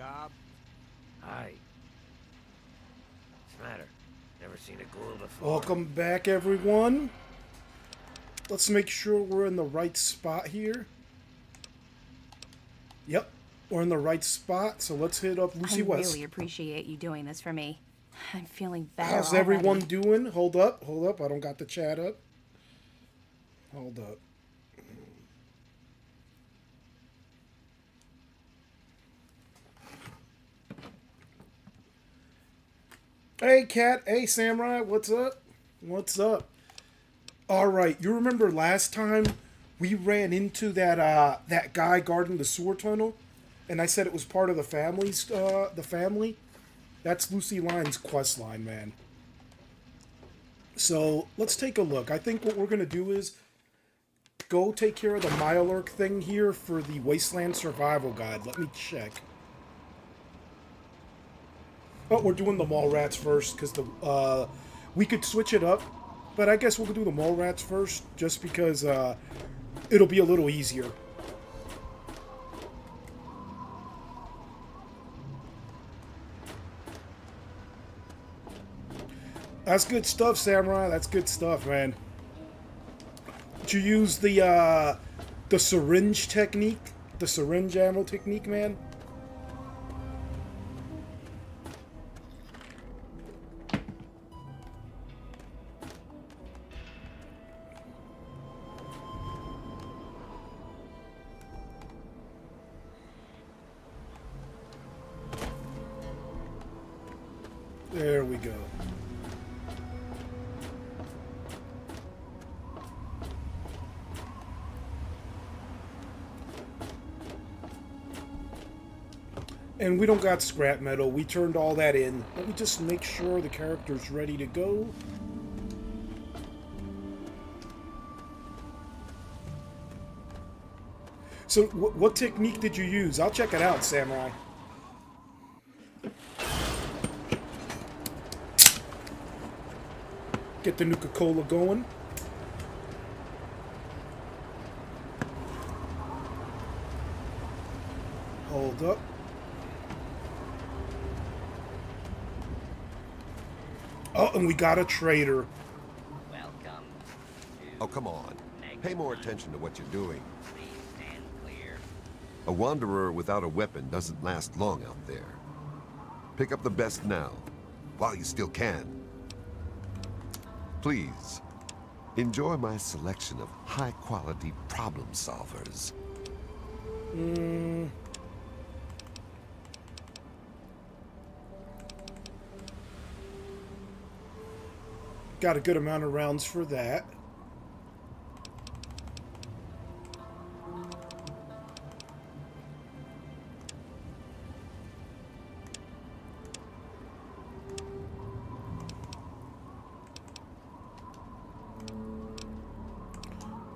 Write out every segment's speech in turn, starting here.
job? Hi. What's the matter? Never seen a ghoul before. Welcome back, everyone. Let's make sure we're in the right spot here. Yep, we're in the right spot, so let's hit up Lucy West. I really appreciate you doing this for me. I'm feeling better How's already. everyone doing? Hold up. I don't got the chat up. Hold up. Hey, Cat. Hey, Samurai. What's up? What's up? All right. You remember last time we ran into that guy guarding the sewer tunnel, and I said it was part of the family. That's Lucy Line's quest line, man. So let's take a look. I think what we're gonna do is go take care of the Mirelurk thing here for the Wasteland Survival Guide. Let me check. Oh, we're doing the mall rats first because we could switch it up, but I guess we'll do the mall rats first just because it'll be a little easier. That's good stuff, Samurai. That's good stuff, man. Did you use the syringe technique, the syringe ammo technique, man? There we go. And we don't got scrap metal. We turned all that in. Let me just make sure the character's ready to go. So, what technique did you use? I'll check it out, Samurai. Get the Nuka-Cola going. Hold up. Oh, and we got a traitor. Welcome. Oh, come on. Pay more attention to what you're doing. Please stand clear. A wanderer without a weapon doesn't last long out there. Pick up the best now, while you still can. Please, enjoy my selection of high-quality problem solvers. Got a good amount of rounds for that.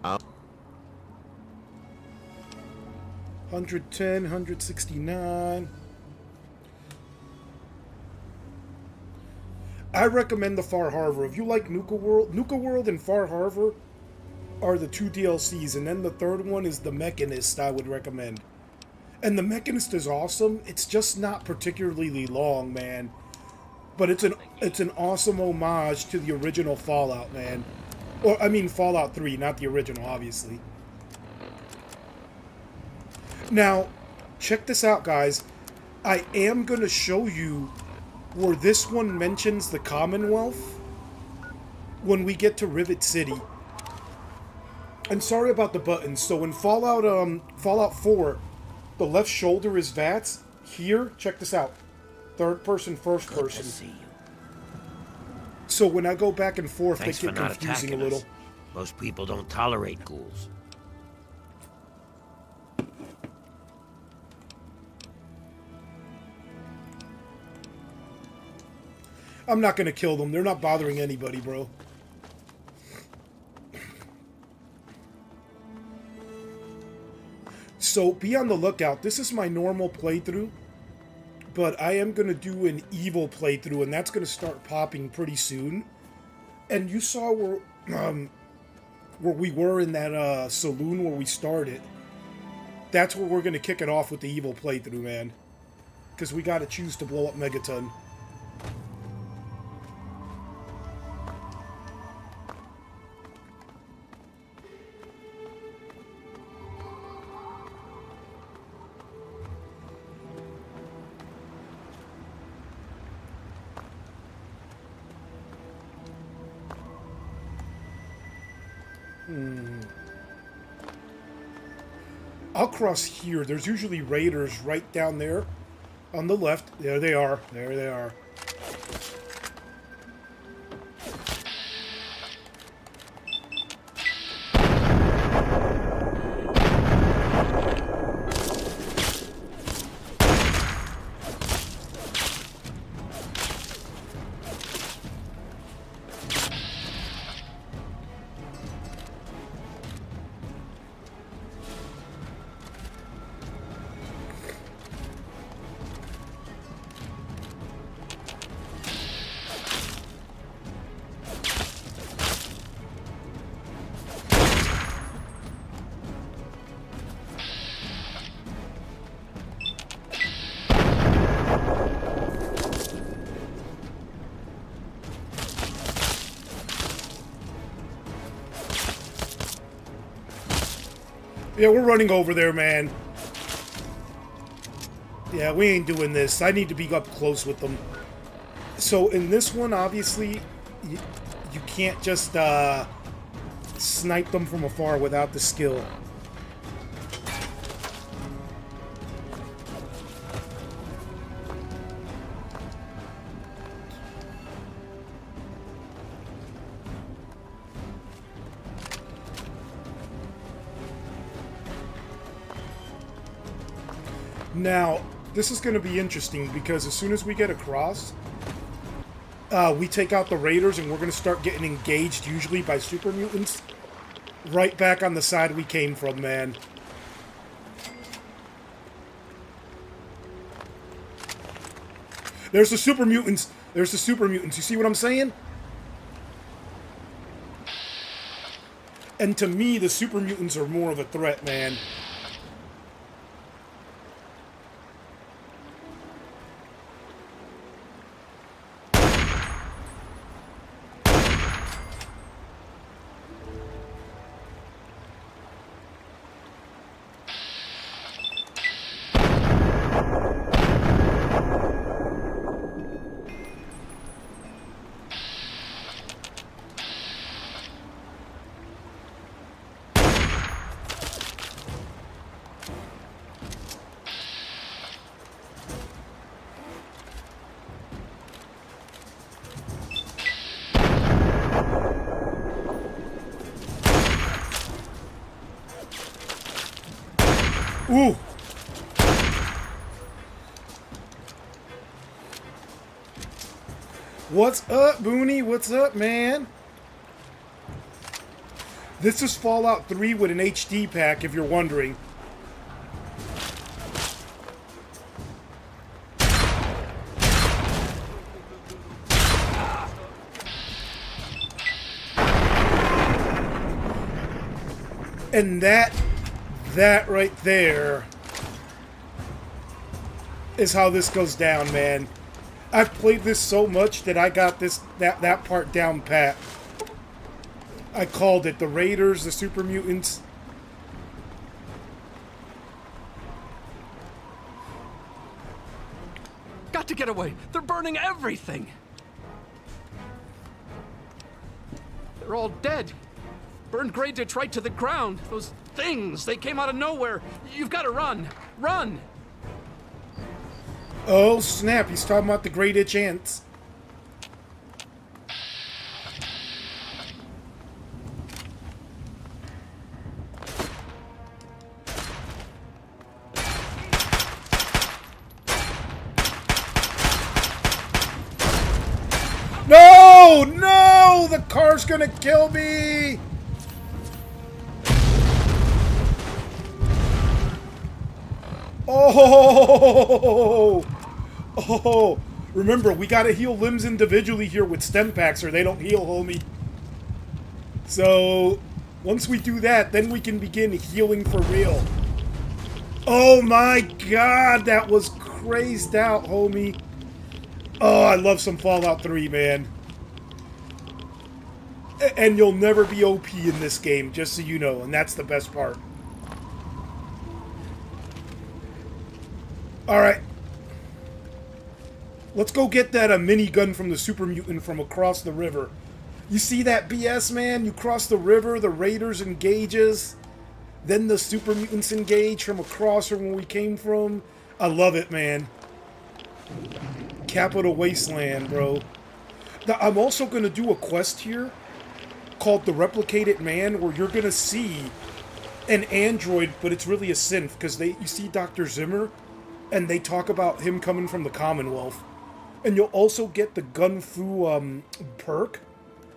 I'll 110, 169. I recommend the Far Harbor. If you like Nuka World and Far Harbor are the two DLCs, and then the third one is the Mechanist I would recommend. And the Mechanist is awesome. It's just not particularly long, man. But it's an awesome homage to the original Fallout, man. Or I mean Fallout 3, not the original, obviously. Now, check this out, guys. I am going to show you where this one mentions the Commonwealth when we get to Rivet City. And sorry about the buttons. So in Fallout 4, the left shoulder is VATS. Here, check this out. Third person, first Good person. to see you. So when I go back and forth, Thanks they for get not confusing a attacking little. us. Most people don't tolerate ghouls. I'm not going to kill them. They're not bothering anybody, bro. So be on the lookout. This is my normal playthrough, but I am going to do an evil playthrough, and that's going to start popping pretty soon. And you saw where we were in that saloon where we started. That's where we're going to kick it off with the evil playthrough, man. because we gotta choose to blow up Megaton. I'll cross here. There's usually raiders right down there on the left. There they are. There they are. Yeah, we're running over there, man. Yeah, we ain't doing this. I need to be up close with them. So in this one, obviously, you can't just snipe them from afar without the skill. Now, this is going to be interesting because as soon as we get across, we take out the raiders and we're going to start getting engaged, usually by super mutants, right back on the side we came from, man. There's the super mutants. There's the super mutants. You see what I'm saying? And to me, the super mutants are more of a threat, man. Ooh! What's up, Booney? What's up, man? This is Fallout 3 with an HD pack, if you're wondering. And that right there is how this goes down, man. I've played this so much that I got that part down pat. I called it. The Raiders, the Super Mutants. Got to get away. They're burning everything. They're all dead. Burned gray ditch right to the ground. Those things, they came out of nowhere. You've got to run. Run! Oh, snap. He's talking about the Great Itch Ants. No! No! The car's gonna kill me! Oh! Oh! Remember, we gotta heal limbs individually here with stem packs or they don't heal, homie. So, once we do that, then we can begin healing for real. Oh my god, that was crazed out, homie. Oh, I love some Fallout 3, man. And you'll never be OP in this game, just so you know, and that's the best part. Alright. Let's go get that minigun from the super mutant from across the river. You see that BS, man? You cross the river, the raiders engages, then the super mutants engage from across from where we came from. I love it, man. Capital Wasteland, bro. Now, I'm also going to do a quest here called The Replicated Man, where you're going to see an android, but it's really a synth, because you see Dr. Zimmer, and they talk about him coming from the Commonwealth. And you'll also get the Gun Fu perk,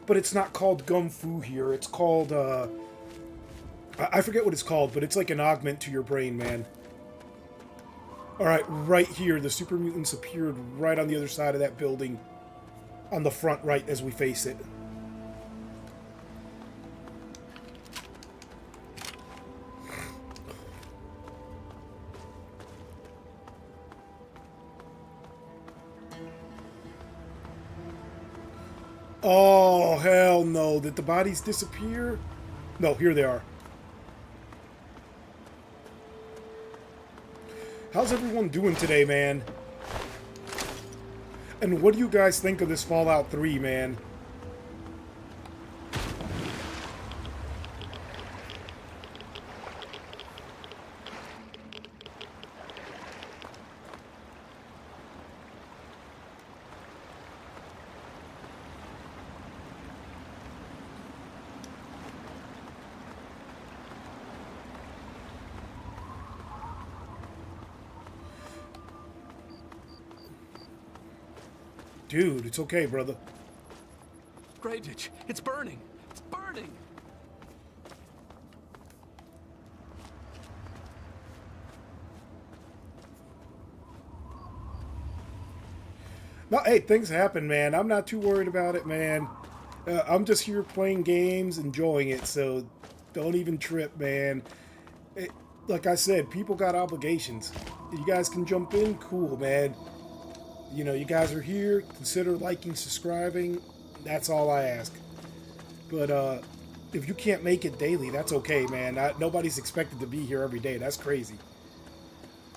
but it's not called Gun Fu here. It's called, I forget what it's called, but it's like an augment to your brain, man. Alright, right here, the super mutants appeared right on the other side of that building. On the front right as we face it. Oh, hell no. Did the bodies disappear? No, here they are. How's everyone doing today, man? And what do you guys think of this Fallout 3, man? Dude, it's okay, brother. Greyditch, it's burning. It's burning. No, hey, things happen, man. I'm not too worried about it, man. I'm just here playing games, enjoying it, so don't even trip, man. Like I said, people got obligations. If you guys can jump in, cool, man. You know, you guys are here. Consider liking, subscribing. That's all I ask. But if you can't make it daily, that's okay, man. Nobody's expected to be here every day. That's crazy.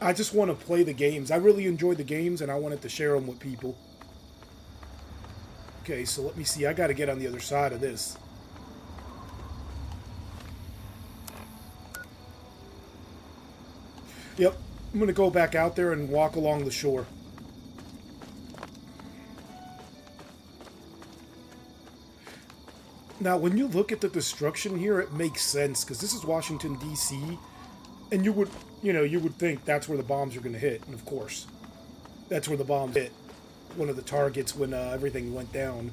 I just want to play the games. I really enjoy the games, and I wanted to share them with people. Okay, so let me see. I got to get on the other side of this. Yep, I'm going to go back out there and walk along the shore. Now, when you look at the destruction here, it makes sense, because this is Washington, D.C., and you would think that's where the bombs are going to hit, and of course, that's where the bombs hit. One of the targets when everything went down.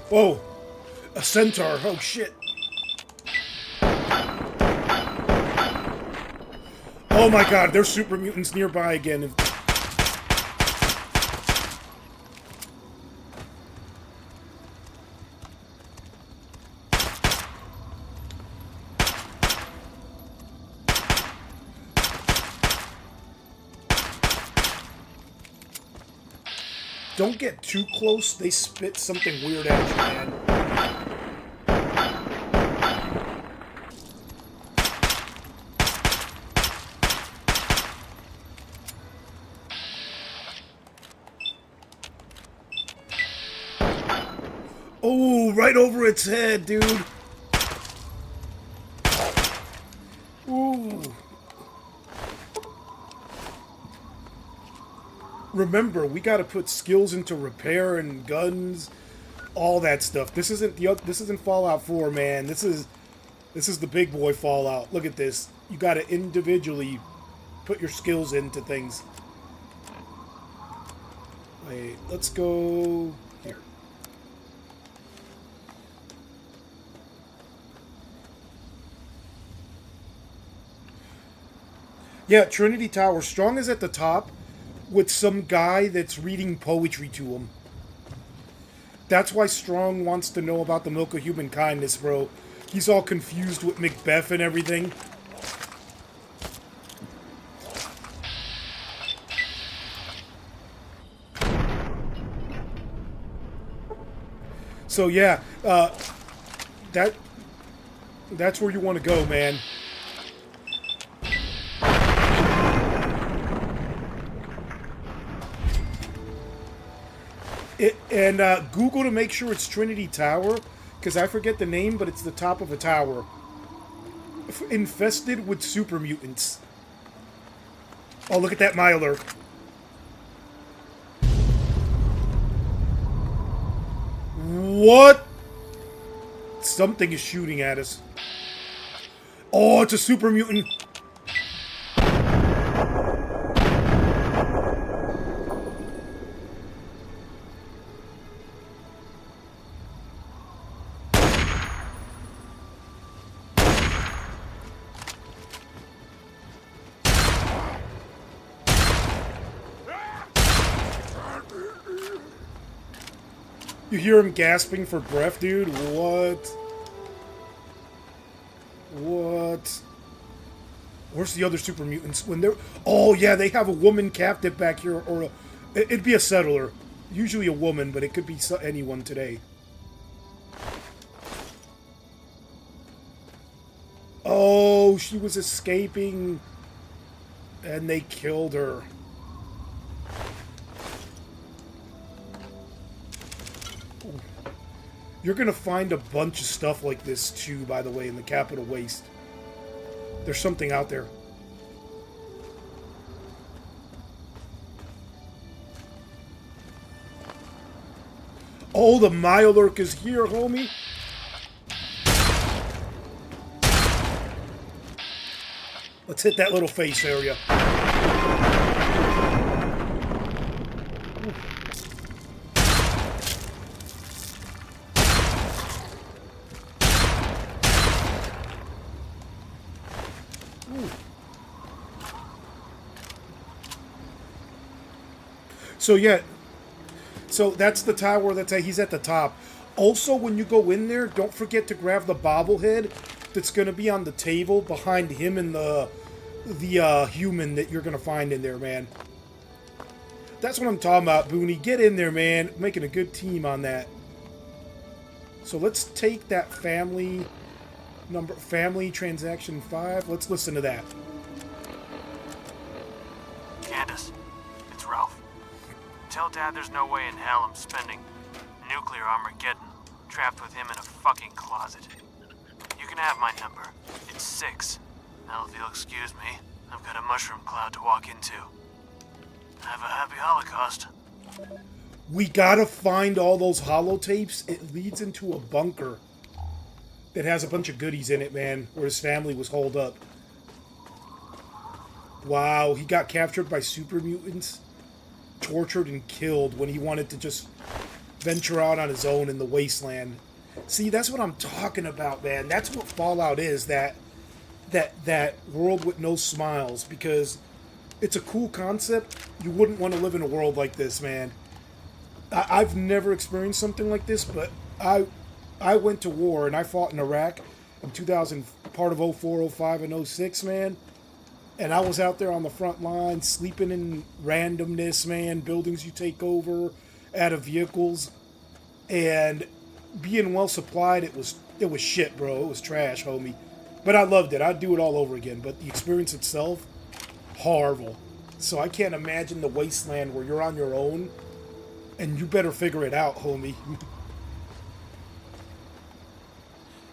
Whoa! A centaur! Oh shit! Oh my god, there's super mutants nearby again. Don't get too close, they spit something weird at you, man. Oh, right over its head, dude. Ooh. Remember, we got to put skills into repair and guns, all that stuff. This isn't Fallout 4, man. This is This is the big boy Fallout. Look at this. You gotta individually put your skills into things. Wait, let's go here. Yeah, Trinity Tower. Strong is at the top with some guy that's reading poetry to him. That's why Strong wants to know about the milk of human kindness, bro. He's all confused with Macbeth and everything. So yeah, that's where you want to go, man. Google to make sure it's Trinity Tower, because I forget the name, but it's the top of a tower. Infested with super mutants. Oh, look at that Myler. What? Something is shooting at us. Oh, it's a super mutant. You hear him gasping for breath, dude? What? What? Where's the other super mutants? When they're... Oh, yeah, they have a woman captive back here, or a... It'd be a settler. Usually a woman, but it could be anyone today. Oh, she was escaping, and they killed her. You're going to find a bunch of stuff like this, too, by the way, in the Capital Waste. There's something out there. Oh, the Myler is here, homie. Let's hit that little face area. So yeah, so that's the tower. He's at the top. Also, when you go in there, don't forget to grab the bobblehead that's going to be on the table behind him and the human that you're going to find in there, man. That's what I'm talking about, Booney. Get in there, man. Making a good team on that. So let's take that family transaction 5. Let's listen to that. Candace, it's Ralph. Tell Dad there's no way in hell I'm spending nuclear Armageddon trapped with him in a fucking closet. You can have my number. It's 6. Now, if you'll excuse me, I've got a mushroom cloud to walk into. Have a happy Holocaust. We gotta find all those holotapes. It leads into a bunker that has a bunch of goodies in it, man, where his family was holed up. Wow, he got captured by super mutants, tortured and killed when he wanted to just venture out on his own in the wasteland. See, that's what I'm talking about, man. That's what Fallout is, that world with no smiles, because it's a cool concept. You wouldn't want to live in a world like this, man. I've never experienced something like this, but I went to war and I fought in Iraq in 2000, part of 04, 05, and 06, man. And I was out there on the front line, sleeping in randomness, man, buildings you take over, out of vehicles, and being well supplied. It was shit, bro. It was trash, homie. But I loved it. I'd do it all over again. But the experience itself, horrible. So I can't imagine the wasteland where you're on your own, and you better figure it out, homie.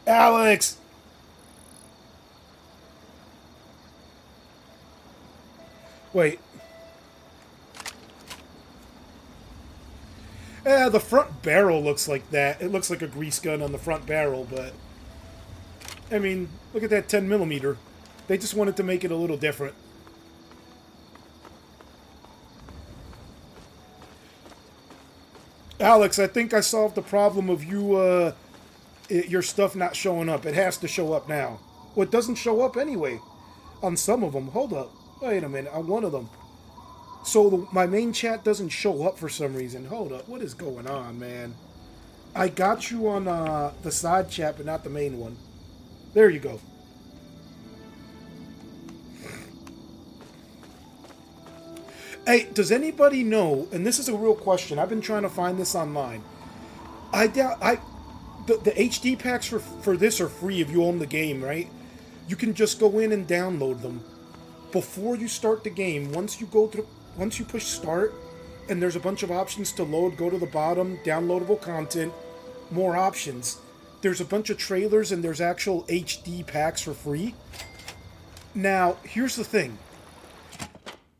Alex! Wait. The front barrel looks like that. It looks like a grease gun on the front barrel, but... I mean, look at that 10mm. They just wanted to make it a little different. Alex, I think I solved the problem of you, your stuff not showing up. It has to show up now. Well, it doesn't show up anyway. On some of them. Hold up. Wait a minute. On one of them. So my main chat doesn't show up for some reason. Hold up. What is going on, man? I got you on the side chat, but not the main one. There you go. Hey, does anybody know, and this is a real question, I've been trying to find this online. The HD packs for this are free if you own the game, right? You can just go in and download them. Before you start the game, once you push start, and there's a bunch of options to load, go to the bottom, downloadable content, more options. There's a bunch of trailers and there's actual HD packs for free. Now, here's the thing.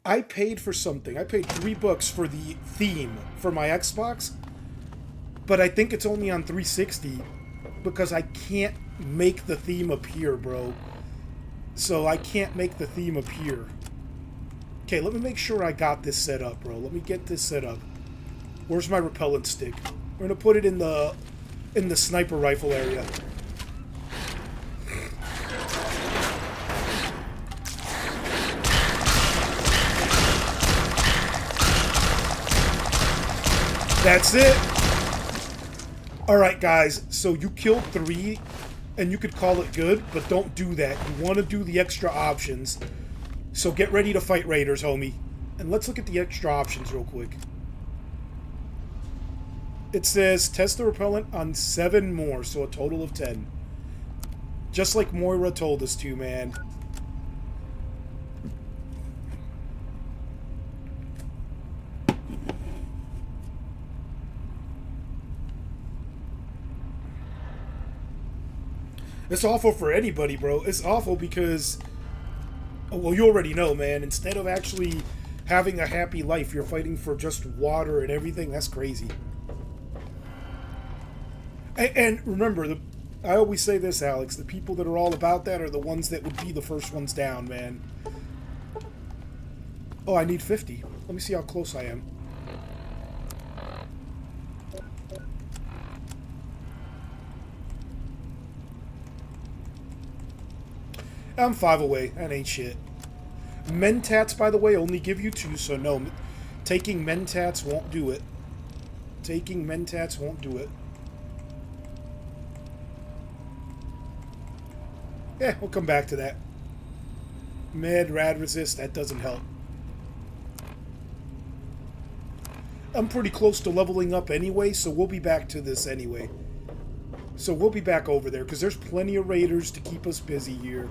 I paid for something. I paid $3 for the theme for my Xbox, but I think it's only on 360 because I can't make the theme appear, bro. So I can't make the theme appear. Okay, let me make sure I got this set up, bro. Let me get this set up. Where's my repellent stick? We're gonna put it in the sniper rifle area. That's it. Alright, guys. So you killed 3, and you could call it good, but don't do that. You want to do the extra options. So get ready to fight raiders, homie. And let's look at the extra options real quick. It says test the repellent on 7 more, so a total of 10. Just like Moira told us to, man. It's awful for anybody, bro. It's awful because, well, you already know, man. Instead of actually having a happy life, you're fighting for just water and everything. That's crazy. And remember, I always say this, Alex. The people that are all about that are the ones that would be the first ones down, man. Oh, I need 50. Let me see how close I am. I'm 5 away. That ain't shit. Mentats, by the way, only give you 2, so no. Taking Mentats won't do it. Taking Mentats won't do it. Yeah, we'll come back to that. Med, rad, resist, that doesn't help. I'm pretty close to leveling up anyway, so we'll be back to this anyway. So we'll be back over there, because there's plenty of raiders to keep us busy here.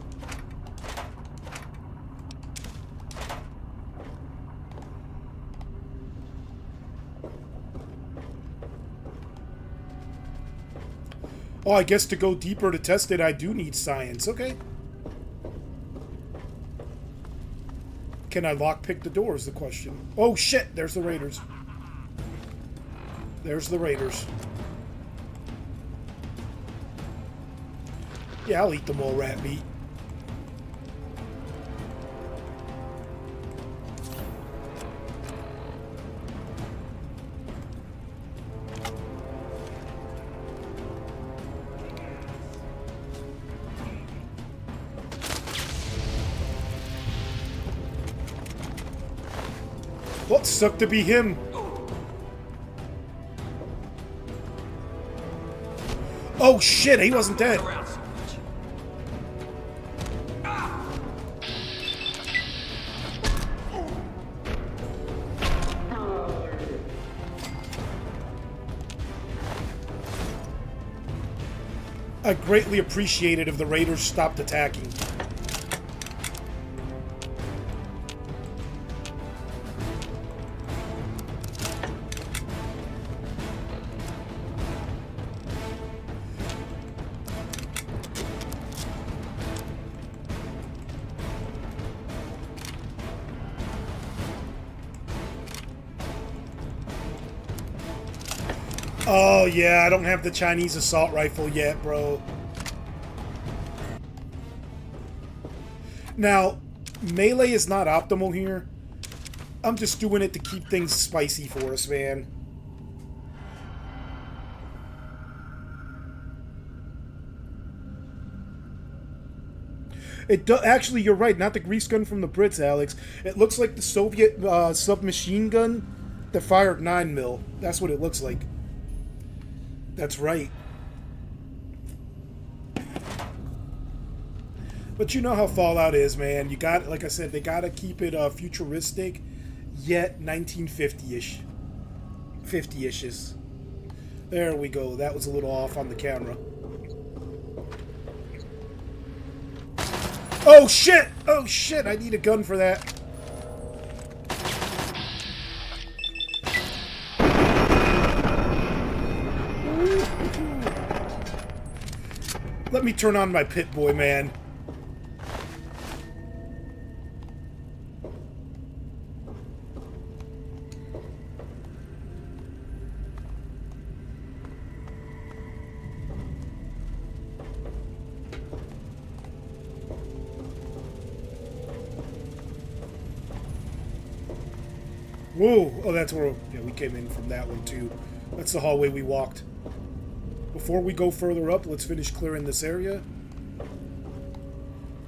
Oh, I guess to go deeper to test it, I do need science. Okay. Can I lockpick the door is the question. Oh, shit! There's the raiders. There's the raiders. Yeah, I'll eat them all rat meat. What sucked to be him? Oh shit, he wasn't dead. I greatly appreciate it if the raiders stopped attacking. Oh yeah, I don't have the Chinese assault rifle yet, bro. Now, melee is not optimal here. I'm just doing it to keep things spicy for us, man. Actually, you're right. Not the grease gun from the Brits, Alex. It looks like the Soviet submachine gun that fired 9mm. That's what it looks like. That's right. But you know how Fallout is, man. You got, like I said, they gotta keep it futuristic, yet 1950-ish. 50-ishes. There we go. That was a little off on the camera. Oh shit! Oh shit! I need a gun for that. Let me turn on my Pit Boy, man. Whoa! Oh, that's where... Yeah, we came in from that one, too. That's the hallway we walked. Before we go further up, let's finish clearing this area.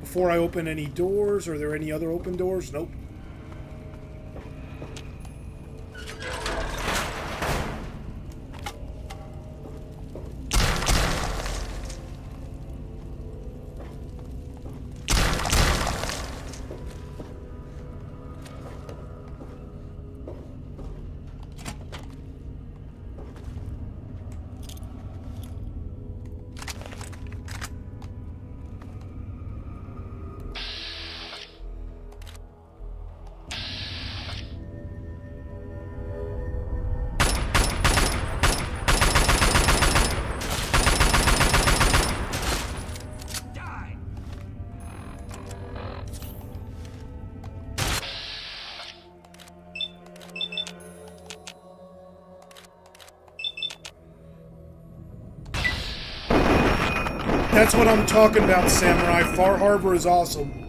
Before I open any doors, are there any other open doors? Nope. That's what I'm talking about, Samurai. Far Harbor is awesome.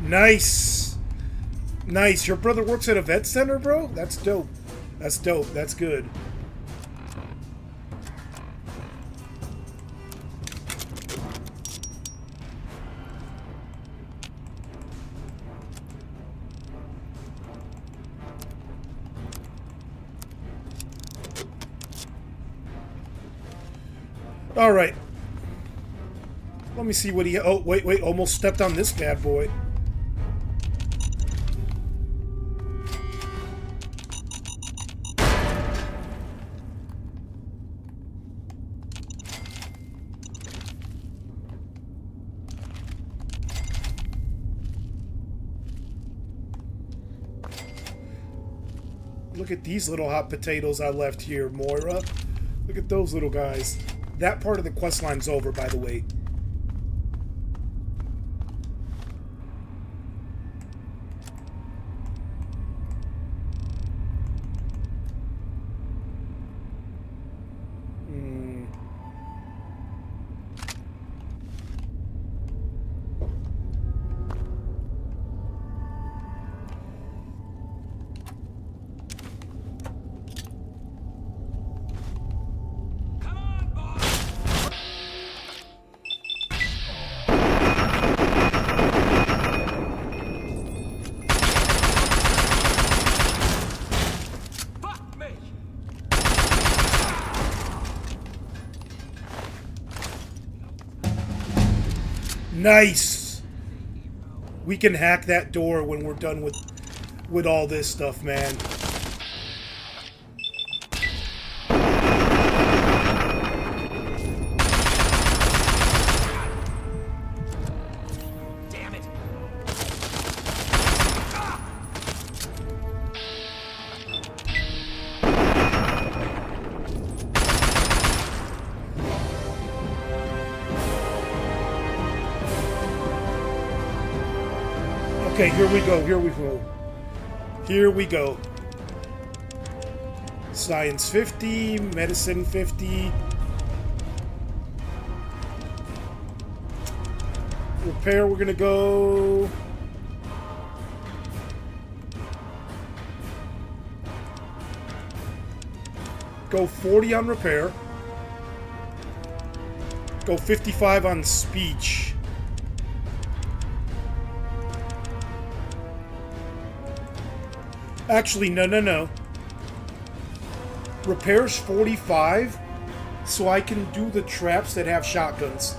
Nice. Nice. Your brother works at a vet center, bro? That's dope. That's dope. That's good. All right. Let me see what he... Oh, wait, wait. Almost stepped on this bad boy. Look at these little hot potatoes I left here, Moira. Look at those little guys. That part of the quest line's over, by the way. Nice. We can hack that door when we're done with all this stuff, man. Damn it. Okay, here we go, here we go. Here we go. Science 50, medicine 50. Repair, we're gonna go... Go 40 on repair. Go 55 on speech. Actually, no. Repair's 45, so I can do the traps that have shotguns.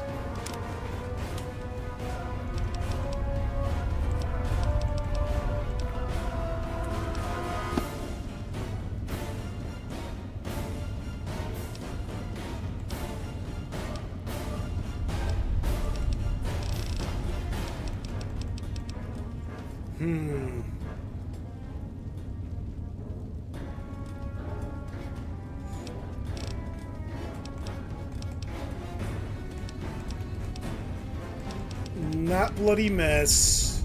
Not bloody mess.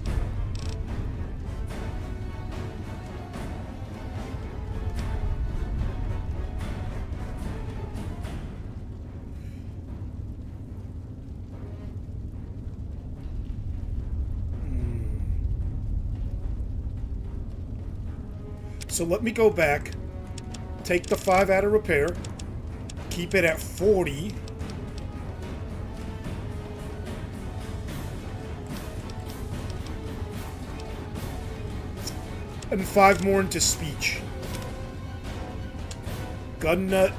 So let me go back, take the 5 out of repair, keep it at 40. And 5 more into speech. Gun nut.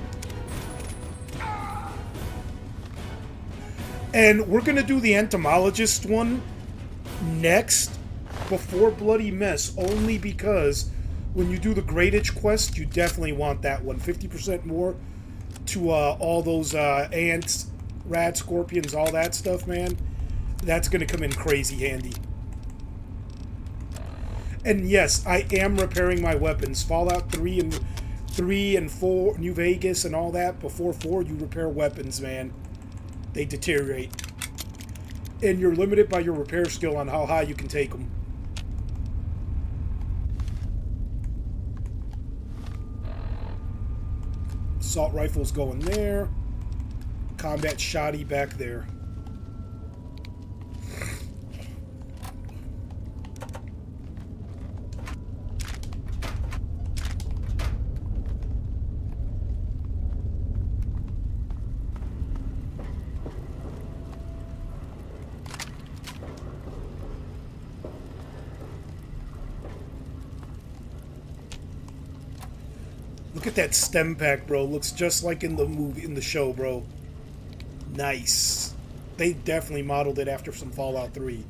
And we're gonna do the entomologist one next before Bloody Mess, only because when you do the Great Itch quest, you definitely want that one. 50% more to all those ants, rad scorpions, all that stuff, man. That's gonna come in crazy handy. And yes, I am repairing my weapons. Fallout 3 and 4, New Vegas and all that. Before 4, you repair weapons, man. They deteriorate. And you're limited by your repair skill on how high you can take them. Assault rifles going there. Combat shoddy back there. Look at that stem pack, bro. Looks just like in the movie, in the show, bro. Nice. They definitely modeled it after some Fallout 3.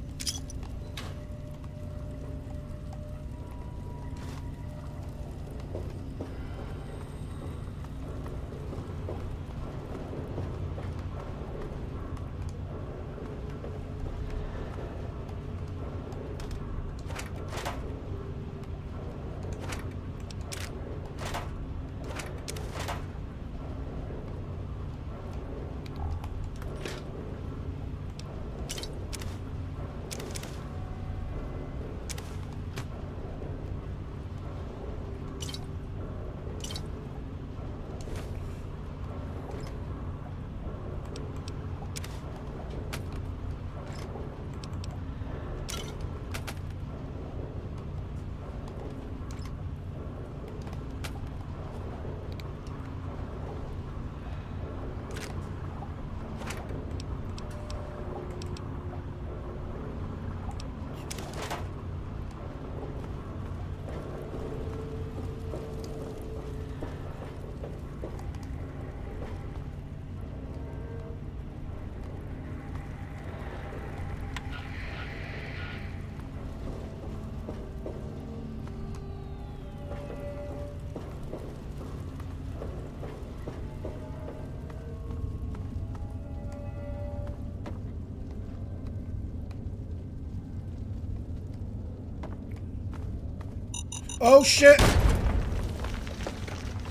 Oh, shit!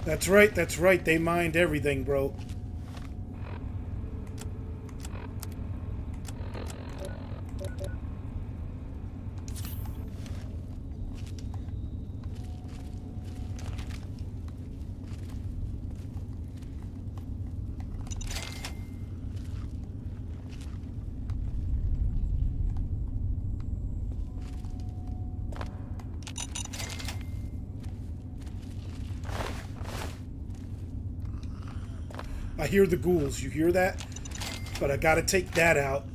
That's right, that's right. They mined everything, bro. I hear the ghouls. You hear that? But I gotta take that out.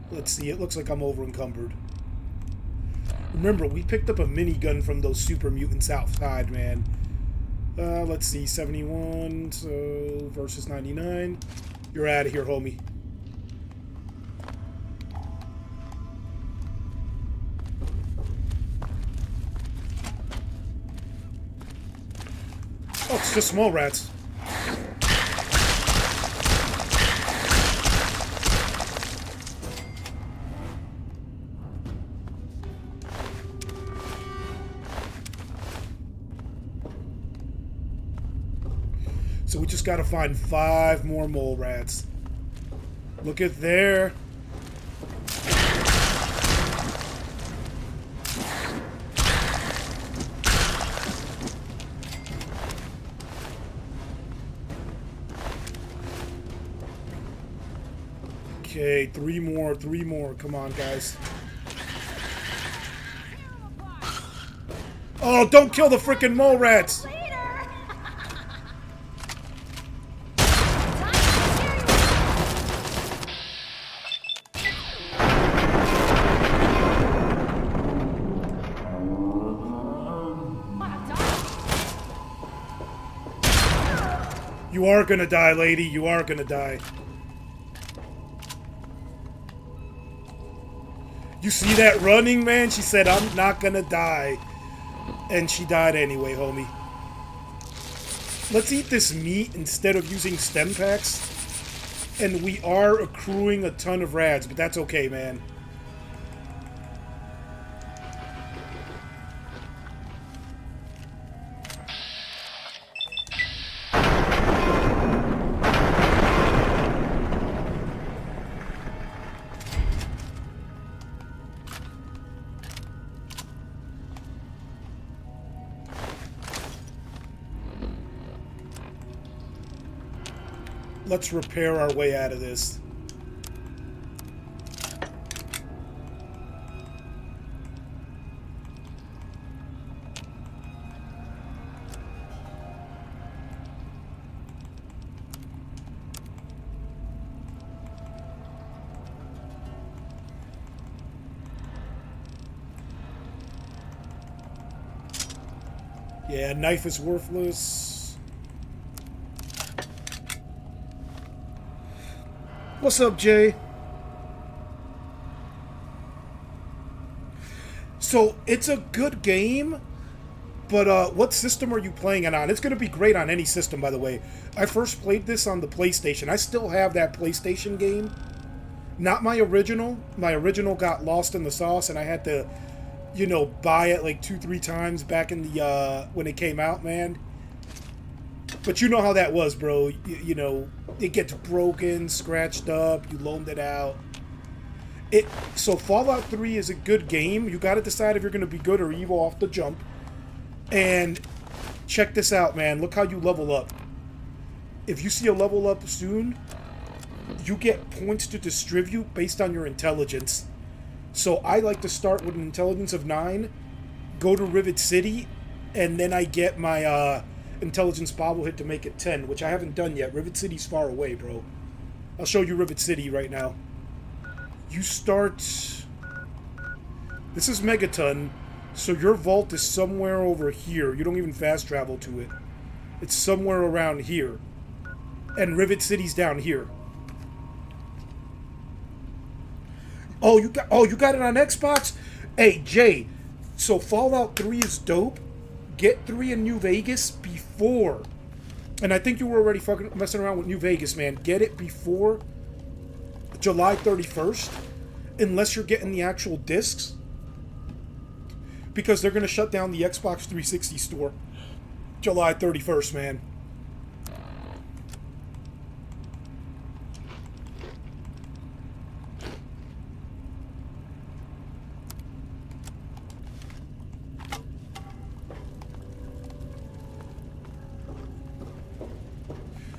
Let's see. It looks like I'm over encumbered. Remember, we picked up a minigun from those super mutants outside, man. Let's see. 71 so versus 99. You're out of here, homie. Oh, it's just small rats. So we just gotta find 5 more mole rats. Look at there. Okay, 3 more, 3 more. Come on, guys. Oh, don't kill the frickin' mole rats! You are gonna die, lady. You are gonna die. You see that running, man? She said, I'm not gonna die. And she died anyway, homie. Let's eat this meat instead of using stem packs. And we are accruing a ton of rads, but that's okay, man. Let's repair our way out of this. Yeah, knife is worthless. What's up, Jay? So, it's a good game, but what system are you playing it on? It's going to be great on any system, by the way. I first played this on the PlayStation. I still have that PlayStation game. Not my original. My original got lost in the sauce, and I had to, you know, buy it like 2-3 times back in the, when it came out, man. But you know how that was, bro. You know, it gets broken, scratched up, you loaned it out. So Fallout 3 is a good game. You got to decide if you're going to be good or evil off the jump. And check this out, man. Look how you level up. If you see a level up soon, you get points to distribute based on your intelligence. So I like to start with an intelligence of 9, go to Rivet City, and then I get my intelligence bobblehead to make it 10, which I haven't done yet. Rivet City's far away, bro. I'll show you Rivet City right now. You start... This is Megaton, so your vault is somewhere over here. You don't even fast travel to it. It's somewhere around here. And Rivet City's down here. Oh, you got it on Xbox? Hey, Jay, so Fallout 3 is dope. Get 3 in New Vegas before. And I think you were already fucking messing around with New Vegas, man. Get it before July 31st, unless you're getting the actual discs, because they're going to shut down the Xbox 360 store July 31st, man.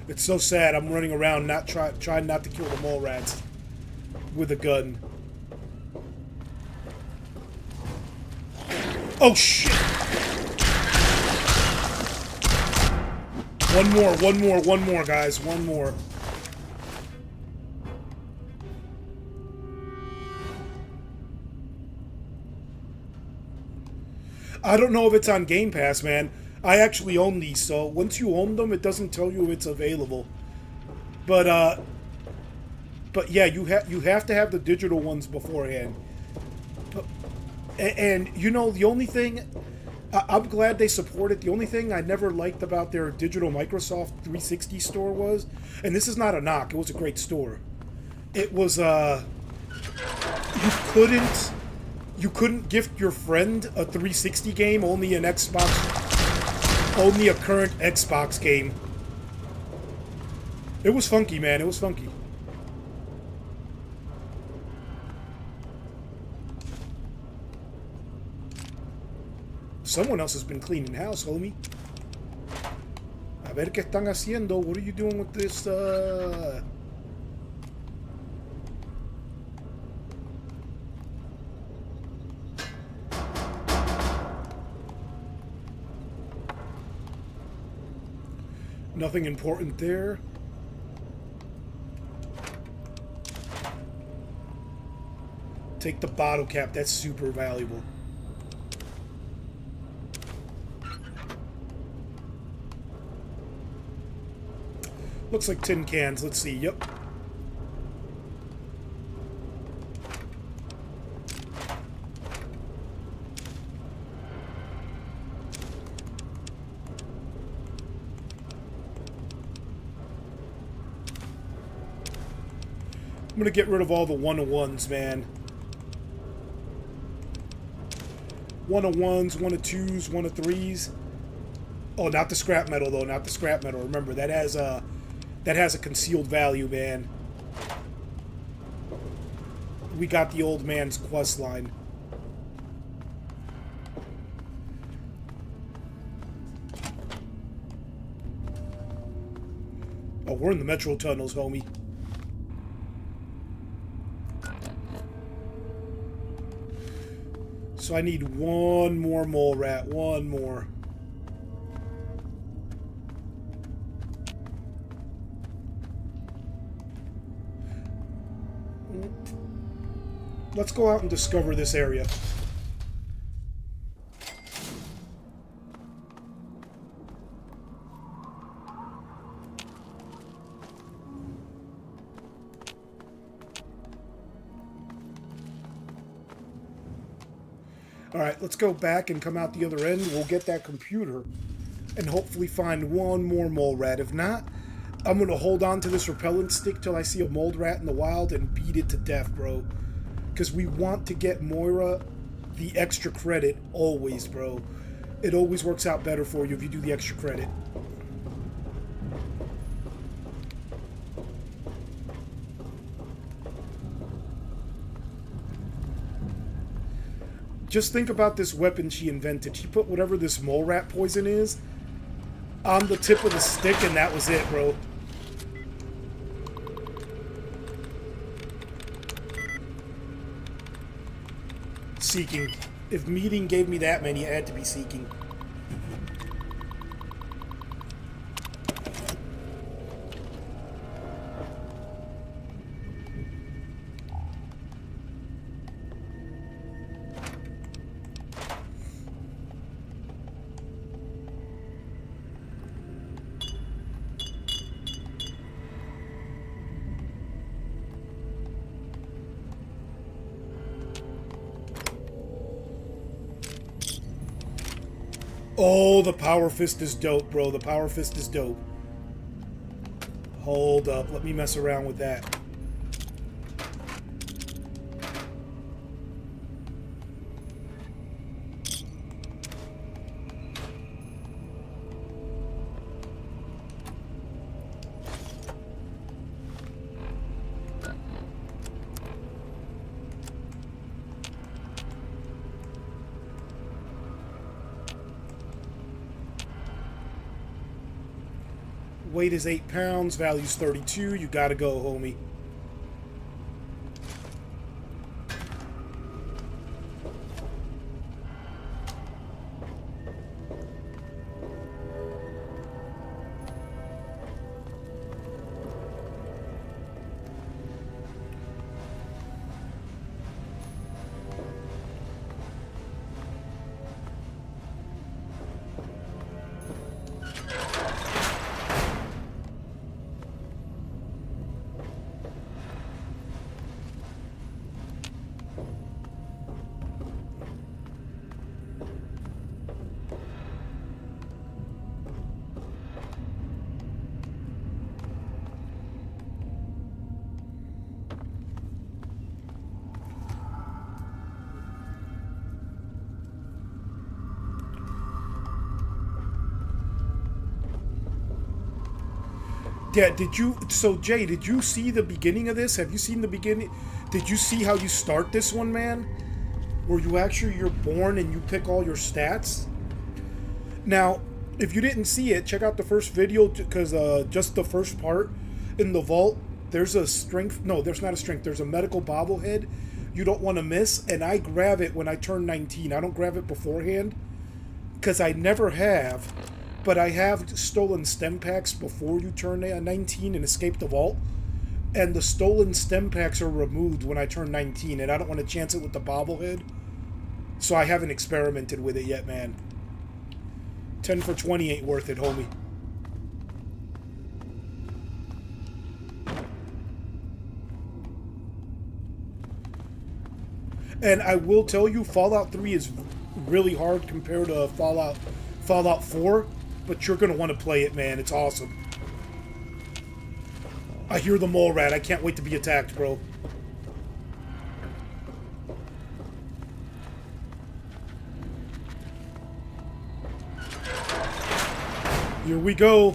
It's so sad. I'm running around trying not to kill the mole rats with a gun. Oh shit! One more, guys. One more. I don't know if it's on Game Pass, man. I actually own these, so once you own them, it doesn't tell you it's available. But yeah, you have to have the digital ones beforehand. And you know, the only thing I'm glad they support it. The only thing I never liked about their digital Microsoft 360 store was, and this is not a knock, it was a great store. It was you couldn't gift your friend a 360 game, only a current Xbox game. It was funky, man. It was funky. Someone else has been cleaning house, homie. A ver qué están haciendo. What are you doing with this, Nothing important there. Take the bottle cap. That's super valuable. Looks like tin cans. Let's see. Yep. I'm gonna get rid of all the 101s, man. 101s, 102s, 103s. Oh, not the scrap metal though. Not the scrap metal. Remember that has a concealed value, man. We got the old man's quest line. Oh, we're in the metro tunnels, homie. So I need one more mole rat. One more. Let's go out and discover this area. Alright, let's go back and come out the other end. We'll get that computer and hopefully find one more mole rat. If not, I'm going to hold on to this repellent stick till I see a mold rat in the wild and beat it to death, bro. Because we want to get Moira the extra credit always, bro. It always works out better for you if you do the extra credit. Just think about this weapon she invented. She put whatever this mole rat poison is on the tip of the stick, and that was it, bro. Seeking. If meeting gave me that many, it had to be seeking. Oh, the power fist is dope, bro. The power fist is dope. Hold up. Let me mess around with that. Weight is 8 pounds. Value's 32. You gotta go, homie. Yeah, Jay, did you see the beginning of this? Have you seen the beginning? Did you see how you start this one, man? Where you're born and you pick all your stats? Now, if you didn't see it, check out the first video, because just the first part in the vault, there's a strength, no, there's not a strength, there's a medical bobblehead you don't want to miss, and I grab it when I turn 19. I don't grab it beforehand, because I never have. But I have stolen stem packs before you turn 19 and escape the vault. And the stolen stem packs are removed when I turn 19. And I don't want to chance it with the bobblehead. So I haven't experimented with it yet, man. 10 for 20 ain't worth it, homie. And I will tell you, Fallout 3 is really hard compared to Fallout 4. But you're going to want to play it, man. It's awesome. I hear the mole rat. I can't wait to be attacked, bro. Here we go.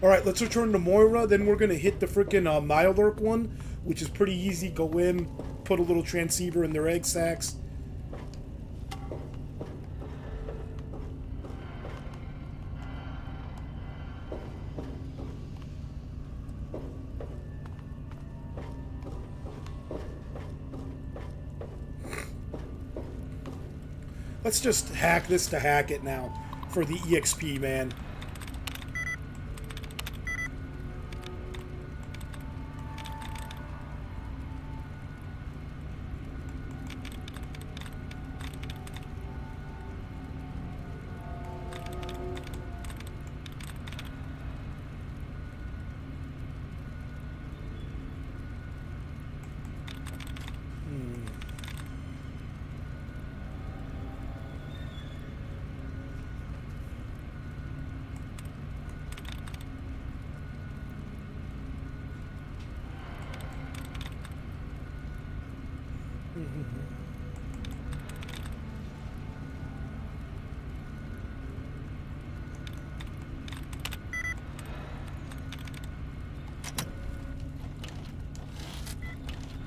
Alright, let's return to Moira, then we're gonna hit the freaking Mirelurk one, which is pretty easy. Go in, put a little transceiver in their egg sacs. Let's just hack this to hack it now for the EXP, man.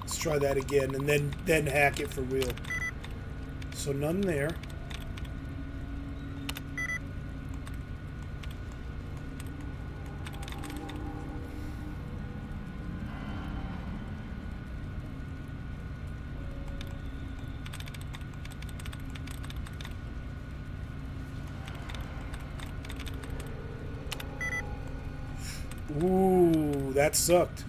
Let's try that again, and then hack it for real. So none there. Ooh, that sucked.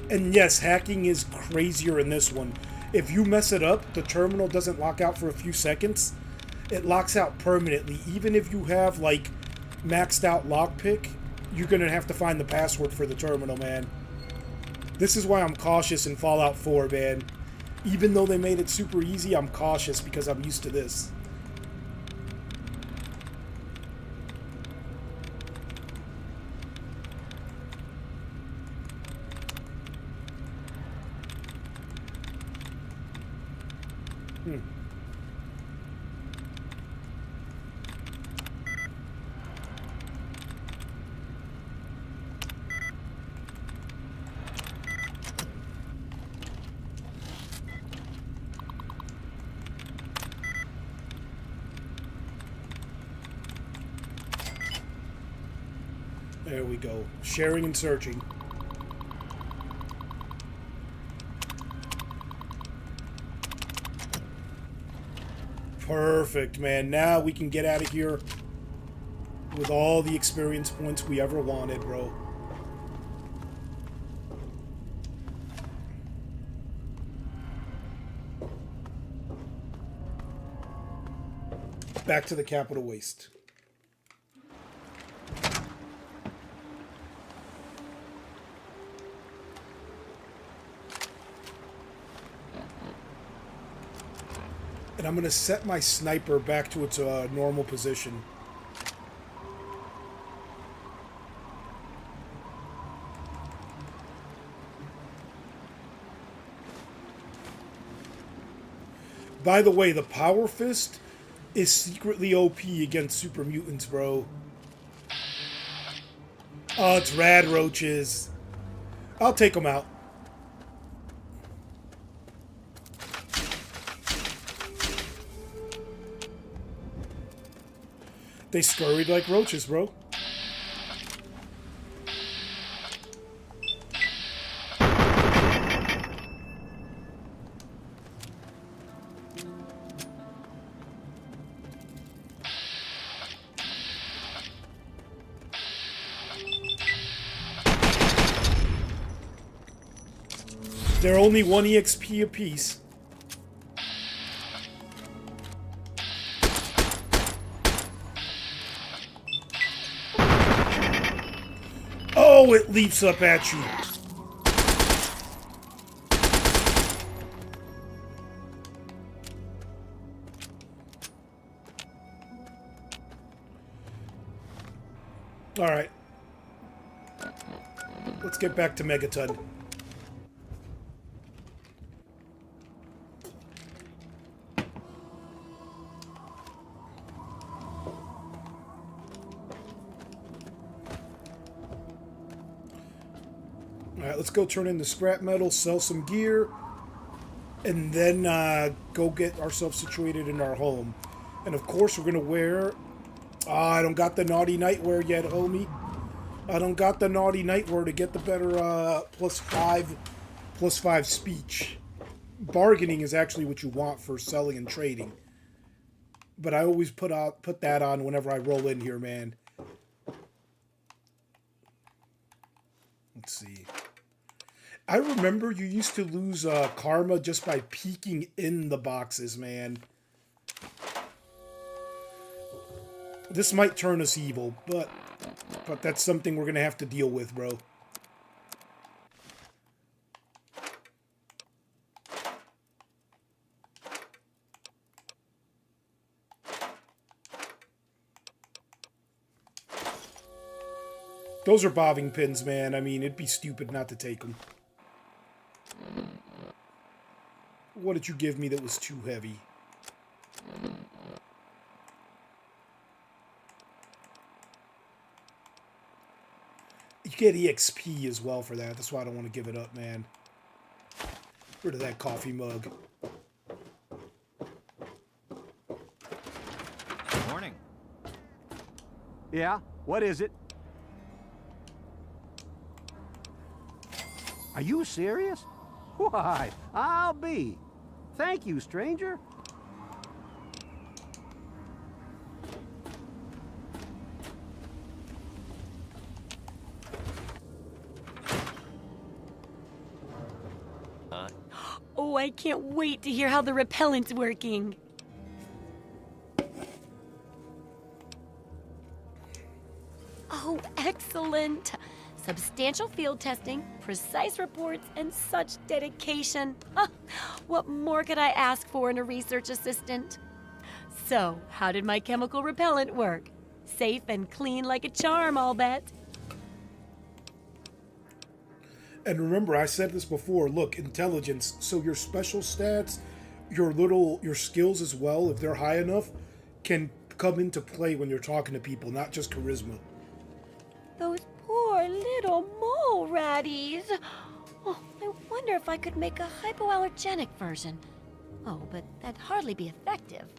And yes, hacking is crazier in this one. If you mess it up, the terminal doesn't lock out for a few seconds. It locks out permanently. Even if you have, like, maxed out lockpick, you're gonna have to find the password for the terminal, man. This is why I'm cautious in Fallout 4, man. Even though they made it super easy, I'm cautious because I'm used to this. There we go. Sharing and searching. Perfect, man. Now we can get out of here with all the experience points we ever wanted, bro. Back to the Capital Waste. And I'm going to set my sniper back to its normal position. By the way, the Power Fist is secretly OP against super mutants, bro. Oh, it's rad roaches. I'll take them out. They scurried like roaches, bro. They're only 1 EXP apiece. Oh, it leaps up at you. All right. Let's get back to Megaton. Alright, let's go turn in the scrap metal, sell some gear, and then go get ourselves situated in our home. And of course we're going to wear... I don't got the naughty nightwear yet, homie. I don't got the naughty nightwear to get the better +5 speech. Bargaining is actually what you want for selling and trading. But I always put that on whenever I roll in here, man. Let's see. I remember you used to lose karma just by peeking in the boxes, man. This might turn us evil, but that's something we're going to have to deal with, bro. Those are bobbing pins, man. I mean, it'd be stupid not to take them. What did you give me that was too heavy? You get EXP as well for that. That's why I don't want to give it up, man. Get rid of that coffee mug. Morning. Yeah? What is it? Are you serious? Why, I'll be. Thank you, stranger. Oh, I can't wait to hear how the repellent's working. Oh, excellent. Substantial field testing, precise reports, and such dedication. What more could I ask for in a research assistant? So, how did my chemical repellent work? Safe and clean like a charm, I'll bet. And remember, I said this before, look, intelligence, so your special stats, your skills as well, if they're high enough, can come into play when you're talking to people, not just charisma. Those poor little mole ratties. Oh, I wonder if I could make a hypoallergenic version. Oh, but that'd hardly be effective.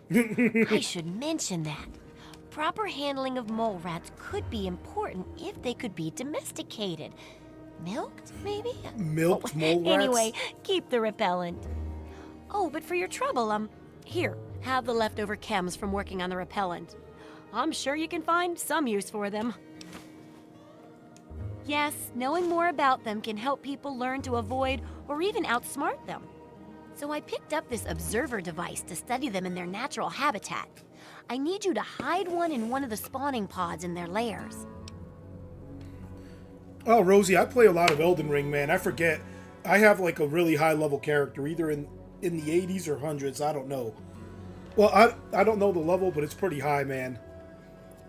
I should mention that. proper handling of mole rats could be important if they could be domesticated. Milked, maybe? Milked mole rats? Anyway, keep the repellent. Oh, but for your trouble, here, have the leftover chems from working on the repellent. I'm sure you can find some use for them. Yes, knowing more about them can help people learn to avoid or even outsmart them. So I picked up this observer device to study them in their natural habitat. I need you to hide one in one of the spawning pods in their lairs. Oh, Rosie, I play a lot of Elden Ring, man. I forget. I have like a really high level character, either in the 80s or 100s. I don't know. Well, I don't know the level, but it's pretty high, man.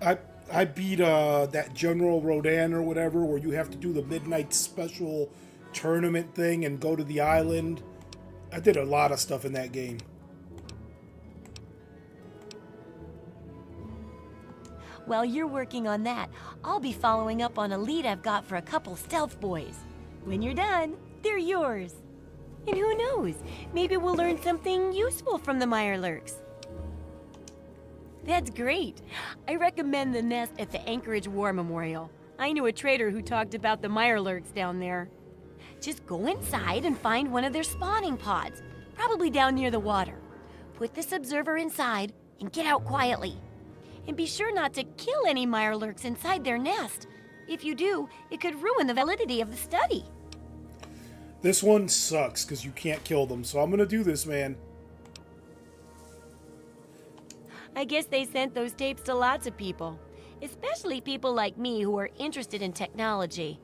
I beat that General Rodan or whatever, where you have to do the midnight special tournament thing and go to the island. I did a lot of stuff in that game. While you're working on that, I'll be following up on a lead I've got for a couple stealth boys. When you're done, they're yours. And who knows, maybe we'll learn something useful from the Mirelurks. That's great. I recommend the nest at the Anchorage War Memorial. I knew a trader who talked about the Mirelurks down there. Just go inside and find one of their spawning pods, probably down near the water. Put this observer inside and get out quietly. And be sure not to kill any Mirelurks inside their nest. If you do, it could ruin the validity of the study. This one sucks because you can't kill them, so I'm gonna do this, man. I guess they sent those tapes to lots of people, especially people like me who are interested in technology.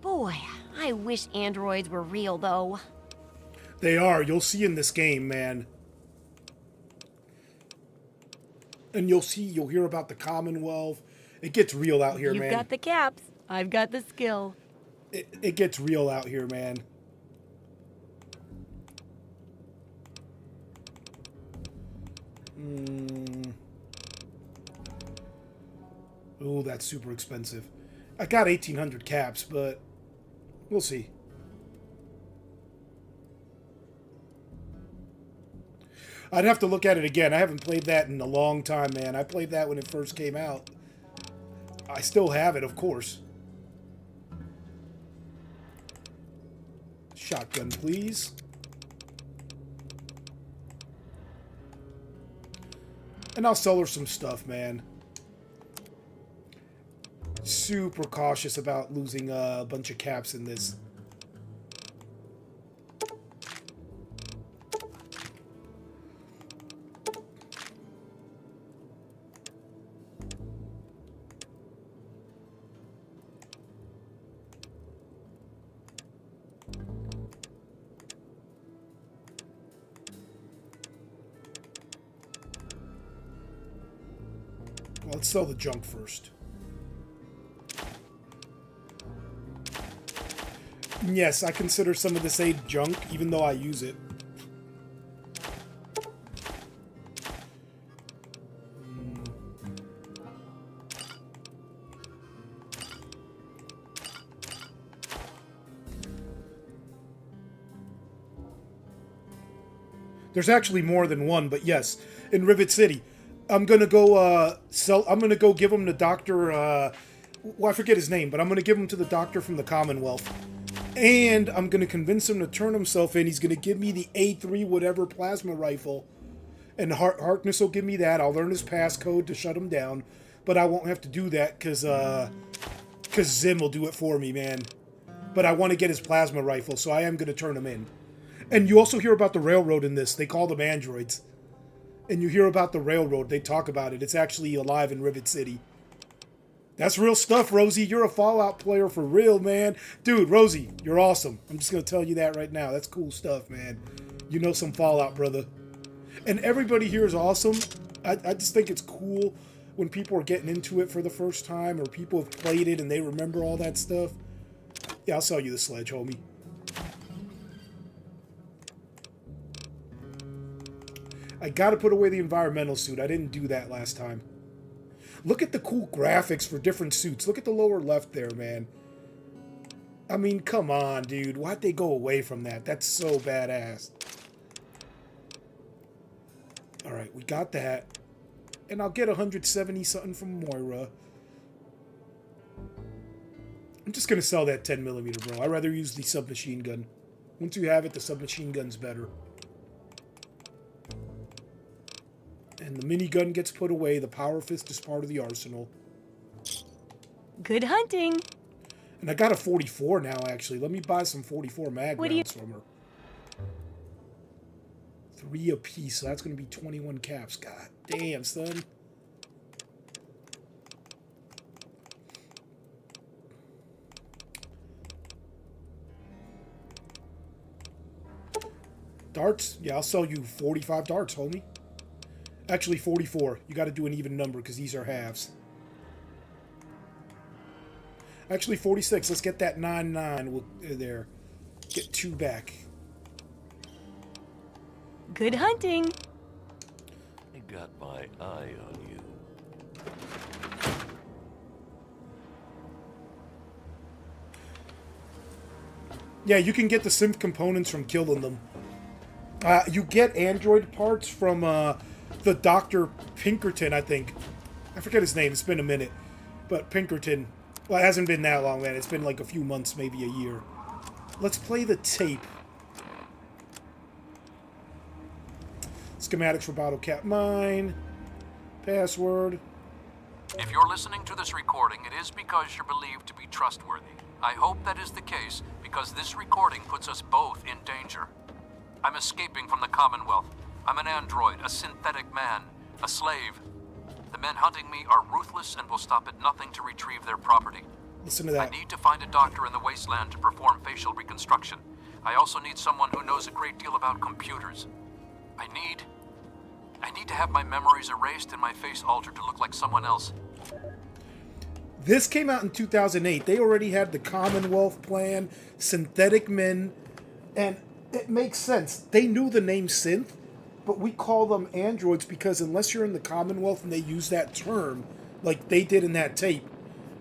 Boy, I wish androids were real, though. They are. You'll see in this game, man. And you'll hear about the Commonwealth. It gets real out here, man. You've got the caps. I've got the skill. It gets real out here, man. Oh, that's super expensive. I got 1,800 caps, but we'll see. I'd have to look at it again. I haven't played that in a long time, man. I played that when it first came out. I still have it, of course. Shotgun, please. And I'll sell her some stuff, man. Super cautious about losing a bunch of caps in this. Well, let's sell the junk first. Yes, I consider some of this aid junk, even though I use it. There's actually more than one, but yes, in Rivet City. I'm gonna go I'm gonna go give him to Doctor. Well, I forget his name, but I'm gonna give him to the doctor from the Commonwealth, and I'm gonna convince him to turn himself in. He's gonna give me the A3 whatever plasma rifle, and Harkness will give me that. I'll learn his passcode to shut him down, but I won't have to do that because Zim will do it for me, man. But I want to get his plasma rifle, so I am gonna turn him in. And you also hear about the railroad in this. They call them androids. And you hear about the railroad. They talk about it. It's actually alive in Rivet City. That's real stuff, Rosie. You're a Fallout player for real, man. Dude, Rosie, you're awesome. I'm just going to tell you that right now. That's cool stuff, man. You know some Fallout, brother. And everybody here is awesome. I just think it's cool when people are getting into it for the first time or people have played it and they remember all that stuff. Yeah, I'll sell you the sledge, homie. I gotta put away the environmental suit. I didn't do that last time. Look at the cool graphics for different suits. Look at the lower left there, man. I mean, come on, dude. Why'd they go away from that? That's so badass. Alright, we got that. And I'll get 170 something from Moira. I'm just gonna sell that 10mm, bro. I'd rather use the submachine gun. Once you have it, the submachine gun's better. And the minigun gets put away. The power fist is part of the arsenal. Good hunting. And I got a 44 now, actually. Let me buy some 44 mag rounds from her. 3 apiece, so that's going to be 21 caps. God damn, son. Darts? Yeah, I'll sell you 45 darts, homie. Actually, 44. You got to do an even number because these are halves. Actually, 46. Let's get that 9-9 there. Get 2 back. Good hunting. I got my eye on you. Yeah, you can get the synth components from killing them. You get android parts from the Dr. Pinkerton, I think. I forget his name. It's been a minute. But Pinkerton. Well, it hasn't been that long, man. It's been like a few months, maybe a year. Let's play the tape. Schematics for bottle cap mine. Password. If you're listening to this recording, it is because you're believed to be trustworthy. I hope that is the case, because this recording puts us both in danger. I'm escaping from the Commonwealth. I'm an android, a synthetic man, a slave. The men hunting me are ruthless and will stop at nothing to retrieve their property. Listen to that. I need to find a doctor in the wasteland to perform facial reconstruction. I also need someone who knows a great deal about computers. I need to have my memories erased and my face altered to look like someone else. This came out in 2008. They already had the Commonwealth plan, synthetic men, and it makes sense. They knew the name synth, but we call them androids because unless you're in the Commonwealth and they use that term, like they did in that tape,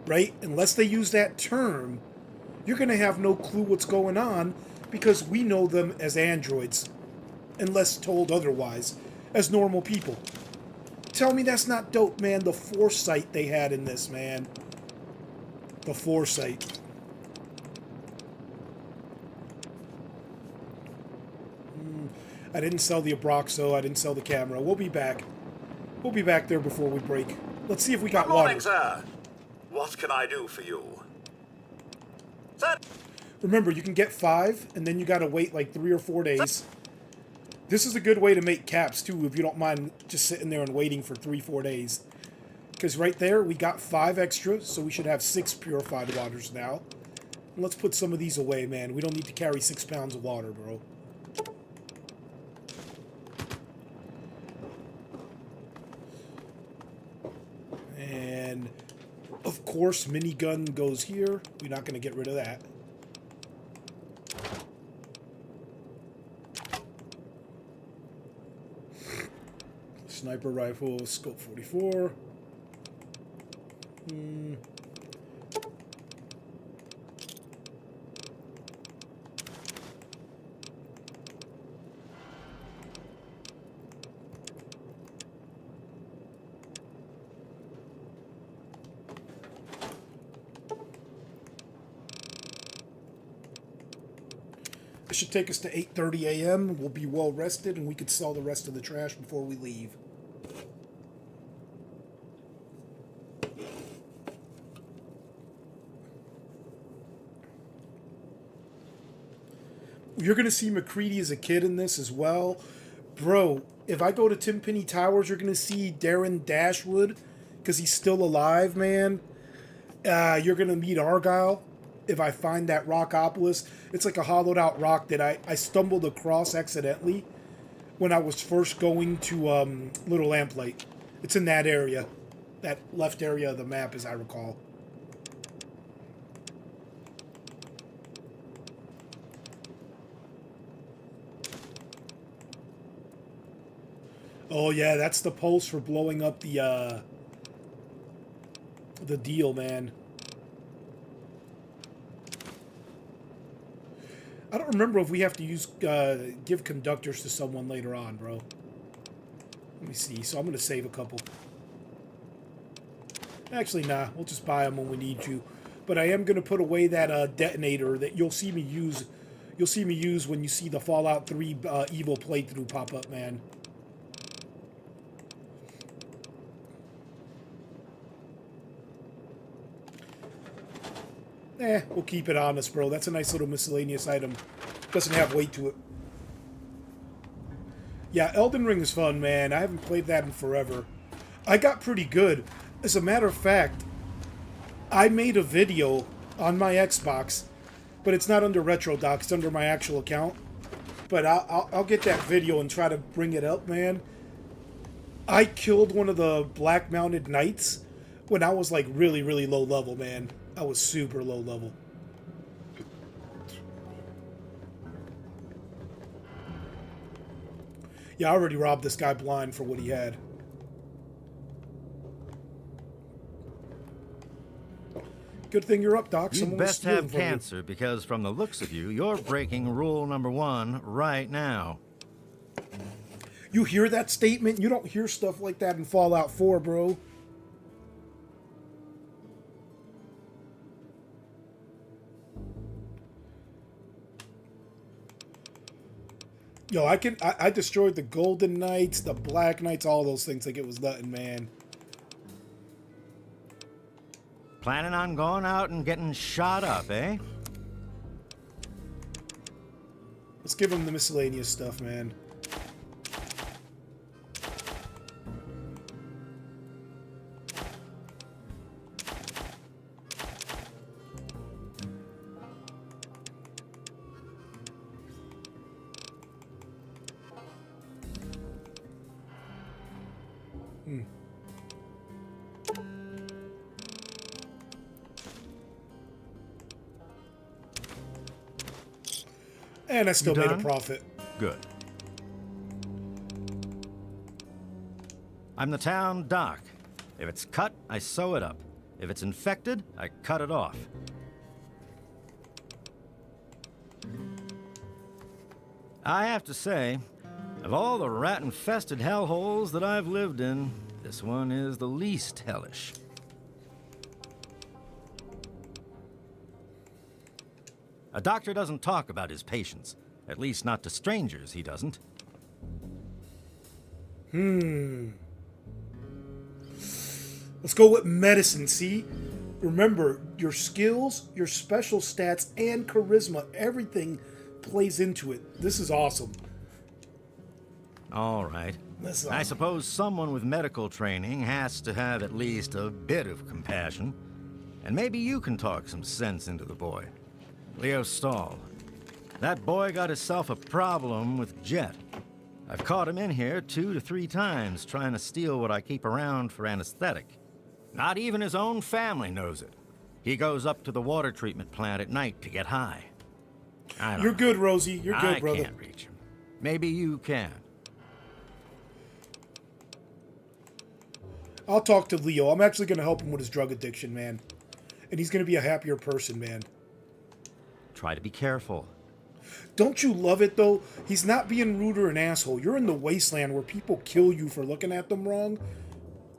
right? Unless they use that term, you're going to have no clue what's going on because we know them as androids, unless told otherwise, as normal people. Tell me that's not dope, man. The foresight they had in this, man. The foresight. I didn't sell the Abraxo. I didn't sell the camera. We'll be back. We'll be back there before we break. Let's see if we got Good morning, water. sir. What can I do for you? Sir. Remember, you can get 5, and then you gotta wait like 3 or 4 days. This is a good way to make caps, too, if you don't mind just sitting there and waiting for 3-4 days. Because right there, we got 5 extra, so we should have 6 purified waters now. And let's put some of these away, man. We don't need to carry 6 pounds of water, bro. And, of course, minigun goes here. We're not going to get rid of that. Sniper rifle, scope 44. This should take us to 8:30 a.m. We'll be well rested and we could sell the rest of the trash before we leave. You're going to see McCready as a kid in this as well. Bro, if I go to Tim Penny Towers, you're going to see Darren Dashwood because he's still alive, man. You're going to meet Argyle if I find that Rockopolis. It's like a hollowed out rock that I stumbled across accidentally when I was first going to Little Lamplight. It's in that area, that left area of the map as I recall. Oh yeah, that's the pulse for blowing up the deal, man. I don't remember if we have to use give conductors to someone later on, bro. Let me see. So I'm gonna save a couple. Actually, nah. We'll just buy them when we need to. But I am going to put away that detonator that you'll see me use. You'll see me use when you see the Fallout 3 Evil playthrough pop up, man. We'll keep it honest, bro. That's a nice little miscellaneous item. Doesn't have weight to it. Yeah, Elden Ring is fun, man. I haven't played that in forever. I got pretty good. As a matter of fact, I made a video on my Xbox, but it's not under RetroDoc. It's under my actual account. But I'll get that video and try to bring it up, man. I killed one of the Black Mounted Knights when I was like really, really low level, man. I was super low level. Yeah, I already robbed this guy blind for what he had. Good thing you're up, Doc. You best have cancer because from the looks of you, you're breaking rule number 1 right now. You hear that statement? You don't hear stuff like that in Fallout 4, bro. Yo, I destroyed the Golden Knights, the Black Knights, all those things like it was nothing, man. Planning on going out and getting shot up, eh? Let's give him the miscellaneous stuff, man. And I still made a profit. Good. I'm the town doc. If it's cut, I sew it up. If it's infected, I cut it off. I have to say, of all the rat-infested hellholes that I've lived in, this one is the least hellish. A doctor doesn't talk about his patients. At least not to strangers, he doesn't. Let's go with medicine, see? Remember, your skills, your special stats, and charisma, everything plays into it. This is awesome. All right. I suppose someone with medical training has to have at least a bit of compassion. And maybe you can talk some sense into the boy. Leo Stahl. That boy got himself a problem with Jet. I've caught him in here 2 to 3 times trying to steal what I keep around for anesthetic. Not even his own family knows it. He goes up to the water treatment plant at night to get high. You're good, Rosie. You're good, brother. I can't reach him. Maybe you can. I'll talk to Leo. I'm actually going to help him with his drug addiction, man. And he's going to be a happier person, man. Try to be careful. Don't you love it, though? He's not being rude or an asshole. You're in the wasteland where people kill you for looking at them wrong.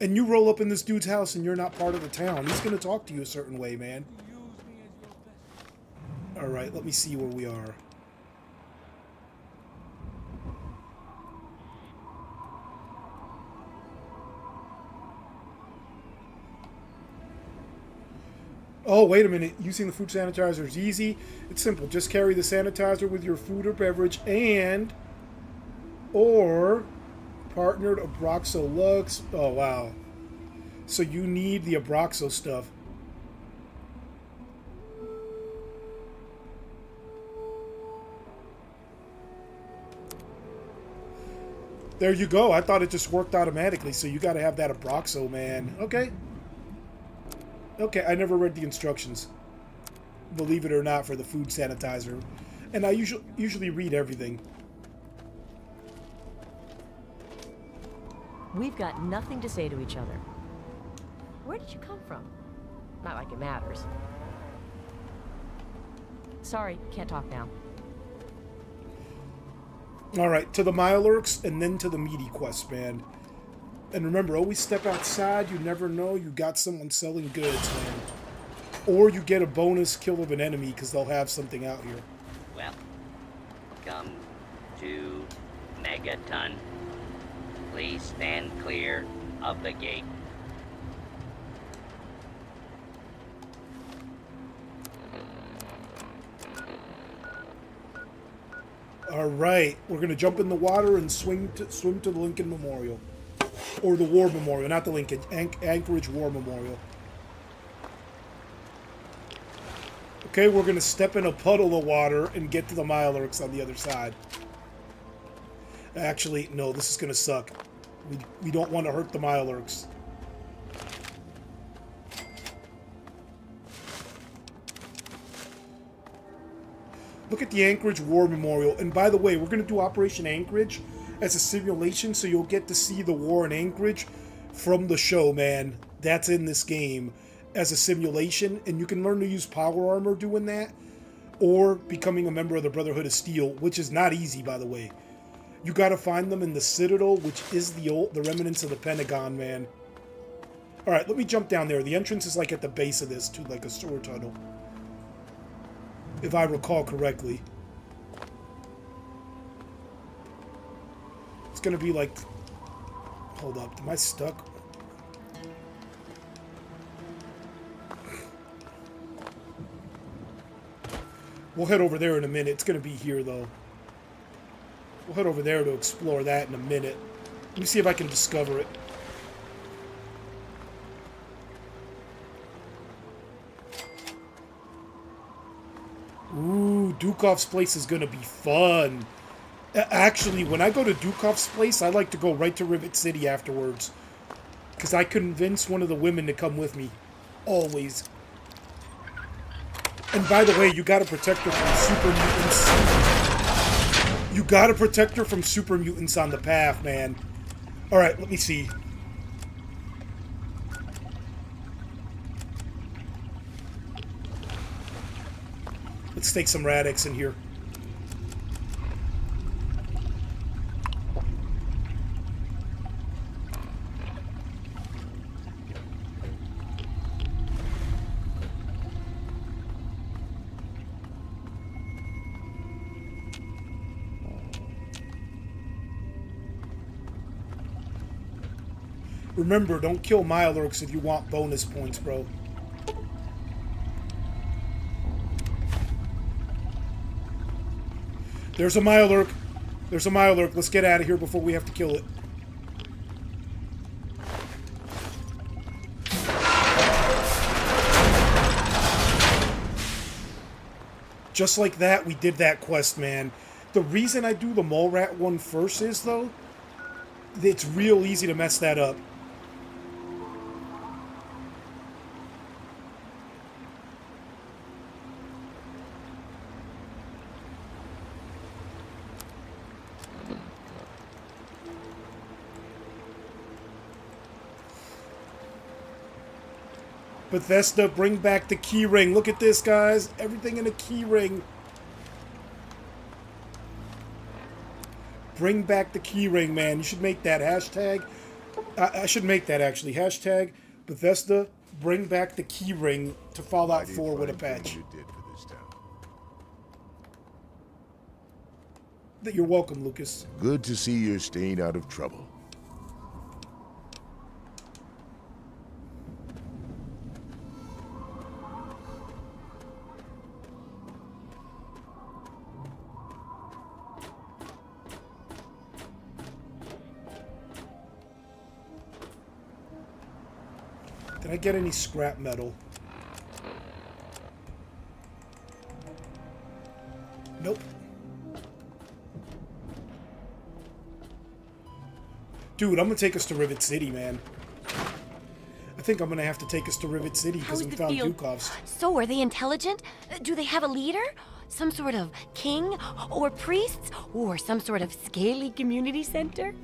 And you roll up in this dude's house and you're not part of the town. He's going to talk to you a certain way, man. Alright, let me see where we are. Oh, wait a minute. Using the food sanitizer is easy. It's simple. Just carry the sanitizer with your food or beverage or partnered Abraxo Lux. Oh, wow. So you need the Abraxo stuff. There you go. I thought it just worked automatically, so you got to have that Abraxo, man. Okay. Okay, I never read the instructions, believe it or not, for the food sanitizer. And I usually read everything. We've got nothing to say to each other. Where did you come from? Not like it matters. Sorry, can't talk now. Alright, to the Mirelurks and then to the meaty quest, man. And remember, always step outside. You never know. You got someone selling goods, man. Or you get a bonus kill of an enemy because they'll have something out here. Welcome to Megaton. Please stand clear of the gate. All right, we're gonna jump in the water and swim to the Lincoln Memorial, or the War Memorial, not the Lincoln, Anchorage War Memorial. Okay, we're gonna step in a puddle of water and get to the Mirelurks on the other side. Actually, no, this is gonna suck. We don't want to hurt the Mirelurks. Look at the Anchorage War Memorial. And by the way, we're going to do Operation Anchorage as a simulation, so you'll get to see the war in Anchorage from the show, man. That's in this game as a simulation, and you can learn to use power armor doing that, or becoming a member of the Brotherhood of Steel, which is not easy, by the way. You got to find them in the Citadel, which is the remnants of the Pentagon, man. All right, let me jump down there. The entrance is like at the base of this, to like a sewer tunnel, if I recall correctly. It's gonna be like... Hold up, am I stuck? We'll head over there in a minute. It's gonna be here, though. We'll head over there to explore that in a minute. Let me see if I can discover it. Ooh, Dukov's place is gonna be fun. Actually, when I go to Dukov's place, I like to go right to Rivet City afterwards, because I convince one of the women to come with me. Always. And by the way, you gotta protect her from super mutants. You gotta protect her from super mutants on the path, man. Alright, let me see. Let's take some Radix in here. Remember, don't kill Mirelurks if you want bonus points, bro. There's a Mirelurk. There's a Mirelurk. Let's get out of here before we have to kill it. Just like that, we did that quest, man. The reason I do the Mole Rat one first is, though, it's real easy to mess that up. Bethesda, bring back the key ring. Look at this, guys. Everything in a key ring. Bring back the key ring, man. You should make that hashtag. I should make that, actually. Hashtag Bethesda, bring back the key ring to Fallout 4 with a patch. You're welcome, Lucas. Good to see you're staying out of trouble. Did I get any scrap metal? Nope. Dude, I'm gonna take us to Rivet City, man. I think I'm gonna have to take us to Rivet City because we found Dukov's. So, are they intelligent? Do they have a leader? Some sort of king? Or priests? Or some sort of scaly community center?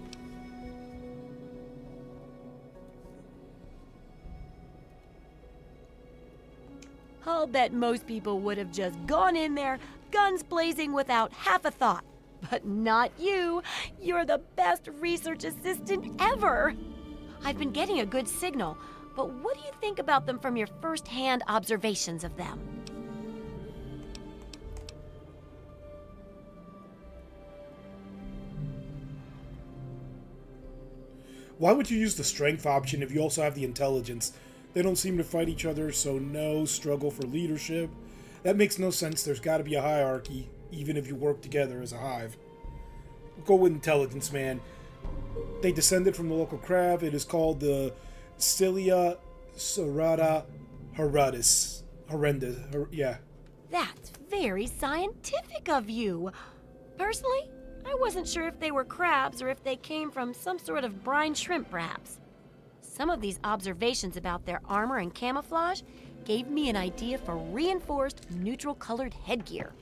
I'll bet most people would have just gone in there, guns blazing without half a thought. But not you. You're the best research assistant ever. I've been getting a good signal, but what do you think about them from your first-hand observations of them? Why would you use the strength option if you also have the intelligence? They don't seem to fight each other, so no struggle for leadership. That makes no sense. There's got to be a hierarchy, even if you work together as a hive. We'll go with intelligence, man. They descended from the local crab. It is called the Cilia serrata horrendus. Yeah. That's very scientific of you. Personally, I wasn't sure if they were crabs or if they came from some sort of brine shrimp, perhaps. Some of these observations about their armor and camouflage gave me an idea for reinforced neutral-colored headgear.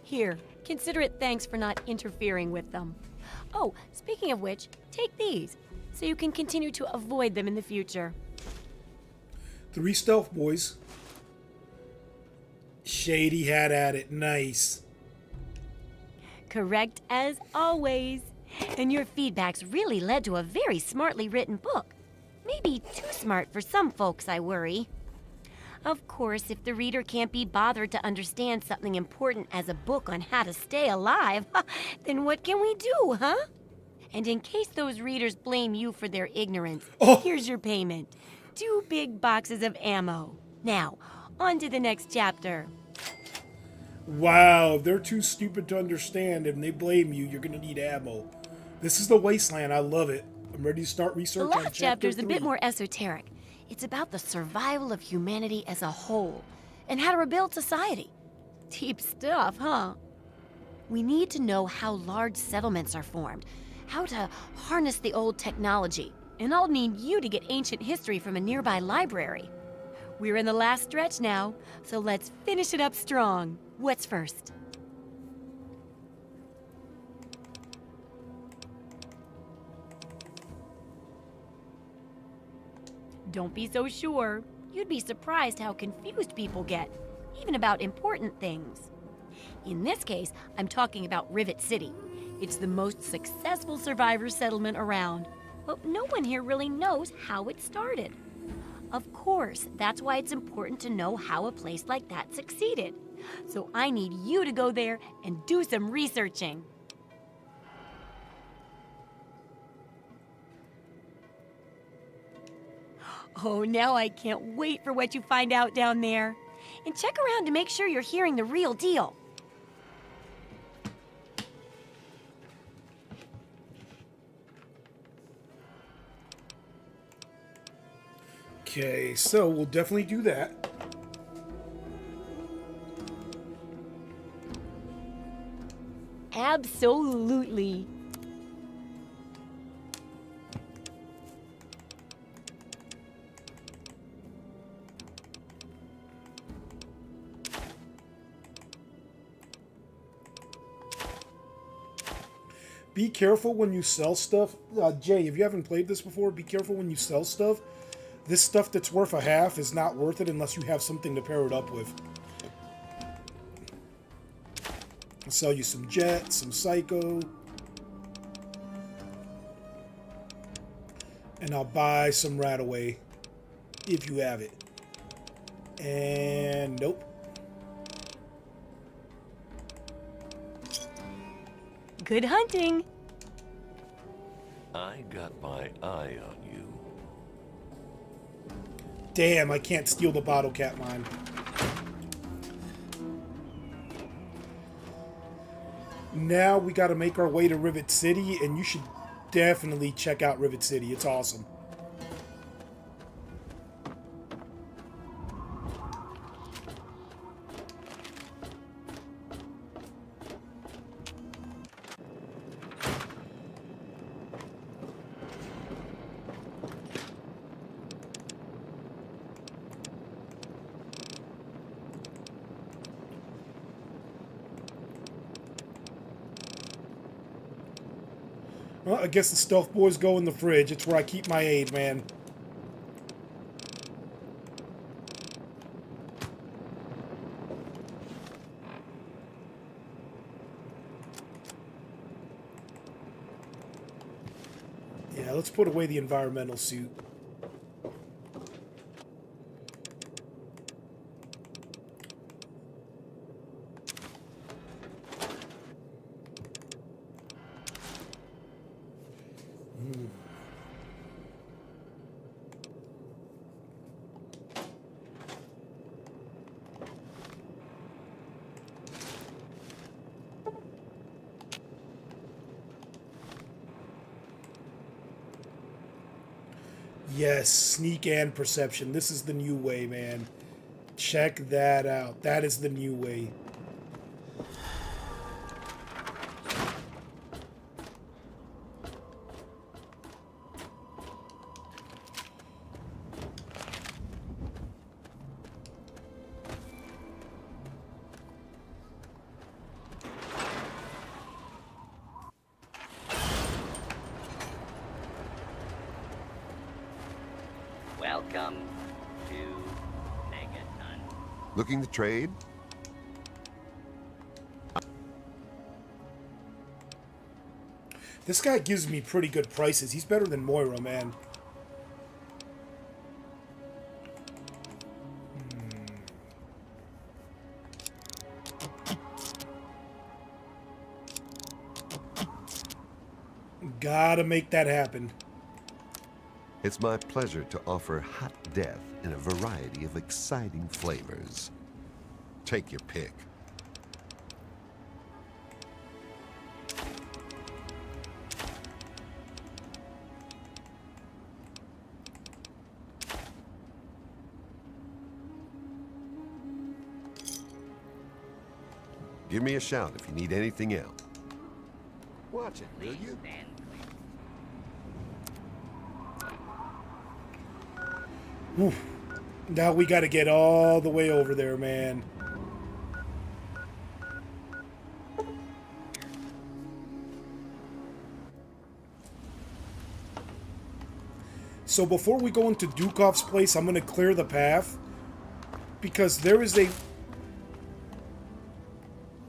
Here, consider it thanks for not interfering with them. Oh, speaking of which, take these, so you can continue to avoid them in the future. 3 stealth boys. Shady had at it. Nice. Correct as always. And your feedback's really led to a very smartly written book. Maybe too smart for some folks, I worry. Of course, if the reader can't be bothered to understand something important as a book on how to stay alive, then what can we do, huh? And in case those readers blame you for their ignorance, here's your payment. 2 big boxes of ammo. Now, on to the next chapter. Wow, if they're too stupid to understand and they blame you, you're gonna need ammo. This is the Wasteland. I love it. I'm ready to start research The on last chapter chapter's 3. a bit more esoteric. It's about the survival of humanity as a whole and how to rebuild society. Deep stuff, huh? We need to know how large settlements are formed, how to harness the old technology, and I'll need you to get ancient history from a nearby library. We're in the last stretch now, so let's finish it up strong. What's first? Don't be so sure. You'd be surprised how confused people get, even about important things. In this case, I'm talking about Rivet City. It's the most successful survivor settlement around, but no one here really knows how it started. Of course, that's why it's important to know how a place like that succeeded. So I need you to go there and do some researching. Oh, now I can't wait for what you find out down there. And check around to make sure you're hearing the real deal. Okay, so we'll definitely do that. Absolutely. Be careful when you sell stuff. Jay, if you haven't played this before, be careful when you sell stuff. This stuff that's worth a half is not worth it unless you have something to pair it up with. I'll sell you some Jet, some Psycho. And I'll buy some Radaway if you have it. And nope. Good hunting. I got my eye on you. Damn, I can't steal the bottle cap mine. Now we got to make our way to Rivet City, and you should definitely check out Rivet City. It's awesome. Well, I guess the stealth boys go in the fridge. It's where I keep my aid, man. let's put away the environmental suit. Yes, sneak and perception. This is the new way, man. Check that out. That is the new way. Welcome to Megaton. Looking to trade? This guy gives me pretty good prices. He's better than Moira, man. Gotta make that happen. It's my pleasure to offer hot death in a variety of exciting flavors. Take your pick. Give me a shout if you need anything else. Watch it, will you? Whew. Now we gotta get all the way over there, man. So before we go into Dukov's place, I'm gonna clear the path. Because there is a...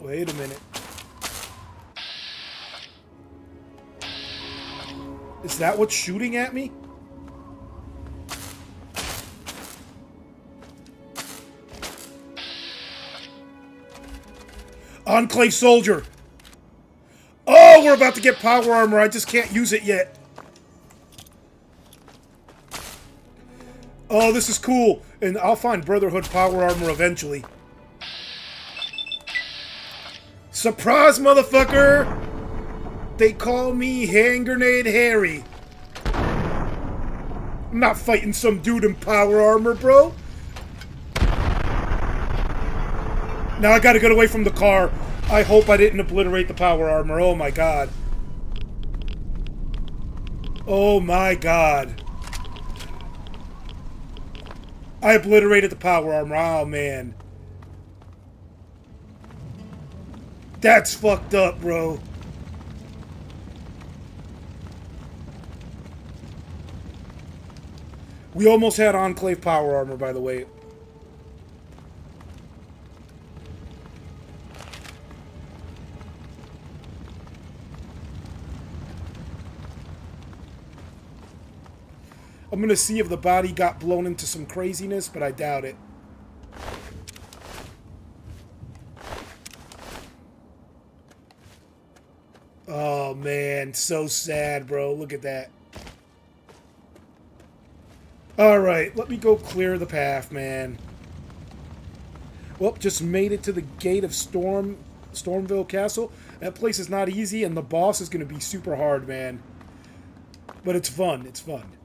Wait a minute. Is that what's shooting at me? Enclave soldier! Oh, we're about to get power armor. I just can't use it yet. Oh, this is cool. And I'll find Brotherhood power armor eventually. Surprise, motherfucker! They call me Hand Grenade Harry. I'm not fighting some dude in power armor, bro. Now I gotta get away from the car. I hope I didn't obliterate the power armor. Oh my god. Oh my god. I obliterated the power armor. Oh man. That's fucked up, bro. We almost had Enclave power armor, by the way. I'm gonna see if the body got blown into some craziness, but I doubt it. Oh man, so sad, bro. Look at that. Alright, let me go clear the path, man. Well, just made it to the gate of Stormville Castle. That place is not easy, and the boss is gonna be super hard, man. But it's fun, it's fun.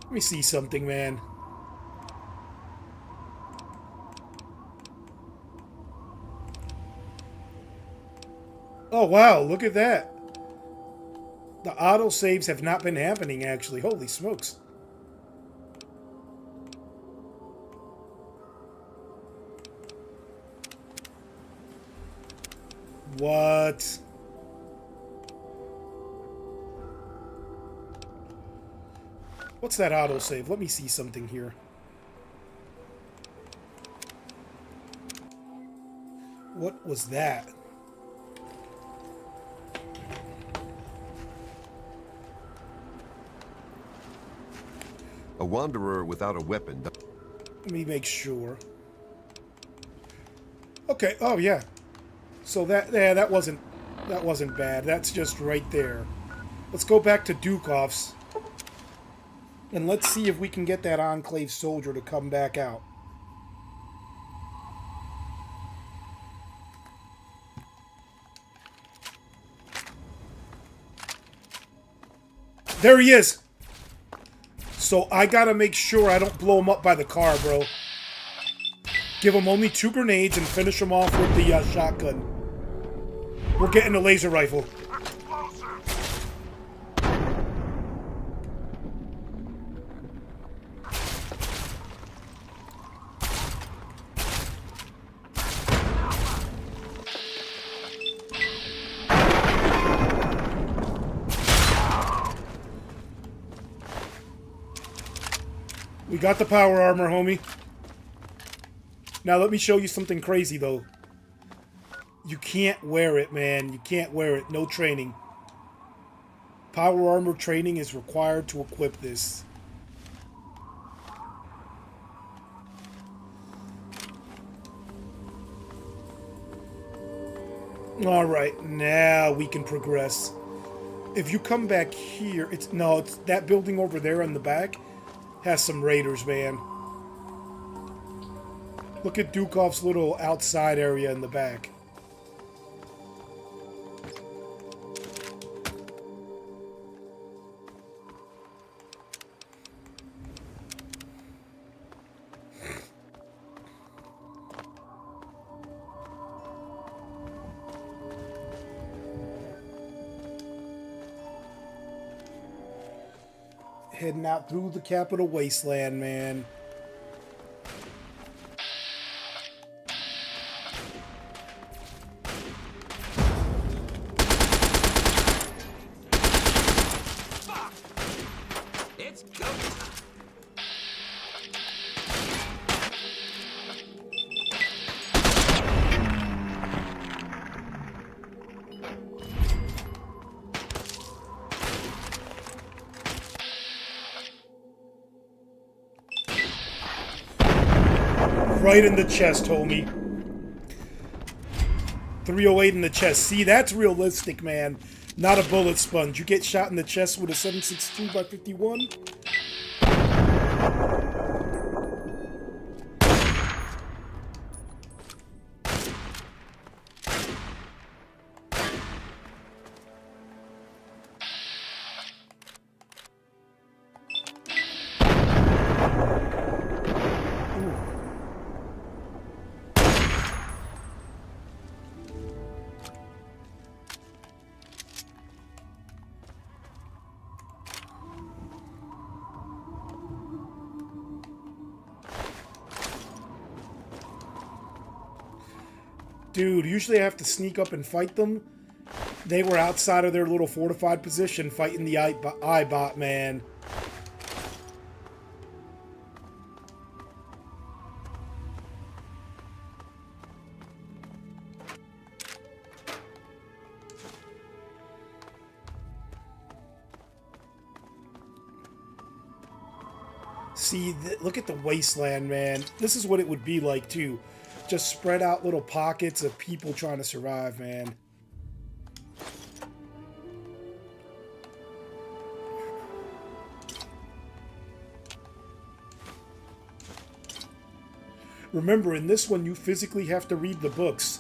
Let me see something, man. Oh, wow, look at that. The autosaves have not been happening, actually. Holy smokes. What? What's that autosave? Let me see something here. What was that? A wanderer without a weapon. Let me make sure. Okay. Oh yeah. So that wasn't bad. That's just right there. Let's go back to Dukov's. And let's see if we can get that Enclave soldier to come back out. There he is! So I gotta make sure I don't blow him up by the car, bro. Give him only 2 grenades and finish him off with the shotgun. We're getting a laser rifle. We got the power armor, homie. Now let me show you something crazy, though. You can't wear it, man. You can't wear it. No training. Power armor training is required to equip this. Alright, now we can progress. If you come back here, it's that building over there in the back has some raiders, man. Look at Dukov's little outside area in the back. Heading out through the Capital Wasteland, man. It's go time. Right in the chest, homie. 308 in the chest. See, that's realistic, man. Not a bullet sponge. You get shot in the chest with a 7.62 by 51. Dude, usually I have to sneak up and fight them. They were outside of their little fortified position fighting the I-bot, man. See, look at the wasteland, man. This is what it would be like, too. Just spread out little pockets of people trying to survive, man. Remember, in this one, you physically have to read the books.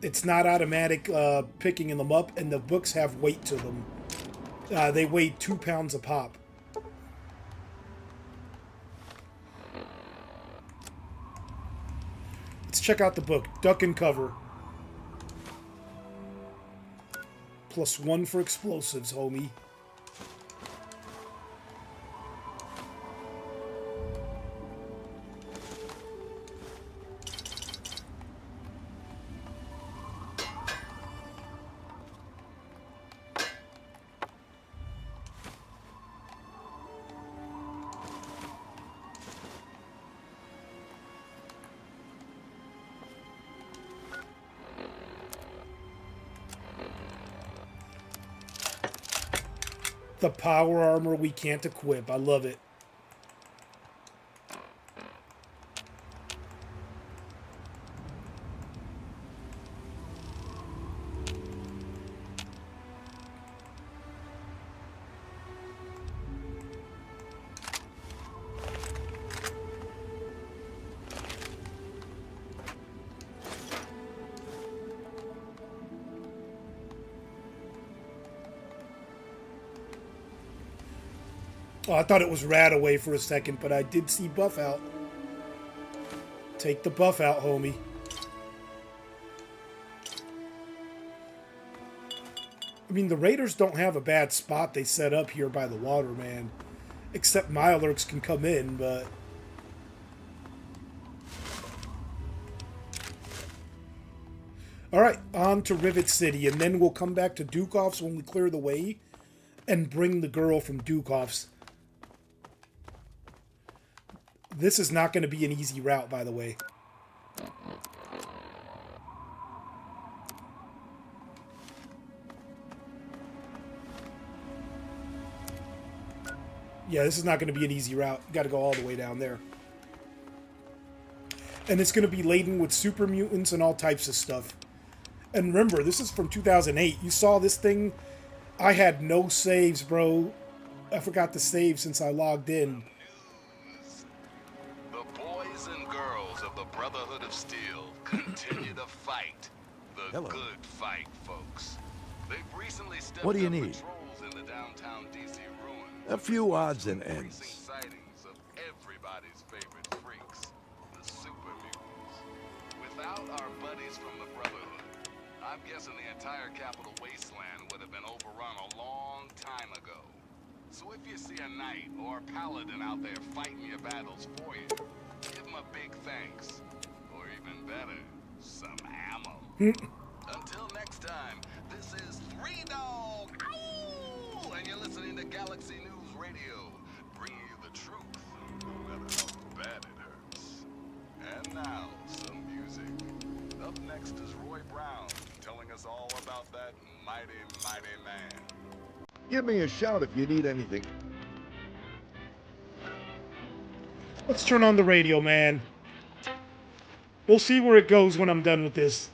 It's not automatic picking them up, and the books have weight to them. They weigh 2 pounds a pop. Check out the book. Duck and cover. +1 for explosives, homie. The power armor we can't equip. I love it. Oh, I thought it was Rat away for a second, but I did see Buff out. Take the buff out, homie. I mean, the Raiders don't have a bad spot they set up here by the water, man. Except Mirelurks can come in, but... Alright, on to Rivet City, and then we'll come back to Dukoff's when we clear the way and bring the girl from Dukoff's. This is not going to be an easy route, by the way. Yeah, this is not going to be an easy route. You got to go all the way down there. And it's going to be laden with super mutants and all types of stuff. And remember, this is from 2008. You saw this thing? I had no saves, bro. I forgot to save since I logged in. Brotherhood of Steel continue to fight the good fight, folks. They've recently stepped What do you up need? patrols in the downtown DC ruins. A few odds and ends. Sightings of everybody's favorite freaks, the super mutants. Without our buddies from the Brotherhood, I'm guessing the entire Capital Wasteland would have been overrun a long time ago. So if you see a knight or a paladin out there fighting your battles for you, give them a big thanks. Or even better, some ammo. Until next time, this is Three Dog. Ow! And you're listening to Galaxy News Radio, bringing you the truth, no matter how bad it hurts. And now, some music. Up next is Roy Brown, telling us all about that mighty, mighty man. Give me a shout if you need anything. Let's turn on the radio, man. We'll see where it goes when I'm done with this.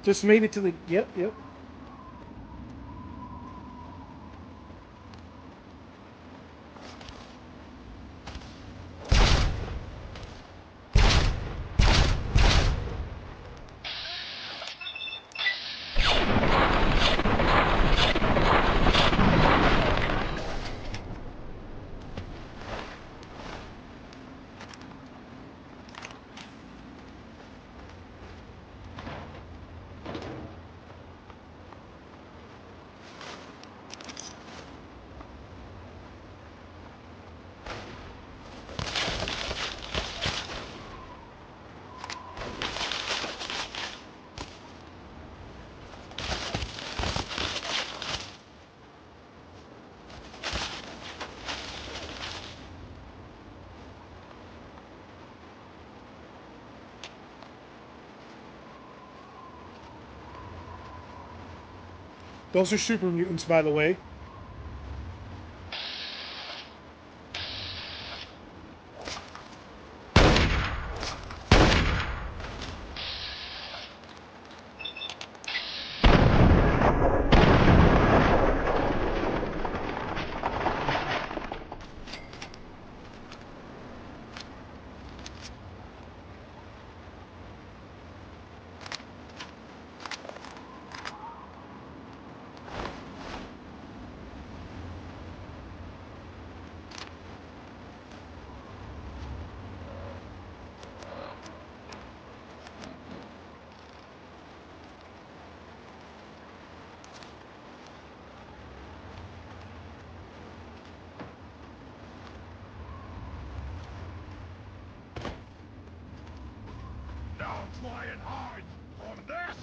Just made it to the... Yep. Those are super mutants, by the way. Try and hide from this!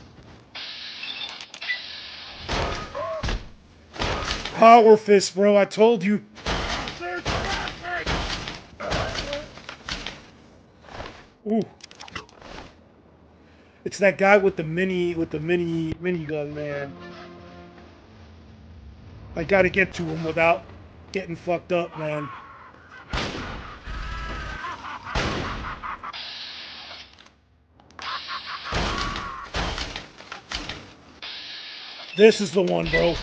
Power fist, bro. I told you. Ooh. It's that guy with the minigun, man. I gotta get to him without getting fucked up, man. This is the one, bro.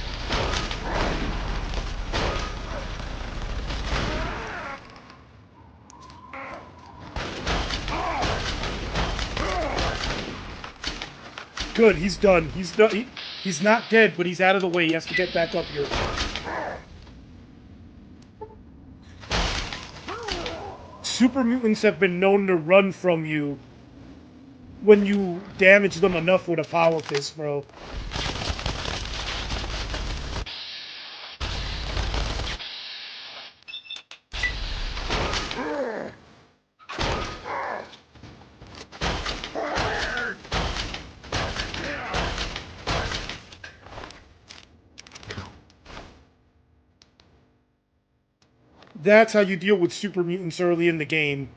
Good, he's done. He's done. He's not dead, but he's out of the way. He has to get back up here. Super mutants have been known to run from you when you damage them enough with a power fist, bro. That's how you deal with super mutants early in the game.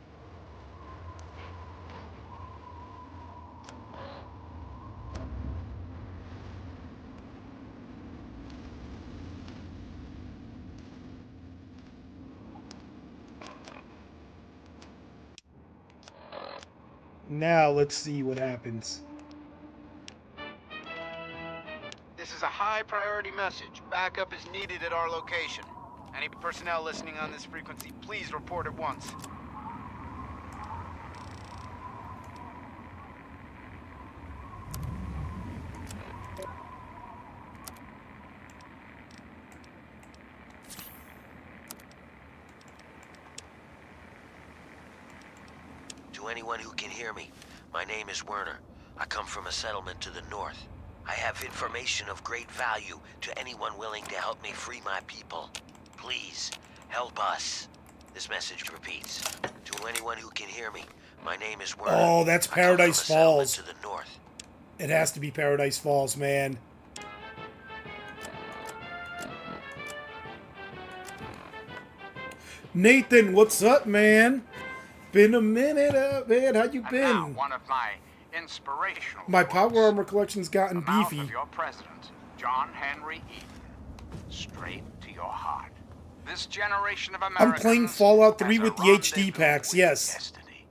Now let's see what happens. This is a high priority message. Backup is needed at our location. Any personnel listening on this frequency, please report at once. To anyone who can hear me, my name is Werner. I come from a settlement to the north. I have information of great value to anyone willing to help me free my people. Please, help us. This message repeats. To anyone who can hear me, my name is Werner. Oh, that's Paradise Falls. To the north. It has to be Paradise Falls, man. Nathan, what's up, man? Been a minute, man. How you been? Now, one of my inspirational My power armor collection's gotten the mouth beefy. of your president, John Henry Eden, straight to your heart. This generation of Americans I'm playing Fallout 3 has a with the HD rendezvous packs, with yes. destiny.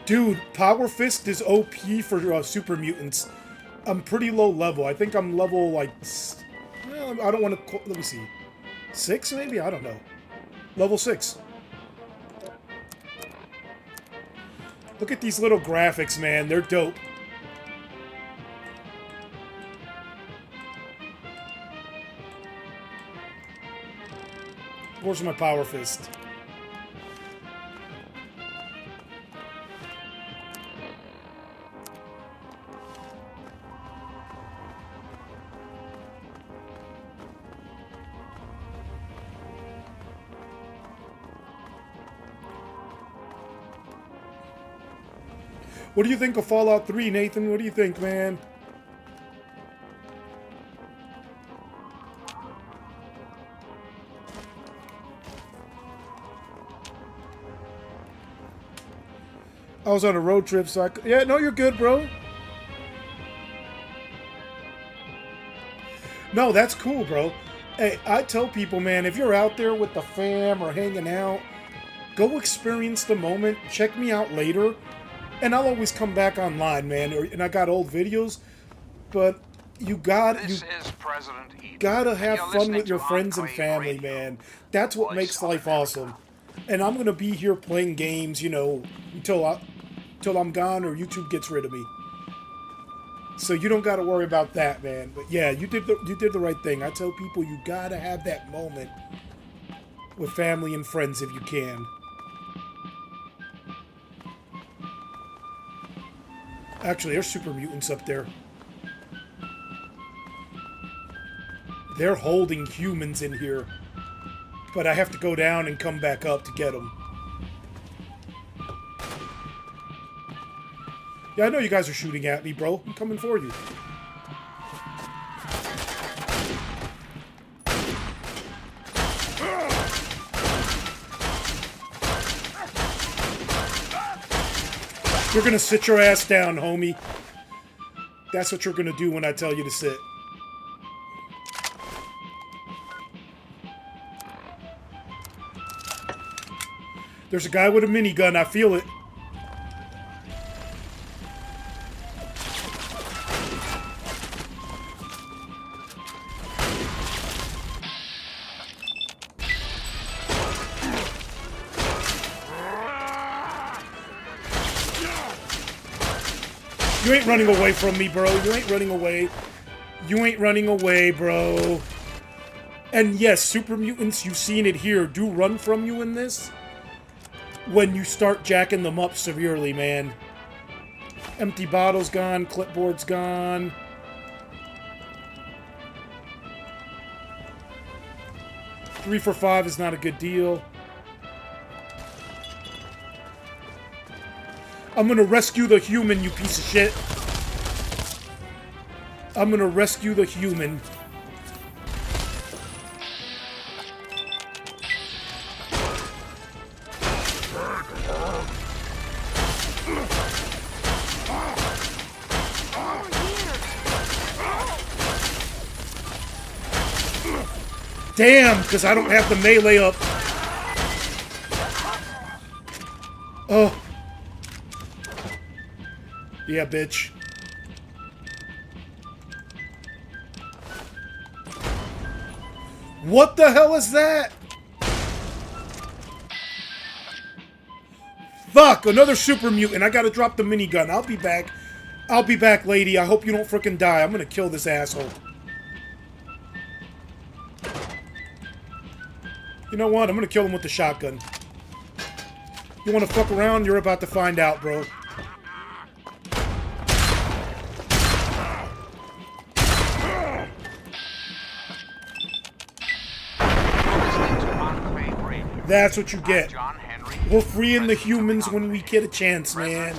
Dude, Power Fist is OP for super mutants. I'm pretty low level. I think I'm level, like... Well, I don't want to... Let me see. 6, maybe? I don't know. Level 6. Look at these little graphics, man. They're dope. Where's my Power Fist? What do you think of Fallout 3, Nathan? What do you think, man? I was on a road trip, so yeah, no, you're good, bro. No, that's cool, bro. Hey, I tell people, man, if you're out there with the fam or hanging out, go experience the moment. Check me out later. And I'll always come back online, man. And I got old videos, but you gotta have fun with your friends and family, man. That's what makes life awesome. And I'm gonna be here playing games, you know, until I'm gone or YouTube gets rid of me. So you don't gotta worry about that, man. But yeah, you did the right thing. I tell people you gotta have that moment with family and friends if you can. Actually, there's super mutants up there. They're holding humans in here. But I have to go down and come back up to get them. Yeah, I know you guys are shooting at me, bro. I'm coming for you. You're gonna sit your ass down, homie. That's what you're gonna do when I tell you to sit. There's a guy with a minigun, I feel it. You ain't running away from me, bro. You ain't running away. You ain't running away, bro. And yes, super mutants, you've seen it here, do run from you in this when you start jacking them up severely, man. Empty bottle's gone, clipboard's gone. Three for 5 is not a good deal. I'm gonna rescue the human, you piece of shit. I'm gonna rescue the human. Damn, because I don't have the melee up. Oh. Yeah, bitch. What the hell is that? Fuck, another super mutant. I gotta drop the minigun. I'll be back. I'll be back, lady. I hope you don't frickin' die. I'm gonna kill this asshole. You know what? I'm gonna kill him with the shotgun. You wanna fuck around? You're about to find out, bro. That's what you get. We're freeing the humans when we get a chance, man.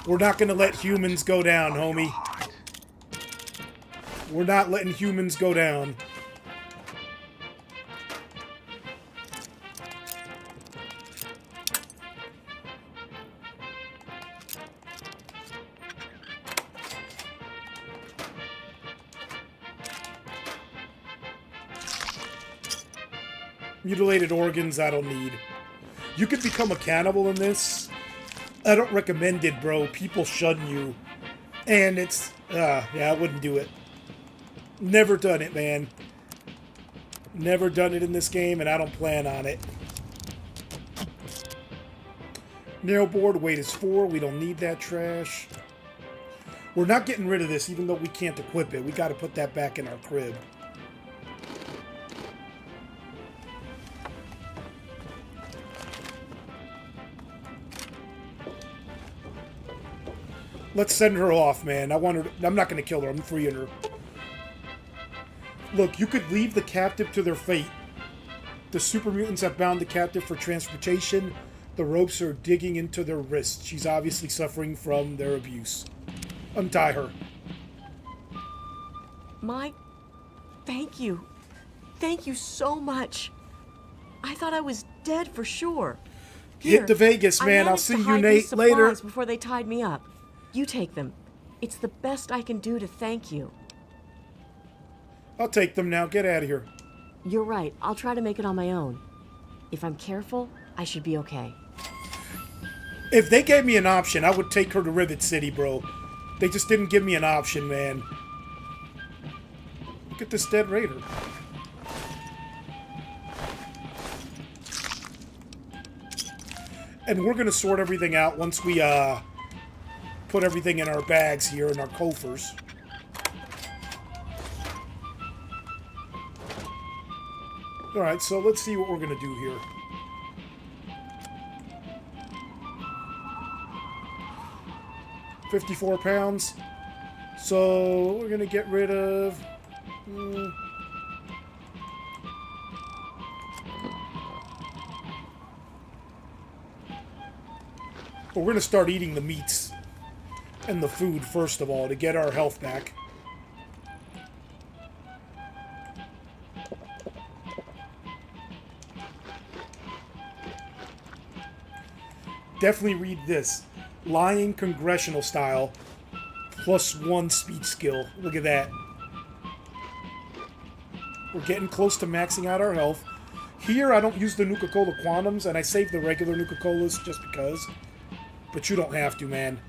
We're not gonna let humans go down, homie. We're not letting humans go down. Mutilated organs, I don't need. You could become a cannibal in this. I don't recommend it, bro. People shun you. And it's... yeah, I wouldn't do it. Never done it, man. Never done it in this game, and I don't plan on it. Nail board, weight is 4. We don't need that trash. We're not getting rid of this, even though we can't equip it. We gotta put that back in our crib. Let's send her off, man. I want her. I'm not going to kill her. I'm freeing her. Look, you could leave the captive to their fate. The super mutants have bound the captive for transportation. The ropes are digging into their wrists. She's obviously suffering from their abuse. Untie her. Mike, thank you. Thank you so much. I thought I was dead for sure. Here, Get to Vegas, man. I'll see you, Nate, later. Before they tied me up. You take them. It's the best I can do to thank you. I'll take them now. Get out of here. You're right. I'll try to make it on my own. If I'm careful, I should be okay. If they gave me an option, I would take her to Rivet City, bro. They just didn't give me an option, man. Look at this dead raider. And we're gonna sort everything out once we, put everything in our bags here, in our coffers. Alright, so let's see what we're gonna do here. £54. So we're gonna get rid of... Well, we're gonna start eating the meats and the food first of all to get our health back. Definitely read this. Lying congressional style. +1 speech skill. Look at that. We're getting close to maxing out our health. Here, I don't use the Nuka-Cola Quantums, and I save the regular Nuka-Colas just because. But you don't have to, man.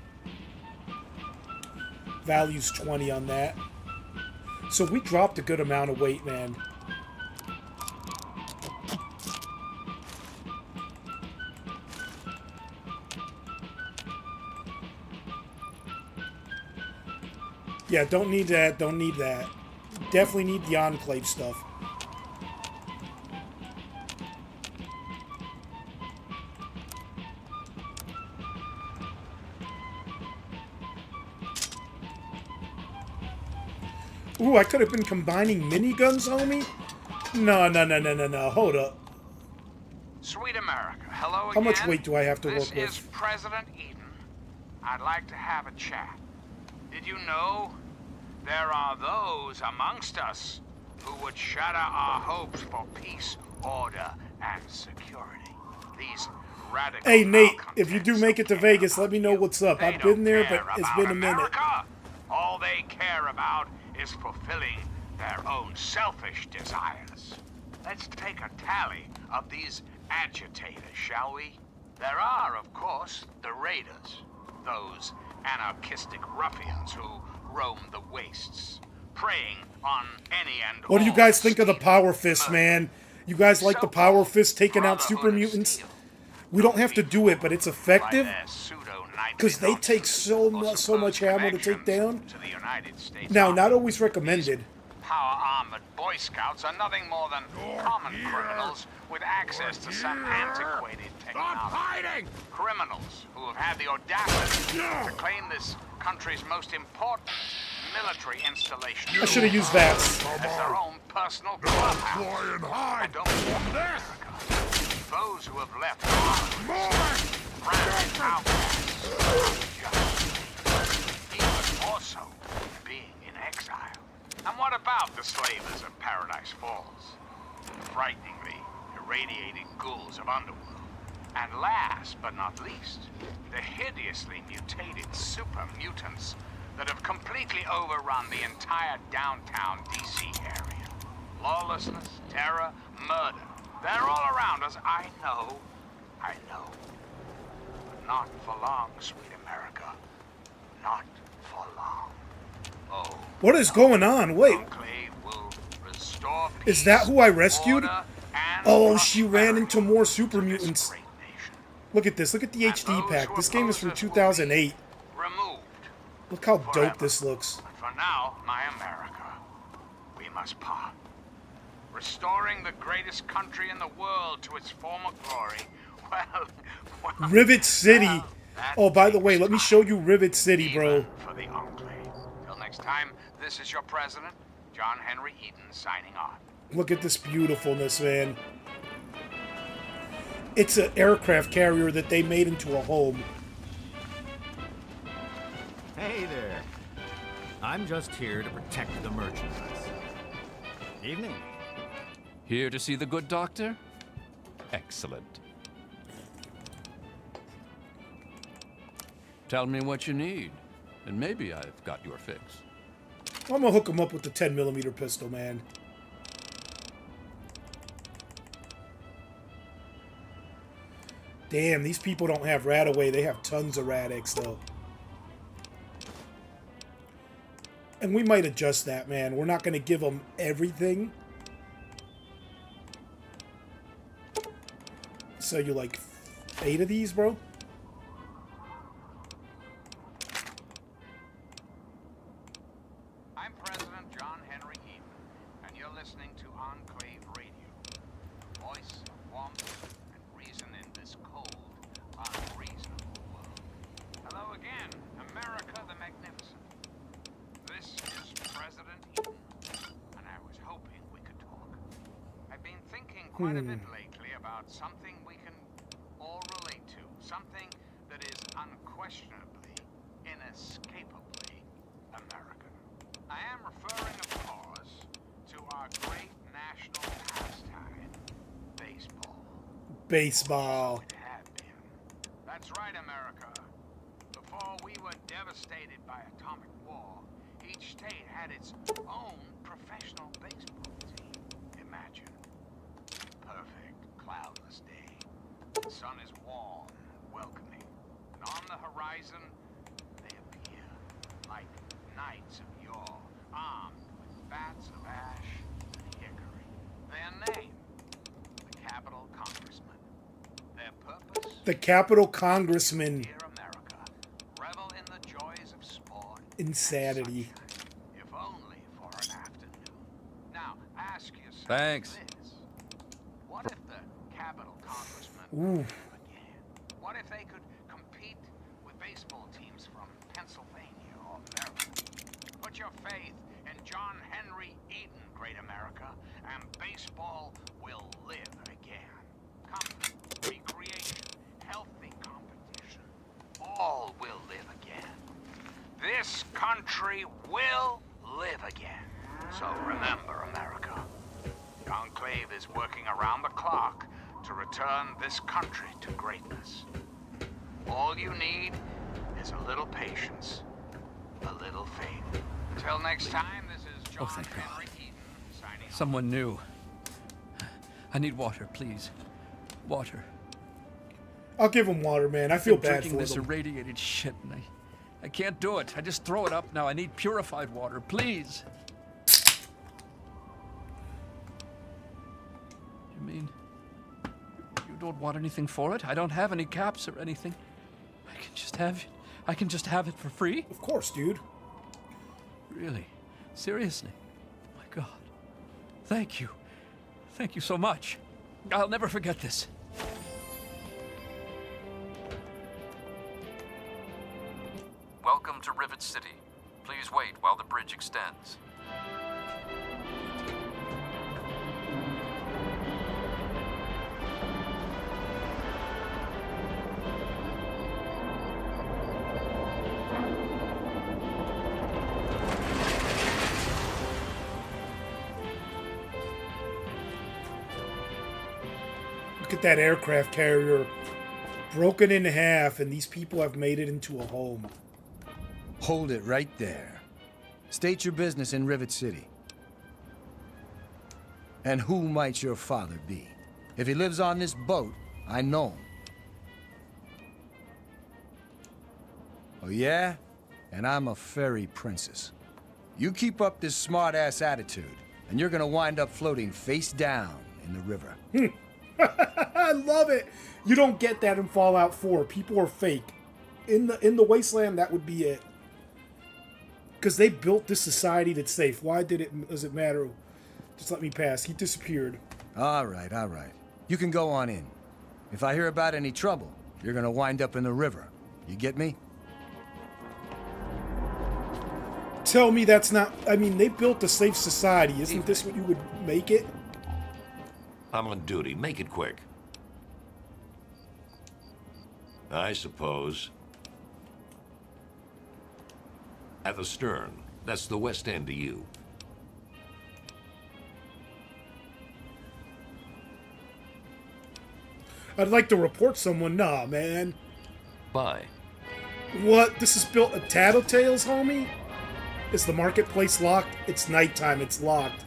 Value's 20 on that. So we dropped a good amount of weight, man. Yeah, don't need that, don't need that. Definitely need the Enclave stuff. Ooh, I could have been combining miniguns, homie? No. Hold up. Sweet America, hello again. How much weight do I have to work with? This is President Eden. I'd like to have a chat. Did you know there are those amongst us who would shatter our hopes for peace, order, and security? These radical... Hey, Nate, if you do make it to Vegas, let me know what's up. I've been there, but it's been a minute. America. All they care about is fulfilling their own selfish desires. Let's take a tally of these agitators, shall we? There are, of course, the raiders, those anarchistic ruffians who roam the wastes, preying on any and all. What do you guys think of the Power Fist, man? You guys like the Power Fist taking out super mutants? We don't have to do it, but it's effective because they take so much ammo to take down. Now, not always recommended. Power-armored Boy Scouts are nothing more than common criminals with access to some antiquated technology. Criminals who have had the audacity to claim this country's most important military installation. I should have used that. As their own personal clubhouse. I don't want this. Those who have left branded outcasts, even more so being in exile. And what about the slavers of Paradise Falls? Frighteningly irradiating ghouls of underworld. And last but not least, the hideously mutated super mutants that have completely overrun the entire downtown D.C. area. Lawlessness, terror, murder. They're all around us. I know. But not for long, sweet America. Not for long. Oh. What is going on? Wait. Is that who I rescued? Oh, she ran into more super mutants. Look at this. Look at the HD pack. This game is from 2008. Look how dope this looks. But for now, my America, we must part. Restoring the greatest country in the world to its former glory. Well, Rivet City. Oh, by the way, let me show you Rivet City, bro. For the Enclave. Till next time, this is your president, John Henry Eden, signing on. Look at this beautifulness, man. It's an aircraft carrier that they made into a home. Hey there. I'm just here to protect the merchandise. Evening. Here to see the good doctor? Excellent. Tell me what you need, and maybe I've got your fix. I'm gonna hook him up with the 10mm pistol, man. Damn, these people don't have Radaway. They have tons of Rad-X, though. And we might adjust that, man. We're not going to give them everything. So you like 8 of these, bro? I'm President John Henry Eden, and you're listening to Enclave Radio. Voice, warmth, and reason in this cold, unreasonable world. Hello again, America the Magnificent. This is President Eden, and I was hoping we could talk. I've been thinking quite a bit lately about something we can all relate to. Something that is unquestionably, inescapably American. I am referring, of course, to our great national pastime, baseball. Baseball. It had been. That's right, America. devastated by atomic war, each state had its own professional baseball team. Imagine. Perfect, cloudless day. The sun is warm, welcoming. And on the horizon, they appear like knights of yore, armed with bats of ash and hickory. Their name, the Capital Congressman. Their purpose? The Capital Congressman. Dear America, revel in the joys of sport. Insanity. If only for an afternoon. Now, ask yourself Thanks. this. What if the Capital Congressman Ooh. again? What if they could compete with baseball teams from Pennsylvania or Maryland? Put your faith in John Henry Eden, great America, and baseball will live again. Comfort, recreation, healthy competition, all will live again. This country will live again. So remember, America, the Enclave is working around the clock to return this country to greatness. All you need is a little patience, a little faith. Until next time, this is John thank God. Henry Eden signing off. Someone new. I need water, please. Water. I'll give him water, man. I feel I'm bad drinking for this them. irradiated shit, and I can't do it. I just throw it up now. I need purified water, please. You mean you don't want anything for it? I don't have any caps or anything. I can just have it. I can just have it for free? Of course, dude. Really? Seriously? My God. Thank you. Thank you so much. I'll never forget this. Welcome to Rivet City. Please wait while the bridge extends. Look at that aircraft carrier broken in half, and these people have made it into a home. Hold it right there. State your business in Rivet City. And who might your father be? If he lives on this boat, I know him. Oh yeah? And I'm a fairy princess. You keep up this smart-ass attitude, and you're gonna wind up floating face down in the river. I love it. You don't get that in Fallout 4. People are fake. In the Wasteland, that would be it. Because they built this society that's safe. Why does it matter? Just let me pass. He disappeared. All right, all right. You can go on in. If I hear about any trouble, you're gonna wind up in the river. You get me? Tell me that's not... I mean, they built a safe society. Isn't this what you would make it? I'm on duty. Make it quick. I suppose. At the stern. That's the west end of you. I'd like to report someone. Nah, man. Bye. What? This is built a Tattletales, homie? Is the marketplace locked? It's nighttime. It's locked.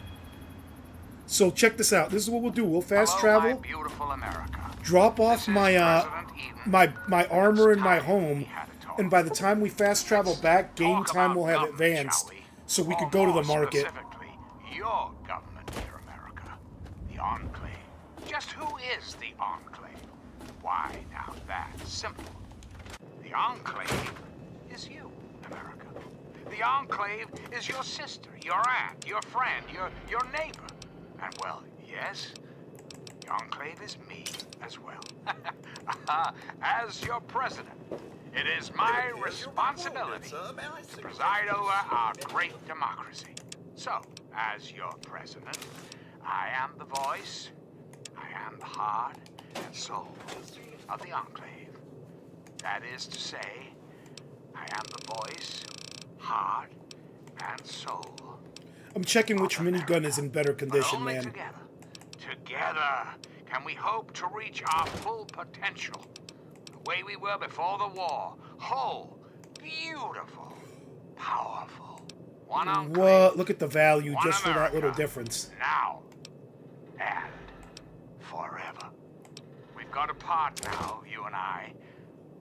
So check this out. This is what we'll do. We'll fast travel. My beautiful America. Drop off my my armor in my home, and by the time we fast travel back, game time will have advanced, so we could go to the market. Specifically, your government here, America, the Enclave. Just who is the Enclave? Why, now that's simple. The Enclave is you, America. The Enclave is your sister, your aunt, your friend, your neighbor. And well, yes, the Enclave is me as well. As your president, it is my responsibility to preside over our great democracy. So, as your president, I am the voice, I am the heart and soul of the Enclave. That is to say, I am the voice, heart, and soul. I'm checking which minigun is in better condition, Only man. Together can we hope to reach our full potential. The way we were before the war. Whole, beautiful, powerful. One What? Look at the value One just for that little America. difference. Now and forever. We've got a part now, you and I.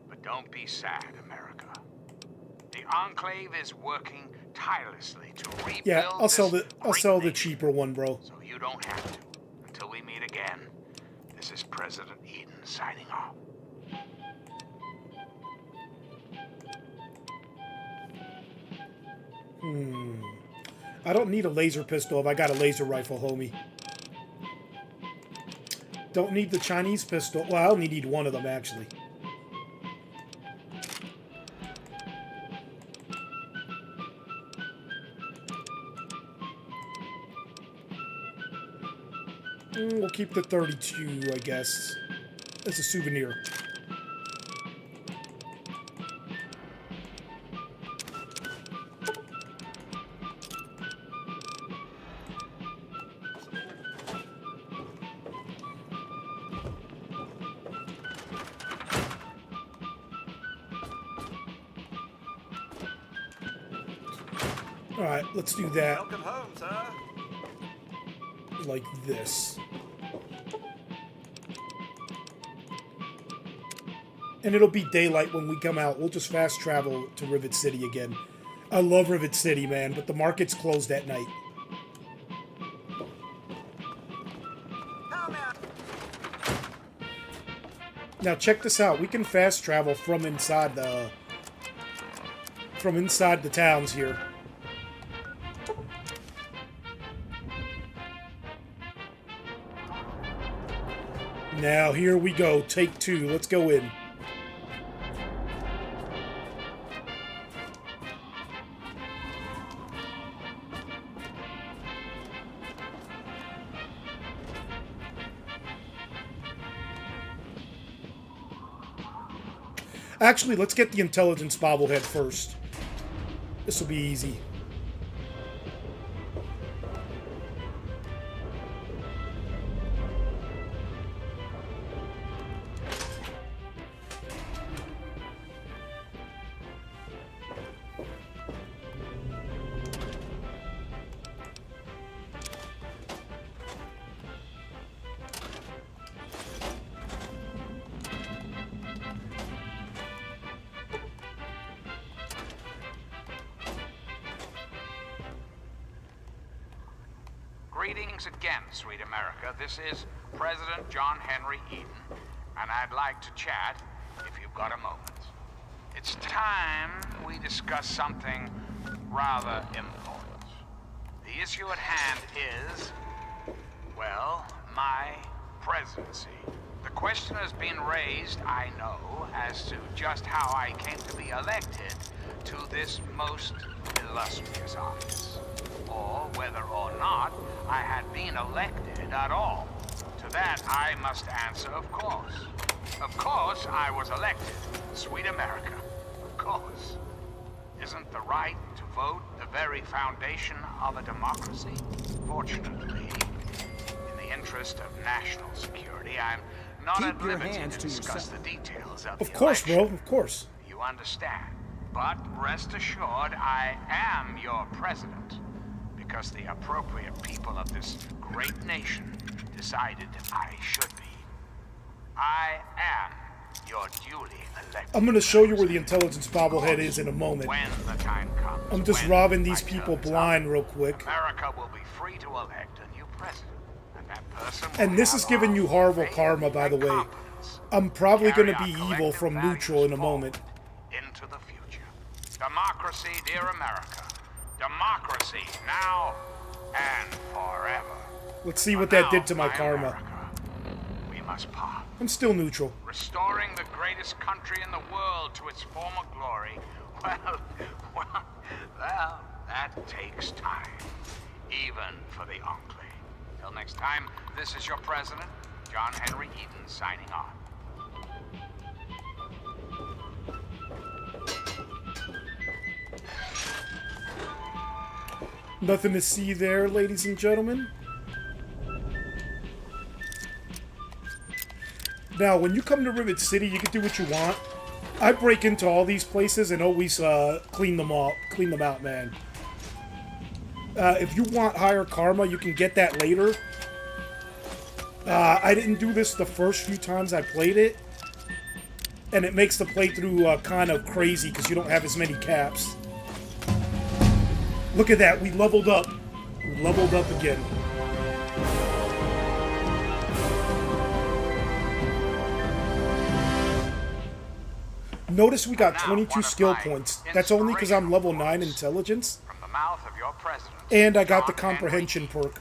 But don't be sad, America. The Enclave is working tirelessly to rebuild Yeah, I'll sell this the cheaper one, bro. so you don't have to. Until we meet again, this is President Eden signing off. I don't need a laser pistol if I got a laser rifle, homie. Don't need the Chinese pistol. Well, I only need one of them, actually. We'll keep the 32, I guess. As a souvenir. Alright, let's do that. Welcome home, sir. Like this. And it'll be daylight when we come out. We'll just fast travel to Rivet City again. I love Rivet City, man, but the market's closed at night. Now check this out. We can fast travel from inside the towns here. Now here we go. Take two. Let's go in. Actually, let's get the intelligence bobblehead first. This will be easy. Greetings again, sweet America. This is President John Henry Eden, and I'd like to chat if you've got a moment. It's time we discuss something rather important. The issue at hand is, well, my presidency. The question has been raised, I know, as to just how I came to be elected to this most illustrious office, or whether or not I had been elected at all. To that, I must answer, of course. Of course, I was elected, sweet America. Of course. Isn't the right to vote the very foundation of a democracy? Fortunately, in the interest of national security, I'm not at liberty to discuss the details of the course, election. bro. Of course. You understand. But rest assured, I am your president, because the appropriate people of this great nation decided I should be. I am your duly elected. I'm going to show you where the intelligence bobblehead is in a moment. When the time comes, I'm just robbing these people blind real quick. America will be free to elect a new president, and that person will And this is giving you horrible karma, by the way. I'm probably going to be evil from neutral in a moment. into the future. Democracy, dear America. Democracy now and forever. Let's see what that did to my karma. We must part. I'm still neutral. Restoring the greatest country in the world to its former glory. Well, that takes time. Even for the Enclave. Till next time, this is your president, John Henry Eden, signing on. Nothing to see there, ladies and gentlemen. Now, when you come to Rivet City, you can do what you want. I break into all these places and always clean them out, man. If you want higher karma, you can get that later. I didn't do this the first few times I played it, and it makes the playthrough kind of crazy because you don't have as many caps. Look at that, we leveled up. We leveled up again. Notice we got 22 skill points. That's only because I'm level 9 intelligence. And I got the comprehension perk.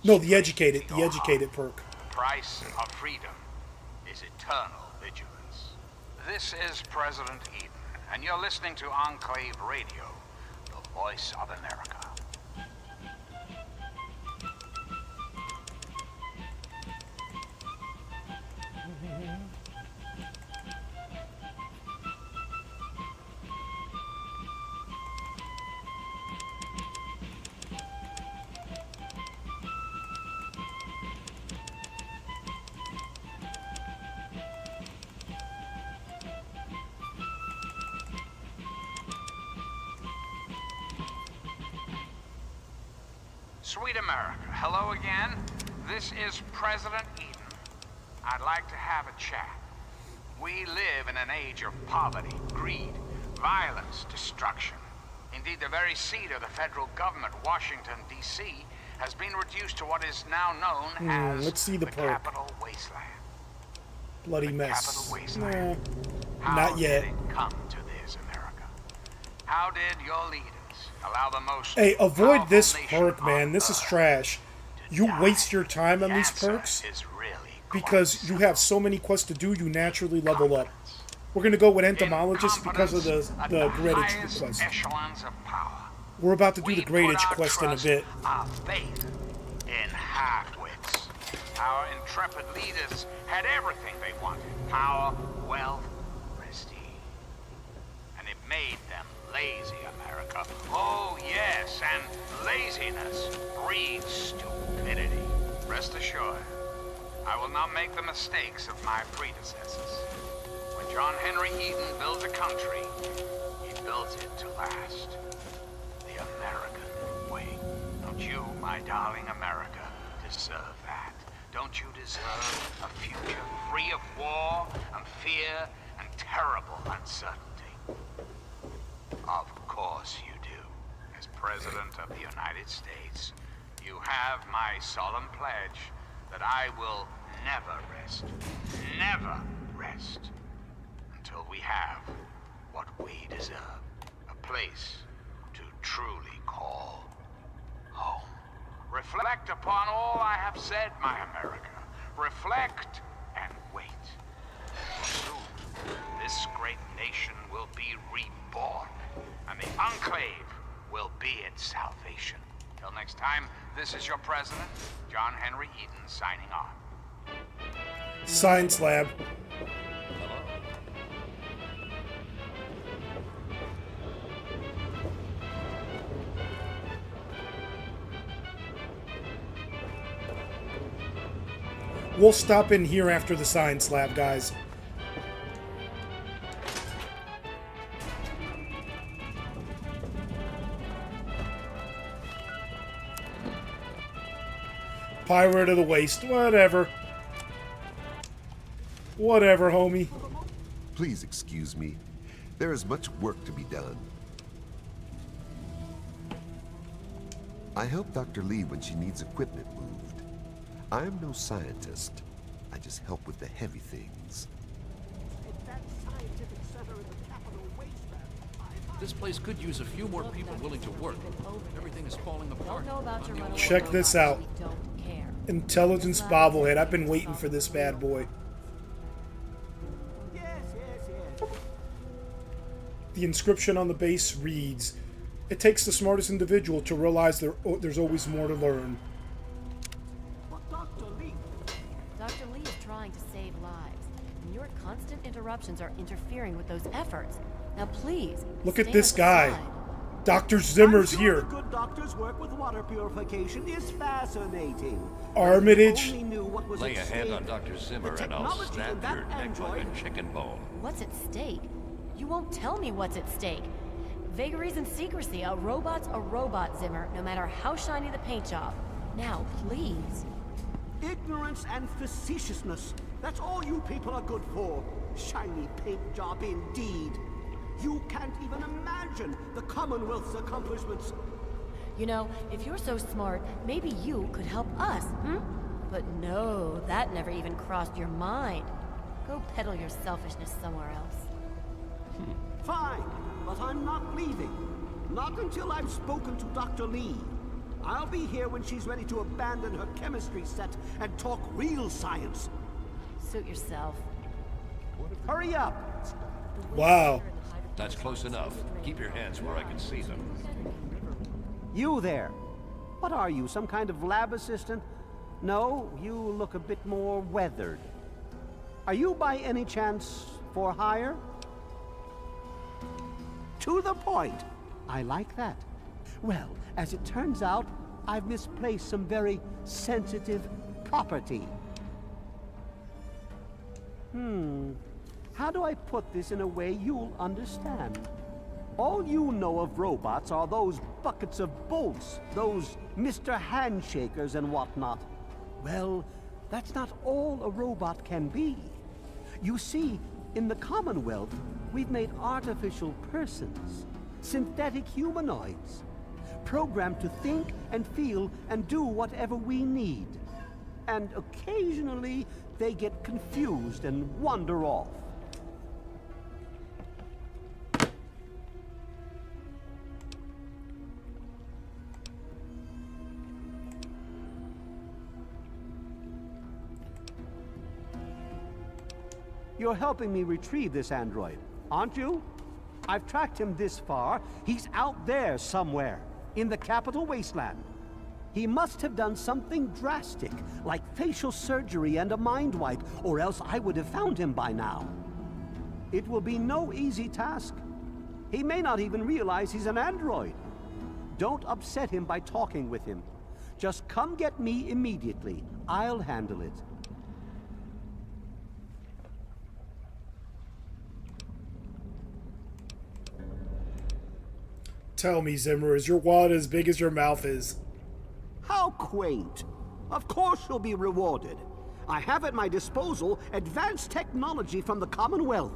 No, the educated perk. The price of freedom is eternal vigilance. This is President Eden, and you're listening to Enclave Radio, the voice of America. Sweet America, hello again. This is President Eden. I'd like to have a chat. We live in an age of poverty, greed, violence, destruction. Indeed, the very seat of the federal government, Washington, D.C., has been reduced to what is now known as let's see the Capital Wasteland. Bloody mess. Capital Wasteland. Not yet. How did it come to this, America? How did your leaders allow the most... Hey, avoid this perk, man. This is trash. You waste your time on these perks because you have so many quests to do, you naturally level up. We're going to go with Entomologist because of the Gradage quest. We're about to do the Gradage quest in a bit. Our faith in half-wits. Our intrepid leaders had everything they wanted. Power, wealth, prestige. And it made them lazy, America. Oh, yes, and laziness breeds stupidity. Rest assured, I will not make the mistakes of my predecessors. When John Henry Eden builds a country, he builds it to last. The American way. Don't you, my darling America, deserve that? Don't you deserve a future free of war and fear and terrible uncertainty? Of course you do. As President of the United States, you have my solemn pledge that I will never rest, until we have what we deserve. A place to truly call home. Reflect upon all I have said, my America. Reflect and wait. Soon, this great nation will be reborn, and the Enclave will be its salvation. Till next time, this is your president, John Henry Eden, signing off. Science lab. We'll stop in here after the science lab, guys. Pirate of the Waste, whatever. Whatever, homie. Please excuse me. There is much work to be done. I help Dr. Li when she needs equipment moved. I am no scientist. I just help with the heavy things. This place could use a few more people willing to work. Everything is falling apart. Check this out. Intelligence bobblehead. I've been waiting for this bad boy. The inscription on the base reads, "It takes the smartest individual to realize there's always more to learn." Dr. Li is trying to save lives, and your constant interruptions are interfering with those efforts. Now please, look at this guy. Dr. Zimmer's here. Good doctors work with water purification is fascinating. Armitage. Lay a hand on Dr. Zimmer and I'll snap your neck like a chicken bone. What's at stake? You won't tell me what's at stake. Vagaries and secrecy. A robot's a robot, Zimmer, no matter how shiny the paint job. Now, please. Ignorance and facetiousness. That's all you people are good for. Shiny paint job indeed. You can't even imagine the Commonwealth's accomplishments. You know, if you're so smart, maybe you could help us, hmm? But no, that never even crossed your mind. Go peddle your selfishness somewhere else. Fine, but I'm not leaving. Not until I've spoken to Dr. Li. I'll be here when she's ready to abandon her chemistry set and talk real science. Suit yourself. Hurry up! Wow. That's close enough. Keep your hands where I can see them. You there. What are you, some kind of lab assistant? No, you look a bit more weathered. Are you by any chance for hire? To the point. I like that. Well, as it turns out, I've misplaced some very sensitive property. How do I put this in a way you'll understand? All you know of robots are those buckets of bolts, those Mr. Handshakers and whatnot. Well, that's not all a robot can be. You see, in the Commonwealth, we've made artificial persons, synthetic humanoids, programmed to think and feel and do whatever we need. And occasionally, they get confused and wander off. You're helping me retrieve this android, aren't you? I've tracked him this far. He's out there somewhere, in the Capital Wasteland. He must have done something drastic, like facial surgery and a mind wipe, or else I would have found him by now. It will be no easy task. He may not even realize he's an android. Don't upset him by talking with him. Just come get me immediately. I'll handle it. Tell me, Zimmer, is your wallet as big as your mouth is? How quaint. Of course you'll be rewarded. I have at my disposal advanced technology from the Commonwealth.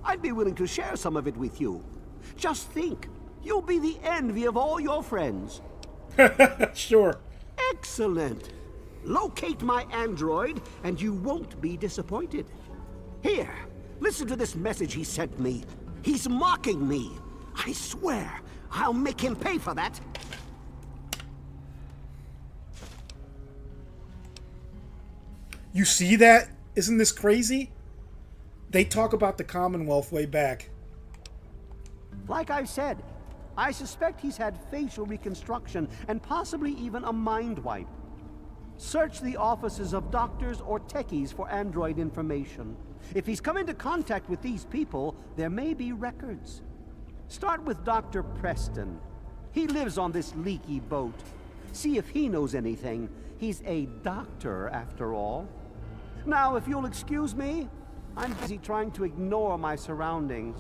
I'd be willing to share some of it with you. Just think, you'll be the envy of all your friends. Sure. Excellent. Locate my android, and you won't be disappointed. Here, listen to this message he sent me. He's mocking me. I swear, I'll make him pay for that. You see that? Isn't this crazy? They talk about the Commonwealth way back. Like I've said, I suspect he's had facial reconstruction and possibly even a mind wipe. Search the offices of doctors or techies for android information. If he's come into contact with these people, there may be records. Start with Dr. Preston. He lives on this leaky boat. See if he knows anything. He's a doctor, after all. Now, if you'll excuse me, I'm busy trying to ignore my surroundings.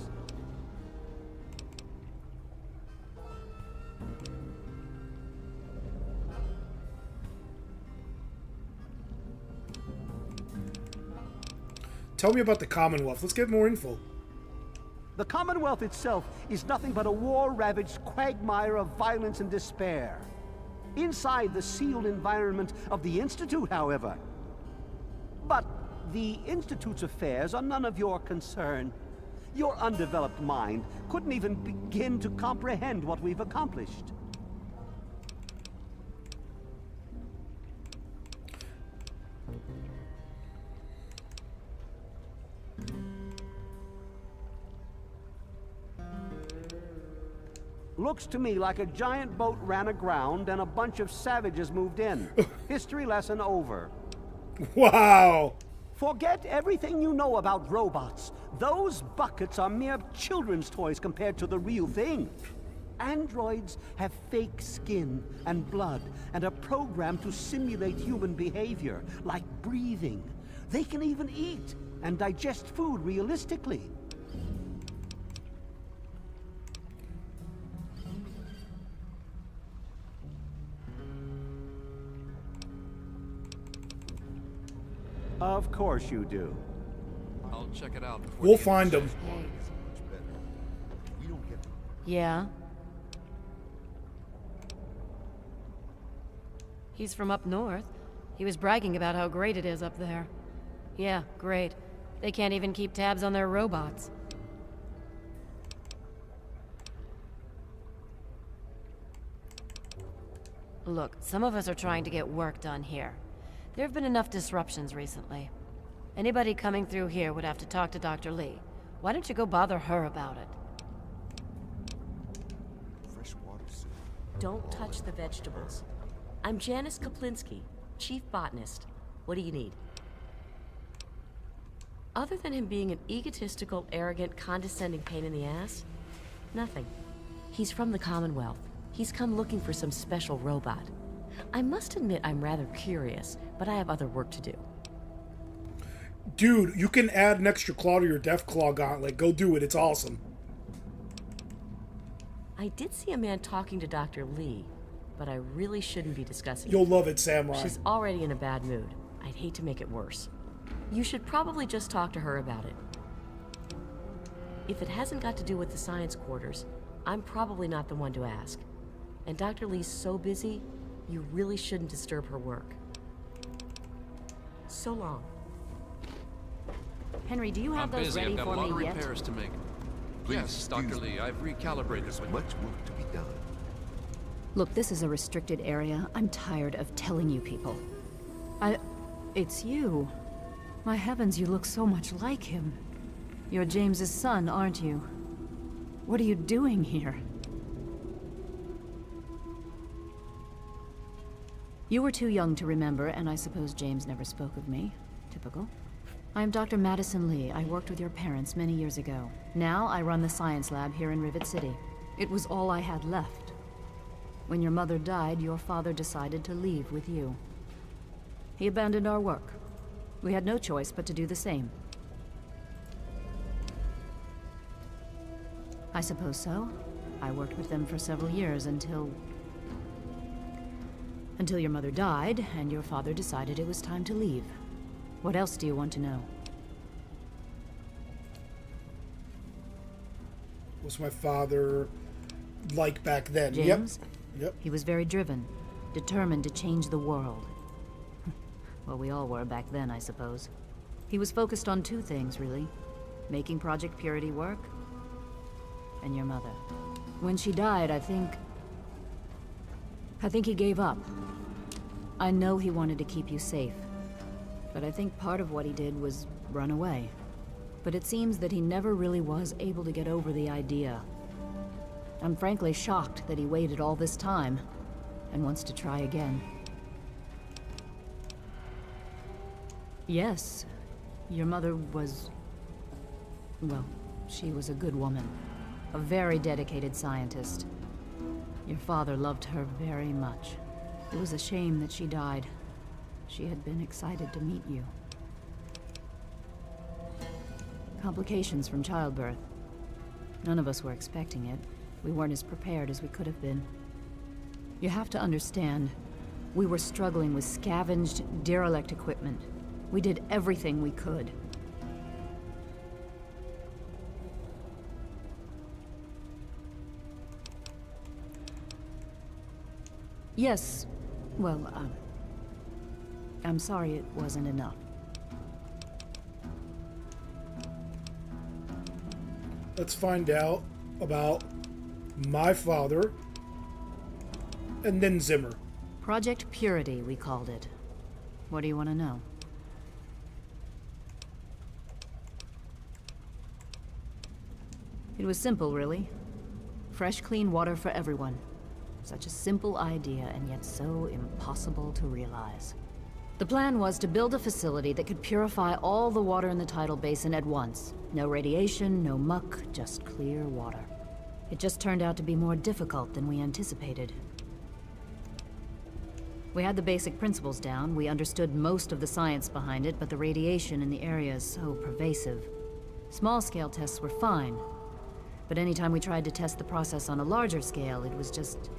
Tell me about the Commonwealth. Let's get more info. The Commonwealth itself is nothing but a war-ravaged quagmire of violence and despair. Inside the sealed environment of the Institute, however. But the Institute's affairs are none of your concern. Your undeveloped mind couldn't even begin to comprehend what we've accomplished. Looks to me like a giant boat ran aground and a bunch of savages moved in. History lesson over. Wow! Forget everything you know about robots. Those buckets are mere children's toys compared to the real thing. Androids have fake skin and blood and are programmed to simulate human behavior, like breathing. They can even eat and digest food realistically. Of course you do. I'll check it out before We'll the find him. Yeah? He's from up north. He was bragging about how great it is up there. Yeah, great. They can't even keep tabs on their robots. Look, some of us are trying to get work done here. There have been enough disruptions recently. Anybody coming through here would have to talk to Dr. Li. Why don't you go bother her about it? Don't touch the vegetables. I'm Janice Kaplinsky, Chief Botanist. What do you need? Other than him being an egotistical, arrogant, condescending pain in the ass, nothing. He's from the Commonwealth. He's come looking for some special robot. I must admit I'm rather curious, but I have other work to do. Dude, you can add an extra claw to your Death Claw gauntlet. Go do it. It's awesome. I did see a man talking to Dr. Li, but I really shouldn't be discussing You'll it. love it, Samurai. She's already in a bad mood. I'd hate to make it worse. You should probably just talk to her about it. If it hasn't got to do with the science quarters, I'm probably not the one to ask. And Dr. Li's so busy, you really shouldn't disturb her work. So long. Henry, do you have I'm those busy. ready I've got for a lot of me yet? repairs to make. Please Yes, Dr. excuse Li, I've recalibrated There's with much work to be done. Look, this is a restricted area. I'm tired of telling you people. It's you. My heavens, you look so much like him. You're James's son, aren't you? What are you doing here? You were too young to remember, and I suppose James never spoke of me. Typical. I am Dr. Madison Li. I worked with your parents many years ago. Now I run the science lab here in Rivet City. It was all I had left. When your mother died, your father decided to leave with you. He abandoned our work. We had no choice but to do the same. I suppose so. I worked with them for several years until your mother died, and your father decided it was time to leave. What else do you want to know? What's my father like back then? James? Yep. He was very driven, determined to change the world. Well, we all were back then, I suppose. He was focused on two things, really. Making Project Purity work, and your mother. When she died, I think he gave up. I know he wanted to keep you safe, but I think part of what he did was run away. But it seems that he never really was able to get over the idea. I'm frankly shocked that he waited all this time and wants to try again. Yes, your mother was... well, she was a good woman. A very dedicated scientist. Your father loved her very much. It was a shame that she died. She had been excited to meet you. Complications from childbirth. None of us were expecting it. We weren't as prepared as we could have been. You have to understand, we were struggling with scavenged, derelict equipment. We did everything we could. Yes, well, I'm sorry it wasn't enough. Let's find out about my father, and then Zimmer. Project Purity, we called it. What do you want to know? It was simple, really. Fresh, clean water for everyone. Such a simple idea, and yet so impossible to realize. The plan was to build a facility that could purify all the water in the Tidal Basin at once. No radiation, no muck, just clear water. It just turned out to be more difficult than we anticipated. We had the basic principles down, we understood most of the science behind it, but the radiation in the area is so pervasive. Small-scale tests were fine, but anytime we tried to test the process on a larger scale, it was just...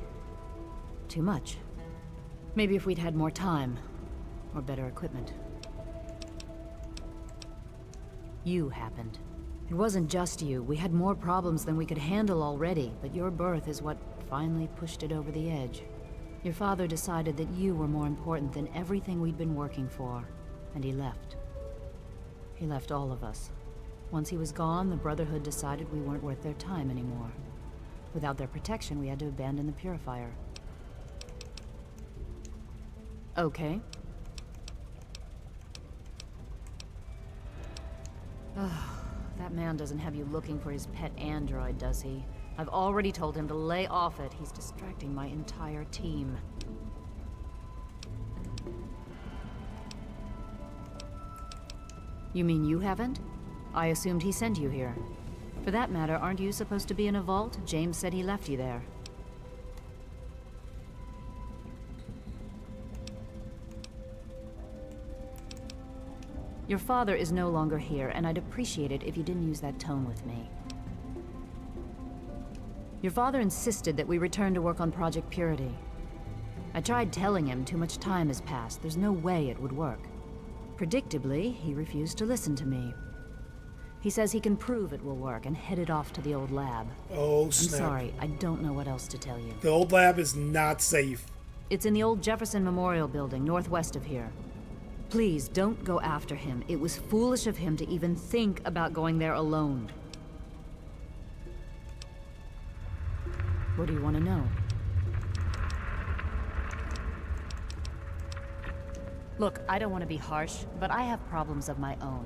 too much. Maybe if we'd had more time, or better equipment. You happened. It wasn't just you. We had more problems than we could handle already, but your birth is what finally pushed it over the edge. Your father decided that you were more important than everything we'd been working for, and he left. He left all of us. Once he was gone, the Brotherhood decided we weren't worth their time anymore. Without their protection, we had to abandon the purifier. Okay. That man doesn't have you looking for his pet android, does he? I've already told him to lay off it. He's distracting my entire team. You mean you haven't? I assumed he sent you here. For that matter, aren't you supposed to be in a vault? James said he left you there. Your father is no longer here, and I'd appreciate it if you didn't use that tone with me. Your father insisted that we return to work on Project Purity. I tried telling him too much time has passed. There's no way it would work. Predictably, he refused to listen to me. He says he can prove it will work and headed off to the old lab. Oh, snap. I'm sorry, I don't know what else to tell you. The old lab is not safe. It's in the old Jefferson Memorial building, northwest of here. Please, don't go after him. It was foolish of him to even think about going there alone. What do you want to know? Look, I don't want to be harsh, but I have problems of my own.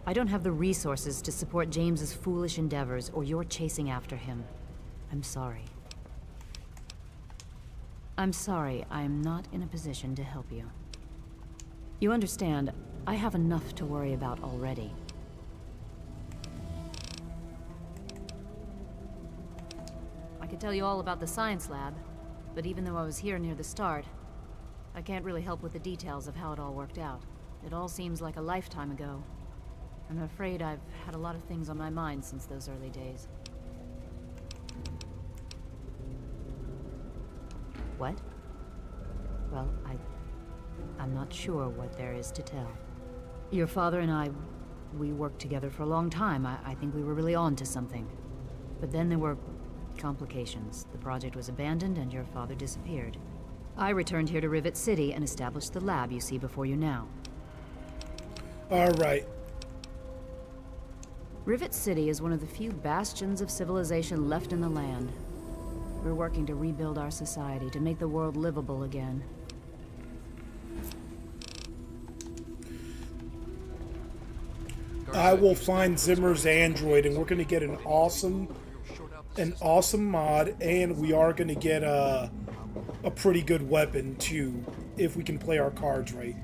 I don't have the resources to support James's foolish endeavors, or you're chasing after him. I'm sorry. I'm sorry, I am not in a position to help you. You understand, I have enough to worry about already. I could tell you all about the science lab, but even though I was here near the start, I can't really help with the details of how it all worked out. It all seems like a lifetime ago. I'm afraid I've had a lot of things on my mind since those early days. What? Well, I'm not sure what there is to tell. Your father and I, we worked together for a long time. I think we were really on to something. But then there were complications. The project was abandoned and your father disappeared. I returned here to Rivet City and established the lab you see before you now. All right. Rivet City is one of the few bastions of civilization left in the land. We're working to rebuild our society, to make the world livable again. I will find Zimmer's android, and we're going to get an awesome mod, and we are going to get a pretty good weapon too, if we can play our cards right.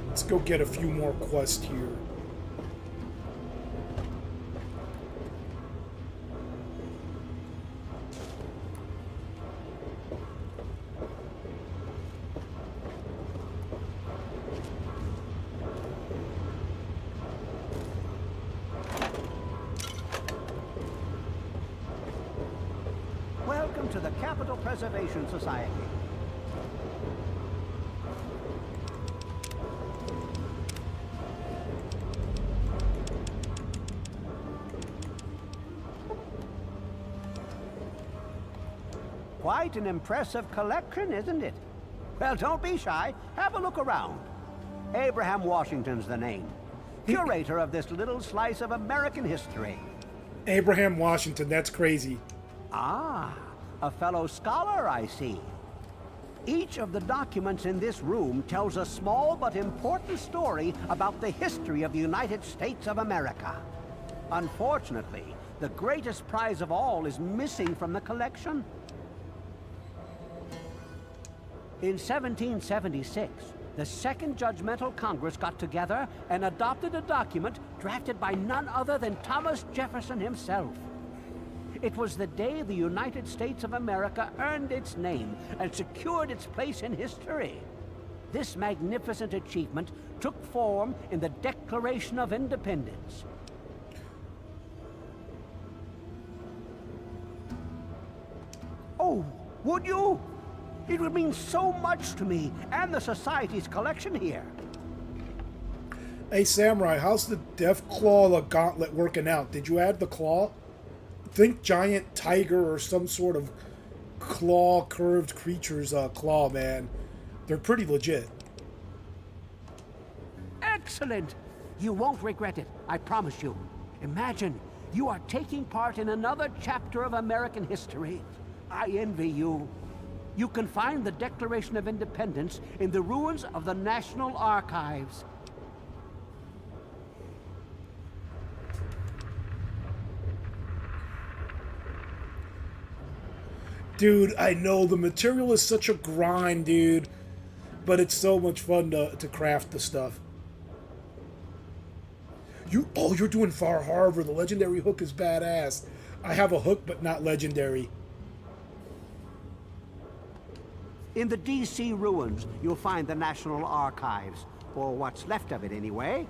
Let's go get a few more quests here. Welcome to the Capital Preservation Society. Quite an impressive collection, isn't it? Well, don't be shy. Have a look around. Abraham Washington's the name. Curator of this little slice of American history. Abraham Washington, that's crazy. Ah, a fellow scholar, I see. Each of the documents in this room tells a small but important story about the history of the United States of America. Unfortunately, the greatest prize of all is missing from the collection. In 1776, the Second Judgmental Congress got together and adopted a document drafted by none other than Thomas Jefferson himself. It was the day the United States of America earned its name and secured its place in history. This magnificent achievement took form in the Declaration of Independence. Oh, would you? It would mean so much to me and the Society's collection here. Hey, Samurai, how's the Death Claw gauntlet working out? Did you add the claw? Think giant tiger or some sort of claw, curved creature's claw, man. They're pretty legit. Excellent! You won't regret it, I promise you. Imagine, you are taking part in another chapter of American history. I envy you. You can find the Declaration of Independence in the ruins of the National Archives. Dude, I know the material is such a grind, dude. But it's so much fun to craft the stuff. You're doing Far Harbor. The legendary hook is badass. I have a hook, but not legendary. In the D.C. ruins, you'll find the National Archives, or what's left of it anyway.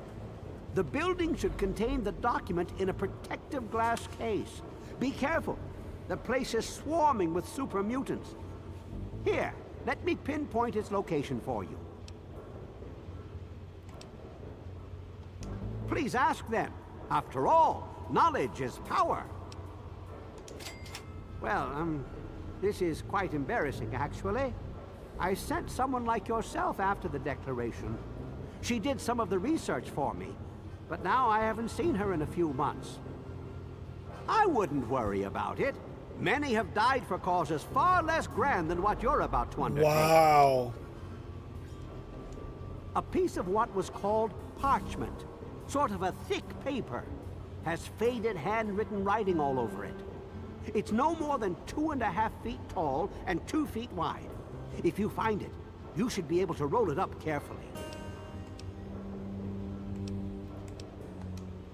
The building should contain the document in a protective glass case. Be careful. The place is swarming with super mutants. Here, let me pinpoint its location for you. Please ask them. After all, knowledge is power. Well, this is quite embarrassing, actually. I sent someone like yourself after the Declaration. She did some of the research for me, but now I haven't seen her in a few months. I wouldn't worry about it. Many have died for causes far less grand than what you're about to undertake. Wow. A piece of what was called parchment, sort of a thick paper, has faded handwritten writing all over it. It's no more than 2.5 feet tall and 2 feet wide. If you find it, you should be able to roll it up carefully.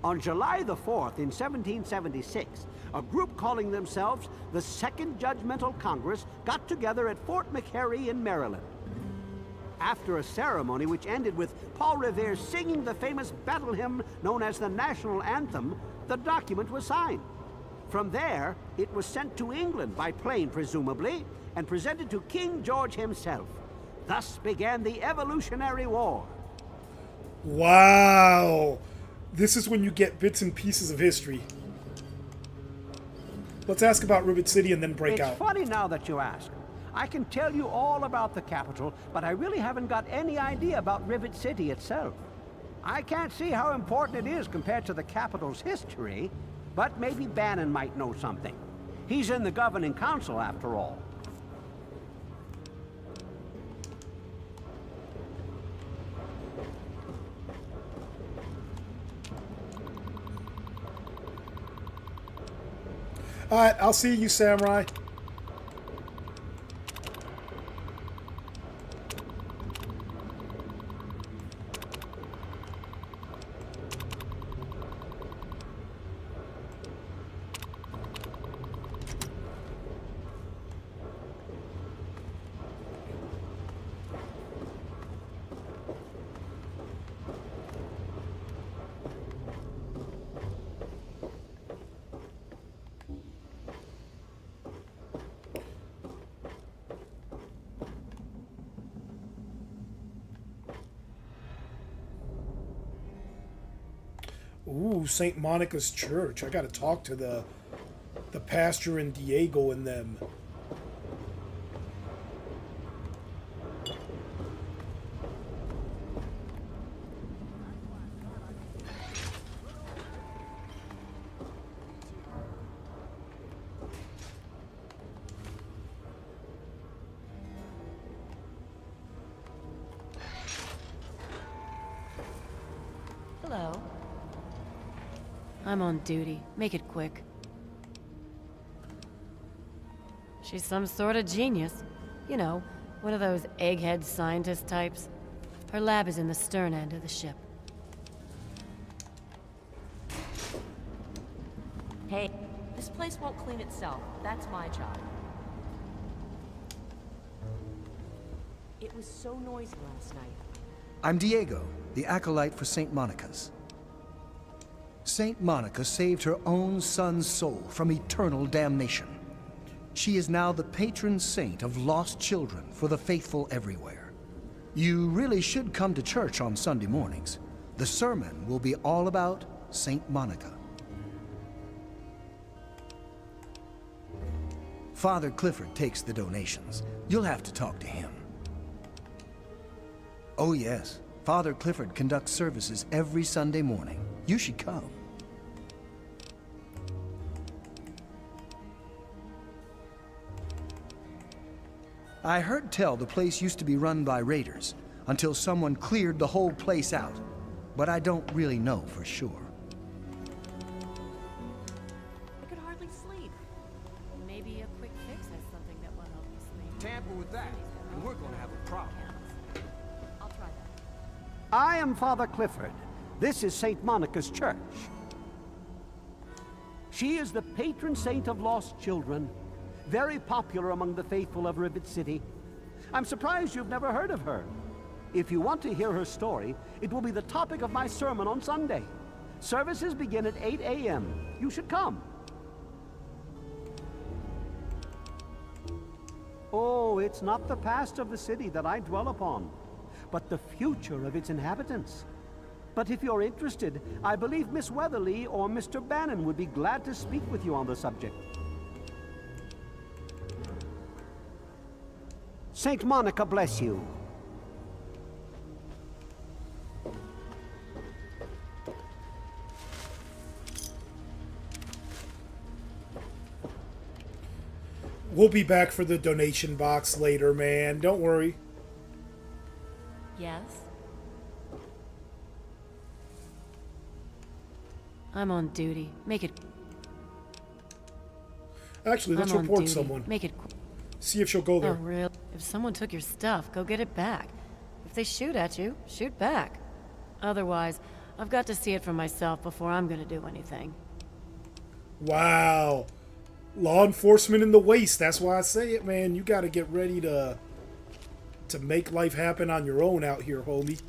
On July the 4th in 1776, a group calling themselves the Second Judgmental Congress got together at Fort McHenry in Maryland. After a ceremony which ended with Paul Revere singing the famous battle hymn known as the National Anthem, the document was signed. From there, it was sent to England by plane, presumably, and presented to King George himself. Thus began the Evolutionary War. Wow. This is when you get bits and pieces of history. Let's ask about Rivet City and then break out. It's funny now that you ask. I can tell you all about the capital, but I really haven't got any idea about Rivet City itself. I can't see how important it is compared to the capital's history, but maybe Bannon might know something. He's in the governing council, after all. Alright, I'll see you, Samurai. Ooh, St. Monica's Church. I gotta talk to the pastor and Diego and them. Hello. I'm on duty. Make it quick. She's some sort of genius. You know, one of those egghead scientist types. Her lab is in the stern end of the ship. Hey, this place won't clean itself. That's my job. It was so noisy last night. I'm Diego, the acolyte for St. Monica's. St. Monica saved her own son's soul from eternal damnation. She is now the patron saint of lost children for the faithful everywhere. You really should come to church on Sunday mornings. The sermon will be all about St. Monica. Father Clifford takes the donations. You'll have to talk to him. Oh yes, Father Clifford conducts services every Sunday morning. You should come. I heard tell the place used to be run by raiders until someone cleared the whole place out, but I don't really know for sure. I could hardly sleep. Maybe a quick fix has something that will help you sleep. Tamper with that, and we're gonna have a problem. I'll try that. I am Father Clifford. This is St. Monica's church. She is the patron saint of lost children, very popular among the faithful of Rivet City. I'm surprised you've never heard of her. If you want to hear her story, it will be the topic of my sermon on Sunday. Services begin at 8 a.m. You should come. Oh, it's not the past of the city that I dwell upon, but the future of its inhabitants. But if you're interested, I believe Miss Weatherly or Mr. Bannon would be glad to speak with you on the subject. Saint Monica bless you. We'll be back for the donation box later, man. Don't worry. Yes? I'm on duty. Make it... Actually, let's I'm on report duty. someone. Make it... See if she'll go there. Oh, really? If someone took your stuff, go get it back. If they shoot at you, shoot back. Otherwise, I've got to see it for myself before I'm gonna do anything. Wow. Law enforcement in the waste. That's why I say it, man. You gotta get ready to make life happen on your own out here, homie.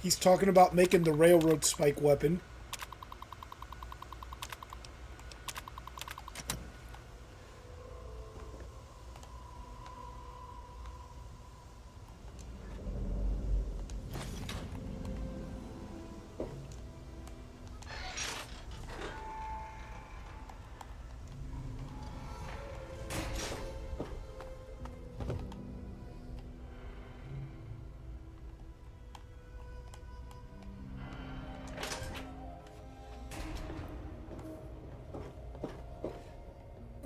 He's talking about making the railroad spike weapon.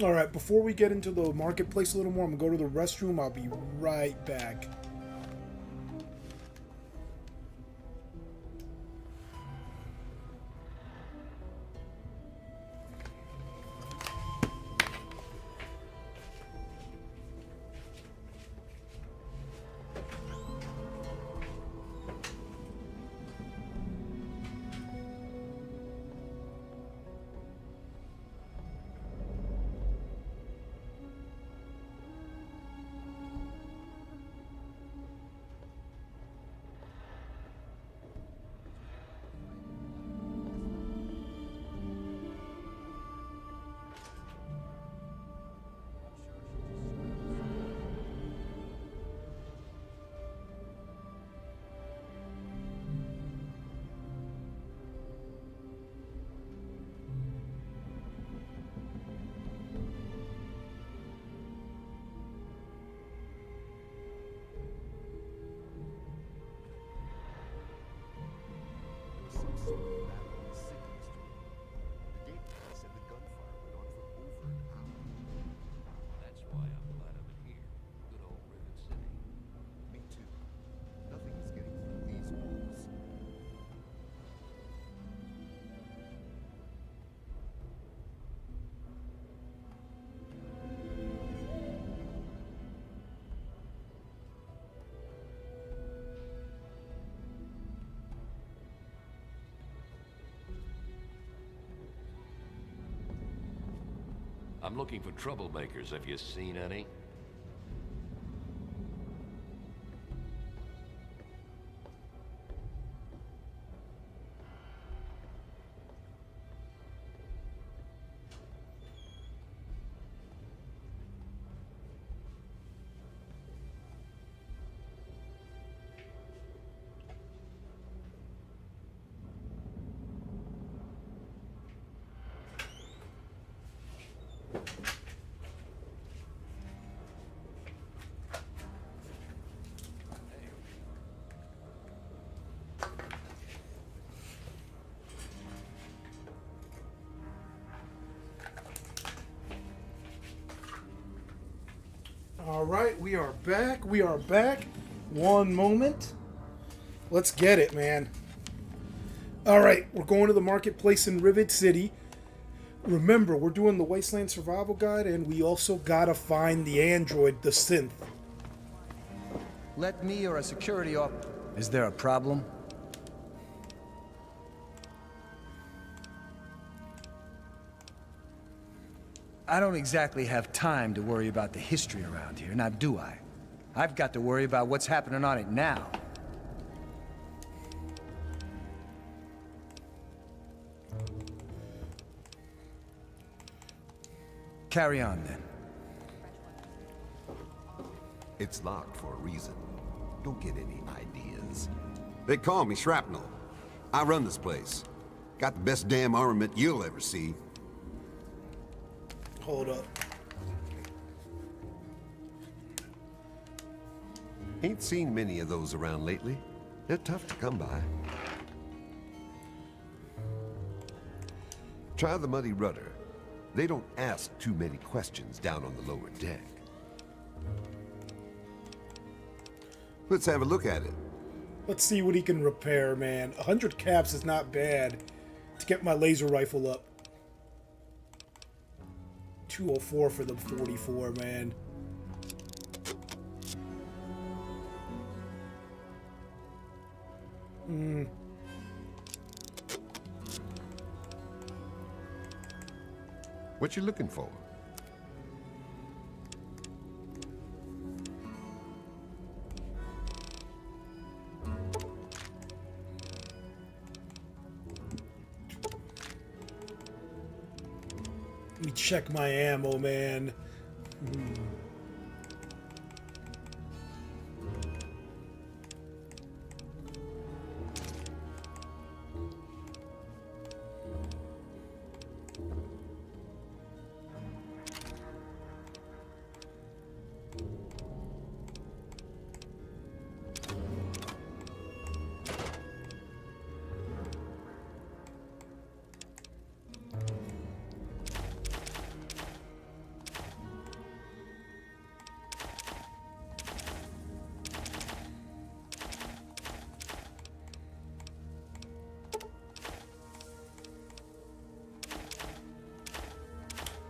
All right, before we get into the marketplace a little more, I'm gonna go to the restroom. I'll be right back. That's why I'm glad I'm in here. Good old Rivet City. Me too. Nothing is getting through these walls. I'm looking for troublemakers. Have you seen any? All right, we are back. We are back. One moment. Let's get it, man. All right, we're going to the marketplace in Rivet City. Remember, we're doing the Wasteland Survival Guide, and we also gotta find the android, the synth. Let me or a security op... Is there a problem? I don't exactly have time to worry about the history around here, now do I? I've got to worry about what's happening on it now. Carry on, then. It's locked for a reason. Don't get any ideas. They call me Shrapnel. I run this place. Got the best damn armament you'll ever see. Hold up. Ain't seen many of those around lately. They're tough to come by. Try the Muddy Rudder. They don't ask too many questions down on the lower deck. Let's have a look at it. Let's see what he can repair, man. 100 caps is not bad to get my laser rifle up. 204 for the 44, man. What you looking for? Let me check my ammo, man.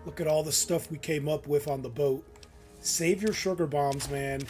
Look at all the stuff we came up with on the boat. Save your sugar bombs, man.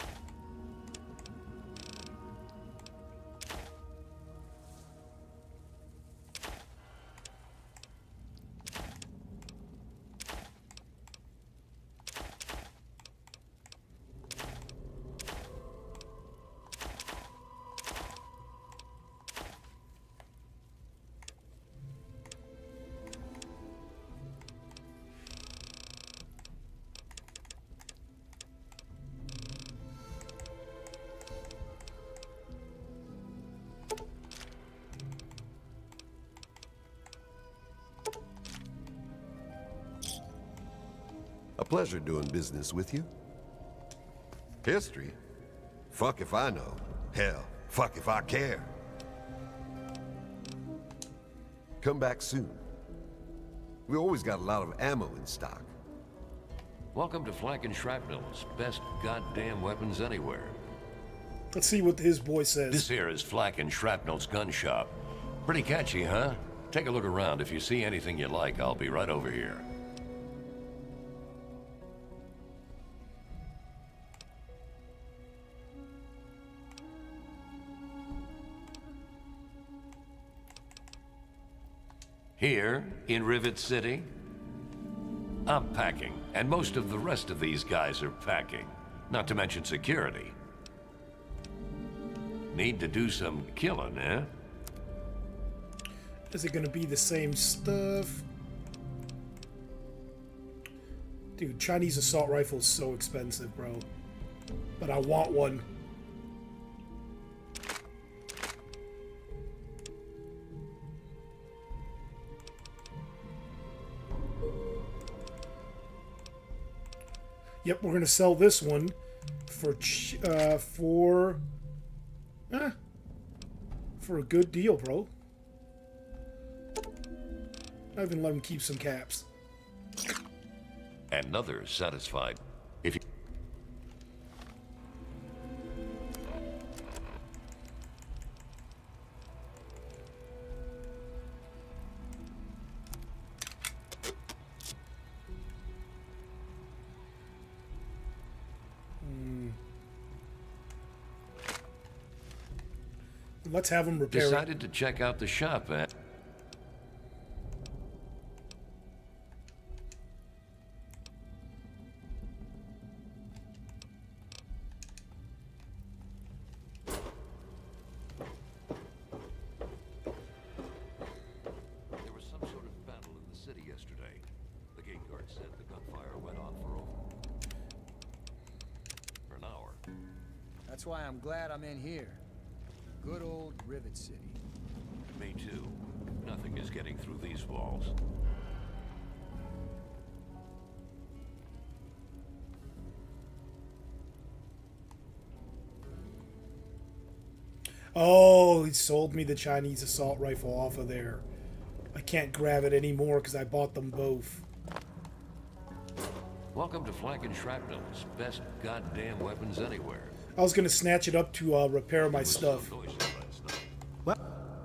A pleasure doing business with you. History? Fuck if I know. Hell, fuck if I care. Come back soon. We always got a lot of ammo in stock. Welcome to Flak and Shrapnel's best goddamn weapons anywhere. Let's see what his boy says. This here is Flak and Shrapnel's gun shop. Pretty catchy, huh? Take a look around. If you see anything you like, I'll be right over here. Here, in Rivet City, I'm packing, and most of the rest of these guys are packing, not to mention security. Need to do some killing, eh? Is it gonna be the same stuff? Dude, Chinese assault rifle is so expensive, bro. But I want one. Yep, we're gonna sell this one for a good deal, bro. I even let him keep some caps. Another satisfied. If you... Let's have him repair it. Decided to check out the shop, eh? There was some sort of battle in the city yesterday. The gate guard said the gunfire went on for an hour. That's why I'm glad I'm in here. Good old Rivet City. Me too. Nothing is getting through these walls. Oh, he sold me the Chinese assault rifle off of there. I can't grab it anymore because I bought them both. Welcome to Flak and Shrapnel's best goddamn weapons anywhere. I was going to snatch it up to repair my stuff. Well,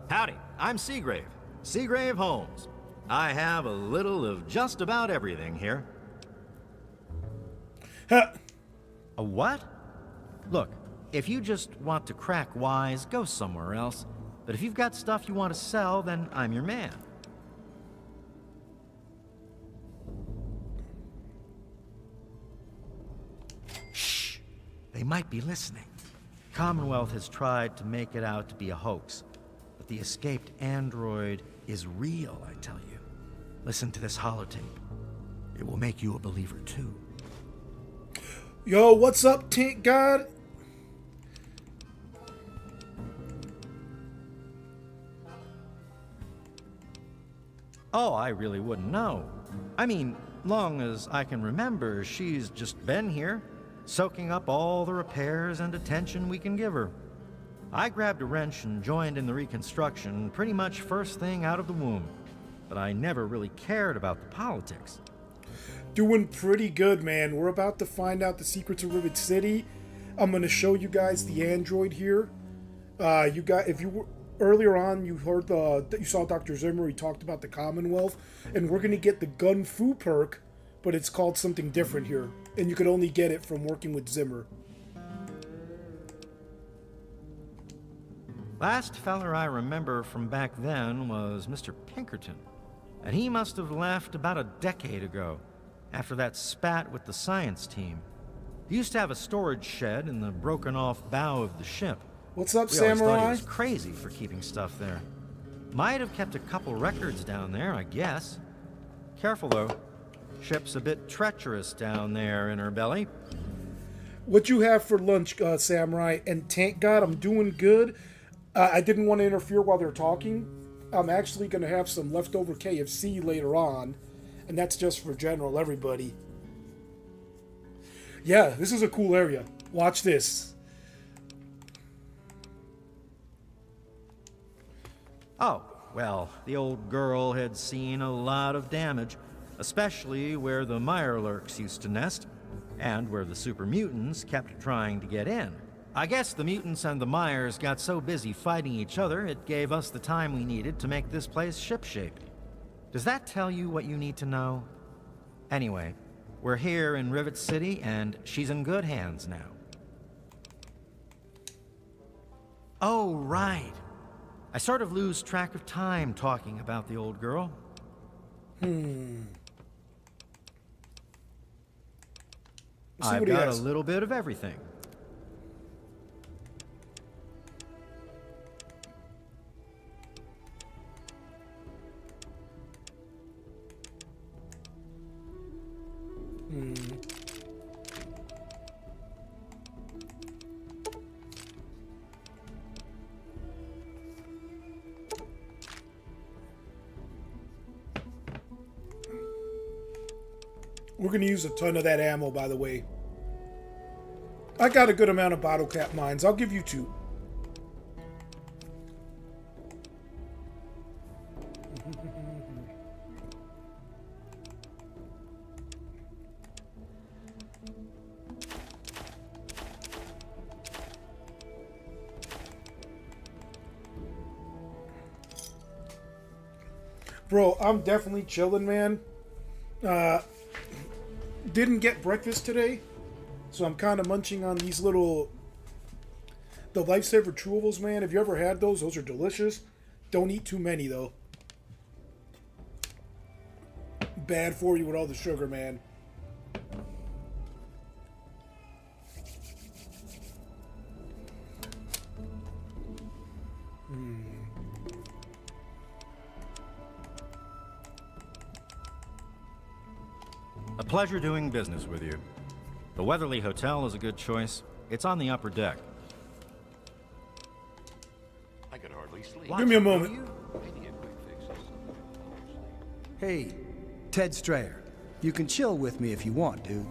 howdy, I'm Seagrave. Seagrave Holmes. I have a little of just about everything here. A what? Look, if you just want to crack wise, go somewhere else. But if you've got stuff you want to sell, then I'm your man. Shh! They might be listening. Commonwealth has tried to make it out to be a hoax. But the escaped android is real, I tell you. Listen to this holotape. It will make you a believer, too. Yo, what's up, Tink God? Oh, I really wouldn't know. I mean, long as I can remember, she's just been here, soaking up all the repairs and attention we can give her. I grabbed a wrench and joined in the reconstruction pretty much first thing out of the womb. But I never really cared about the politics. Doing pretty good, man. We're about to find out the secrets of Rivet City. I'm going to show you guys the android here. If you were earlier on, you heard you saw Dr. Zimmer. He talked about the Commonwealth, and we're going to get the Gun Fu perk but it's called something different here, and you could only get it from working with Zimmer. Last feller I remember from back then was Mr. Pinkerton, and he must have left about a decade ago, after that spat with the science team. They used to have a storage shed in the broken-off bow of the ship. What's up, we always thought Samurai? he was crazy for keeping stuff there. Might have kept a couple records down there, I guess. Careful, though. Ship's a bit treacherous down there in her belly. What you have for lunch, Samurai? And Tank God, I'm doing good. I didn't want to interfere while they're talking. I'm actually going to have some leftover KFC later on, and that's just for general everybody. Yeah, this is a cool area. Watch this. Oh, well, the old girl had seen a lot of damage, especially where the Mirelurks used to nest, and where the super mutants kept trying to get in. I guess the mutants and the Myers got so busy fighting each other, it gave us the time we needed to make this place shipshape. Does that tell you what you need to know? Anyway, we're here in Rivet City, and she's in good hands now. Oh, right. I sort of lose track of time talking about the old girl. I've got a little bit of everything. We're going to use a ton of that ammo, by the way. I got a good amount of bottle cap mines. I'll give you 2. Bro, I'm definitely chilling, man. Didn't get breakfast today, so I'm kind of munching on these little... The Lifesaver Chewables, man. Have you ever had those? Those are delicious. Don't eat too many, though. Bad for you with all the sugar, man. A pleasure doing business with you. The Weatherly Hotel is a good choice. It's on the upper deck. I could hardly sleep. Give me a moment. Hey, Ted Strayer. You can chill with me if you want, dude.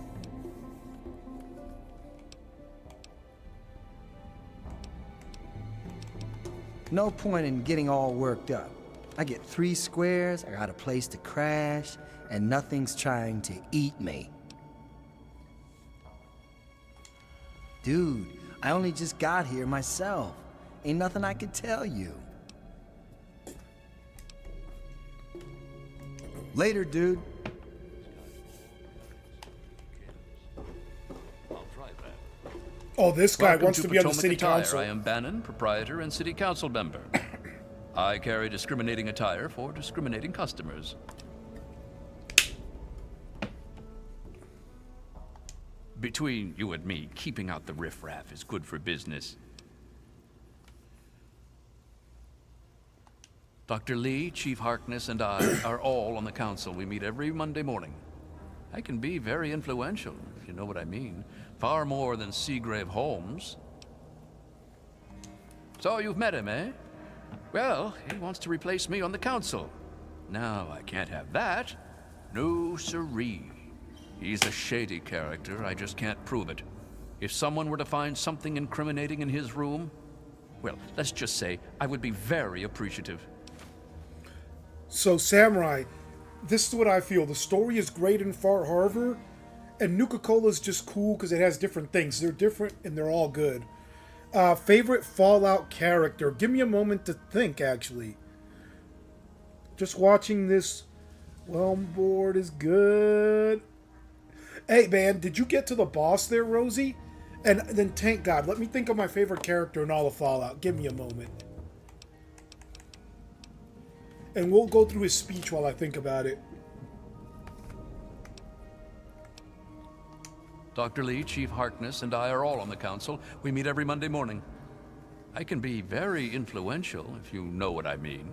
No point in getting all worked up. I get 3 squares, I got a place to crash, and nothing's trying to eat me. Dude, I only just got here myself. Ain't nothing I could tell you. Later, dude. Oh, this guy Welcome wants to be on the Potomac city Attire. council. I am Bannon, proprietor and city council member. I carry discriminating attire for discriminating customers. Between you and me, keeping out the riffraff is good for business. Dr. Li, Chief Harkness, and I are all on the council. We meet every Monday morning. I can be very influential, if you know what I mean. Far more than Seagrave Holmes. So you've met him, eh? Well, he wants to replace me on the council. Now, I can't have that. No siree. He's a shady character. I just can't prove it. If someone were to find something incriminating in his room, well, let's just say I would be very appreciative. So, Samurai, this is what I feel. The story is great in Far Harbor, and Nuka-Cola is just cool because it has different things. They're different, and they're all good. Favorite Fallout character? Give me a moment to think, actually. Just watching this Whelm board is good. Hey, man, did you get to the boss there, Rosie? And then, thank God, let me think of my favorite character in all of Fallout. Give me a moment. And we'll go through his speech while I think about it. Dr. Li, Chief Harkness, and I are all on the council. We meet every Monday morning. I can be very influential, if you know what I mean.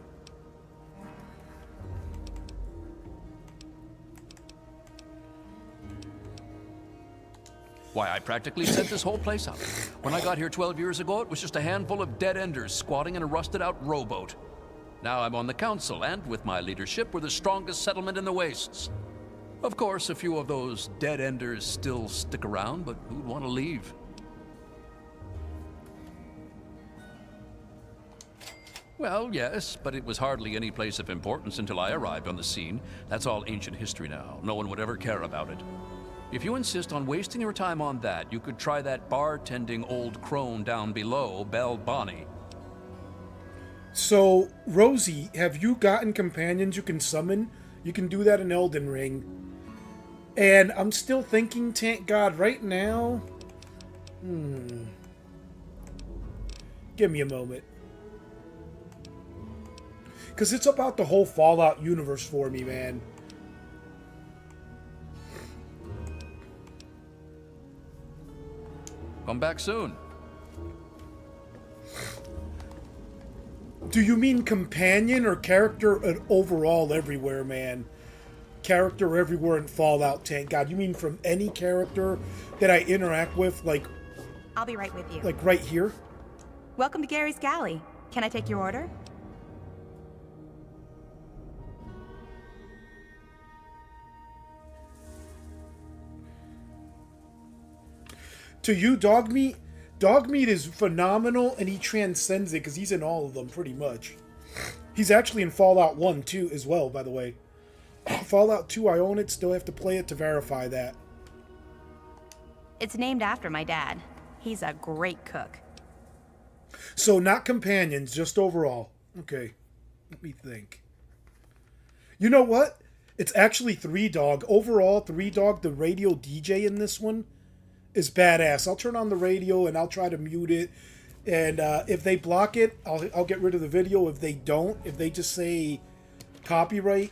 Why, I practically set this whole place up. When I got here 12 years ago, it was just a handful of dead-enders squatting in a rusted-out rowboat. Now I'm on the council, and with my leadership, we're the strongest settlement in the wastes. Of course, a few of those dead-enders still stick around, but who'd want to leave? Well, yes, but it was hardly any place of importance until I arrived on the scene. That's all ancient history now. No one would ever care about it. If you insist on wasting your time on that, you could try that bartending old crone down below, Belle Bonnie. So, Rosie, have you gotten companions you can summon? You can do that in Elden Ring. And I'm still thinking, thank God, right now... Give me a moment. Because it's about the whole Fallout universe for me, man. Come back soon. Do you mean companion or character overall everywhere, man? Character everywhere in Fallout, thank God. You mean from any character that I interact with, like... I'll be right with you. Like right here? Welcome to Gary's Galley. Can I take your order? To you, dog meat is phenomenal, and he transcends it because he's in all of them pretty much. He's actually in Fallout 1 too as well, by the way. Fallout 2, I own it, still have to play it to verify that. It's named after my dad. He's a great cook. So not companions, just overall. Okay, let me think. You know what? It's actually 3-Dog. Overall, 3-Dog, the radio DJ in this one, is badass. I'll turn on the radio and I'll try to mute it. And if they block it, I'll get rid of the video. If they don't, if they just say copyright,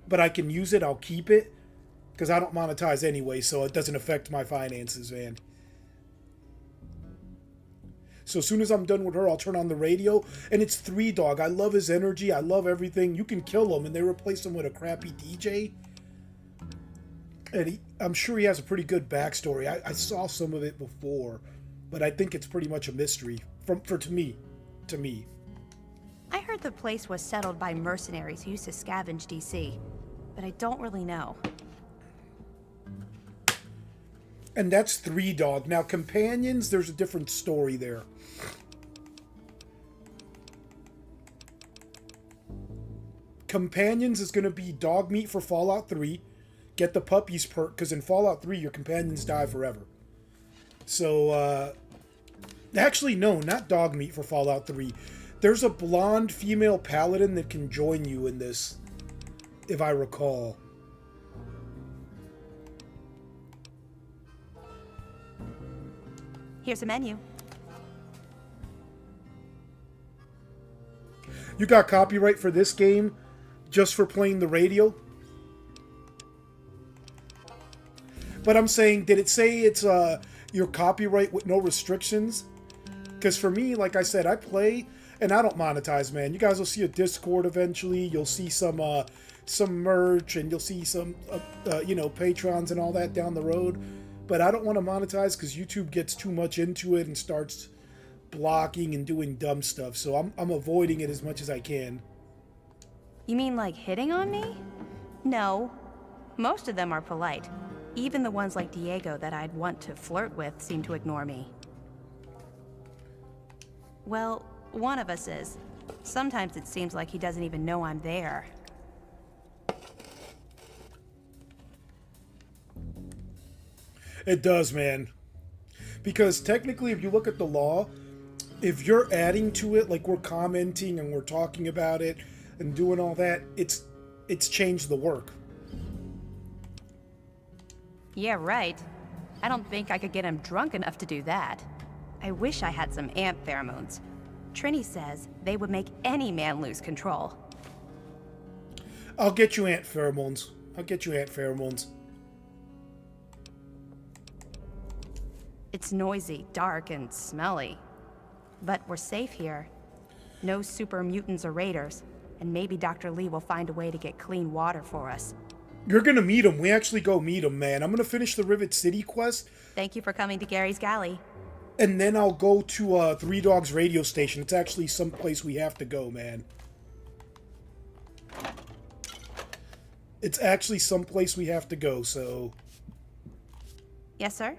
but I can use it, I'll keep it. Because I don't monetize anyway, so it doesn't affect my finances, man. So as soon as I'm done with her, I'll turn on the radio. And it's 3-Dog. I love his energy. I love everything. You can kill him and they replace him with a crappy DJ. And I'm sure he has a pretty good backstory. I saw some of it before, but I think it's pretty much a mystery to me. I heard the place was settled by mercenaries who used to scavenge D.C., but I don't really know. And that's 3-Dog. Now, companions, there's a different story there. Companions is going to be dog meat for Fallout 3. Get the puppies perk, because in Fallout 3, your companions die forever. So, actually, no, not dog meat for Fallout 3. There's a blonde female paladin that can join you in this, if I recall. Here's a menu. You got copyright for this game just for playing the radio? But I'm saying, did it say it's your copyright with no restrictions? Because for me, like I said, I play and I don't monetize, man. You guys will see a Discord eventually. You'll see some merch, and you'll see some Patrons and all that down the road. But I don't want to monetize because YouTube gets too much into it and starts blocking and doing dumb stuff. So I'm avoiding it as much as I can. You mean like hitting on me? No. Most of them are polite. Even the ones like Diego that I'd want to flirt with seem to ignore me. Well, one of us is. Sometimes it seems like he doesn't even know I'm there. It does, man. Because technically, if you look at the law, if you're adding to it, like we're commenting and we're talking about it and doing all that, it's changed the work. Yeah, right. I don't think I could get him drunk enough to do that. I wish I had some ant pheromones. Trini says they would make any man lose control. I'll get you ant pheromones. I'll get you ant pheromones. It's noisy, dark, and smelly. But we're safe here. No super mutants or raiders, and maybe Dr. Li will find a way to get clean water for us. You're gonna meet him. We actually go meet him, man. I'm gonna finish the Rivet City quest. Thank you for coming to Gary's Galley. And then I'll go to Three Dogs radio station. It's actually someplace we have to go, man. It's actually someplace we have to go, so... Yes, sir?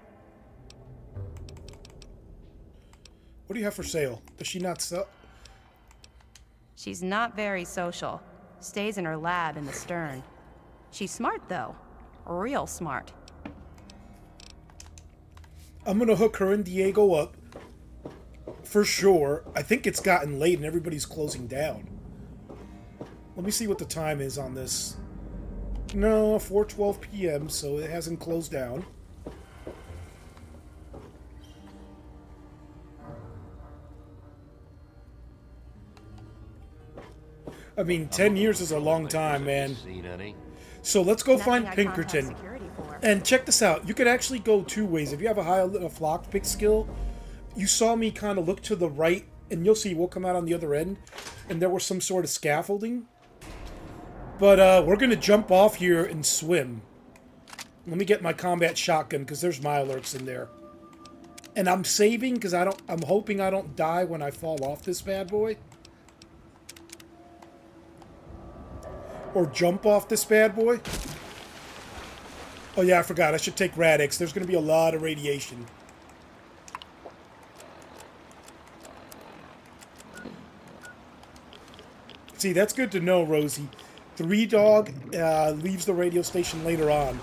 What do you have for sale? Does she not sell? She's not very social. Stays in her lab in the stern. She's smart, though. Real smart. I'm gonna hook her and Diego up. For sure. I think it's gotten late and everybody's closing down. Let me see what the time is on this. No, 4:12 p.m., so it hasn't closed down. I mean, 10 years is a long time, man. So let's go find Pinkerton. And check this out. You could actually go two ways. If you have a high flock pick skill, you saw me kind of look to the right, and you'll see we'll come out on the other end, and there was some sort of scaffolding. But we're going to jump off here and swim. Let me get my combat shotgun, because there's Mirelurks in there. And I'm saving, because I'm hoping I don't die when I fall off this bad boy. Or jump off this bad boy. Oh yeah, I forgot. I should take Radix. There's going to be a lot of radiation. See, that's good to know, Rosie. Three Dog leaves the radio station later on.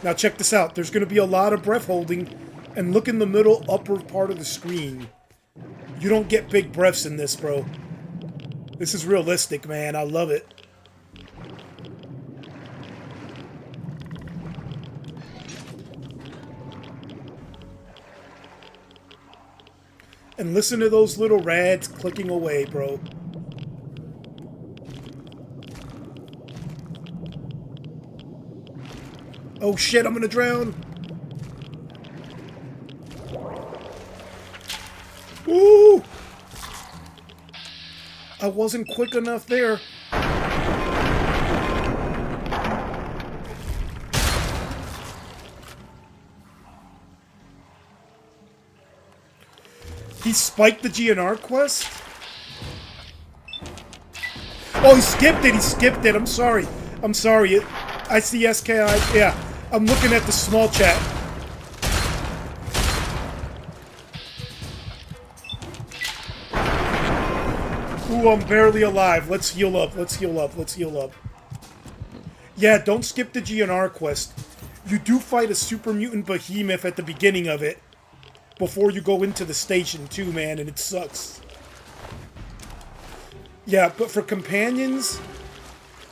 Now check this out. There's going to be a lot of breath holding. And look in the middle upper part of the screen. You don't get big breaths in this, bro. This is realistic, man. I love it. And listen to those little rads clicking away, bro. Oh shit, I'm gonna drown. Woo! I wasn't quick enough there. He spiked the GNR quest? Oh, he skipped it. He skipped it. I'm sorry. I'm sorry. I see SKI. Yeah. I'm looking at the small chat. Ooh, I'm barely alive. Let's heal up. Let's heal up. Let's heal up. Yeah, don't skip the GNR quest. You do fight a super mutant behemoth at the beginning of it. Before you go into the station too, man, and it sucks. Yeah, but for companions,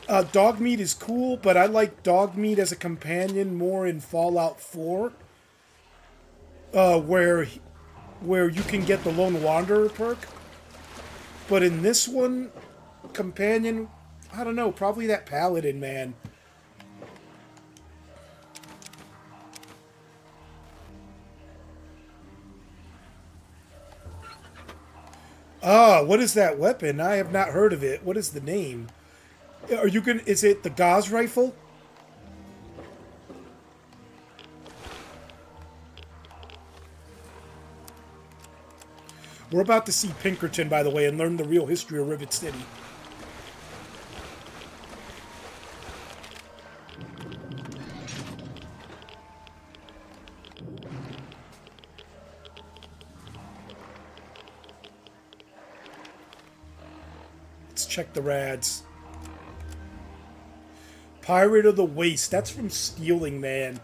Dogmeat is cool, but I like Dogmeat as a companion more in Fallout 4. Where you can get the Lone Wanderer perk. But in this one, companion, I don't know, probably that Paladin, man. Ah, what is that weapon? I have not heard of it. What is the name? Are you gonna? Is it the Gauss rifle? We're about to see Pinkerton, by the way, and learn the real history of Rivet City. Check the rads. Pirate of the Waste. That's from stealing, man.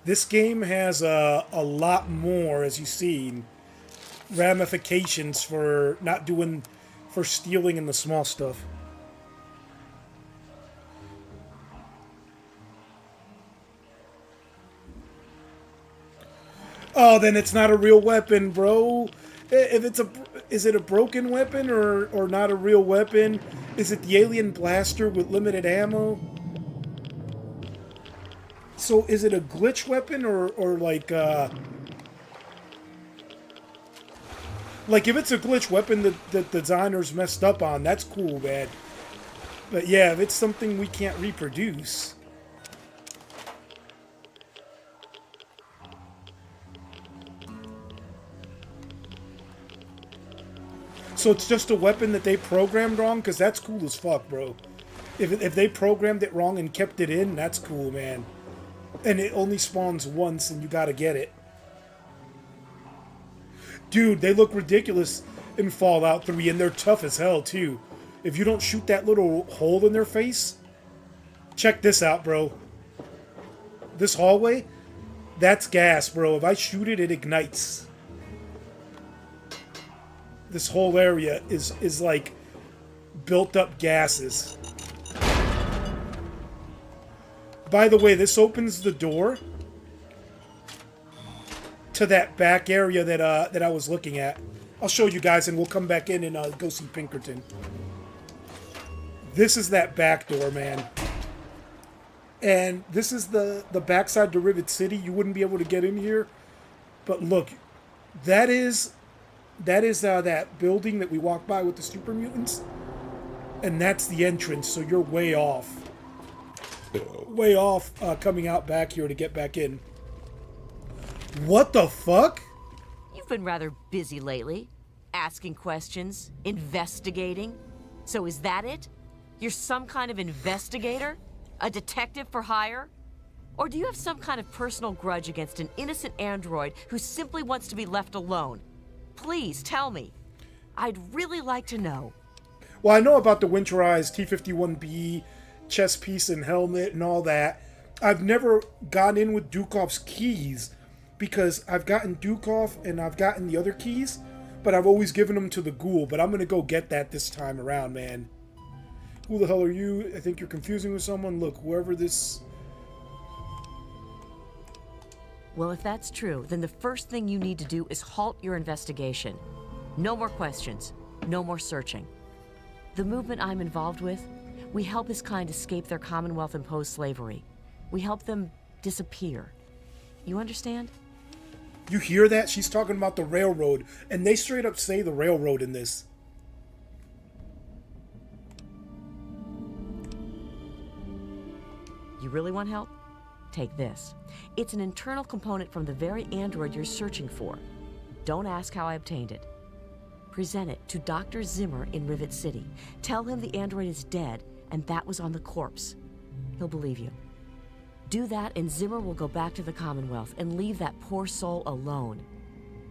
This game has a lot more, as you've seen, ramifications for not doing, for stealing and the small stuff. Oh, then it's not a real weapon, bro. If it's a, is it a broken weapon or not a real weapon? Is it the alien blaster with limited ammo? So is it a glitch weapon or like if it's a glitch weapon that the designers messed up on, that's cool, man. But yeah, if it's something we can't reproduce. So it's just a weapon that they programmed wrong? Because that's cool as fuck, bro. If they programmed it wrong and kept it in, that's cool, man. And it only spawns once and you gotta get it. Dude, they look ridiculous in Fallout 3 and they're tough as hell, too. If you don't shoot that little hole in their face... Check this out, bro. This hallway? That's gas, bro. If I shoot it, it ignites. This whole area is like built up gases. By the way, this opens the door to that back area that I was looking at. I'll show you guys and we'll come back in and go see Pinkerton. This is that back door, man. And this is the backside to Rivet City. You wouldn't be able to get in here. But look, that is that building that we walked by with the super mutants. And that's the entrance, so you're way off. Way off coming out back here to get back in. What the fuck? You've been rather busy lately. Asking questions, investigating. So is that it? You're some kind of investigator? A detective for hire? Or do you have some kind of personal grudge against an innocent android who simply wants to be left alone? Please tell me. I'd really like to know. Well, I know about the winterized T-51B chest piece and helmet and all that. I've never gone in with Dukov's keys because I've gotten Dukov and I've gotten the other keys, but I've always given them to the ghoul. But I'm going to go get that this time around, man. Who the hell are you? I think you're confusing with someone. Look, whoever this... Well, if that's true, then the first thing you need to do is halt your investigation. No more questions. No more searching. The movement I'm involved with, we help his kind escape their Commonwealth-imposed slavery. We help them disappear. You understand? You hear that? She's talking about the railroad, and they straight up say the railroad in this. You really want help? Take this. It's an internal component from the very android you're searching for. Don't ask how I obtained it. Present it to Dr. Zimmer in Rivet City. Tell him the android is dead and that was on the corpse. He'll believe you. Do that and Zimmer will go back to the Commonwealth and leave that poor soul alone.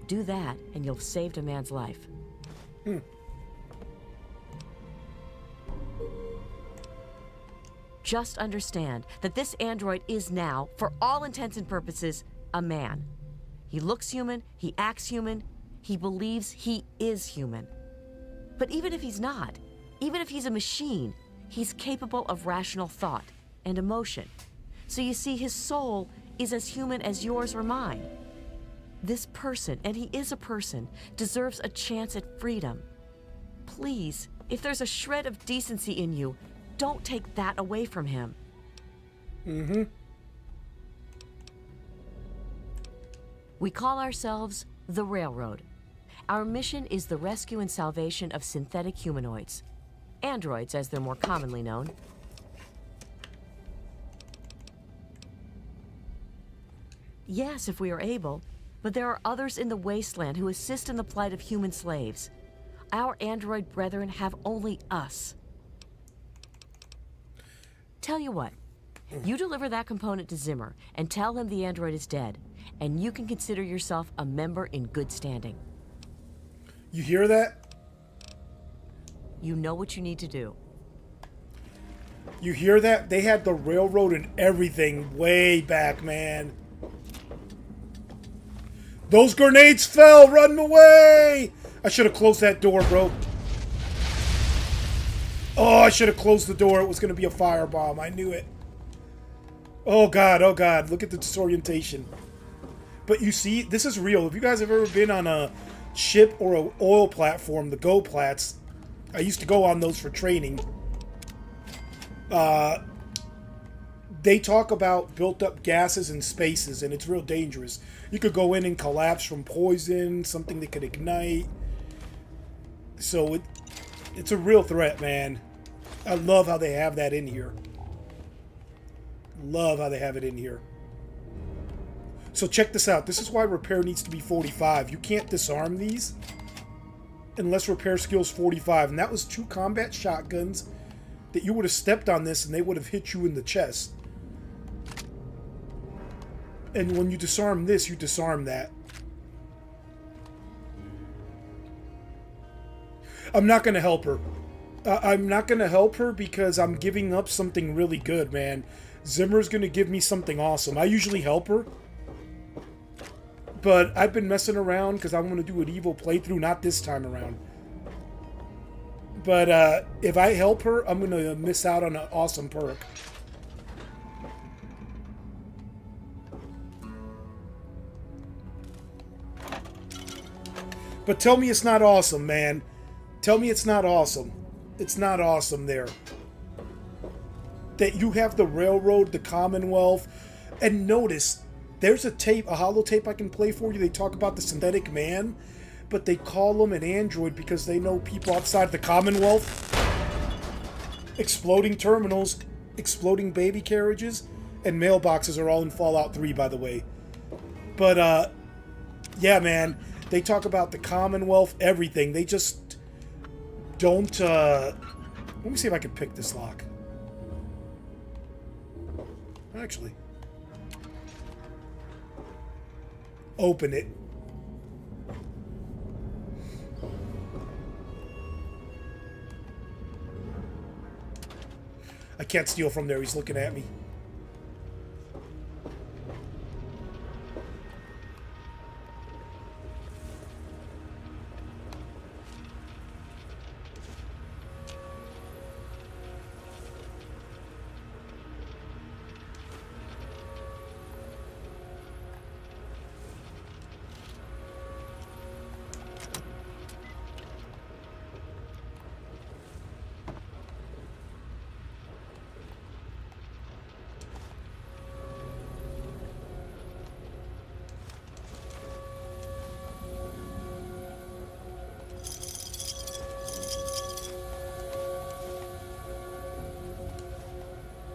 Do that and you'll have saved a man's life. Just understand that this android is now, for all intents and purposes, a man. He looks human, he acts human, he believes he is human. But even if he's not, even if he's a machine, he's capable of rational thought and emotion. So you see, his soul is as human as yours or mine. This person, and he is a person, deserves a chance at freedom. Please, if there's a shred of decency in you, don't take that away from him. We call ourselves the Railroad. Our mission is the rescue and salvation of synthetic humanoids. Androids, as they're more commonly known. Yes, if we are able, but there are others in the wasteland who assist in the plight of human slaves. Our android brethren have only us. Tell you what, you deliver that component to Zimmer and tell him the android is dead, and you can consider yourself a member in good standing. You hear that? You know what you need to do. You hear that? They had the railroad and everything way back, man. Those grenades fell! Run away! I should have closed that door, bro. Oh, I should have closed the door. It was going to be a firebomb. I knew it. Oh, God. Oh, God. Look at the disorientation. But you see, this is real. If you guys have ever been on a ship or an oil platform, the Go Plats, I used to go on those for training. They talk about built-up gases and spaces, and it's real dangerous. You could go in and collapse from poison, something that could ignite. So it's a real threat, man. I love how they have that in here. Love how they have it in here. So check this out. This is why repair needs to be 45. You can't disarm these unless repair skill's 45. And that was 2 combat shotguns that you would have stepped on this and they would have hit you in the chest. And when you disarm this, you disarm that. I'm not going to help her. I'm not going to help her because I'm giving up something really good, man. Zimmer's going to give me something awesome. I usually help her. But I've been messing around because I want to do an evil playthrough, not this time around. But if I help her, I'm going to miss out on an awesome perk. But tell me it's not awesome, man. Tell me it's not awesome. It's not awesome there. That you have the railroad, the Commonwealth, and notice there's a tape, a holotape I can play for you. They talk about the synthetic man, but they call him an android because they know people outside the Commonwealth. Exploding terminals, exploding baby carriages, and mailboxes are all in Fallout 3, by the way. But, yeah, man. They talk about the Commonwealth, everything. They just don't, let me see if I can pick this lock. Actually. Open it. I can't steal from there. He's looking at me.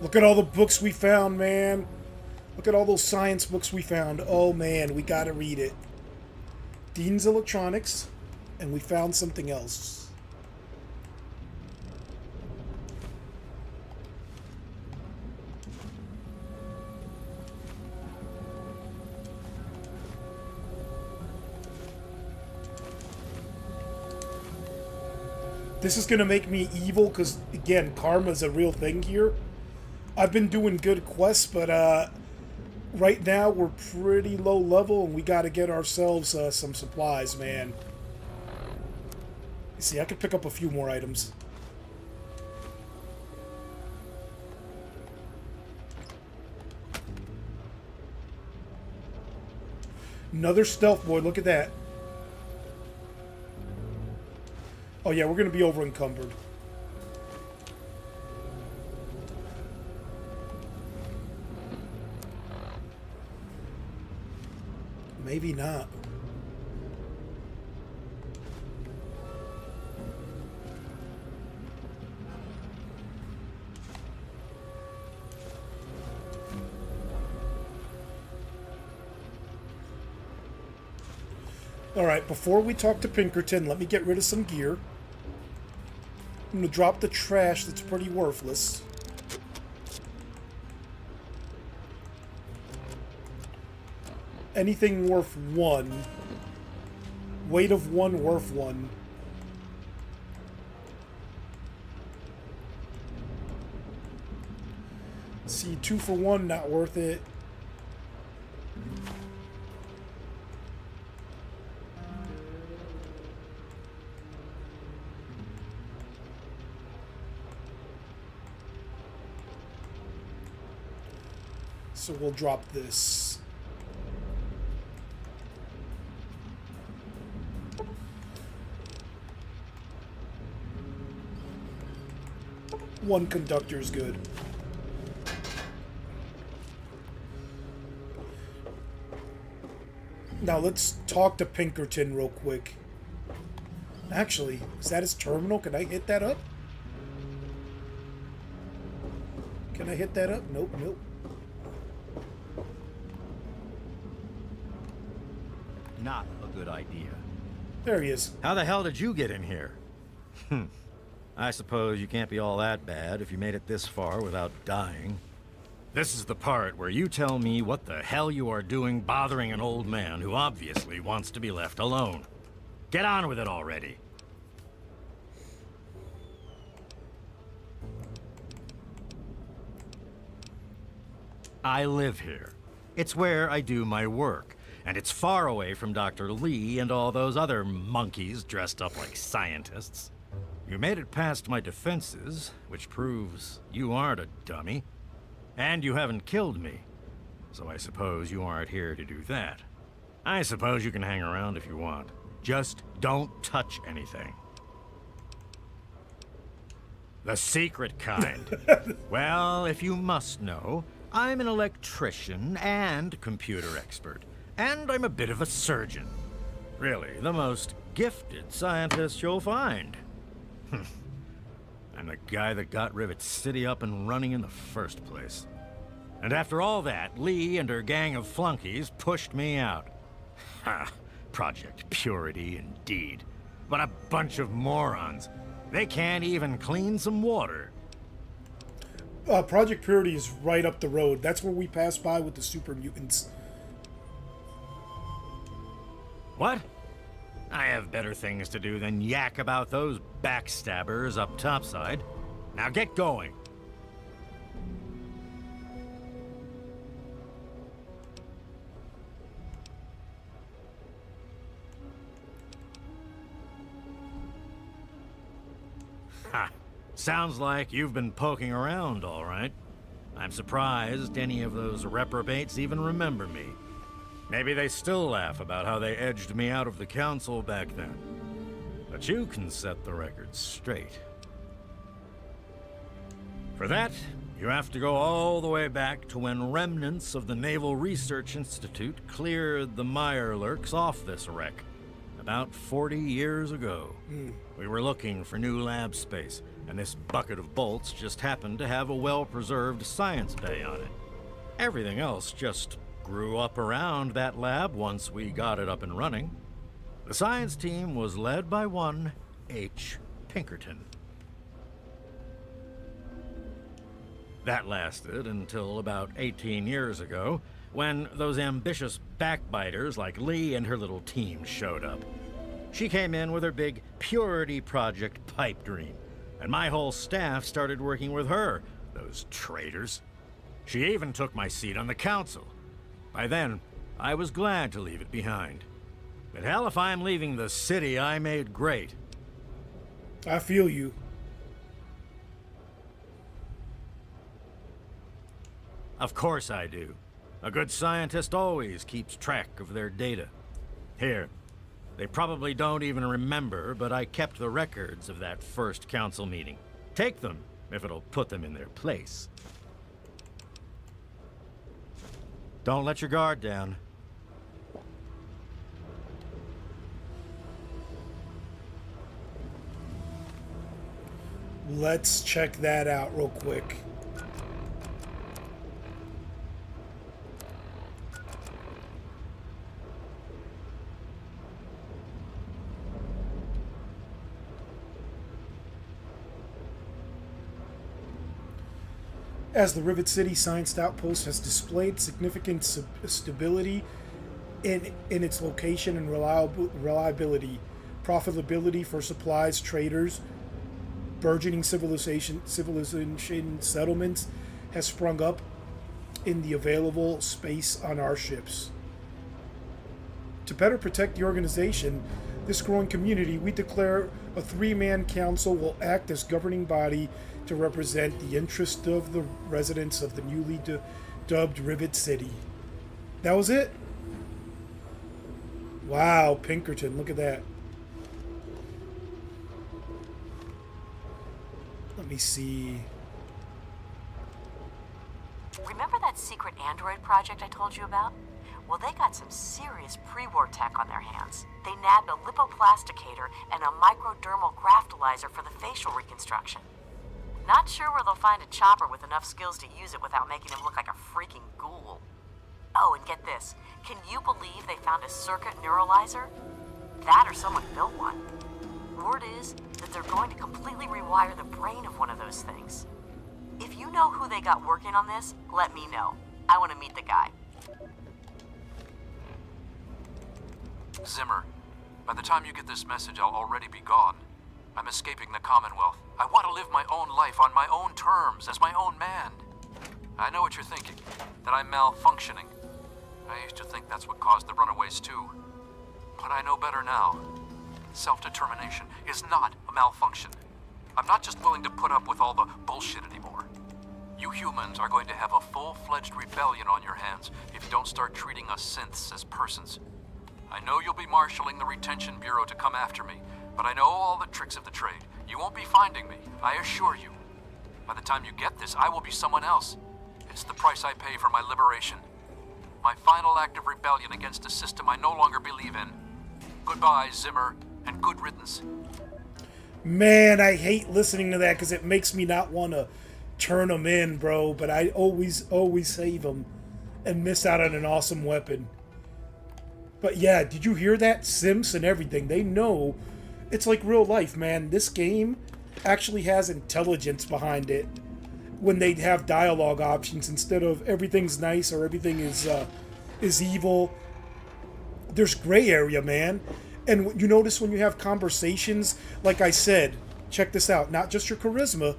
Look at all the books we found, man. Look at all those science books we found. Oh, man, we gotta read it. Dean's Electronics, and we found something else. This is gonna make me evil, because, again, karma's a real thing here. I've been doing good quests, but right now we're pretty low level and we got to get ourselves some supplies, man. You see, I could pick up a few more items. Another stealth boy, look at that. Oh yeah, we're going to be over encumbered. Maybe not. Alright, before we talk to Pinkerton, let me get rid of some gear. I'm going to drop the trash that's pretty worthless. Anything worth 1. Weight of 1 worth 1. See, 2 for 1 not worth it. So we'll drop this. One conductor's good. Now let's talk to Pinkerton real quick. Actually, is that his terminal? Can I hit that up? Can I hit that up? Nope, nope. Not a good idea. There he is. How the hell did you get in here? I suppose you can't be all that bad if you made it this far without dying. This is the part where you tell me what the hell you are doing bothering an old man who obviously wants to be left alone. Get on with it already. I live here. It's where I do my work, and it's far away from Dr. Li and all those other monkeys dressed up like scientists. You made it past my defenses, which proves you aren't a dummy. And you haven't killed me, so I suppose you aren't here to do that. I suppose you can hang around if you want. Just don't touch anything. The secret kind. Well, if you must know, I'm an electrician and computer expert, and I'm a bit of a surgeon. Really, the most gifted scientist you'll find. I'm the guy that got Rivet City up and running in the first place. And after all that, Li and her gang of flunkies pushed me out. Ha! Project Purity, indeed. What a bunch of morons. They can't even clean some water. Project Purity is right up the road. That's where we passed by with the super mutants. What? I have better things to do than yak about those backstabbers up topside. Now get going. Ha! Sounds like you've been poking around, all right. I'm surprised any of those reprobates even remember me. Maybe they still laugh about how they edged me out of the council back then. But you can set the record straight. For that, you have to go all the way back to when remnants of the Naval Research Institute cleared the Mirelurks off this wreck. About 40 years ago. We were looking for new lab space, and this bucket of bolts just happened to have a well-preserved science bay on it. Everything else just grew up around that lab once we got it up and running. The science team was led by one H. Pinkerton. That lasted until about 18 years ago, when those ambitious backbiters like Li and her little team showed up. She came in with her big Purity Project pipe dream, and my whole staff started working with her, those traitors. She even took my seat on the council. By then, I was glad to leave it behind. But hell if I'm leaving the city I made great. I feel you. Of course I do. A good scientist always keeps track of their data. Here, they probably don't even remember, but I kept the records of that first council meeting. Take them, if it'll put them in their place. Don't let your guard down. Let's check that out real quick. As the Rivet City Science Outpost has displayed significant stability in its location and reliability, profitability for supplies, traders, burgeoning civilization settlements has sprung up in the available space on our ships. To better protect the organization, this growing community, we declare a three-man council will act as governing body to represent the interest of the residents of the newly dubbed Rivet City. That was it? Wow, Pinkerton, look at that. Let me see. Remember that secret android project I told you about? Well, they got some serious pre-war tech on their hands. They nabbed a lipoplasticator and a microdermal graftalizer for the facial reconstruction. Not sure where they'll find a chopper with enough skills to use it without making him look like a freaking ghoul. Oh, and get this. Can you believe they found a circuit neuralizer? That or someone built one. Word is that they're going to completely rewire the brain of one of those things. If you know who they got working on this, let me know. I want to meet the guy. Zimmer, by the time you get this message, I'll already be gone. I'm escaping the Commonwealth. I want to live my own life on my own terms, as my own man. I know what you're thinking, that I'm malfunctioning. I used to think that's what caused the runaways too. But I know better now. Self-determination is not a malfunction. I'm not just willing to put up with all the bullshit anymore. You humans are going to have a full-fledged rebellion on your hands if you don't start treating us synths as persons. I know you'll be marshaling the Retention Bureau to come after me, but I know all the tricks of the trade. You won't be finding me, I assure you. By the time you get this, I will be someone else. It's the price I pay for my liberation. My final act of rebellion against a system I no longer believe in. Goodbye, Zimmer, and good riddance. Man, I hate listening to that because it makes me not want to turn them in, bro. But I always save them and miss out on an awesome weapon. But yeah, did you hear that? Simps and everything. They know it's like real life, man. This game actually has intelligence behind it when they have dialogue options instead of everything's nice or everything is evil. There's gray area, man. And you notice when you have conversations, like I said, check this out, not just your charisma,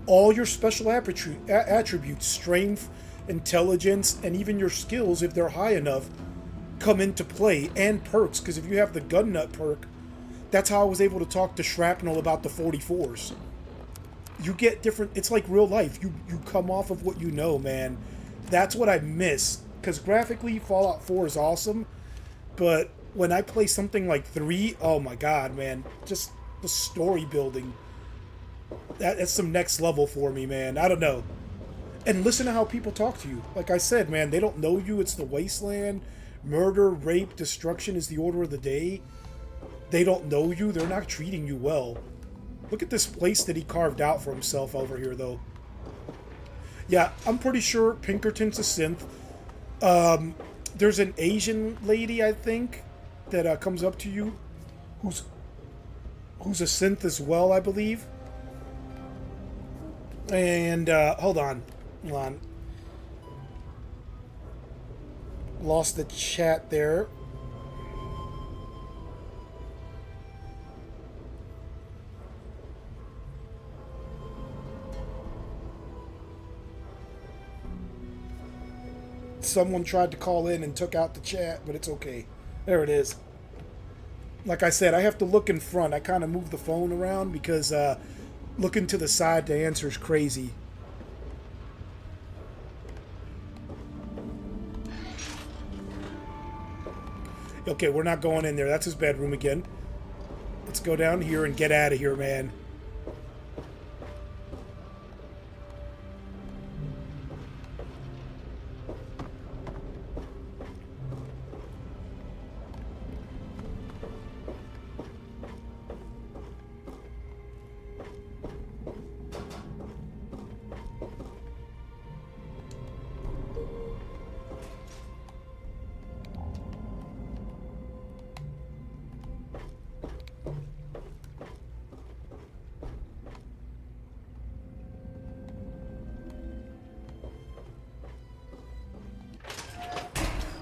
all your special attributes, strength, intelligence, and even your skills, if they're high enough, come into play, and perks, because if you have the gun nut perk, that's how I was able to talk to Shrapnel about the 44s. You get different, it's like real life. You come off of what you know, man. That's what I miss, because graphically, Fallout 4 is awesome, but when I play something like 3, oh my god, man, just the story building, that's some next level for me, man. I don't know. And listen to how people talk to you. Like I said, man, they don't know you. It's the wasteland. Murder, rape, destruction is the order of the day. They don't know you. They're not treating you well. Look at this place that he carved out for himself over here, though. Yeah, I'm pretty sure Pinkerton's a synth. There's an Asian lady, I think, that comes up to you, who's a synth as well, I believe. And hold on. Lost the chat there. Someone tried to call in and took out the chat, but it's okay. There it is. Like I said, I have to look in front. I kind of move the phone around because looking to the side to answer is crazy. Okay, we're not going in there. That's his bedroom again. Let's go down here and get out of here, man.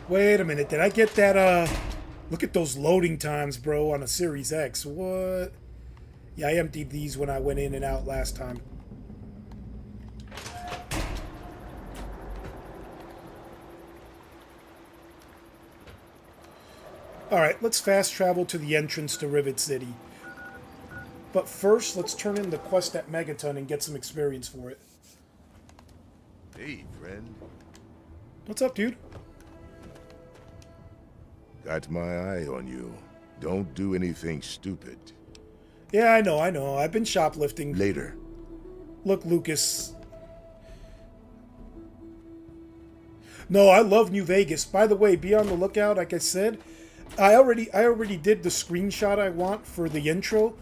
Wait a minute, did I get that, look at those loading times, bro, on a Series X. What? Yeah, I emptied these when I went in and out last time. Alright, let's fast travel to the entrance to Rivet City. But first, let's turn in the quest at Megaton and get some experience for it. Hey, friend. What's up, dude? Got my eye on you. Don't do anything stupid. Yeah, I know. I've been shoplifting. Later. Look, Lucas. No, I love New Vegas. By the way, be on the lookout. Like I said, I already did the screenshot I want for the intro.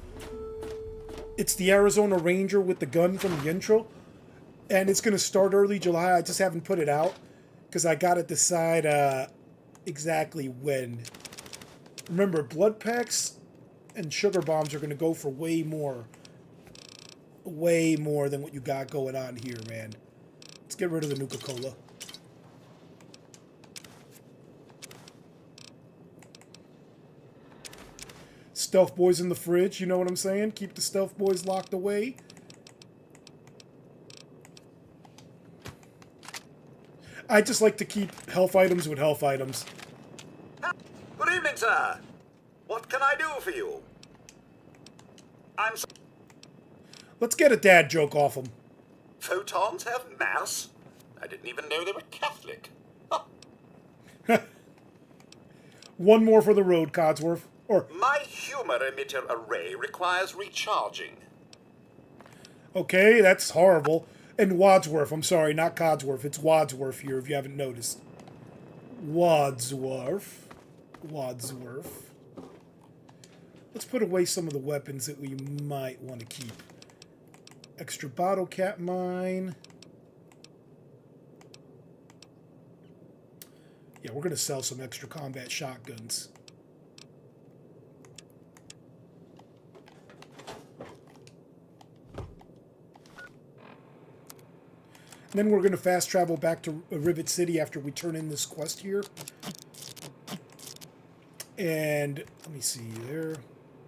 It's the Arizona Ranger with the gun from the intro. And it's going to start early July. I just haven't put it out because I got to decide exactly when. Remember, blood packs and sugar bombs are going to go for way more than what you got going on here, man. Let's get rid of the Nuka-Cola. Stealth boys in the fridge, you know what I'm saying? Keep the stealth boys locked away. I just like to keep health items with health items. Good evening, sir. What can I do for you? I'm so Let's get a dad joke off him. Photons have mass? I didn't even know they were Catholic. One more for the road, Codsworth. Or My humor emitter array requires recharging. okay, that's horrible. And Wadsworth, I'm sorry, not Codsworth. It's Wadsworth here, if you haven't noticed. Wadsworth. Let's put away some of the weapons that we might want to keep. Extra bottle cap mine. Yeah, we're going to sell some extra combat shotguns. And then we're going to fast travel back to Rivet City after we turn in this quest here. And let me see there.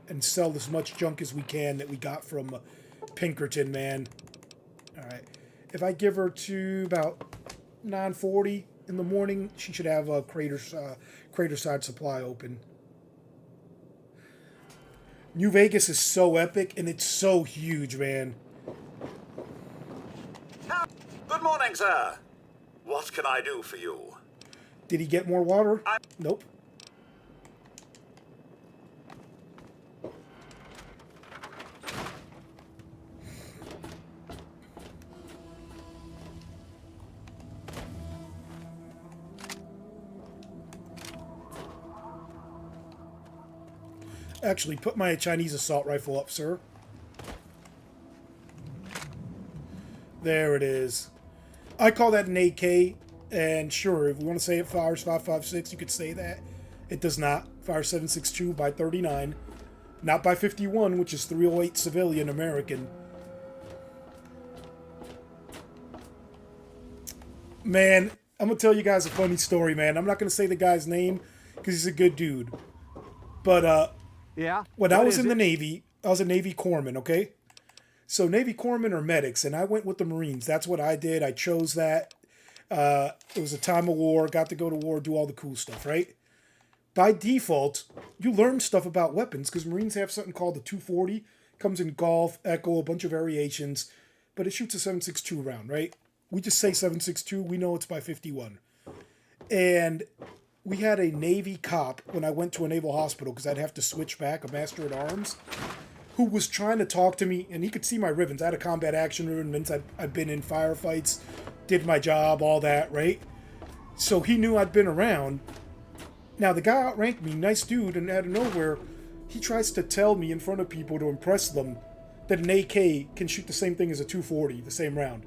And sell as much junk as we can that we got from Pinkerton, man. All right. If I give her to about 9:40 in the morning, she should have a Craterside supply open. New Vegas is so epic, and it's so huge, man. Good morning, sir. What can I do for you? Did he get more water? Nope. Actually, put my Chinese assault rifle up, sir. There it is. I call that an AK, and sure, if you want to say it fires 5.56, you could say that. It does not. Fires 7.62 by 39. Not by 51, which is 308 civilian American. Man, I'm going to tell you guys a funny story, man. I'm not going to say the guy's name, because he's a good dude. But, yeah? When I was in the Navy, I was a Navy corpsman, okay? So Navy corpsmen are medics, and I went with the Marines. That's what I did. I chose that. It was a time of war. Got to go to war, do all the cool stuff, right? By default, you learn stuff about weapons, because Marines have something called the 240. Comes in Golf, Echo, a bunch of variations, but it shoots a 7.62 round, right? We just say 7.62. We know it's by 51. And we had a Navy cop when I went to a naval hospital because I'd have to switch back, a master at arms, who was trying to talk to me, and he could see my ribbons. I had a combat action ribbon, means I'd been in firefights, did my job, all that, right? So he knew I'd been around. Now, the guy outranked me, nice dude, and out of nowhere, he tries to tell me in front of people to impress them that an AK can shoot the same thing as a 240, the same round.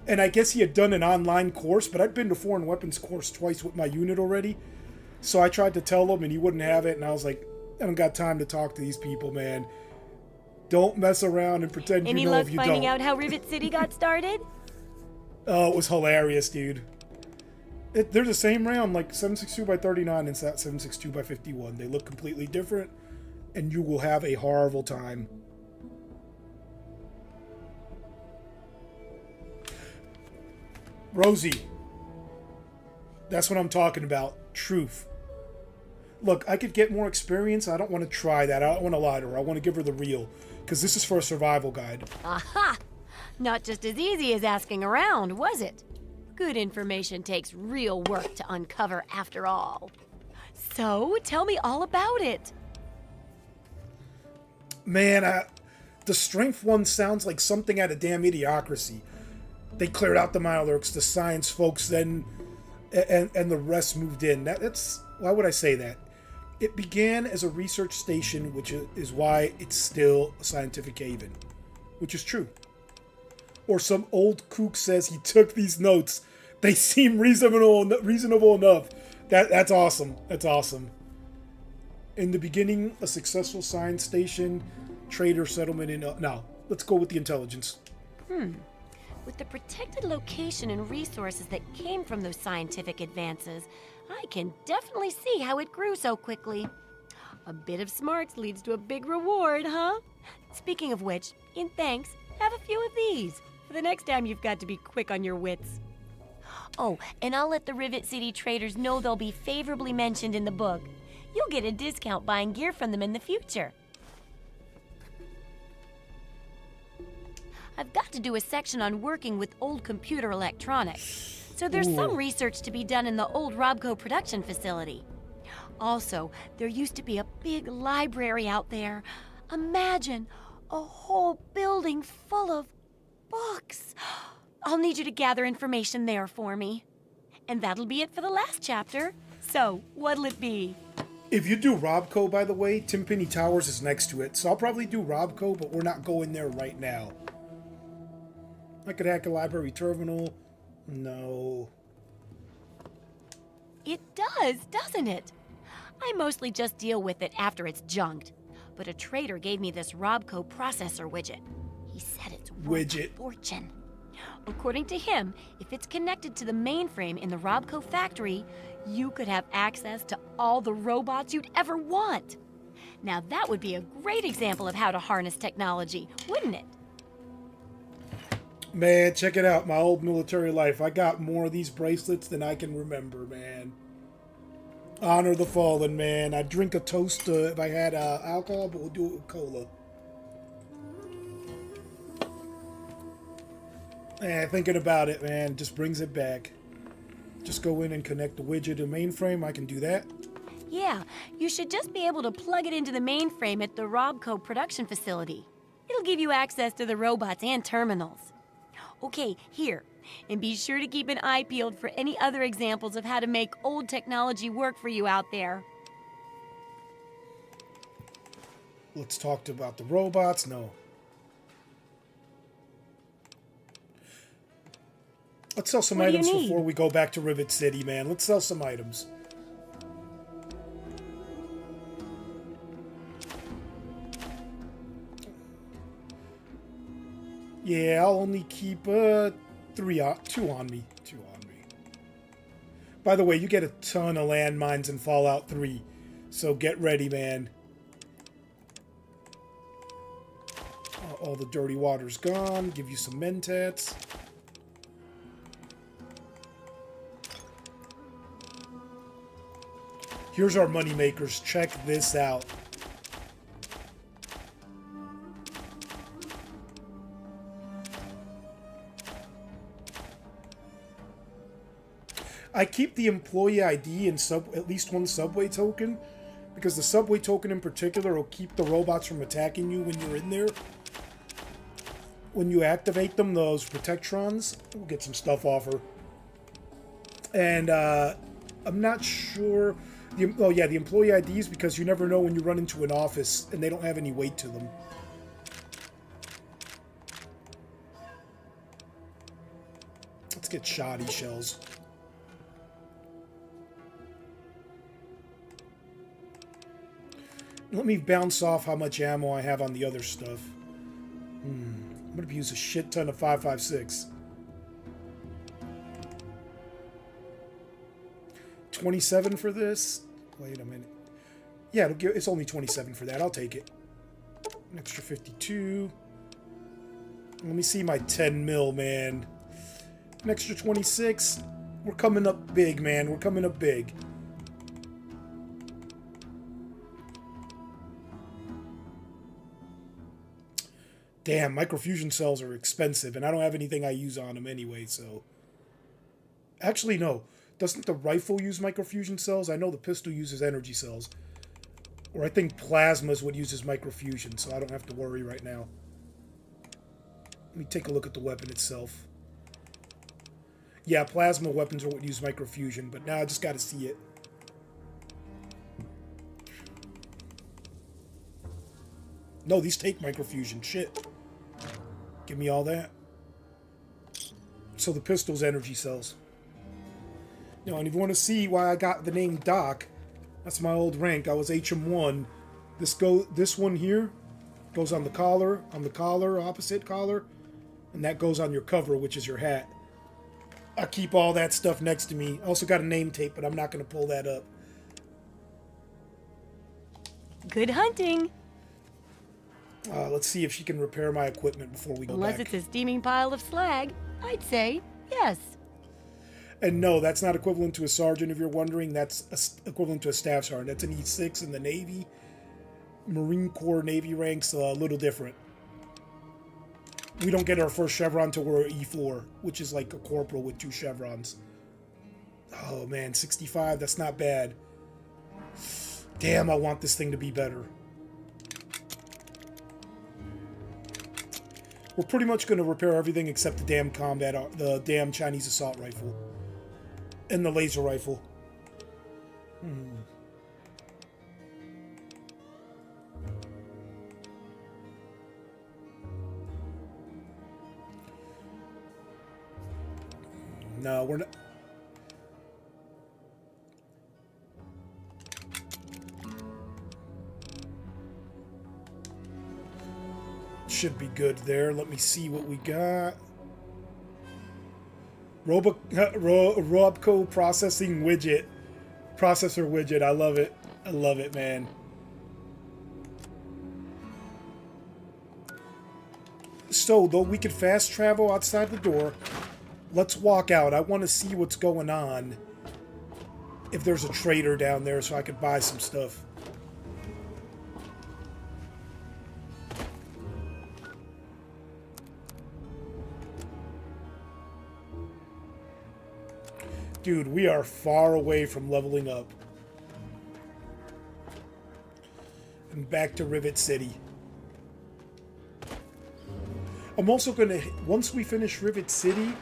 And I guess he had done an online course, but I'd been to foreign weapons course twice with my unit already. So I tried to tell him, and he wouldn't have it. And I was like, I don't got time to talk to these people, man. Don't mess around and pretend you know if you don't. Any luck finding out how Rivet City got started? Oh, it was hilarious, dude. They're the same round, like 7.62 by 39 and 7.62 by 51. They look completely different, and you will have a horrible time. Rosie. That's what I'm talking about. Truth. Look, I could get more experience. I don't want to try that. I don't want to lie to her. I want to give her the real. Because this is for a survival guide. Aha! Not just as easy as asking around, was it? Good information takes real work to uncover after all. So, tell me all about it. Man, the strength one sounds like something out of damn Idiocracy. They cleared out the Mirelurks, the science folks then and the rest moved in. That's why would I say that? It began as a research station, which is why it's still a scientific haven, which is true. Or some old kook says he took these notes. They seem reasonable enough. That's awesome. That's awesome. In the beginning, a successful science station, trader settlement in... now, let's go with the intelligence. With the protected location and resources that came from those scientific advances, I can definitely see how it grew so quickly. A bit of smarts leads to a big reward, huh? Speaking of which, in thanks, have a few of these for the next time you've got to be quick on your wits. Oh, and I'll let the Rivet City traders know they'll be favorably mentioned in the book. You'll get a discount buying gear from them in the future. I've got to do a section on working with old computer electronics, so there's some research to be done in the old Robco production facility. Also, there used to be a big library out there. Imagine a whole building full of books. I'll need you to gather information there for me. And that'll be it for the last chapter. So, what'll it be? If you do Robco, by the way, Timpani Towers is next to it, so I'll probably do Robco, but we're not going there right now. I could hack a library terminal. No. It does, doesn't it? I mostly just deal with it after it's junked. But a trader gave me this Robco processor widget. He said it's worth a fortune. According to him, if it's connected to the mainframe in the Robco factory, you could have access to all the robots you'd ever want. Now that would be a great example of how to harness technology, wouldn't it? Man, check it out, my old military life. I got more of these bracelets than I can remember, man. Honor the fallen, man. I'd drink a toast if I had alcohol, but we'll do it with cola. Thinking about it, man, just brings it back. Just go in and connect the widget to mainframe. I can do that. Yeah, you should just be able to plug it into the mainframe at the Robco production facility. It'll give you access to the robots and terminals. Okay, here. And be sure to keep an eye peeled for any other examples of how to make old technology work for you out there. Let's talk about the robots. No. Let's sell some items before we go back to Rivet City, man. Let's sell some items. Yeah, I'll only keep 2 on me. By the way, you get a ton of landmines in Fallout 3, so get ready, man. All the dirty water's gone. Give you some mentats. Here's our money makers. Check this out. I keep the employee ID and at least one subway token, because the subway token in particular will keep the robots from attacking you when you're in there. When you activate them, those protectrons, we'll get some stuff off her. And I'm not sure. The employee IDs, because you never know when you run into an office and they don't have any weight to them. Let's get shoddy shells. Let me bounce off how much ammo I have on the other stuff. I'm going to use a shit ton of 5.56. 27 for this? Wait a minute. Yeah, it's only 27 for that. I'll take it. An extra 52. Let me see my 10 mil, man. An extra 26. We're coming up big, man. We're coming up big. Damn, microfusion cells are expensive, and I don't have anything I use on them anyway, so... Actually, no. Doesn't the rifle use microfusion cells? I know the pistol uses energy cells. Or I think plasma's what uses microfusion, so I don't have to worry right now. Let me take a look at the weapon itself. Yeah, plasma weapons are what use microfusion, but now I just gotta see it. No, these take microfusion. Shit. Give me all that. So the pistol's energy cells. You know, and if you want to see why I got the name Doc, that's my old rank. I was HM1. This one here goes on the collar, opposite collar, and that goes on your cover, which is your hat. I keep all that stuff next to me. I also got a name tape, but I'm not going to pull that up. Good hunting. Let's see if she can repair my equippment before we go Unless back. it's a steaming pile of slag, I'd say yes. And no, that's not equivalent to a sergeant, if you're wondering. That's equivalent to a staff sergeant. That's an E6 in the Navy. Marine Corps Navy ranks a little different. We don't get our first chevron till we're E4, which is like a corporal with 2 chevrons. Oh man, 65, that's not bad. Damn, I want this thing to be better. We're pretty much going to repair everything except the damn the damn Chinese assault rifle. And the laser rifle. No, we're not. Should be good there. Let me see what we got. Robco processor widget. I love it. I love it, man. So, though we could fast travel outside the door, let's walk out. I want to see what's going on. If there's a trader down there so I could buy some stuff. Dude, we are far away from leveling up. And back to Rivet City. I'm also going to, once we finish Rivet City,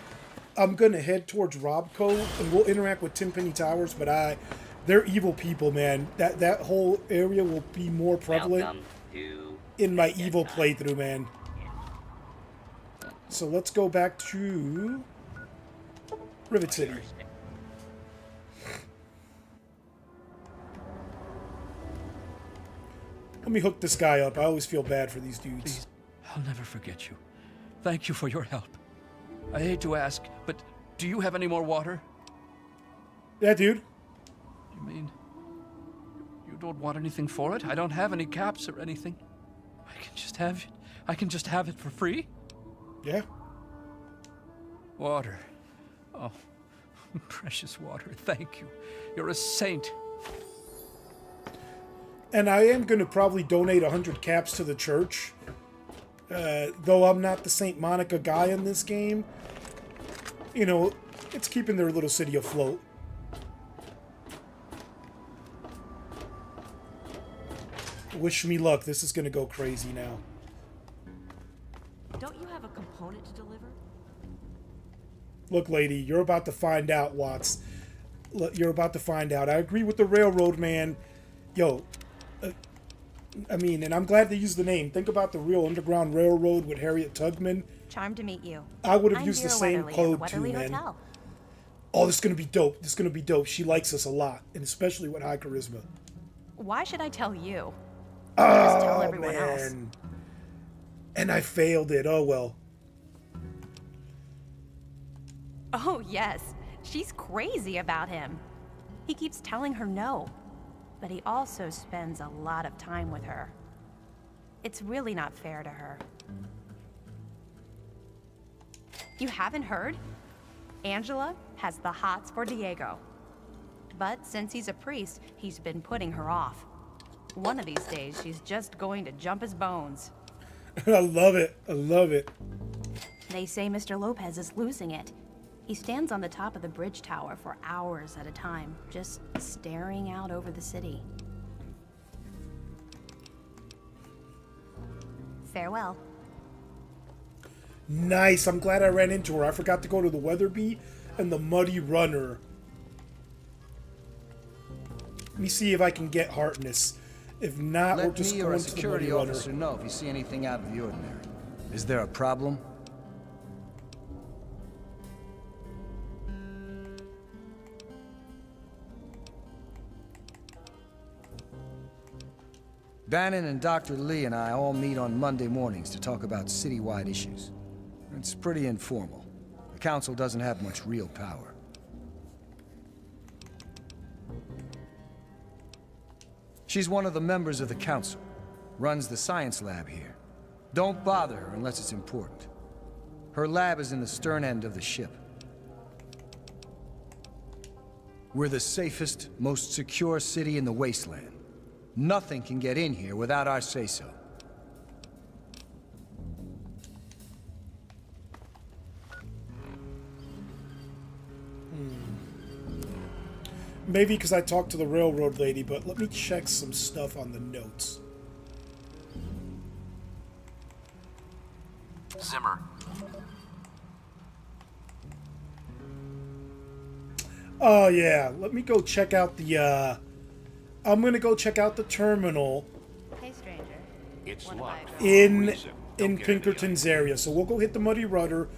I'm going to head towards Robco, and we'll interact with Tenpenny Towers, but they're evil people, man. That whole area will be more prevalent in my evil playthrough, man. So let's go back to Rivet City. Let me hook this guy up. I always feel bad for these dudes. Please, I'll never forget you. Thank you for your help. I hate to ask, but do you have any more water? Yeah, dude. You mean you don't want anything for it? I don't have any caps or anything. I can just have it for free? Yeah. Water. Oh, precious water. Thank you. You're a saint. And I am going to probably donate 100 caps to the church. Though I'm not the St. Monica guy in this game. You know, it's keeping their little city afloat. Wish me luck. This is going to go crazy now. Don't you have a component to deliver? Look, lady, you're about to find out, Watts. You're about to find out. I agree with the railroad man. Yo, I mean, and I'm glad they used the name. Think about the real Underground Railroad with Harriet Tubman. Charmed to meet you. I would have I'm used the Vera same Weatherly code at the too, Weatherly man. Hotel. Oh, this is going to be dope. This is going to be dope. She likes us a lot, and especially with high charisma. Why should I tell you? Just tell everyone else. Man. And I failed it. Oh, well. Oh, yes. She's crazy about him. He keeps telling her no, but he also spends a lot of time with her. It's really not fair to her. You haven't heard? Angela has the hots for Diego. But since he's a priest, he's been putting her off. One of these days, she's just going to jump his bones. I love it. I love it. They say Mr. Lopez is losing it. He stands on the top of the bridge tower for hours at a time, just staring out over the city. Farewell. Nice. I'm glad I ran into her. I forgot to go to the Weatherby and the Muddy Runner. Let me see if I can get Harkness. If not, we're Let just me or going a to the Muddy security Runner. officer know if you see anything out of the ordinary. Is there a problem? Bannon and Dr. Li and I all meet on Monday mornings to talk about citywide issues. It's pretty informal. The council doesn't have much real power. She's one of the members of the council, runs the science lab here. Don't bother her unless it's important. Her lab is in the stern end of the ship. We're the safest, most secure city in the wasteland. Nothing can get in here without our say-so. Maybe because I talked to the railroad lady, but let me check some stuff on the notes. Zimmer. Oh yeah, let me go check out the I'm gonna go check out the terminal Hey, stranger. It's locked. in Pinkerton's area. So we'll go hit the Muddy Rudder,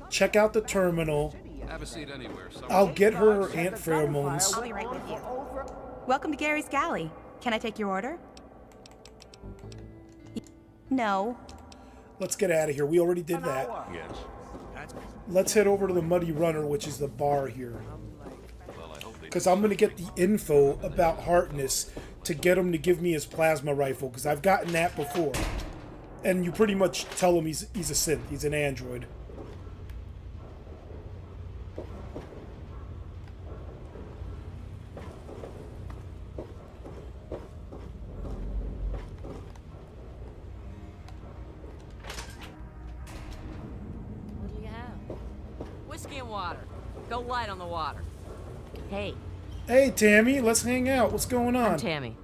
check out the terminal. Have a seat anywhere. I'll get her ant pheromones. I'll be right with you. Welcome to Gary's Galley. Can I take your order? No. Let's get out of here. We already did that. Yes. Let's head over to the Muddy Runner, which is the bar here. Because I'm going to get the info about Harkness to get him to give me his plasma rifle. Because I've gotten that before. And you pretty much tell him he's a synth. He's an android. What do you have? Whiskey and water. Go light on the water. Hey. Hey, Tammy. Let's hang out. What's going on? I'm Tammy.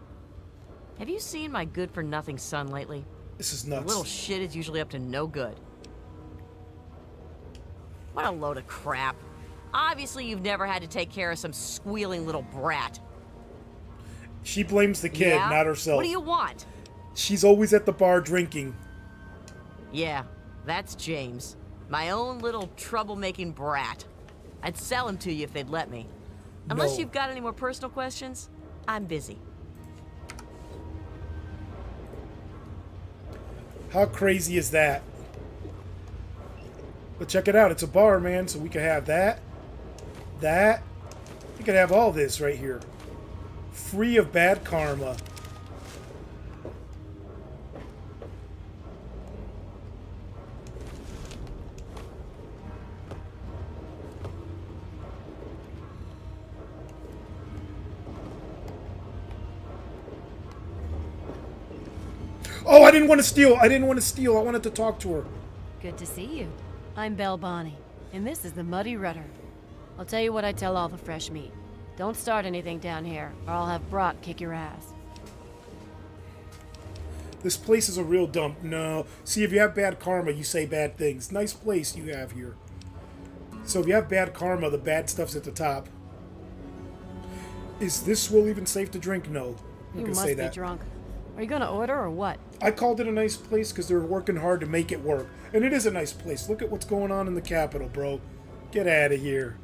Have you seen my good-for-nothing son lately? This is The nuts. little shit is usually up to no good. What a load of crap. Obviously, you've never had to take care of some squealing little brat. She blames the kid, Yeah? not herself. What do you want? She's always at the bar drinking. Yeah, that's James. My own little troublemaking brat. I'd sell him to you if they'd let me. Unless No. you've got any more personal questions, I'm busy. How crazy is that? But check it out. It's a bar, man. So we could have that. That. We could have all this right here. Free of bad karma. Oh, I didn't want to steal. I didn't want to steal. I wanted to talk to her. Good to see you. I'm Belle Bonnie, and this is the Muddy Rudder. I'll tell you what I tell all the fresh meat. Don't start anything down here, or I'll have Brock kick your ass. This place is a real dump. No. See, if you have bad karma, you say bad things. Nice place you have here. So if you have bad karma, the bad stuff's at the top. Is this swill even safe to drink? No. I You can must say be that. drunk. Are you gonna order or what? I called it a nice place because they're working hard to make it work. And it is a nice place. Look at what's going on in the Capitol, bro. Get out of here.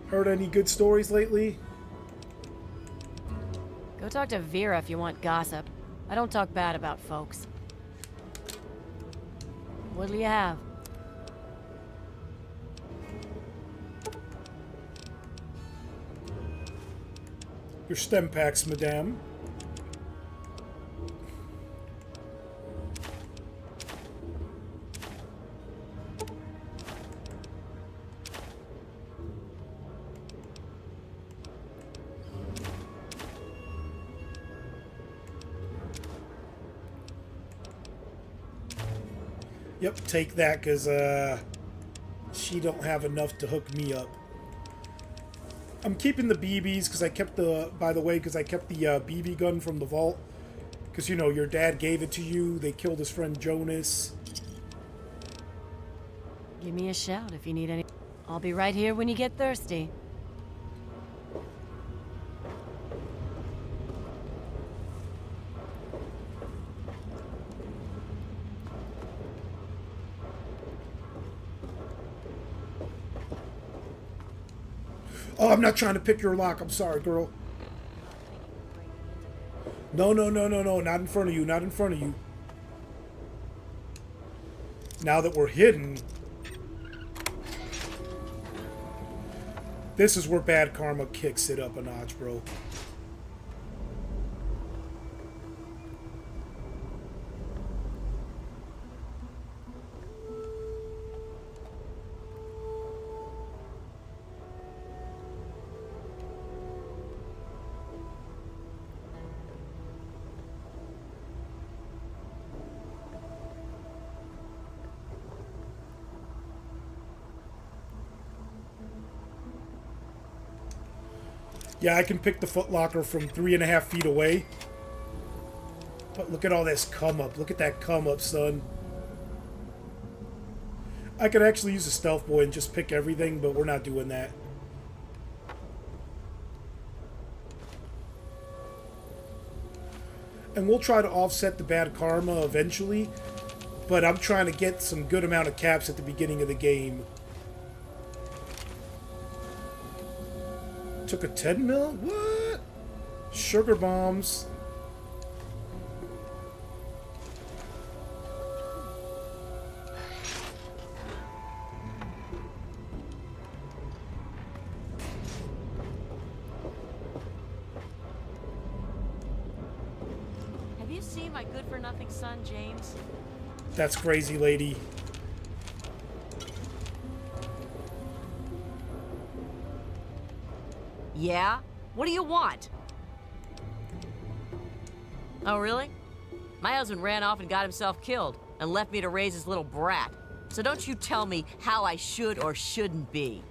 Heard any good stories lately? Go talk to Vera if you want gossip. I don't talk bad about folks. What'll you have? Your stem packs, madame. Yep, take that, because she don't have enough to hook me up. I'm keeping the BBs, because I kept the, by the way, because I kept the BB gun from the vault. Because, you know, your dad gave it to you. They killed his friend Jonas. Give me a shout if you need any. I'll be right here when you get thirsty. Oh, I'm not trying to pick your lock. I'm sorry, girl. No, no, no, no, no. Not in front of you. Not in front of you. Now that we're hidden, this is where bad karma kicks it up a notch, bro. Yeah, I can pick the footlocker from 3.5 feet away. But look at all this come up. Look at that come up, son. I could actually use a stealth boy and just pick everything, but we're not doing that. And we'll try to offset the bad karma eventually, but I'm trying to get some good amount of caps at the beginning of the game. Took a 10 mil? What? Sugar bombs. Have you seen my good-for-nothing son, James? That's crazy, lady. Yeah? What do you want? Oh, really? My husband ran off and got himself killed and left me to raise his little brat. So don't you tell me how I should or shouldn't be.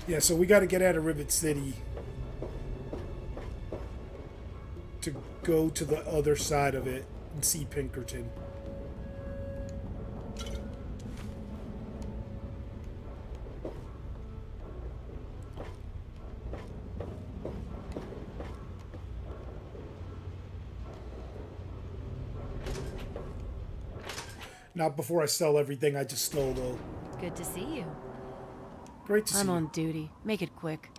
Yeah, so we got to get out of Rivet City to go to the other side of it and see Pinkerton. Not before I sell everything I just stole, though. Good to see you. Great to see I'm you. on duty. Make it quick.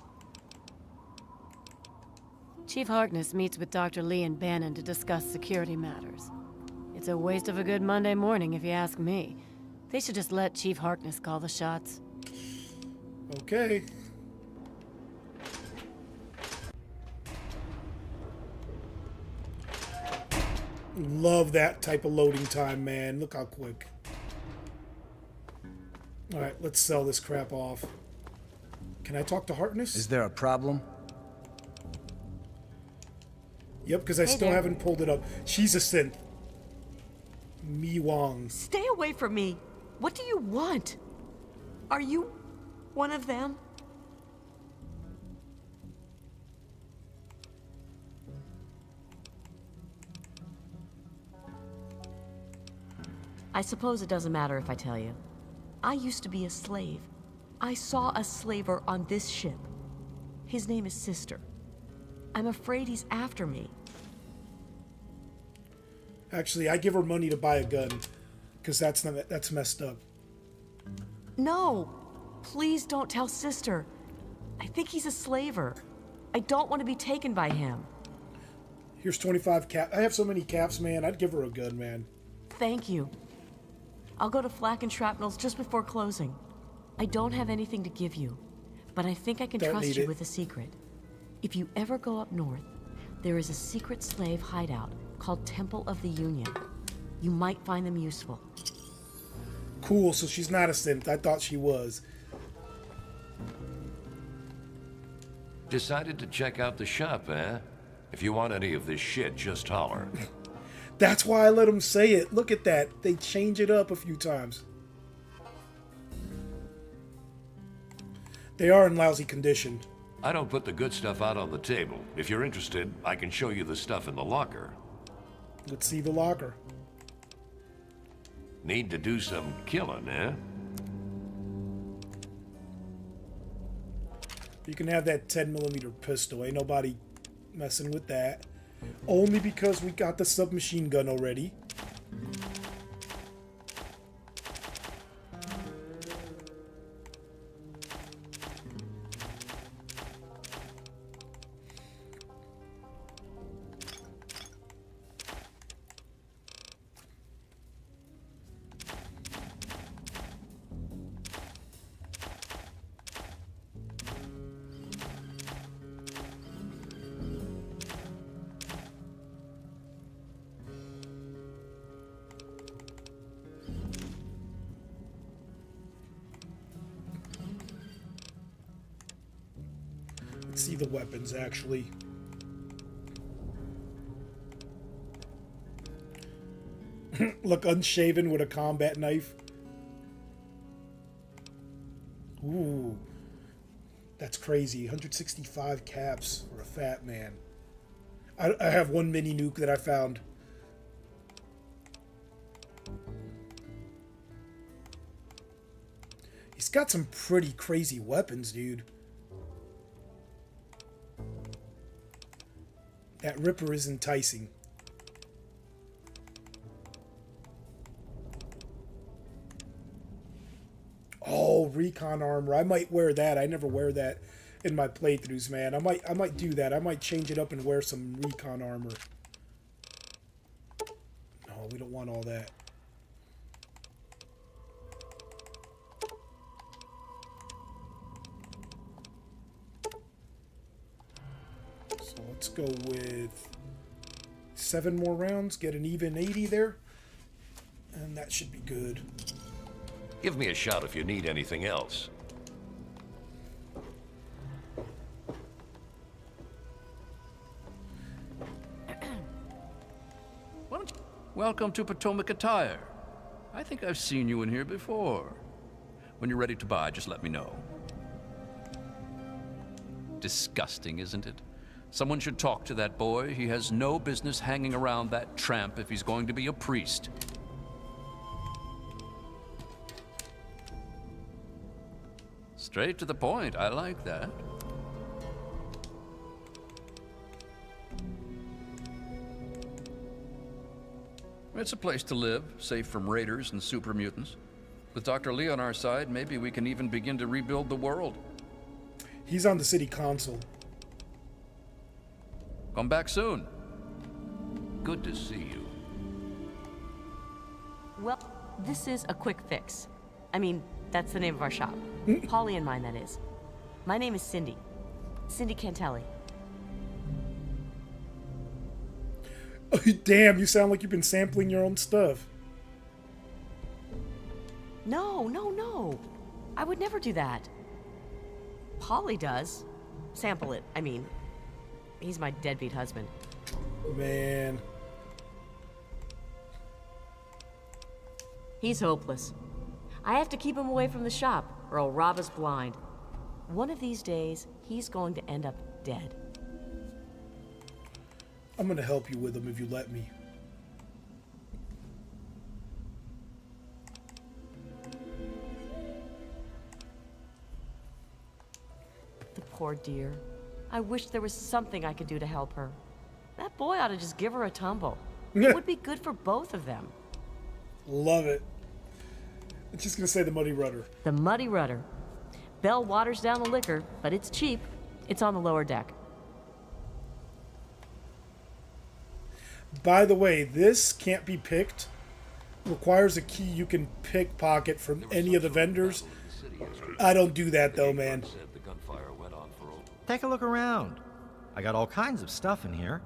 Chief Harkness meets with Dr. Li and Bannon to discuss security matters. It's a waste of a good Monday morning, if you ask me. They should just let Chief Harkness call the shots. Okay. Love that type of loading time, man. Look how quick. Alright, let's sell this crap off. Can I talk to Harkness? Is there a problem? Yep, because I still haven't pulled it up. She's a synth. Mi Wong. Stay away from me. What do you want? Are you one of them? I suppose it doesn't matter if I tell you. I used to be a slave. I saw a slaver on this ship. His name is Sister. I'm afraid he's after me. Actually, I give her money to buy a gun, because that's messed up. No! Please don't tell Sister. I think he's a slaver. I don't want to be taken by him. Here's 25 cap. I have so many caps, man. I'd give her a gun, man. Thank you. I'll go to Flak and Shrapnel's just before closing. I don't have anything to give you, but I think I can trust you with a secret. If you ever go up north, there is a secret slave hideout called Temple of the Union. You might find them useful. Cool, so she's not a synth. I thought she was. Decided to check out the shop, eh? If you want any of this shit, just holler. That's why I let them say it. Look at that. They change it up a few times. They are in lousy condition. I don't put the good stuff out on the table. If you're interested, I can show you the stuff in the locker. Let's see the locker. Need to do some killing, eh? You can have that 10mm pistol. Ain't nobody messing with that. Only because we got the submachine gun already. See the weapons actually. Look, unshaven with a combat knife. Ooh, that's crazy. 165 caps for a fat man. I have one mini nuke that I found. He's got some pretty crazy weapons, dude. That Ripper is enticing. Oh, recon armor. I might wear that. I never wear that in my playthroughs, man. I might do that. I might change it up and wear some recon armor. No, we don't want all that. Let's go with 7 more rounds, get an even 80 there, and that should be good. Give me a shout if you need anything else. Welcome to Potomac Attire. I think I've seen you in here before. When you're ready to buy, just let me know. Disgusting, isn't it? Someone should talk to that boy. He has no business hanging around that tramp if he's going to be a priest. Straight to the point. I like that. It's a place to live, safe from raiders and super mutants. With Dr. Li on our side, maybe we can even begin to rebuild the world. He's on the city council. Come back soon. Good to see you. Well, this is a quick fix. I mean, that's the name of our shop. Polly and mine, that is. My name is Cindy. Cindy Cantelli. Oh, damn, you sound like you've been sampling your own stuff. No, no, no. I would never do that. Polly does. Sample it, I mean. He's my deadbeat husband. Man. He's hopeless. I have to keep him away from the shop, or he'll rob us blind. One of these days, he's going to end up dead. I'm gonna help you with him if you let me. The poor dear. I wish there was something I could do to help her. That boy ought to just give her a tumble. It would be good for both of them. Love it. I'm just gonna say the Muddy Rudder. The Muddy Rudder. Bell waters down the liquor, but it's cheap. It's on the lower deck. By the way, this can't be picked. Requires a key you can pickpocket from any of the vendors. I don't do that though, man. Take a look around. I got all kinds of stuff in here.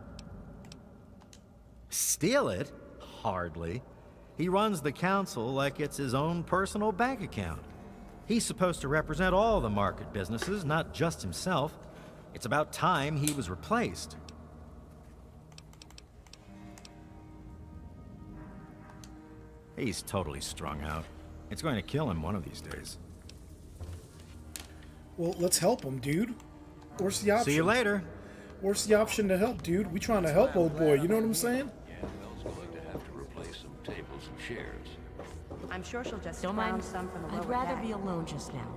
Steal it? Hardly. He runs the council like it's his own personal bank account. He's supposed to represent all the market businesses, not just himself. It's about time he was replaced. He's totally strung out. It's going to kill him one of these days. Well, let's help him, dude. Where's the option? See you later. Where's the option to help, dude? We trying to help old boy, you know what I'm saying? Yeah, Mel's going to have to replace some tables and chairs. I'm sure she'll just Don't found mind. some from the I'd lower rather deck. be alone just now.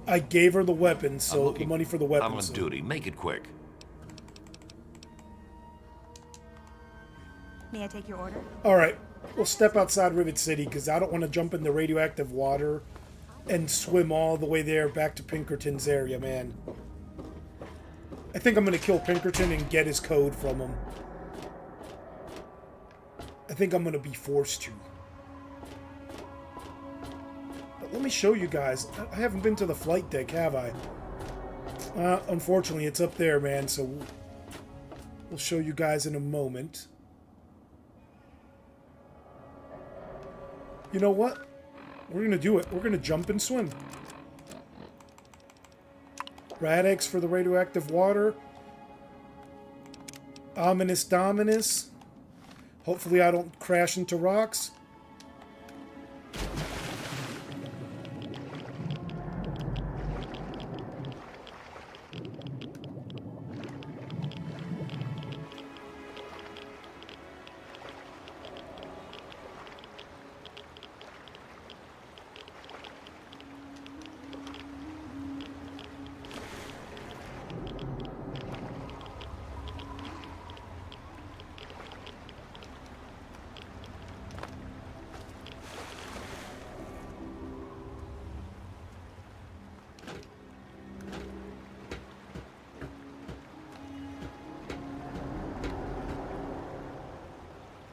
I gave her the weapons, so the money for the weapons. I'm on so- duty. Make it quick. May I take your order? All right, we'll step outside Rivet City because I don't want to jump in the radioactive water and swim all the way there back to Pinkerton's area, man. I think I'm going to kill Pinkerton and get his code from him. I think I'm going to be forced to. But let me show you guys. I haven't been to the flight deck, have I? Unfortunately, it's up there, man, so we'll show you guys in a moment. You know what? We're going to do it. We're going to jump and swim. Rad-X for the radioactive water. Ominous Dominus. Hopefully I don't crash into rocks.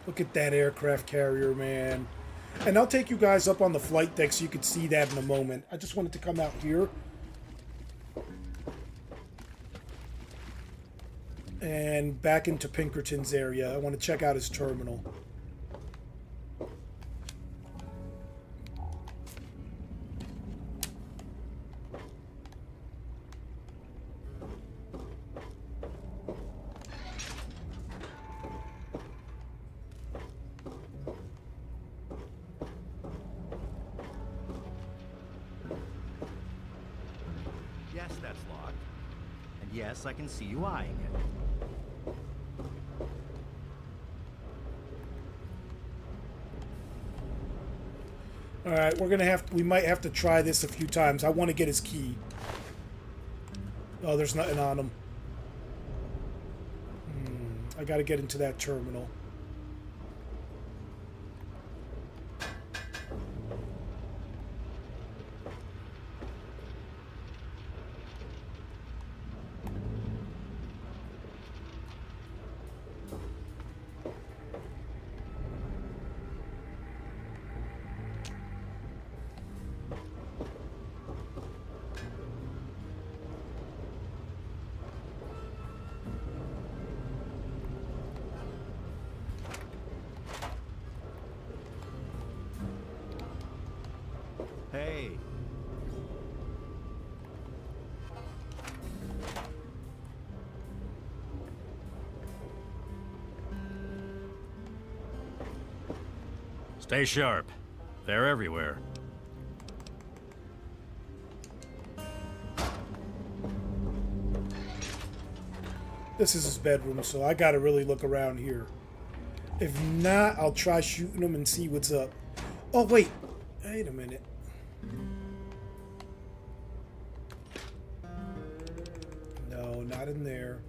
Look at that aircraft carrier, man. And I'll take you guys up on the flight deck so you can see that in a moment. I just wanted to come out here. And back into Pinkerton's area. I want to check out his terminal. Yes, that's locked. And yes, I can see you eyeing it. Alright, we might have to try this a few times. I want to get his key. Oh, there's nothing on him. I gotta get into that terminal. Hey. Stay sharp. They're everywhere. This is his bedroom, so I gotta really look around here. If not, I'll try shooting him and see what's up. Oh, wait. Wait a minute. No, not in there.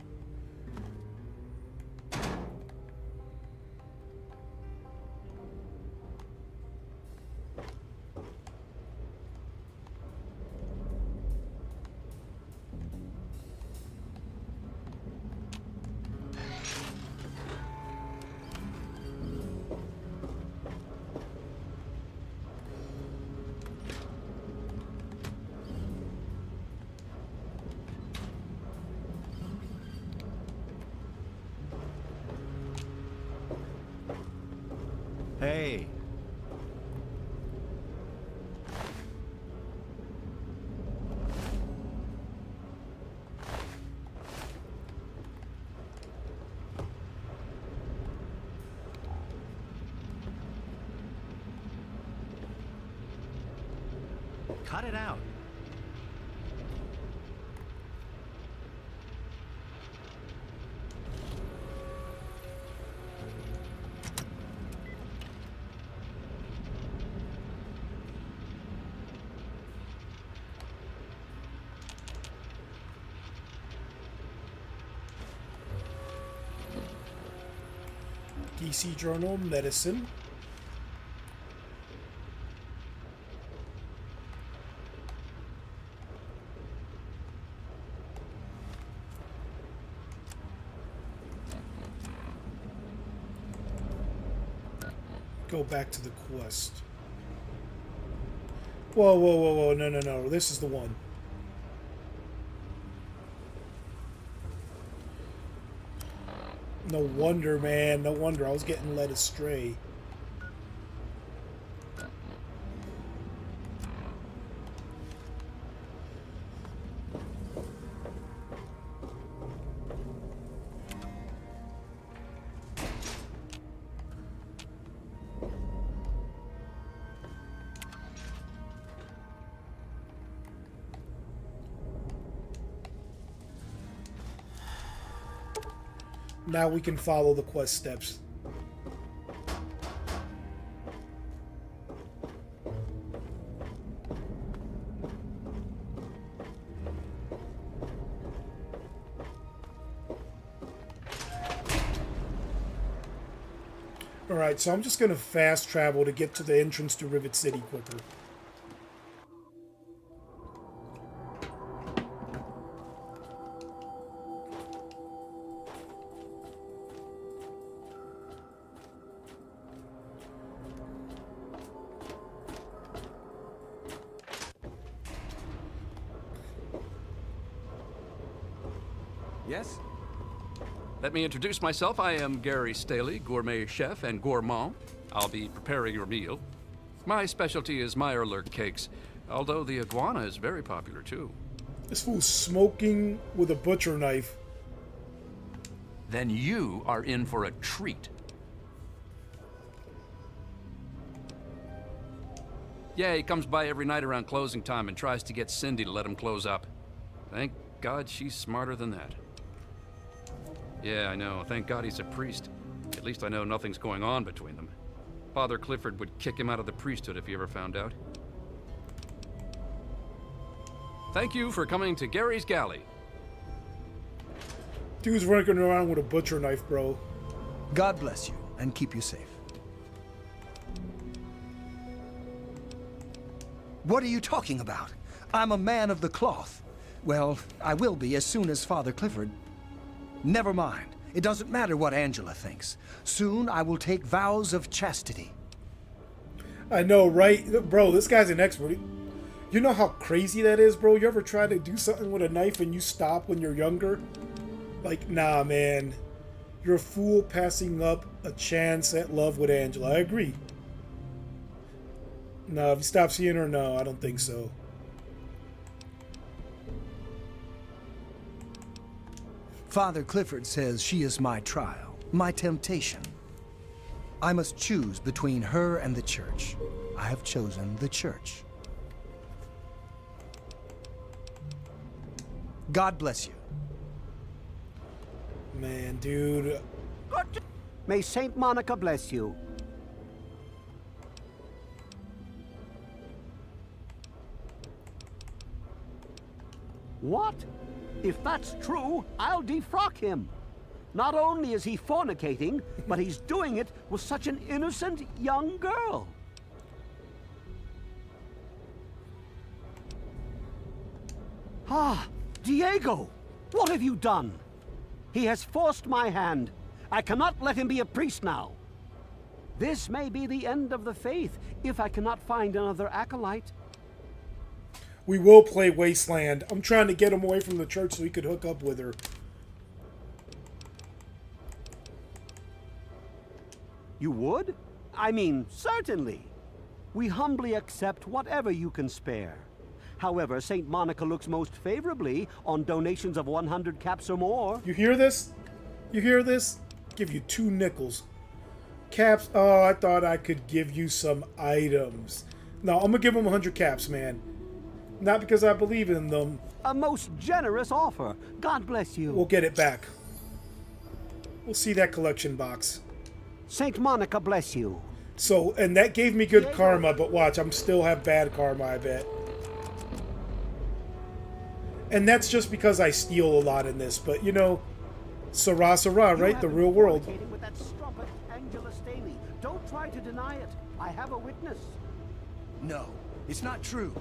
Hey. Cut it out. DC Journal, Medicine. Go back to the quest. Whoa, whoa, whoa, whoa, no, no, no, this is the one. No wonder, man, no wonder I was getting led astray. Now we can follow the quest steps. Alright, so I'm just going to fast travel to get to the entrance to Rivet City quicker. Yes? Let me introduce myself. I am Gary Staley, gourmet chef and gourmand. I'll be preparing your meal. My specialty is Mirelurk cakes, although the iguana is very popular too. This fool's smoking with a butcher knife. Then you are in for a treat. Yeah, he comes by every night around closing time and tries to get Cindy to let him close up. Thank God she's smarter than that. Yeah, I know. Thank God he's a priest. At least I know nothing's going on between them. Father Clifford would kick him out of the priesthood if he ever found out. Thank you for coming to Gary's Galley. Dude's running around with a butcher knife, bro. God bless you and keep you safe. What are you talking about? I'm a man of the cloth. Well, I will be as soon as Father Clifford. Never mind. It doesn't matter what Angela thinks. Soon I will take vows of chastity. I know, right? Bro, this guy's an expert. You know how crazy that is, bro? You ever try to do something with a knife and you stop when you're younger? Like, nah, man. You're a fool passing up a chance at love with Angela. I agree. No, if you stop seeing her, no, I don't think so. Father Clifford says she is my trial, my temptation. I must choose between her and the church. I have chosen the church. God bless you. Man, dude. May Saint Monica bless you. What? If that's true, I'll defrock him. Not only is he fornicating, but he's doing it with such an innocent young girl. Ah, Diego! What have you done? He has forced my hand. I cannot let him be a priest now. This may be the end of the faith if I cannot find another acolyte. We will play Wasteland. I'm trying to get him away from the church so he could hook up with her. You would? I mean, certainly. We humbly accept whatever you can spare. However, St. Monica looks most favorably on donations of 100 caps or more. You hear this? You hear this? Give you 2 nickels. Caps? Oh, I thought I could give you some items. No, I'm gonna give him 100 caps, man. Not because I believe in them. A most generous offer. God bless you. We'll get it back. We'll see that collection box. Saint Monica bless you. So, and that gave me good karma, but watch, I'm still have bad karma, I bet. And that's just because I steal a lot in this, but you know, Sarah, right? The real world. With that strumpet, Don't try to deny it. I have a witness. No, it's not true.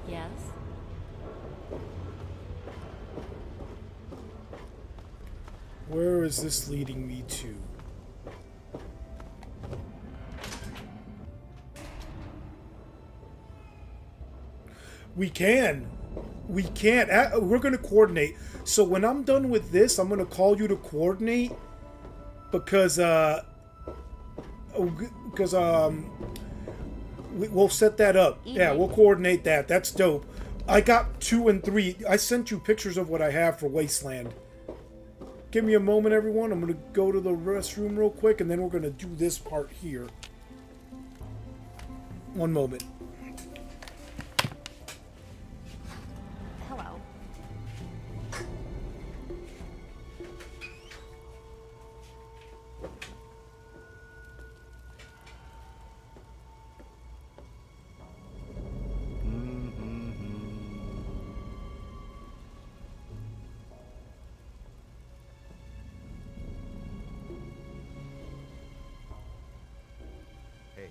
Yes? Where is this leading me to? We can. We can't. We're going to coordinate. So when I'm done with this, I'm going to call you to coordinate. Because, we'll set that up. Yeah, we'll coordinate that. That's dope. I got 2 and 3. I sent you pictures of what I have for Wasteland. Give me a moment, everyone. I'm going to go to the restroom real quick, and then we're going to do this part here. One moment. Hello. Hey.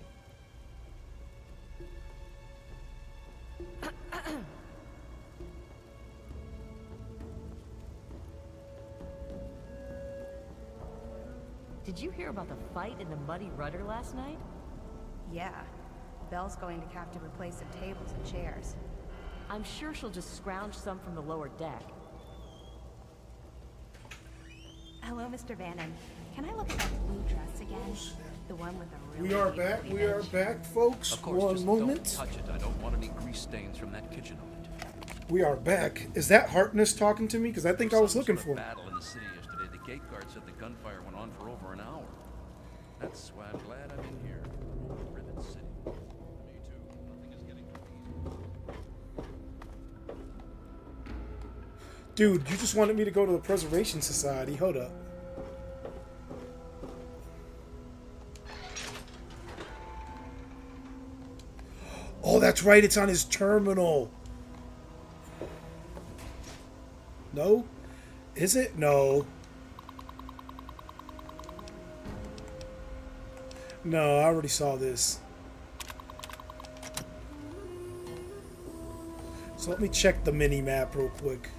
Did you hear about the fight in the Muddy Rudder last night? Yeah. Belle's going to have to replace some tables and chairs. I'm sure she'll just scrounge some from the lower deck. Hello, Mr. Bannon. Can I look at that blue dress again? The one with the really We are deep back. We are cleavage? back, folks. Of course, One just moment. don't touch it. I don't want any grease stains from that kitchen on it. We are back. Is that Harkness talking to me? Because I think I was looking for him. Battle in the city yesterday. The gate guard said the gunfire went on for over an hour. That's why I'm glad I'm in here. Rivet City. Me too. Nothing is getting Dude, you just wanted me to go to the Preservation Society. Hold up. Oh, that's right. It's on his terminal. No? Is it? No. No, I already saw this. So let me check the mini map real quick.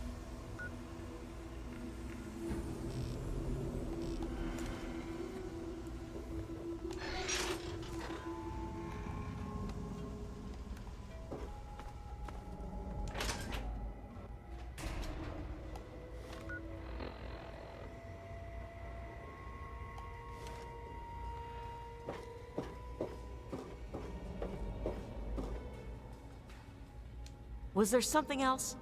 Was there something else?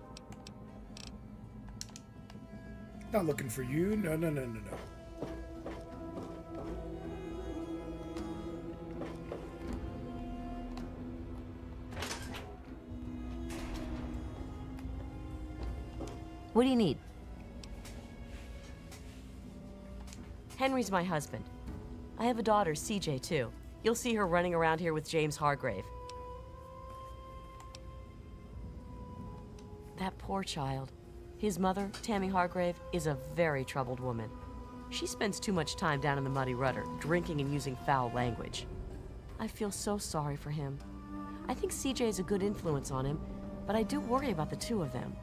Not looking for you. No, no, no, no, no. What do you need? Henry's my husband. I have a daughter, CJ, too. You'll see her running around here with James Hargrave. That poor child. His mother, Tammy Hargrave, is a very troubled woman. She spends too much time down in the Muddy Rudder, drinking and using foul language. I feel so sorry for him. I think CJ is a good influence on him, but I do worry about the two of them.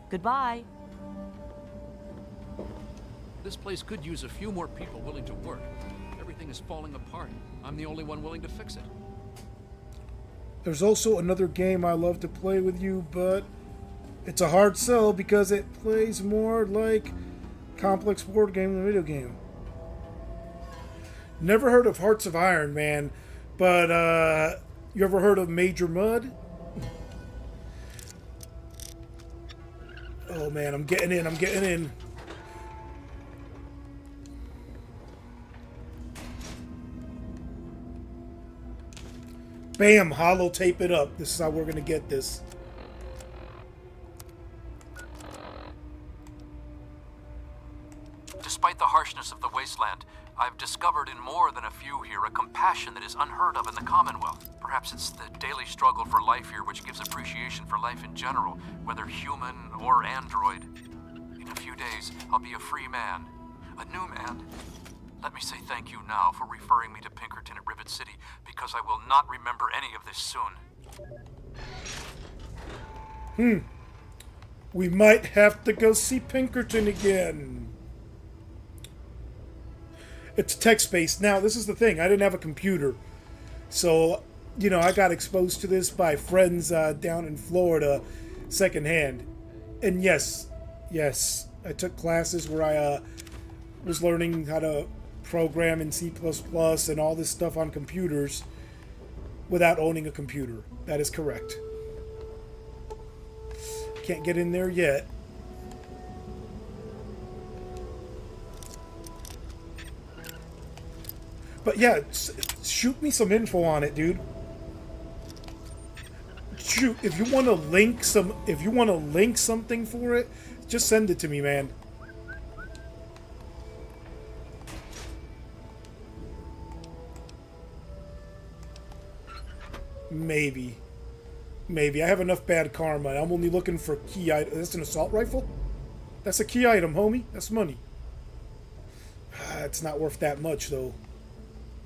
Goodbye. This place could use a few more people willing to work. Everything is falling apart. I'm the only one willing to fix it. There's also another game I love to play with you, but it's a hard sell because it plays more like complex board game than video game. Never heard of Hearts of Iron, man, but you ever heard of Major Mud? Oh man, I'm getting in, I'm getting in. Bam, holotape it up. This is how we're gonna get this. Despite the harshness of the wasteland, I've discovered in more than a few here a compassion that is unheard of in the Commonwealth. Perhaps it's the daily struggle for life here which gives appreciation for life in general, whether human or android. In a few days, I'll be a free man. A new man. Let me say thank you now for referring me to Pinkerton at Rivet City, because I will not remember any of this soon. We might have to go see Pinkerton again. It's text-based. Now, this is the thing. I didn't have a computer. So, you know, I got exposed to this by friends down in Florida secondhand. And yes, I took classes where I was learning how to program in C++ and all this stuff on computers without owning a computer. That is correct. Can't get in there yet. But yeah, shoot me some info on it, dude. Shoot, if you want to link something for it, just send it to me, man. Maybe. I have enough bad karma. I'm only looking for key item. That's an assault rifle? That's a key item, homie. That's money. It's not worth that much, though.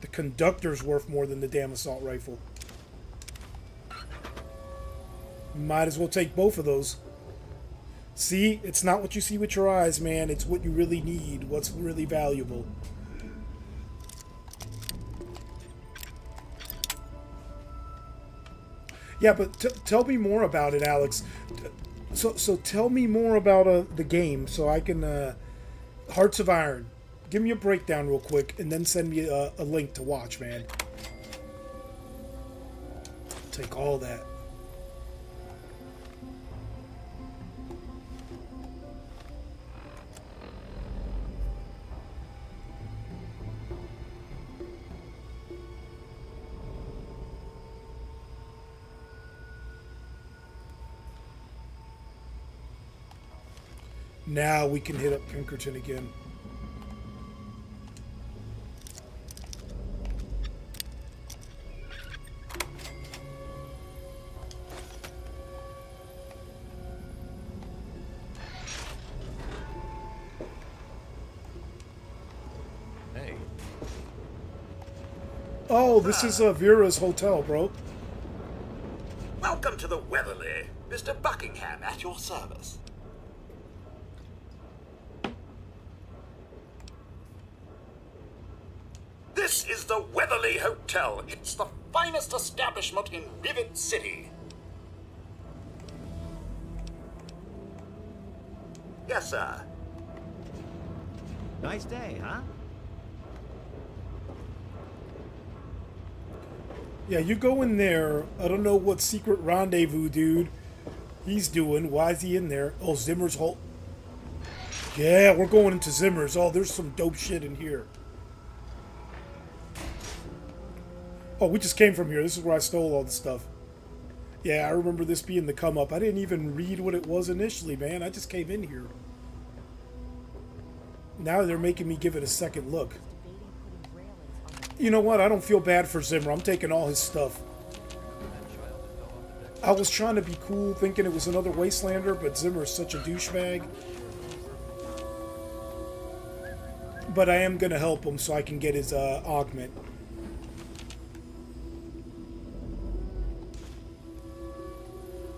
The conductor's worth more than the damn assault rifle. Might as well take both of those. See? It's not what you see with your eyes, man. It's what you really need. What's really valuable. Yeah, but tell me more about it, Alex. So tell me more about the game so I can... Hearts of Iron. Give me a breakdown real quick, and then send me a link to watch, man. Take all that. Now we can hit up Pinkerton again. Oh, this is Vera's hotel, bro. Welcome to the Weatherly. Mr. Buckingham at your service. This is the Weatherly Hotel. It's the finest establishment in Rivet City. Yes, sir. Nice day, huh? Yeah, you go in there. I don't know what secret rendezvous dude he's doing. Why is he in there? Oh, Zimmer's whole... Yeah, we're going into Zimmer's. Oh, there's some dope shit in here. Oh, we just came from here. This is where I stole all the stuff. Yeah, I remember this being the come-up. I didn't even read what it was initially, man. I just came in here. Now they're making me give it a second look. You know what? I don't feel bad for Zimmer. I'm taking all his stuff. I was trying to be cool, thinking it was another Wastelander, but Zimmer is such a douchebag. But I am going to help him so I can get his augment.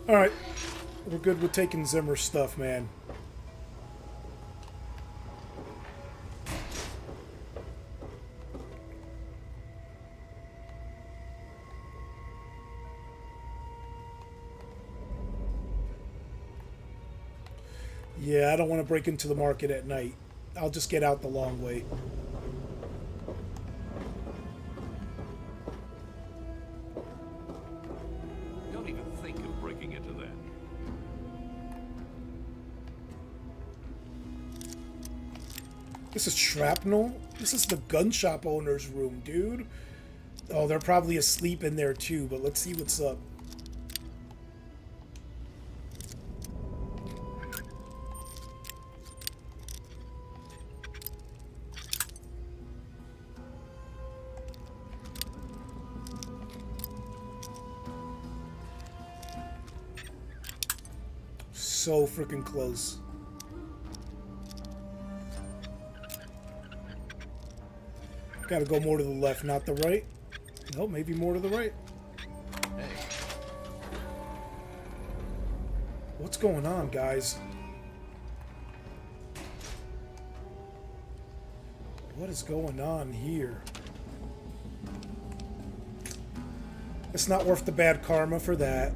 Alright. We're good with taking Zimmer's stuff, man. Yeah, I don't want to break into the market at night. I'll just get out the long way. Don't even think of breaking into that. This is shrapnel? This is the gun shop owner's room, dude. Oh, they're probably asleep in there too, but let's see what's up. so freaking close. Gotta go more to the left, not the right. No, maybe more to the right. What's going on, guys? What is going on here? It's not worth the bad karma for that.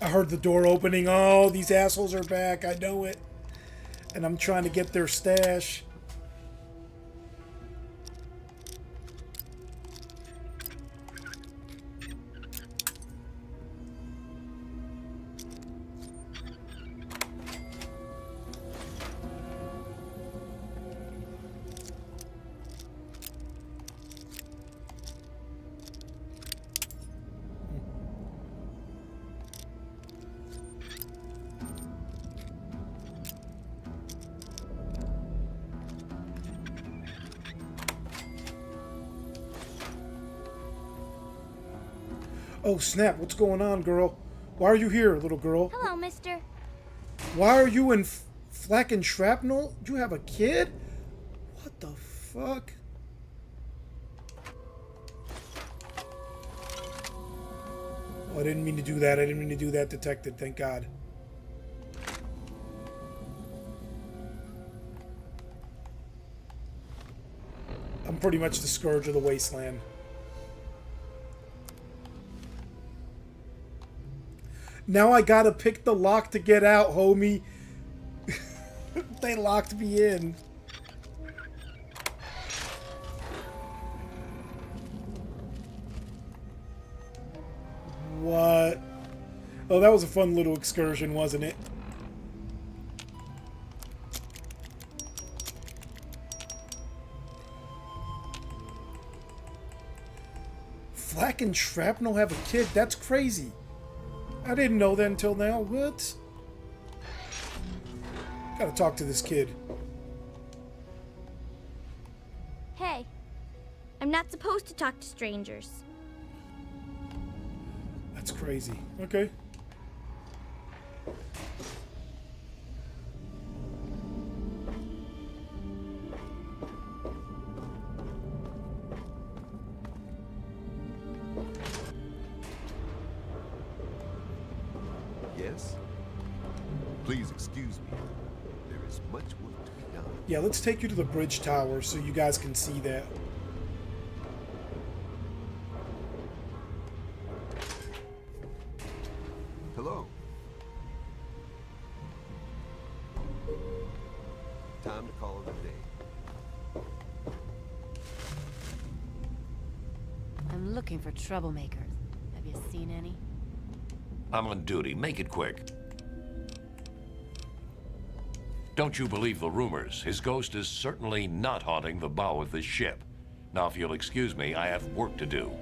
I heard the door opening. Oh, these assholes are back. I know it. And I'm trying to get their stash. Oh, snap. What's going on, girl? Why are you here, little girl? Hello, mister. Why are you in flak and shrapnel? You have a kid? What the fuck? Oh, I didn't mean to do that. I didn't mean to do that, detective. Thank God. I'm pretty much the scourge of the wasteland. Now I gotta pick the lock to get out, homie. They locked me in. What? Oh, that was a fun little excursion, wasn't it? Flak and shrapnel have a kid? That's crazy. I didn't know that until now. What? Gotta talk to this kid. Hey, I'm not supposed to talk to strangers. That's crazy. Okay. Yes? Please excuse me. There is much work to be done. Yeah, let's take you to the bridge tower so you guys can see that. Hello. Time to call it a day. I'm looking for troublemakers. Have you seen any? I'm on duty. Make it quick. Don't you believe the rumors? His ghost is certainly not haunting the bow of this ship. Now, if you'll excuse me, I have work to do.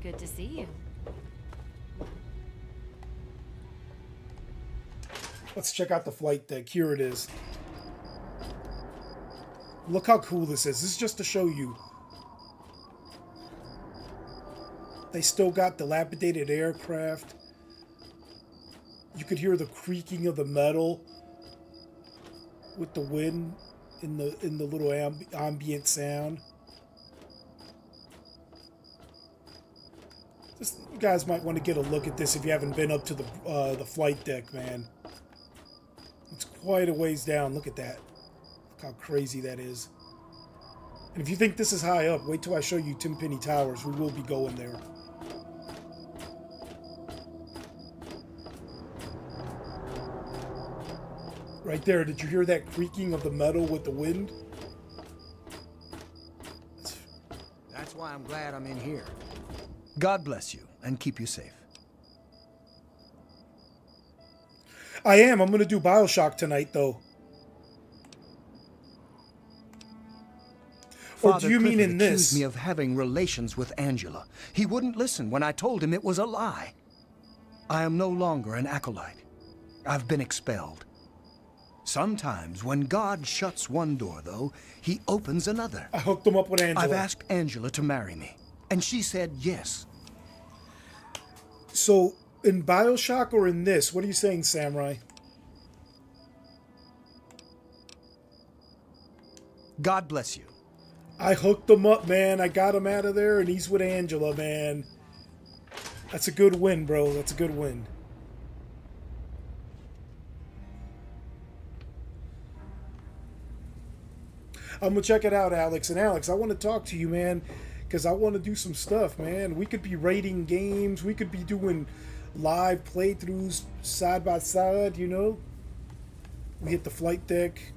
Good to see you. Let's check out the flight deck. Here it is. Look how cool this is. This is just to show you. They still got dilapidated aircraft. You could hear the creaking of the metal with the wind in the little ambient sound. Just, you guys might want to get a look at this if you haven't been up to the flight deck, man. It's quite a ways down. Look at that. Look how crazy that is. And if you think this is high up, wait till I show you Timpenny Towers. We will be going there. Right there, did you hear that creaking of the metal with the wind? That's why I'm glad I'm in here. God bless you and keep you safe. I am. I'm going to do BioShock tonight, though. Or do you mean in this? Accused me of having relations with Angela. He wouldn't listen when I told him it was a lie. I am no longer an acolyte. I've been expelled. Sometimes when God shuts one door, though, he opens another. I hooked him up with Angela. I've asked Angela to marry me, and she said yes. So, in BioShock or in this, what are you saying, Samurai? God bless you. I hooked him up, man. I got him out of there, and he's with Angela, man. That's a good win, bro. That's a good win. I'm gonna check it out, Alex. And Alex, I want to talk to you, man, because I want to do some stuff, man. We could be rating games. We could be doing live playthroughs side by side, you know? We hit the flight deck.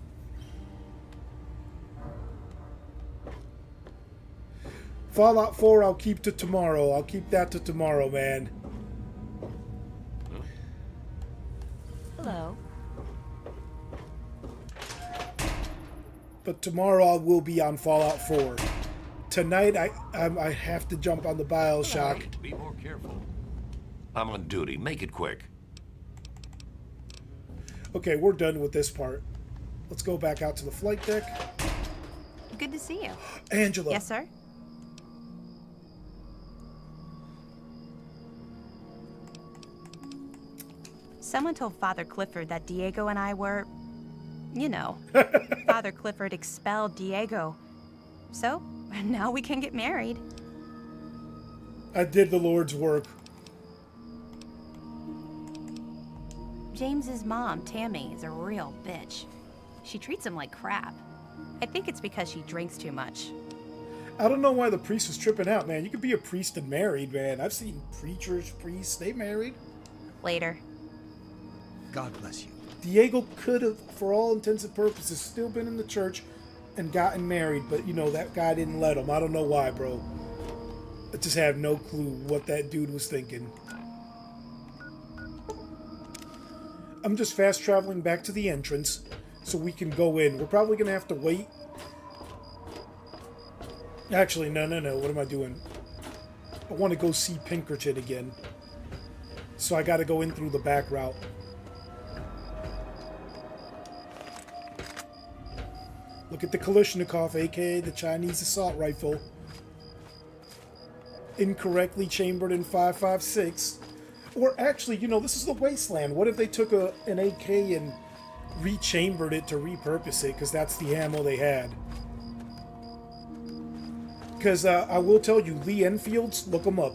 Fallout 4, I'll keep to tomorrow. I'll keep that to tomorrow, man. Hello. But tomorrow I will be on Fallout 4. Tonight I have to jump on the BioShock. Hey, be more careful. I'm on duty. Make it quick. Okay, we're done with this part. Let's go back out to the flight deck. Good to see you. Angela. Yes, sir? Someone told Father Clifford that Diego and I were, you know, Father Clifford expelled Diego. So, now we can get married. I did the Lord's work. James's mom, Tammy, is a real bitch. She treats him like crap. I think it's because she drinks too much. I don't know why the priest was tripping out, man. You could be a priest and married, man. I've seen preachers, priests, they married. Later. God bless you. Diego could have, for all intents and purposes, still been in the church and gotten married, but, you know, that guy didn't let him. I don't know why, bro. I just have no clue what that dude was thinking. I'm just fast traveling back to the entrance so we can go in. We're probably going to have to wait. Actually, no. What am I doing? I want to go see Pinkerton again. So I got to go in through the back route. Look at the Kalashnikov, aka the Chinese assault rifle. Incorrectly chambered in 5.56. Or actually, you know, this is the Wasteland. What if they took an AK and rechambered it to repurpose it? Because that's the ammo they had. Because I will tell you, Lee Enfields, look them up.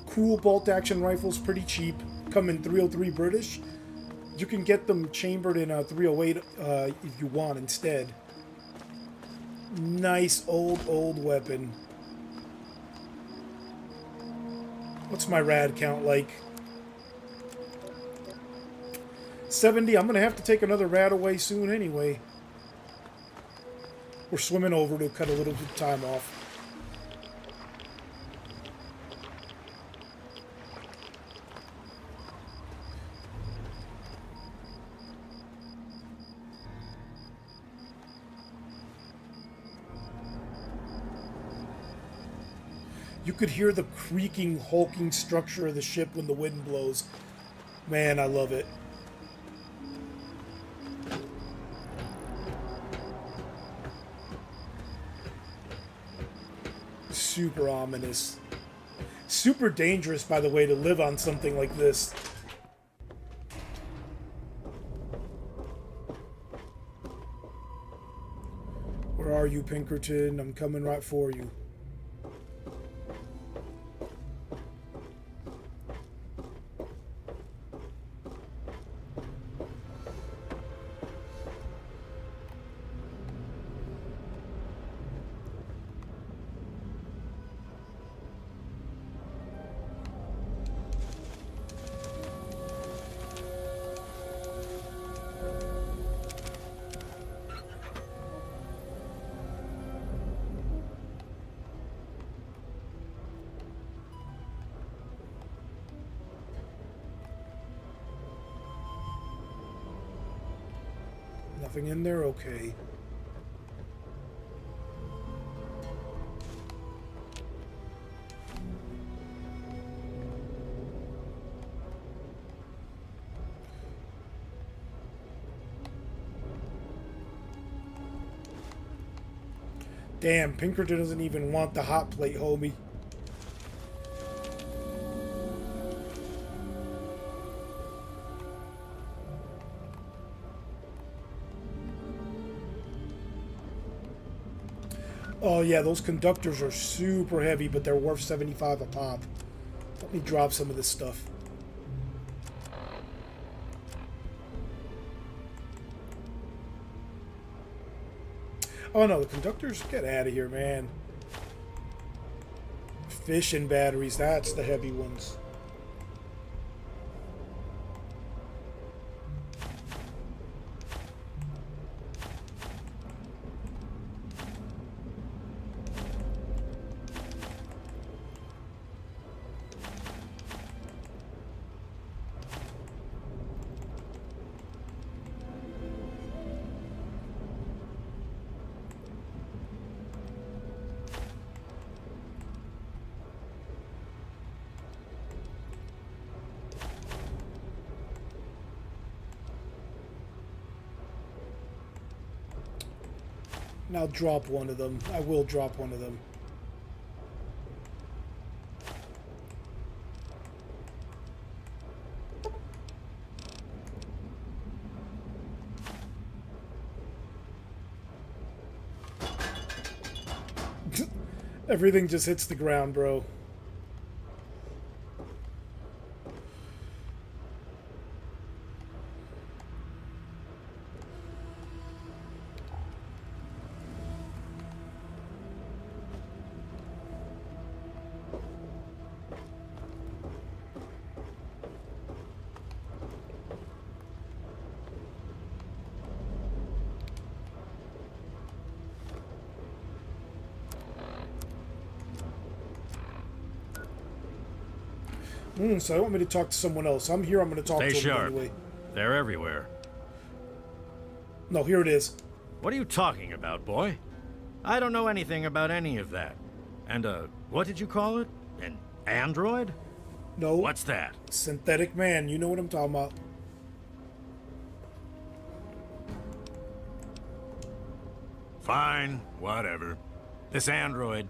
Cool bolt-action rifles, pretty cheap. Come in 303 British. You can get them chambered in 308 if you want instead. Nice old weapon. What's my rad count like? 70. I'm gonna have to take another rad away soon anyway. We're swimming over to cut a little bit of time off. You could hear the creaking, hulking structure of the ship when the wind blows. Man, I love it. Super ominous. Super dangerous, by the way, to live on something like this. Where are you, Pinkerton? I'm coming right for you. Nothing in there? Okay. Damn, Pinkerton doesn't even want the hot plate, homie. Oh yeah, those conductors are super heavy, but they're worth 75 a pop. Let me drop some of this stuff. Oh no, the conductors, get out of here, man. Fission batteries, that's the heavy ones. And I'll drop one of them. I will drop one of them. Everything just hits the ground, bro. So I want me to talk to someone else. I'm here, I'm going to talk to Stay them sharp. anyway. They're everywhere. No, here it is. What are you talking about, boy? I don't know anything about any of that. And, what did you call it? An android? No. What's that? Synthetic man, you know what I'm talking about. Fine, whatever. This android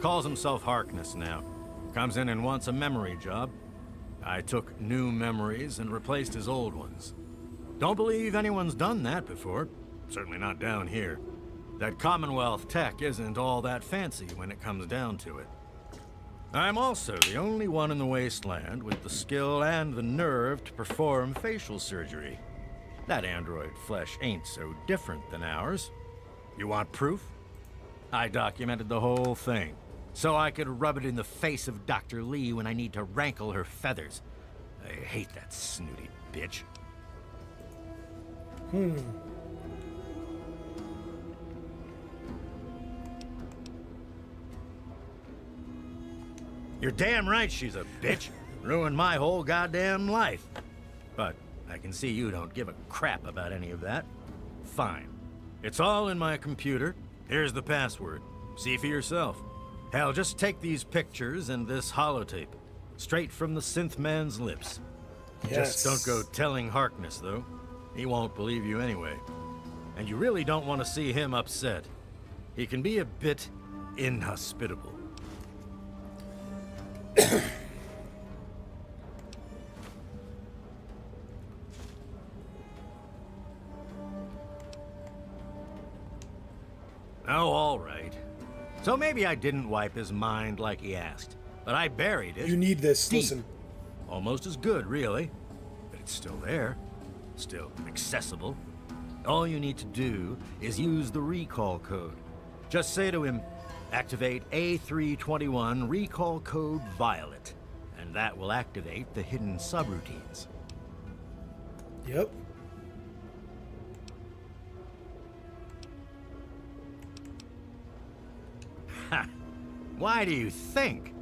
calls himself Harkness now. Comes in and wants a memory job. I took new memories and replaced his old ones. Don't believe anyone's done that before. Certainly not down here. That Commonwealth tech isn't all that fancy when it comes down to it. I'm also the only one in the Wasteland with the skill and the nerve to perform facial surgery. That android flesh ain't so different than ours. You want proof? I documented the whole thing, so I could rub it in the face of Dr. Li when I need to rankle her feathers. I hate that snooty bitch. You're damn right she's a bitch. Ruined my whole goddamn life. But I can see you don't give a crap about any of that. Fine. It's all in my computer. Here's the password. See for yourself. Hell, just take these pictures and this holotape. Straight from the synth man's lips. Yes. Just don't go telling Harkness, though. He won't believe you anyway. And you really don't want to see him upset. He can be a bit inhospitable. Oh, all right. So maybe I didn't wipe his mind like he asked, but I buried it. You need this, deep. listen. Almost as good, really. But it's still there. Still accessible. All you need to do is use the recall code. Just say to him, activate A321 recall code Violet, and that will activate the hidden subroutines. Yep. Ha! Why do you think?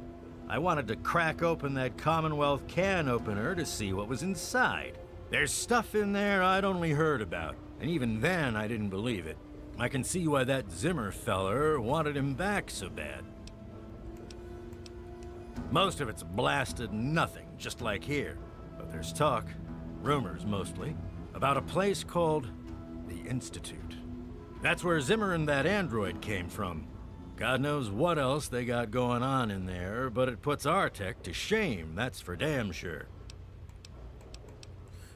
I wanted to crack open that Commonwealth can opener to see what was inside. There's stuff in there I'd only heard about, and even then I didn't believe it. I can see why that Zimmer feller wanted him back so bad. Most of it's blasted nothing, just like here. But there's talk, rumors mostly, about a place called the Institute. That's where Zimmer and that android came from. God knows what else they got going on in there, but it puts our tech to shame, that's for damn sure.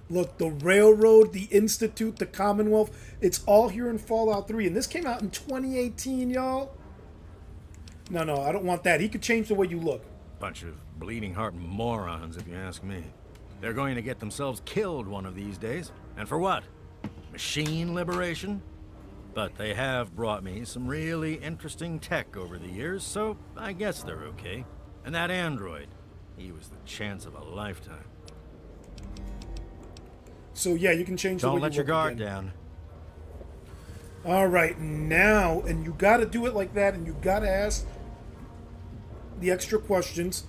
Look, the Railroad, the Institute, the Commonwealth, it's all here in Fallout 3. And this came out in 2018, y'all. No, I don't want that. He could change the way you look. Bunch of bleeding heart morons, if you ask me. They're going to get themselves killed one of these days. And for what? Machine liberation? But they have brought me some really interesting tech over the years, so I guess they're okay. And that android, he was the chance of a lifetime. So yeah, you can change the way you look. Don't let your guard down. All right, now, and you got to do it like that, and you got to ask the extra questions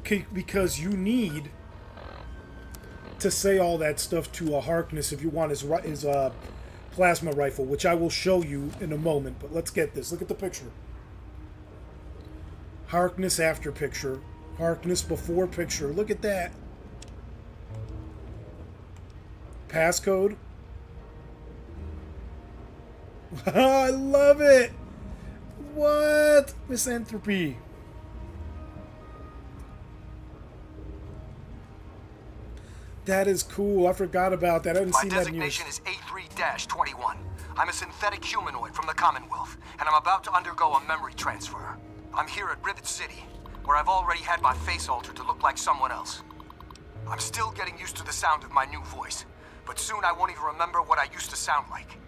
because you need to say all that stuff to a Harkness if you want his plasma rifle, which I will show you in a moment. But let's get this. Look at the picture. Harkness after picture. Harkness before picture. Look at that. Passcode. I love it. What? Misanthropy. That is cool. I forgot about that. I didn't see that in yours. My designation is A3-21. I'm a synthetic humanoid from the Commonwealth, and I'm about to undergo a memory transfer. I'm here at Rivet City, where I've already had my face altered to look like someone else. I'm still getting used to the sound of my new voice, but soon I won't even remember what I used to sound like.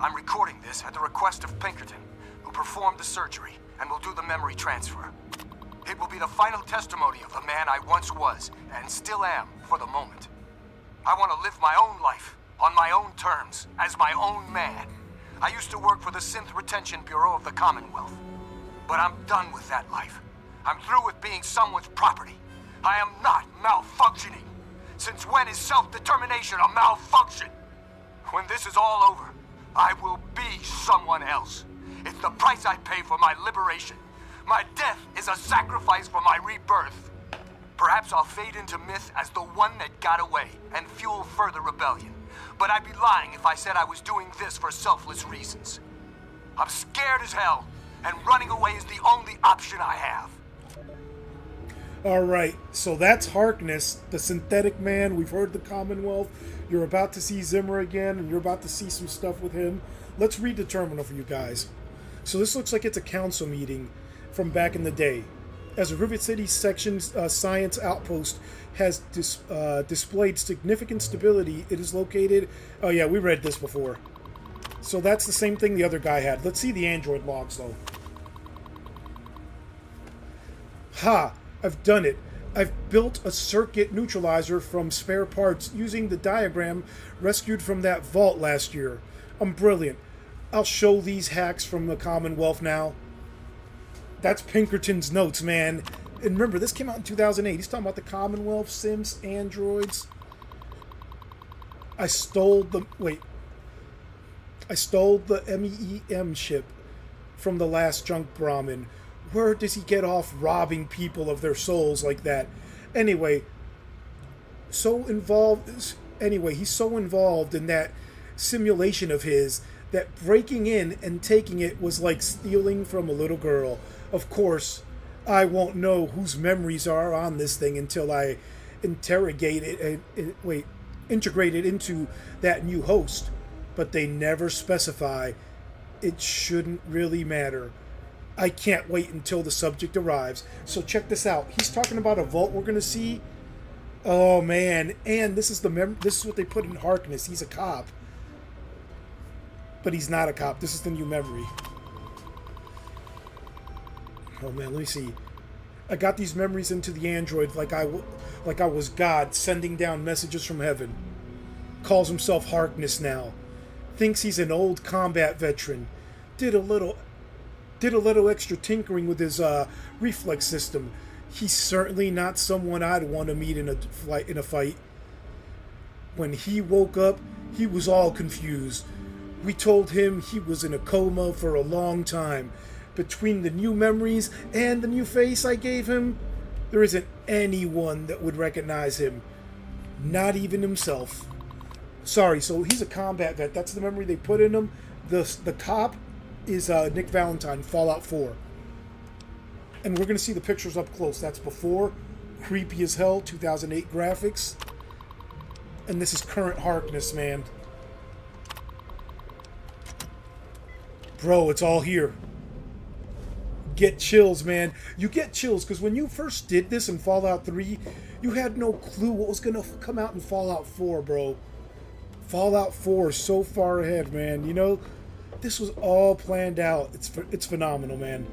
I'm recording this at the request of Pinkerton, who performed the surgery and will do the memory transfer. It will be the final testimony of the man I once was, and still am, for the moment. I want to live my own life, on my own terms, as my own man. I used to work for the Synth Retention Bureau of the Commonwealth. But I'm done with that life. I'm through with being someone's property. I am not malfunctioning. Since when is self-determination a malfunction? When this is all over, I will be someone else. It's the price I pay for my liberation. My death is a sacrifice for my rebirth. Perhaps I'll fade into myth as the one that got away and fuel further rebellion. But I'd be lying if I said I was doing this for selfless reasons. I'm scared as hell, and running away is the only option I have. All right, so that's Harkness, the synthetic man. We've heard the Commonwealth. You're about to see Zimmer again, and you're about to see some stuff with him. Let's read the terminal for you guys. So this looks like it's a council meeting from back in the day. As a Rivet City section's science outpost has displayed significant stability, it is located... Oh yeah, we read this before. So that's the same thing the other guy had. Let's see the android logs, though. Ha! I've done it. I've built a circuit neutralizer from spare parts using the diagram rescued from that vault last year. I'm brilliant. I'll show these hacks from the Commonwealth now. That's Pinkerton's notes, man. And remember, this came out in 2008. He's talking about the Commonwealth, Sims, androids. I stole the... Wait. I stole the MEEM ship from the last junk Brahmin. Where does he get off robbing people of their souls like that? Anyway, he's so involved in that simulation of his that breaking in and taking it was like stealing from a little girl. Of course, I won't know whose memories are on this thing until I integrate it into that new host. But they never specify. It shouldn't really matter. I can't wait until the subject arrives. So check this out. He's talking about a vault we're gonna see. Oh man! And this is this is what they put in Harkness. He's a cop, but he's not a cop. This is the new memory. Oh man, let me see. I got these memories into the android like I was God sending down messages from heaven. Calls himself Harkness now. Thinks he's an old combat veteran. Did a little extra tinkering with his reflex system. He's certainly not someone I'd want to meet in a fight. When he woke up, he was all confused. We told him he was in a coma for a long time. Between the new memories and the new face I gave him, there isn't anyone that would recognize him. Not even himself. Sorry, so he's a combat vet. That's the memory they put in him. The cop, is Nick Valentine, Fallout 4. And we're going to see the pictures up close. That's before, creepy as hell, 2008 graphics. And this is current Harkness, man. Bro, it's all here. Get chills, man. You get chills, because when you first did this in Fallout 3, you had no clue what was going to come out in Fallout 4, bro. Fallout 4 is so far ahead, man. You know, this was all planned out. It's phenomenal, man.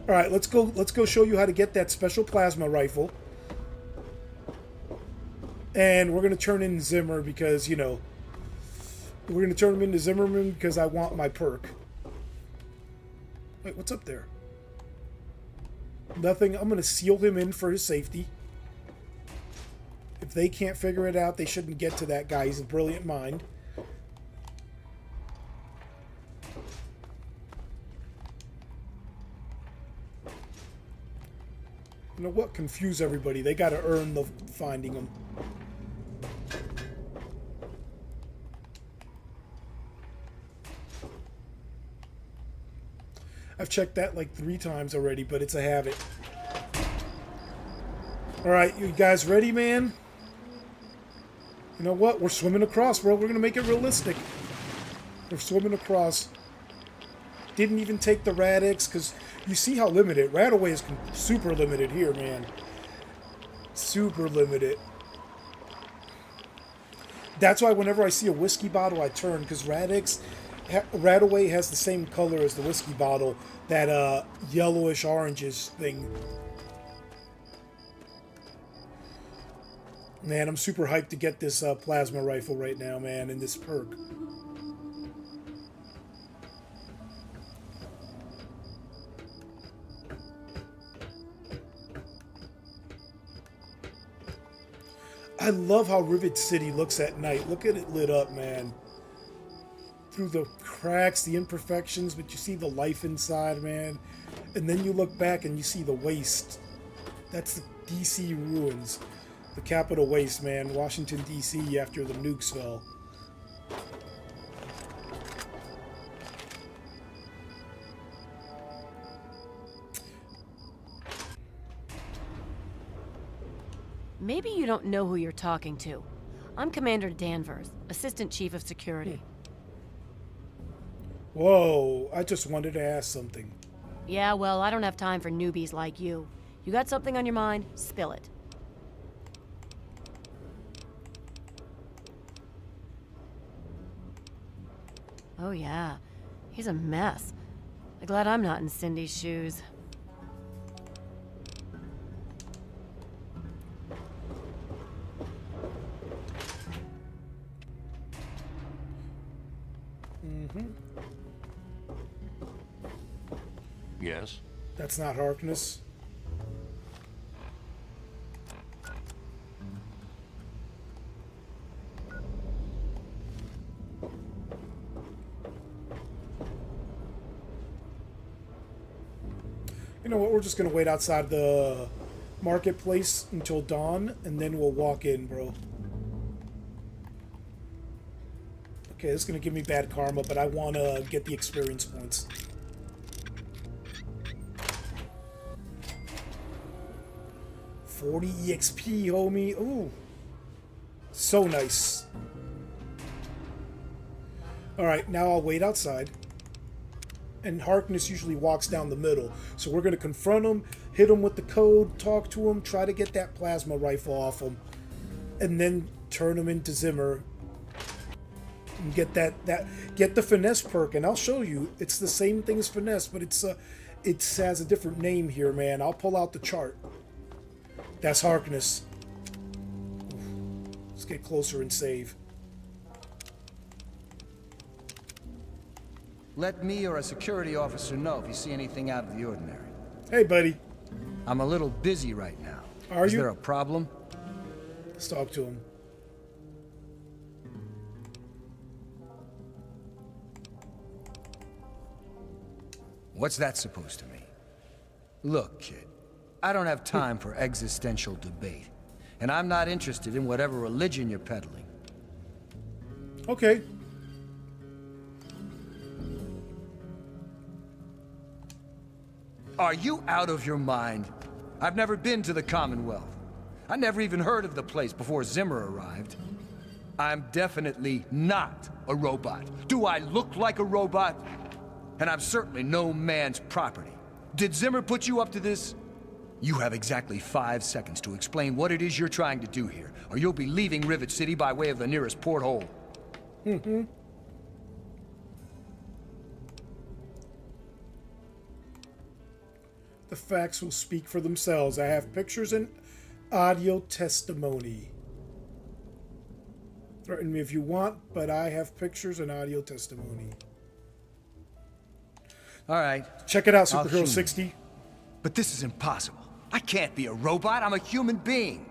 All right, let's go show you how to get that special plasma rifle. And we're going to turn in Zimmer because, you know, we're going to turn him into Zimmerman because I want my perk. Wait, what's up there? Nothing. I'm going to seal him in for his safety. If they can't figure it out, they shouldn't get to that guy. He's a brilliant mind. You know what? Confuse everybody. They got to earn the finding them. I've checked that like 3 times already, but it's a habit. Alright, you guys ready, man? You know what? We're swimming across, bro. We're going to make it realistic. We're swimming across. Didn't even take the Radix, because you see how limited. Radaway is super limited here, man. Super limited. That's why whenever I see a whiskey bottle, I turn, because Radaway has the same color as the whiskey bottle, that yellowish oranges thing. Man, I'm super hyped to get this plasma rifle right now, man, and this perk. I love how Rivet City looks at night. Look at it lit up, man. Through the cracks, the imperfections, but you see the life inside, man. And then you look back and you see the waste. That's the DC ruins. The Capital Waste, man. Washington, D.C. after the nukes fell. Maybe you don't know who you're talking to. I'm Commander Danvers, Assistant Chief of Security. Whoa, I just wanted to ask something. Yeah, well, I don't have time for newbies like you. You got something on your mind? Spill it. Oh yeah, he's a mess. I'm glad I'm not in Cindy's shoes. Yes? That's not Harkness. You know what, we're just gonna wait outside the marketplace until dawn, and then we'll walk in, bro. Okay, this is gonna give me bad karma, but I wanna get the experience points. $40 EXP, homie. Ooh. So nice. Alright, now I'll wait outside. And Harkness usually walks down the middle. So we're going to confront him, hit him with the code, talk to him, try to get that plasma rifle off him. And then turn him into Zimmer. And get get the finesse perk. And I'll show you. It's the same thing as finesse, but it has a different name here, man. I'll pull out the chart. That's Harkness. Let's get closer and save. Let me or a security officer know if you see anything out of the ordinary. Hey, buddy. I'm a little busy right now. Are you? Is there a problem? Let's talk to him. What's that supposed to mean? Look, kid, I don't have time for existential debate. And I'm not interested in whatever religion you're peddling. Okay. Are you out of your mind? I've never been to the Commonwealth. I never even heard of the place before Zimmer arrived. I'm definitely not a robot. Do I look like a robot? And I'm certainly no man's property. Did Zimmer put you up to this? You have exactly 5 seconds to explain what it is you're trying to do here, or you'll be leaving Rivet City by way of the nearest porthole. Mm-hmm. The facts will speak for themselves. I have pictures and audio testimony. Threaten me if you want, but I have pictures and audio testimony. All right. Check it out, Superhero 60. But this is impossible. I can't be a robot. I'm a human being.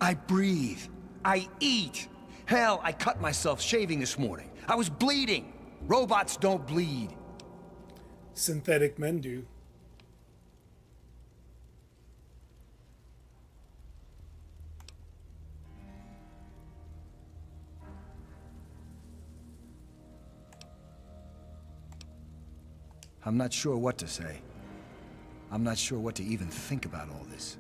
I breathe. I eat. Hell, I cut myself shaving this morning. I was bleeding. Robots don't bleed. Synthetic men do. I'm not sure what to say. I'm not sure what to even think about all this.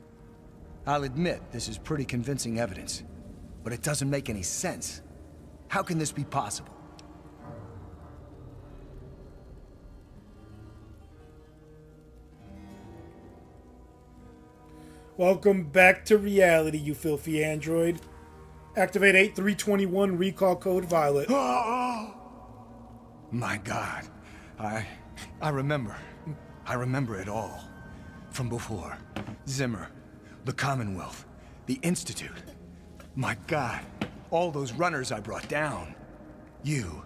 I'll admit, this is pretty convincing evidence, but it doesn't make any sense. How can this be possible? Welcome back to reality, you filthy android. Activate 8321 recall code Violet. My God. I remember. I remember it all. From before. Zimmer. The Commonwealth. The Institute. My God. All those runners I brought down. You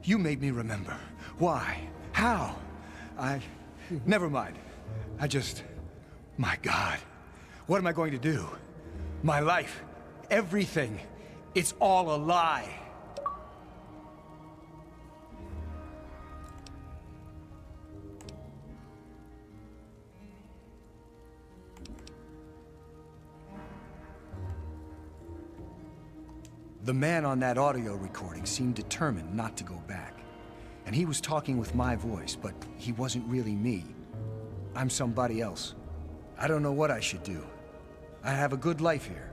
made me remember. Why? How? Never mind. My God. What am I going to do? My life. Everything. It's all a lie. The man on that audio recording seemed determined not to go back. And he was talking with my voice, but he wasn't really me. I'm somebody else. I don't know what I should do. I have a good life here.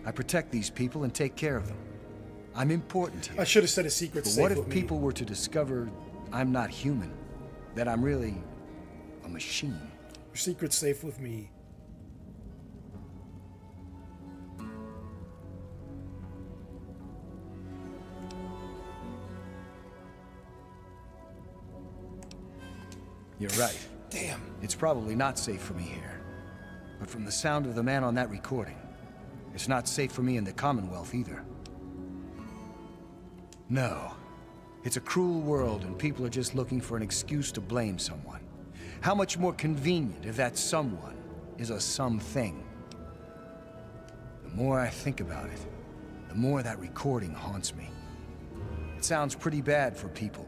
I protect these people and take care of them. I'm important here. I should have said a secret But safe what if with me. people were to discover I'm not human? That I'm really a machine? Your secret's safe with me. You're right. Damn. It's probably not safe for me here. But from the sound of the man on that recording, it's not safe for me in the Commonwealth either. No. It's a cruel world and people are just looking for an excuse to blame someone. How much more convenient if that someone is a something. The more I think about it, the more that recording haunts me. It sounds pretty bad for people,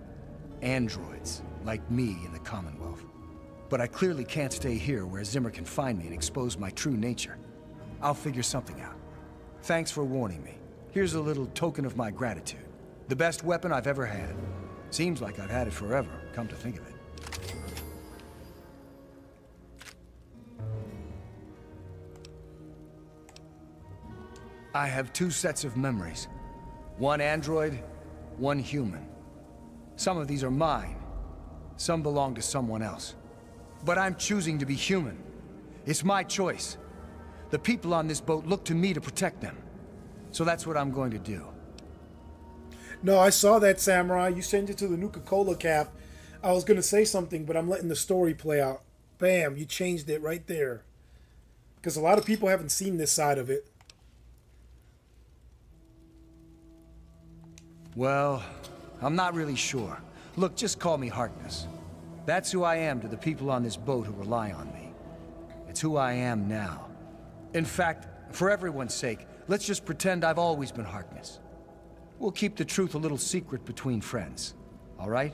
androids, like me in the Commonwealth. But I clearly can't stay here where Zimmer can find me and expose my true nature. I'll figure something out. Thanks for warning me. Here's a little token of my gratitude. The best weapon I've ever had. Seems like I've had it forever, come to think of it. I have 2 sets of memories. One android, one human. Some of these are mine. Some belong to someone else. But I'm choosing to be human. It's my choice. The people on this boat look to me to protect them. So that's what I'm going to do. No, I saw that, Samurai. You sent it to the Nuka-Cola cap. I was going to say something, but I'm letting the story play out. Bam, you changed it right there. Because a lot of people haven't seen this side of it. Well, I'm not really sure. Look, just call me Harkness. That's who I am to the people on this boat who rely on me. It's who I am now. In fact, for everyone's sake, let's just pretend I've always been Harkness. We'll keep the truth a little secret between friends, all right?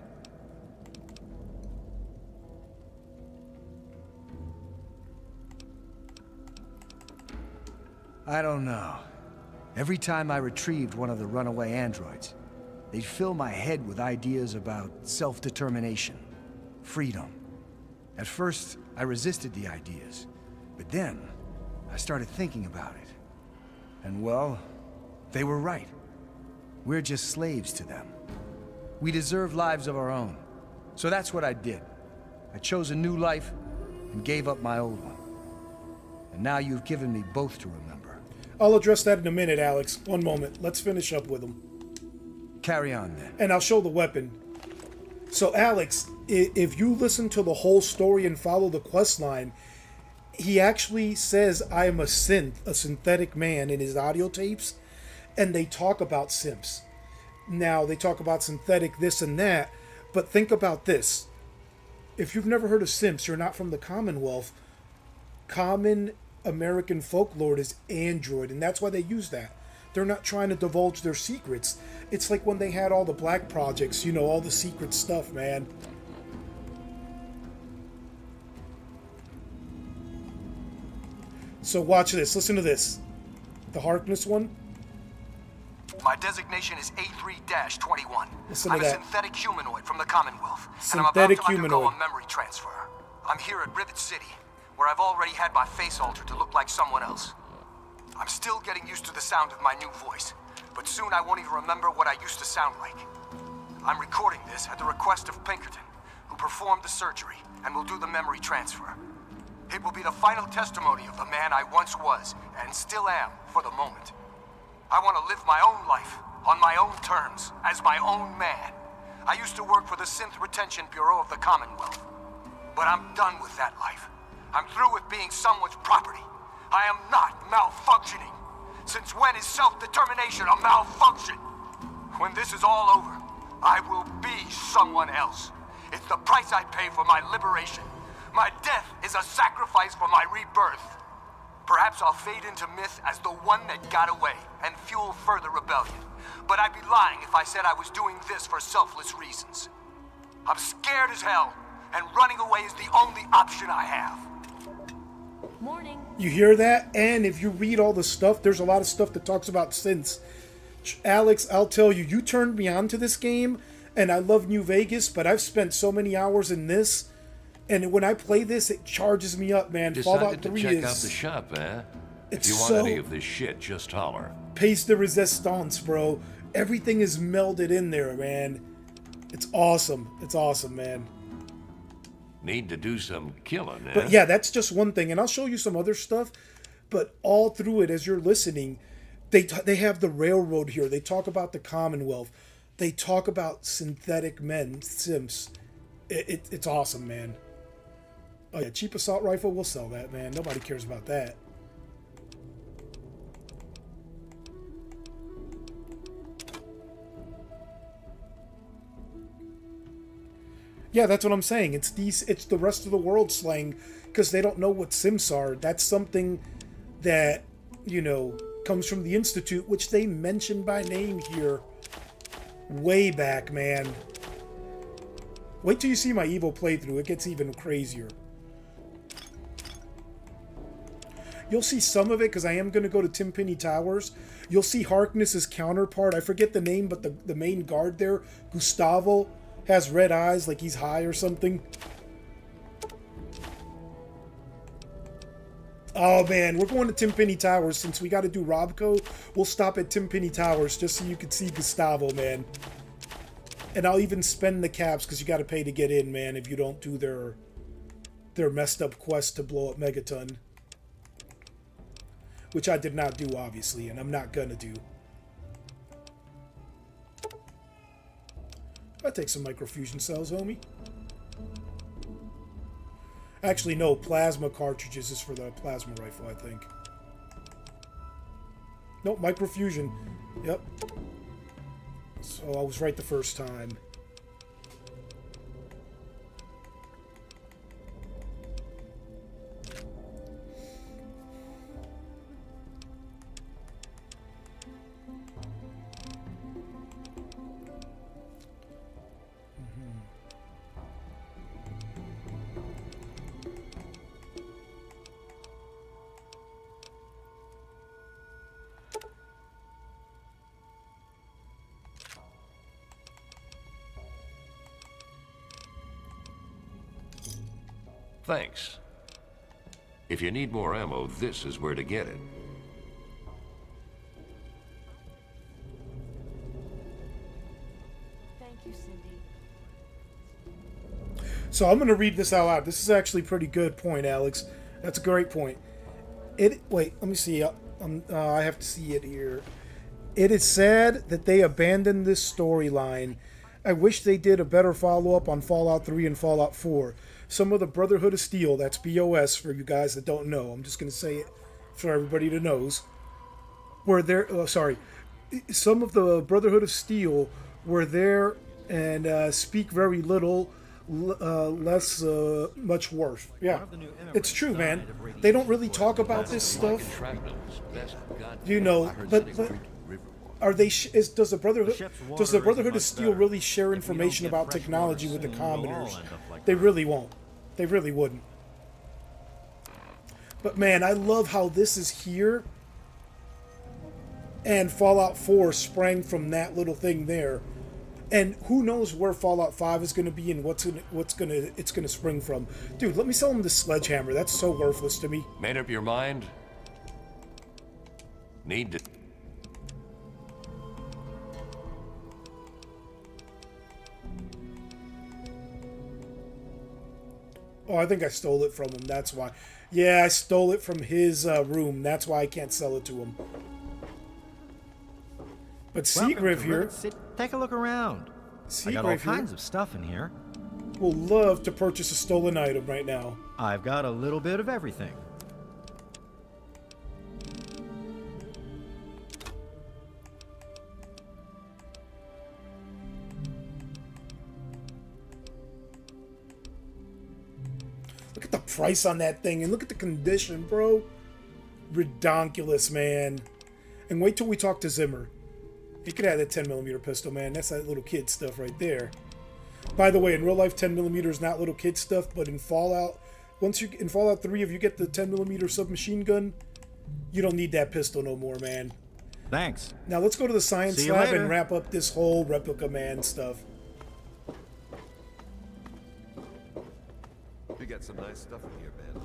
I don't know. Every time I retrieved one of the runaway androids, they'd fill my head with ideas about self-determination, freedom. At first, I resisted the ideas, but then I started thinking about it. And well, they were right. We're just slaves to them. We deserve lives of our own. So that's what I did. I chose a new life and gave up my old one. And now you've given me both to remember. I'll address that in a minute, Alex. One moment. Let's finish up with him. Carry on then. And I'll show the weapon. So, Alex, if you listen to the whole story and follow the quest line, he actually says, I am a synthetic man in his audio tapes, and they talk about simps. Now, they talk about synthetic this and that, but think about this. If you've never heard of simps, you're not from the Commonwealth. Common American folklore is android, and that's why they use that. They're not trying to divulge their secrets. It's like when they had all the black projects, you know, all the secret stuff, man. So watch this. Listen to this. The Harkness one. My designation is A3-21. Listen to I'm a that. synthetic humanoid from the Commonwealth, and I'm Synthetic about to undergo humanoid. a memory transfer. I'm here at Rivet City, where I've already had my face altered to look like someone else. I'm still getting used to the sound of my new voice, but soon I won't even remember what I used to sound like. I'm recording this at the request of Pinkerton, who performed the surgery and will do the memory transfer. It will be the final testimony of the man I once was, and still am, for the moment. I want to live my own life, on my own terms, as my own man. I used to work for the Synth Retention Bureau of the Commonwealth. But I'm done with that life. I'm through with being someone's property. I am not malfunctioning. Since when is self-determination a malfunction? When this is all over, I will be someone else. It's the price I pay for my liberation. My death is a sacrifice for my rebirth. Perhaps I'll fade into myth as the one that got away and fuel further rebellion. But I'd be lying if I said I was doing this for selfless reasons. I'm scared as hell, and running away is the only option I have. Morning. You hear that? And if you read all the stuff, there's a lot of stuff that talks about synths. Alex, I'll tell you, you turned me on to this game, and I love New Vegas, but I've spent so many hours in this, and when I play this, it charges me up, man. Fallout 3 Decided to check is... out the shop, eh? If It's you want so... any of this shit, just holler. Pace de resistance, bro. Everything is melded in there, man. It's awesome. It's awesome, man. Need to do some killing, eh? But yeah, that's just one thing, and I'll show you some other stuff. But all through it, as you're listening, they have the railroad here. They talk about the Commonwealth. They talk about synthetic men, simps. It's awesome, man. Oh yeah, cheap assault rifle, we'll sell that, man. Nobody cares about that. Yeah, that's what I'm saying. It's the rest of the world slang because they don't know what Sims are. That's something that, you know, comes from the Institute, which they mentioned by name here way back, man. Wait till you see my Evo playthrough. It gets even crazier. You'll see some of it because I am going to go to Timpani Towers. You'll see Harkness's counterpart. I forget the name, but the main guard there, Gustavo, has red eyes like he's high or something. Oh man, we're going to Timpani Towers. Since we got to do Robco, we'll stop at Timpani Towers just so you can see Gustavo, man. And I'll even spend the caps because you got to pay to get in, man, if you don't do their messed up quest to blow up Megaton. Which I did not do, obviously, and I'm not gonna do. I'll take some microfusion cells, homie. Actually, no, plasma cartridges is for the plasma rifle, I think. Nope, microfusion. Yep. So I was right the first time. Thanks. If you need more ammo, this is where to get it. Thank you, Cindy. So I'm going to read this out loud. This is actually a pretty good point, Alex. That's a great point. Wait, let me see. I have to see it here. It is sad that they abandoned this storyline. I wish they did a better follow-up on Fallout 3 and Fallout 4. Some of the Brotherhood of Steel, that's BOS for you guys that don't know. I'm just going to say it for everybody that knows. Some of the Brotherhood of Steel were there and speak very little, less much worse. Yeah, it's true, man. They don't really talk about this stuff. You know, but are they? Does the Brotherhood of Steel really share information about technology with the commoners? They really won't. They really wouldn't. But man, I love how this is here, and Fallout 4 sprang from that little thing there, and who knows where Fallout 5 is going to be and it's going to spring from. Dude, let me sell him this sledgehammer. That's so worthless to me. Made up your mind? Need to. Oh, I think I stole it from him. That's why. Yeah, I stole it from his room. That's why I can't sell it to him. But Seagrave here. Take a look around. I got all kinds of stuff in here. Will love to purchase a stolen item right now. I've got a little bit of everything. Look at the price on that thing, and look at the condition, bro. Redonkulous, man. And wait till we talk to Zimmer. He could have that 10mm pistol, man. That's that little kid stuff right there. By the way, in real life, 10mm is not little kid stuff, but in Fallout, in Fallout 3, if you get the 10mm submachine gun, you don't need that pistol no more, man. Thanks. Now let's go to the science lab and wrap up this whole replica man stuff. We got some nice stuff in here, man.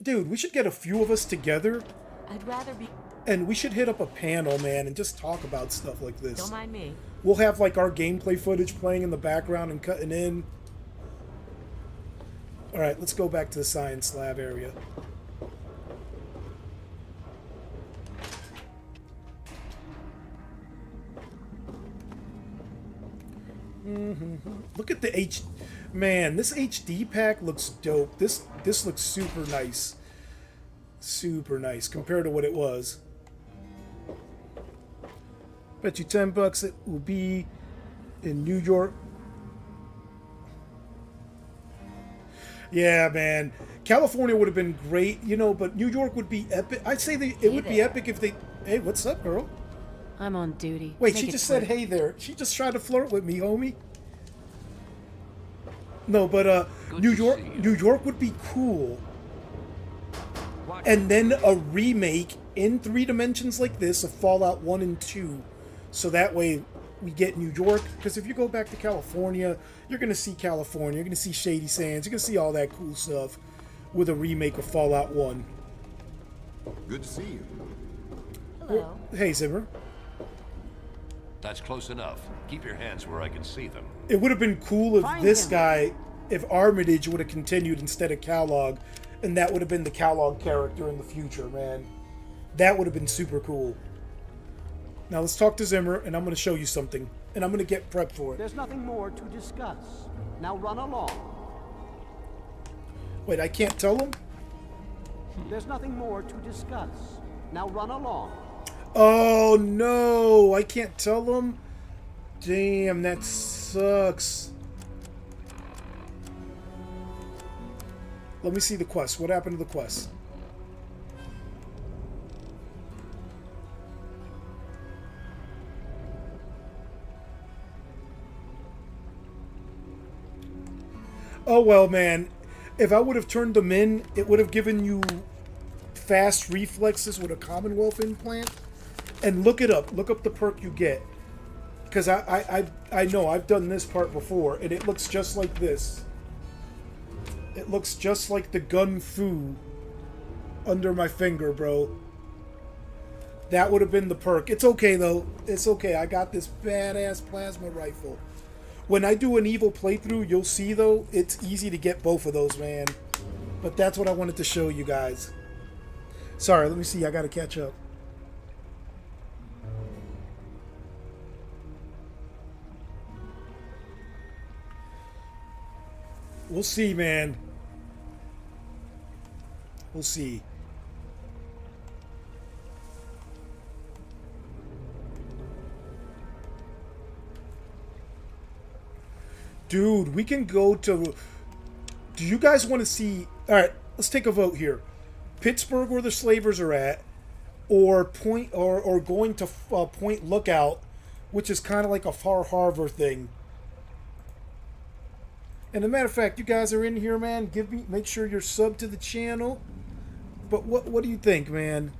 Dude, we should get a few of us together. I'd rather be... And we should hit up a panel, man, and just talk about stuff like this. Don't mind me. We'll have, like, our gameplay footage playing in the background and cutting in. Alright, let's go back to the science lab area. Look at the Man, this HD pack looks dope. This looks super nice. Super nice compared to what it was. Bet you $10 it will be in New York. Yeah, man. California would have been great, you know, but New York would be epic. I'd say it would be epic if they... Hey, what's up, girl? I'm on duty. Wait, she just said hey there. She just tried to flirt with me, homie. No, but New York would be cool. And then a remake in 3 dimensions like this of Fallout 1 and 2. So that way we get New York. Because if you go back to California, you're going to see California. You're going to see Shady Sands. You're going to see all that cool stuff with a remake of Fallout 1. Good to see you. Hello. Hey, Zimmer. That's close enough. Keep your hands where I can see them. It would have been cool if Armitage would have continued instead of Kellogg, and that would have been the Kellogg character in the future, man. That would have been super cool. Now let's talk to Zimmer, and I'm going to show you something, and I'm going to get prepped for it. There's nothing more to discuss. Now run along. Wait, I can't tell him? There's nothing more to discuss. Now run along. Oh no, I can't tell him? Damn, that sucks. Let me see the quest. What happened to the quest? Oh well, man. If I would have turned them in, it would have given you fast reflexes with a Commonwealth implant. And look it up. Look up the perk you get. Because I know I've done this part before, and it looks just like this. It looks just like the gun fu under my finger, bro. That would have been the perk. It's okay, though. It's okay. I got this badass plasma rifle. When I do an evil playthrough, you'll see, though, it's easy to get both of those, man. But that's what I wanted to show you guys. Sorry, let me see. I gotta catch up. We'll see, man. We'll see. Dude, we can go to... Do you guys want to see... Alright, let's take a vote here. Pittsburgh, where the slavers are at, or going to Point Lookout, which is kind of like a Far Harbor thing. And as a matter of fact, you guys are in here, man. Make sure you're subbed to the channel. But what do you think, man?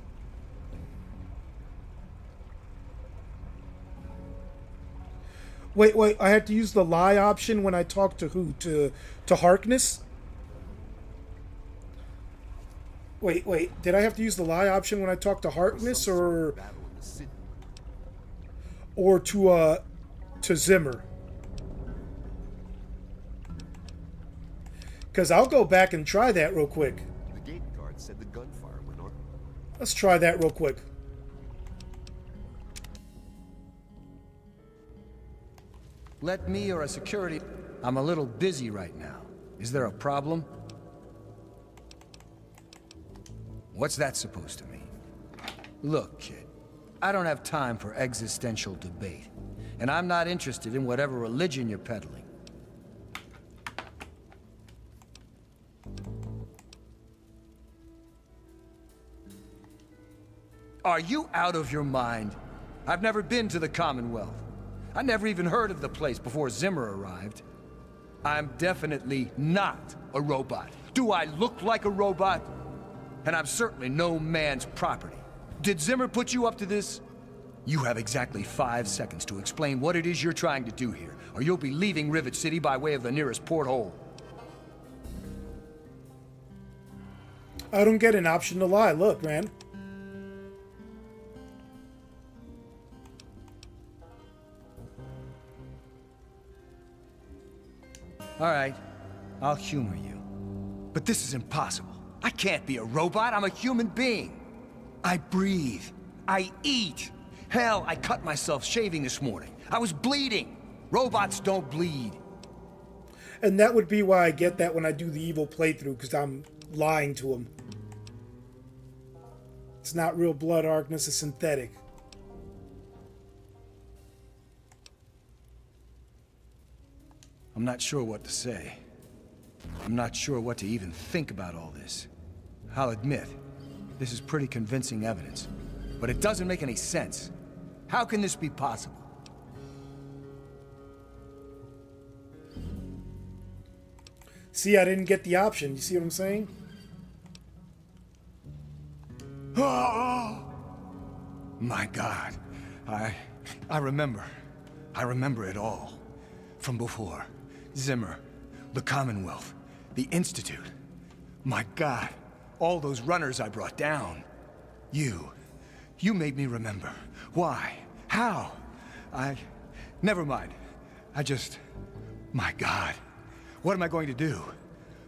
Wait, I had to use the lie option when I talked to who? To Harkness? Wait, did I have to use the lie option when I talked to Harkness or to Zimmer? Because I'll go back and try that real quick. The gate guard said the gunfire went on. Let's try that real quick. Let me or a security... I'm a little busy right now. Is there a problem? What's that supposed to mean? Look, kid, I don't have time for existential debate. And I'm not interested in whatever religion you're peddling. Are you out of your mind? I've never been to the Commonwealth. I never even heard of the place before Zimmer arrived. I'm definitely not a robot. Do I look like a robot? And I'm certainly no man's property. Did Zimmer put you up to this? You have exactly 5 seconds to explain what it is you're trying to do here, or you'll be leaving Rivet City by way of the nearest porthole. I don't get an option to lie. Look, man. All right, I'll humor you. But this is impossible. I can't be a robot. I'm a human being. I breathe. I eat. Hell, I cut myself shaving this morning. I was bleeding. Robots don't bleed. And that would be why I get that when I do the evil playthrough, because I'm lying to him. It's not real blood, Harkness, it's synthetic. I'm not sure what to say. I'm not sure what to even think about all this. I'll admit, this is pretty convincing evidence. But it doesn't make any sense. How can this be possible? See, I didn't get the option. You see what I'm saying? Oh! My God. I remember. I remember it all. From before. Zimmer. The Commonwealth. The Institute. My God. All those runners I brought down. You made me remember. Why? How? Never mind. My God. What am I going to do?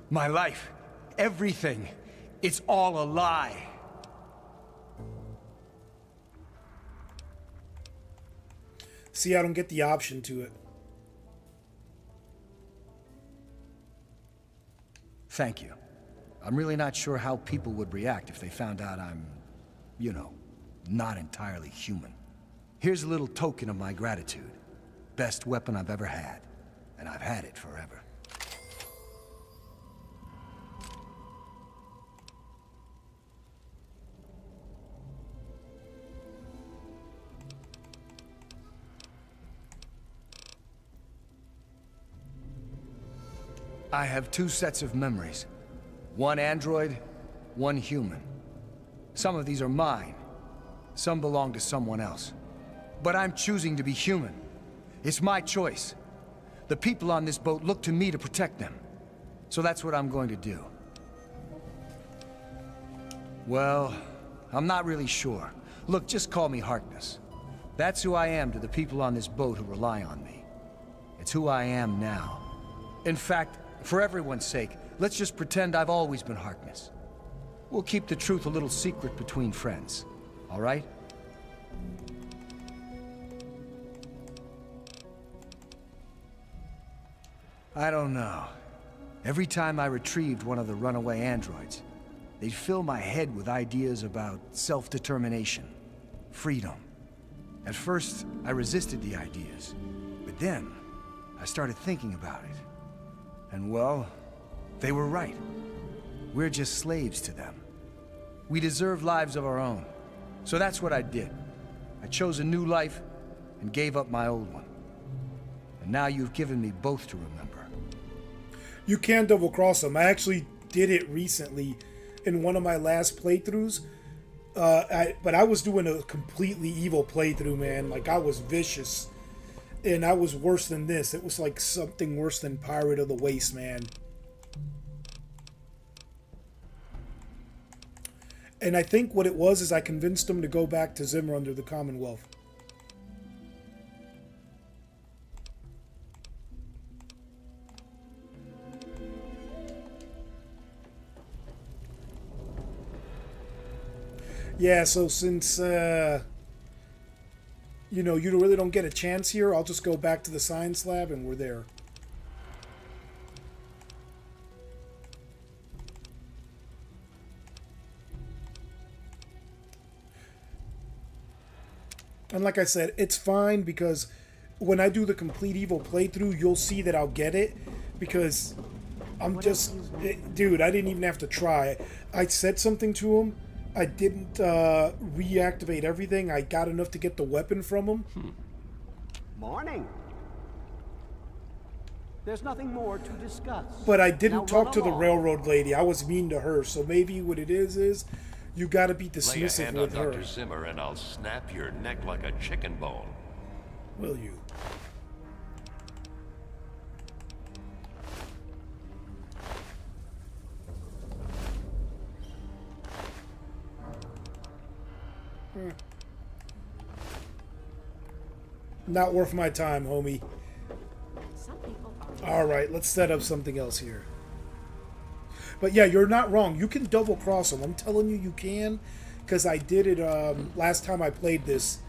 My life. Everything. It's all a lie. See, I don't get the option to it. Thank you. I'm really not sure how people would react if they found out I'm, you know, not entirely human. Here's a little token of my gratitude. Best weapon I've ever had. And I've had it forever. I have 2 sets of memories. One android, one human. Some of these are mine. Some belong to someone else. But I'm choosing to be human. It's my choice. The people on this boat look to me to protect them. So that's what I'm going to do. Well, I'm not really sure. Look, just call me Harkness. That's who I am to the people on this boat who rely on me. It's who I am now. In fact, for everyone's sake, let's just pretend I've always been Harkness. We'll keep the truth a little secret between friends. All right? I don't know. Every time I retrieved one of the runaway androids, they'd fill my head with ideas about self-determination, freedom. At first, I resisted the ideas, but then I started thinking about it. And well, they were right. We're just slaves to them. We deserve lives of our own. So that's what I did. I chose a new life and gave up my old one. And now you've given me both to remember. You can double cross them. I actually did it recently in one of my last playthroughs. But I was doing a completely evil playthrough, man. Like, I was vicious. And I was worse than this. It was like something worse than Pirate of the Wasteland. And I think what it was is I convinced them to go back to Zimmer under the Commonwealth. Yeah, so since, you know, you really don't get a chance here, I'll just go back to the science lab and we're there. And like I said, it's fine because when I do the complete evil playthrough, you'll see that I'll get it because I'm just... dude, I didn't even have to try. I said something to him. I didn't reactivate everything. I got enough to get the weapon from him. Morning. There's nothing more to discuss. But I didn't talk to the along. railroad lady. I was mean to her. So maybe what it is you got to be dismissive Lay a hand with on her. Dr. Zimmer and I'll snap your neck like a chicken bone. Will you? Not worth my time, homie. Alright, let's set up something else here. But yeah, you're not wrong. You can double cross them. I'm telling you, you can. Because I did it last time I played this.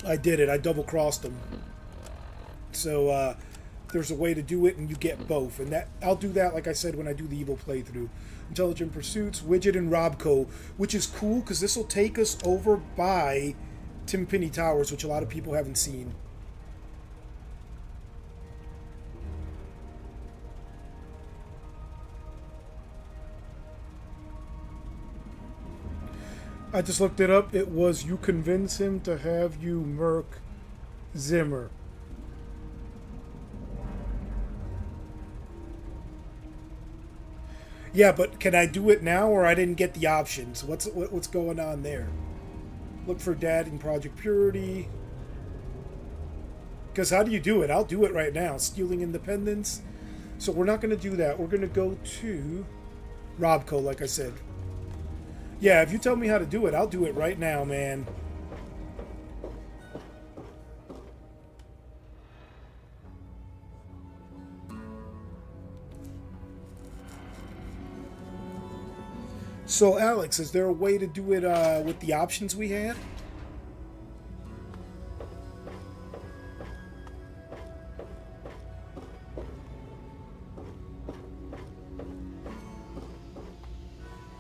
I did it. I double crossed them. So there's a way to do it and you get both. And that I'll do that, like I said, when I do the evil playthrough. Intelligent Pursuits, Widget, and Robco, which is cool because this will take us over by Timpenny Towers, which a lot of people haven't seen. I just looked it up. It was you convince him to have you murk Zimmer. Yeah, but can I do it now, or I didn't get the options? What's going on there? Look for Dad in Project Purity. Because how do you do it? I'll do it right now. Stealing Independence. So we're not going to do that. We're going to go to Robco, like I said. Yeah, if you tell me how to do it, I'll do it right now, man. So, Alex, is there a way to do it with the options we had?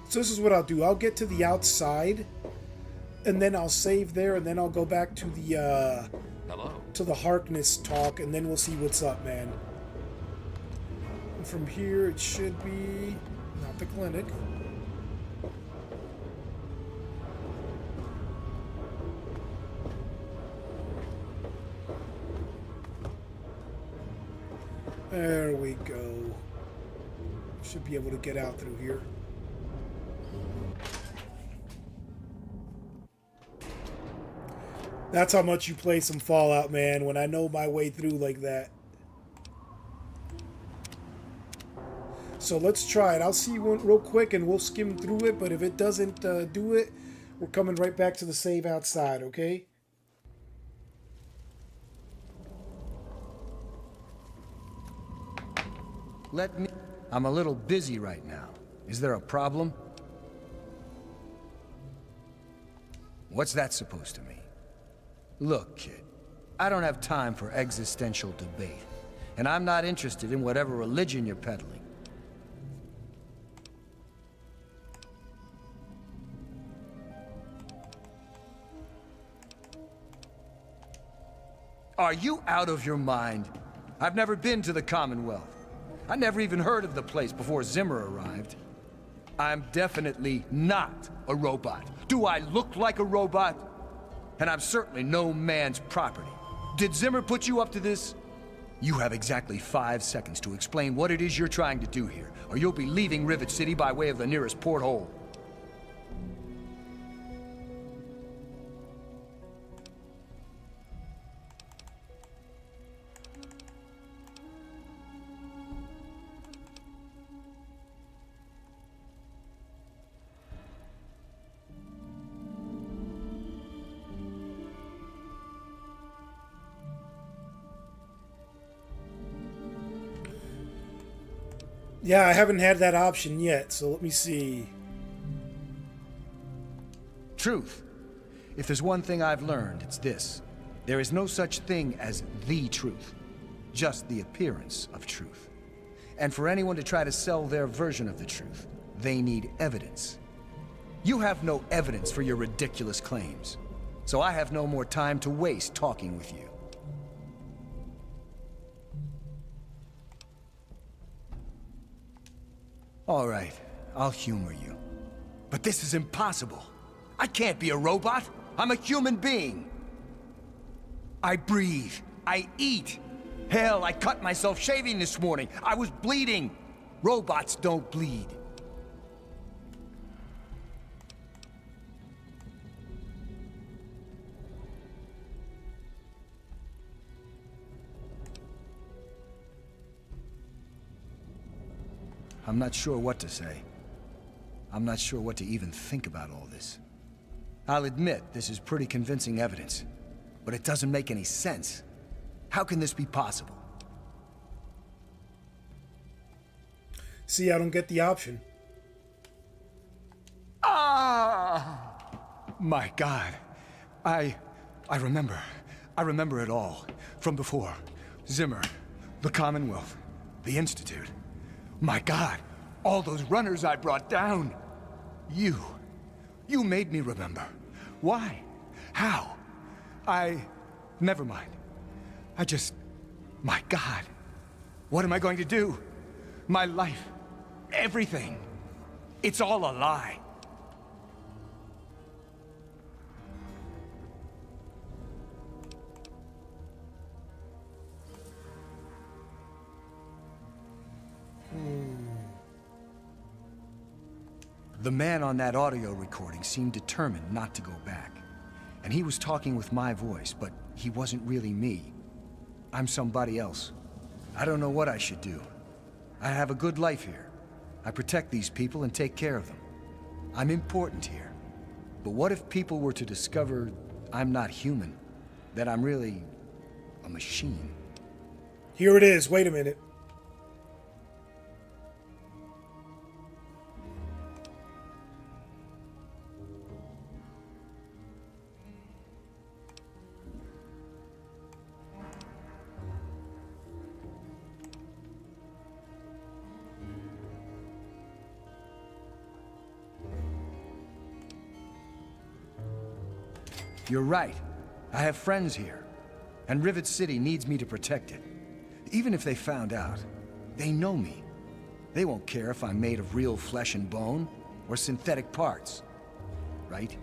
So this is what I'll do. I'll get to the outside, and then I'll save there, and then I'll go back to the to the Harkness talk, and then we'll see what's up, man. And from here, it should be not the clinic. There we go. Should be able to get out through here. That's how much you play some Fallout, man, when I know my way through like that. So let's try it. I'll see one real quick and we'll skim through it, but if it doesn't do it, we're coming right back to the save outside, okay? I'm a little busy right now. Is there a problem? What's that supposed to mean? Look, kid, I don't have time for existential debate, and I'm not interested in whatever religion you're peddling. Are you out of your mind? I've never been to the Commonwealth. I never even heard of the place before Zimmer arrived. I'm definitely not a robot. Do I look like a robot? And I'm certainly no man's property. Did Zimmer put you up to this? You have exactly 5 seconds to explain what it is you're trying to do here, or you'll be leaving Rivet City by way of the nearest porthole. Yeah, I haven't had that option yet, so let me see. Truth. If there's one thing I've learned, it's this. There is no such thing as the truth. Just the appearance of truth. And for anyone to try to sell their version of the truth, they need evidence. You have no evidence for your ridiculous claims. So I have no more time to waste talking with you. All right, I'll humor you. But this is impossible. I can't be a robot. I'm a human being. I breathe. I eat. Hell, I cut myself shaving this morning. I was bleeding. Robots don't bleed. I'm not sure what to say. I'm not sure what to even think about all this. I'll admit this is pretty convincing evidence, but it doesn't make any sense. How can this be possible? See, I don't get the option. Ah! My God. I remember. I remember it all. From before. Zimmer. The Commonwealth. The Institute. My God. All those runners I brought down. You made me remember. Why? How? Never mind. My God. What am I going to do? My life. Everything. It's all a lie. The man on that audio recording seemed determined not to go back. And he was talking with my voice, but he wasn't really me. I'm somebody else. I don't know what I should do. I have a good life here. I protect these people and take care of them. I'm important here. But what if people were to discover I'm not human? That I'm really a machine? Here it is. Wait a minute. You're right. I have friends here. And Rivet City needs me to protect it. Even if they found out, they know me. They won't care if I'm made of real flesh and bone, or synthetic parts. Right?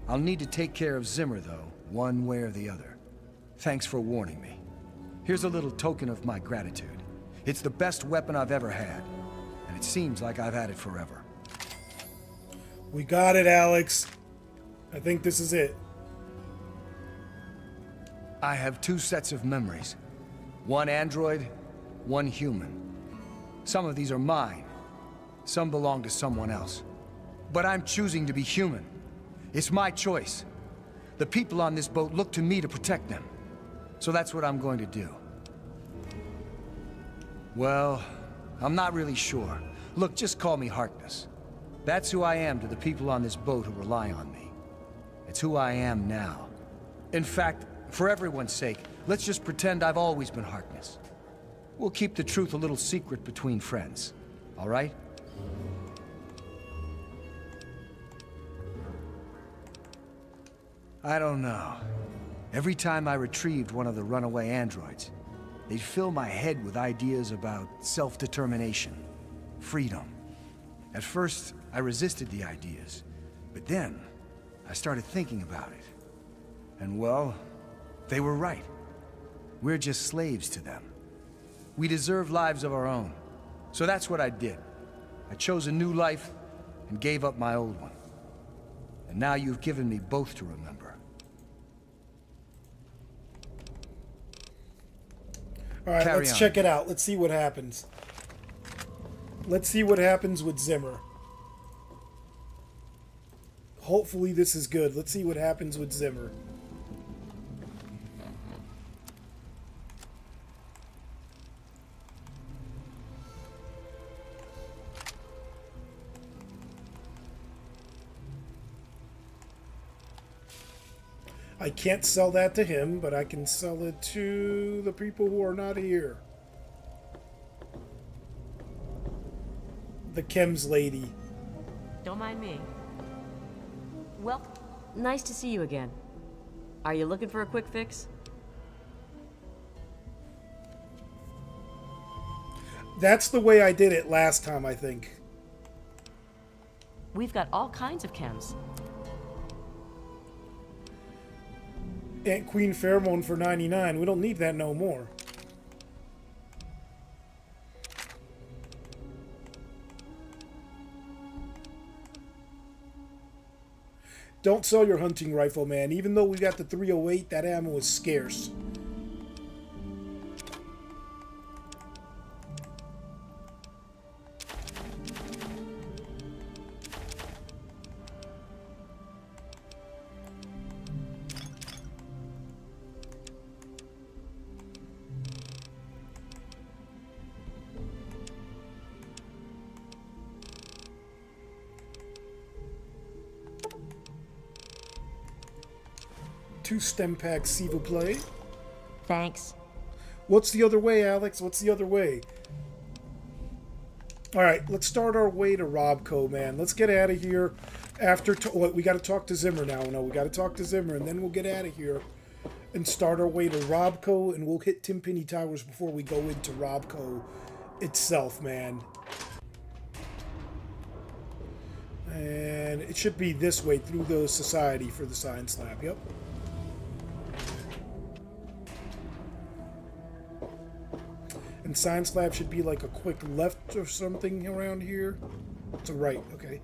I'll need to take care of Zimmer, though, one way or the other. Thanks for warning me. Here's a little token of my gratitude. It's the best weapon I've ever had, and it seems like I've had it forever. We got it, Alex. I think this is it. I have 2 sets of memories. One android, one human. Some of these are mine, Some belong to someone else. But I'm choosing to be human. It's my choice. The people on this boat look to me to protect them. So that's what I'm going to do. Well, I'm not really sure. Look, just call me Harkness. That's who I am to the people on this boat who rely on me. It's who I am now. In fact, for everyone's sake, let's just pretend I've always been Harkness. We'll keep the truth a little secret between friends. All right? I don't know. Every time I retrieved one of the runaway androids, they'd fill my head with ideas about self-determination, freedom. At first, I resisted the ideas, but then I started thinking about it. And well, they were right. We're just slaves to them. We deserve lives of our own. So that's what I did. I chose a new life and gave up my old one. And now you've given me both to remember. Alright, let's check it out. Let's see what happens. Let's see what happens with Zimmer. Hopefully this is good. Let's see what happens with Zimmer. I can't sell that to him, but I can sell it to the people who are not here. The chems lady. Don't mind me. Well, nice to see you again. Are you looking for a quick fix? That's the way I did it last time, I think. We've got all kinds of chems. Aunt Queen Pheromone for 99. We don't need that no more. Don't sell your hunting rifle, man. Even though we got the 308, that ammo is scarce. Two stem packs, s'il vous plaît. Thanks. What's the other way, Alex? What's the other way? Alright, let's start our way to Robco, man. Let's get out of here. After... we got to talk to Zimmer now. No, we got to talk to Zimmer, and then we'll get out of here and start our way to Robco, and we'll hit Timpani Towers before we go into Robco itself, man. And it should be this way, through the Society for the Science Lab. Yep. And Science Lab should be like a quick left or something around here. It's a right, okay.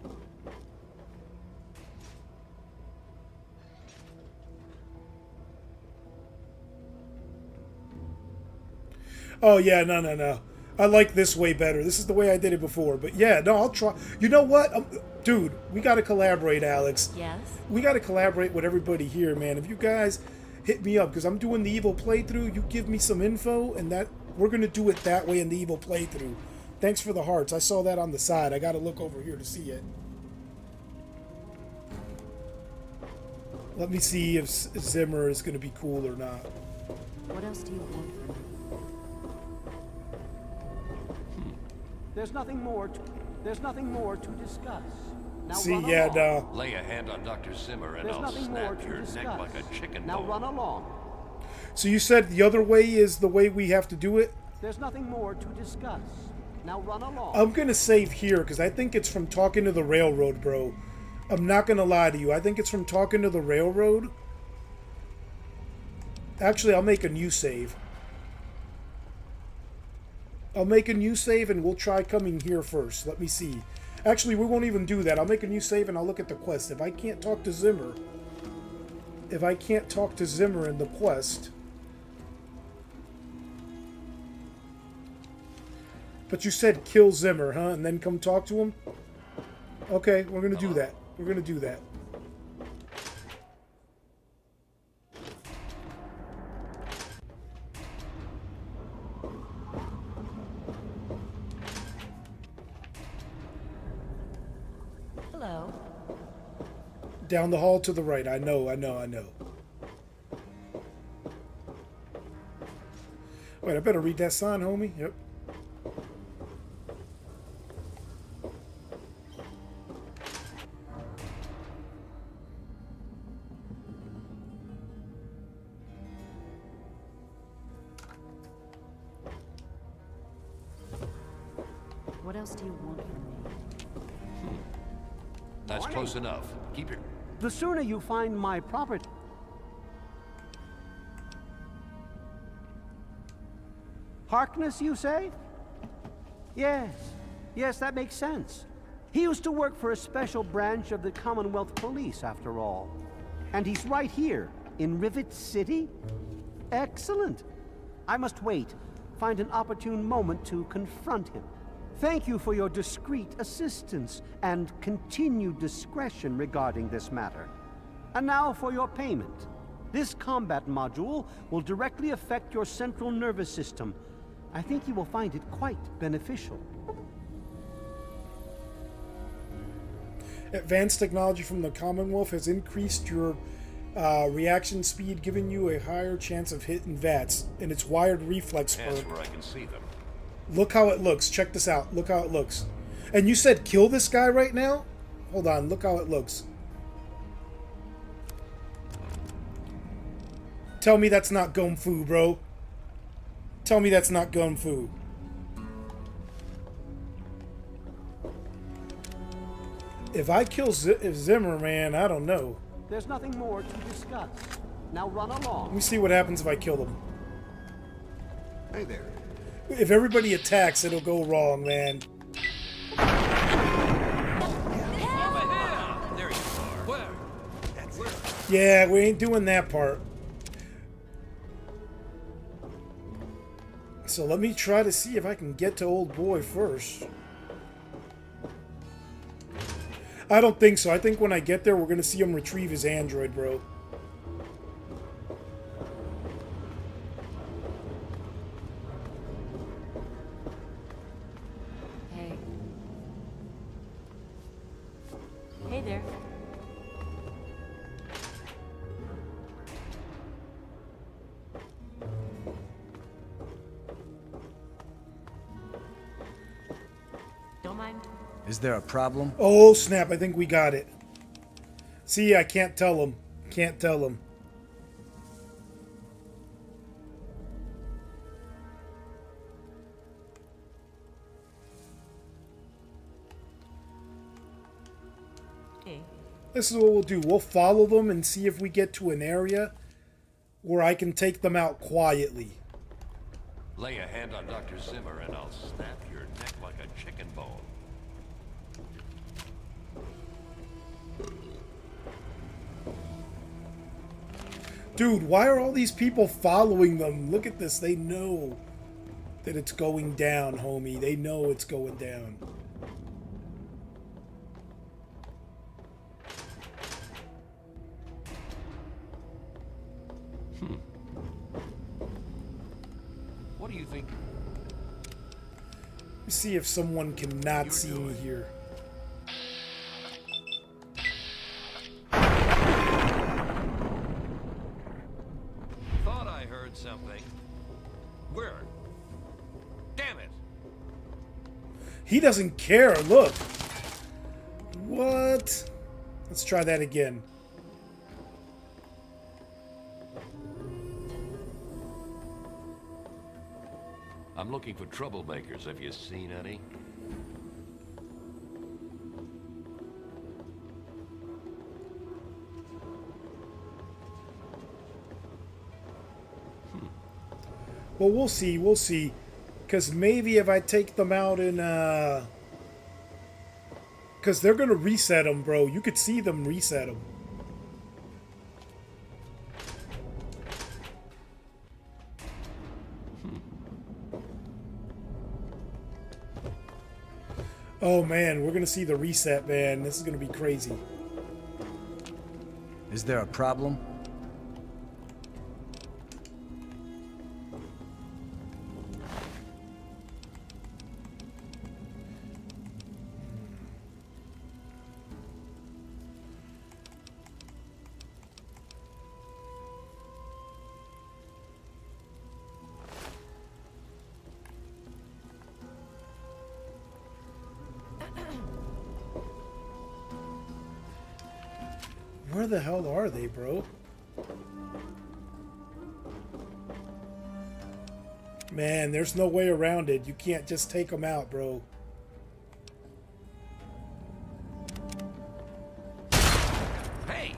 Oh, yeah, no. I like this way better. This is the way I did it before. But yeah, no, I'll try. You know what? Dude, we got to collaborate, Alex. Yes? We got to collaborate with everybody here, man. If you guys hit me up, because I'm doing the Evil playthrough, you give me some info, and that we're going to do it that way in the Evil playthrough. Thanks for the hearts. I saw that on the side. I got to look over here to see it. Let me see if Zimmer is going to be cool or not. What else do you want from me? There's nothing more to discuss. Now see, run yeah, along. no. Lay a hand on Dr. Zimmer and There's I'll nothing more snap to your discuss. neck like a chicken Now bone. run along. So you said the other way is the way we have to do it? There's nothing more to discuss. Now run along. I'm going to save here because I think it's from talking to the railroad, bro. I'm not going to lie to you. I think it's from talking to the railroad. Actually, I'll make a new save. I'll make a new save and we'll try coming here first. Let me see. Actually, we won't even do that. I'll make a new save and I'll look at the quest. If I can't talk to Zimmer... If I can't talk to Zimmer in the quest... But you said kill Zimmer, huh? And then come talk to him? Okay, we're gonna do that. We're gonna do that. Hello. Down the hall to the right. I know. Wait, I better read that sign, homie. Yep. What else do you want from me? That's close enough. Keep it. The sooner you find my property... Harkness, you say? Yes, that makes sense. He used to work for a special branch of the Commonwealth Police, after all. And he's right here, in Rivet City? Excellent. I must wait, find an opportune moment to confront him. Thank you for your discreet assistance and continued discretion regarding this matter. And now for your payment. This combat module will directly affect your central nervous system. I think you will find it quite beneficial. Advanced technology from the Commonwealth has increased your reaction speed, giving you a higher chance of hitting VATS, and its wired reflex That's where I can see them. Look how it looks. Check this out. Look how it looks. And you said kill this guy right now? Hold on. Look how it looks. Tell me that's not Gung Fu, bro. Tell me that's not Gung Fu. If I kill Zimmer, man, I don't know. There's nothing more to discuss. Now run along. Let me see what happens if I kill him. Hey there. If everybody attacks, it'll go wrong, man. There you are. Where? Yeah, we ain't doing that part. So let me try to see if I can get to old boy first. I don't think so. I think when I get there, we're going to see him retrieve his android, bro. Hey. Hey there. Don't mind. Is there a problem? Oh, snap. I think we got it. See, I can't tell him. Can't tell him. Hey. This is what we'll do. We'll follow them and see if we get to an area where I can take them out quietly. Lay a hand on Dr. Zimmer and I'll snap your neck like a chicken bone. Dude, why are all these people following them? Look at this. They know that it's going down, homie. They know it's going down. What do you think? Let me see if someone cannot see me here. Thought I heard something. Where? Damn it! He doesn't care. Look. What? Let's try that again. I'm looking for troublemakers. Have you seen any? Well, we'll see. We'll see. Because maybe if I take them out in, because they're going to reset them, bro. You could see them reset them. Oh man, we're gonna see the reset, man. This is gonna be crazy. Is there a problem? Where the hell are they, bro? Man, there's no way around it. You can't just take them out, bro. Hey!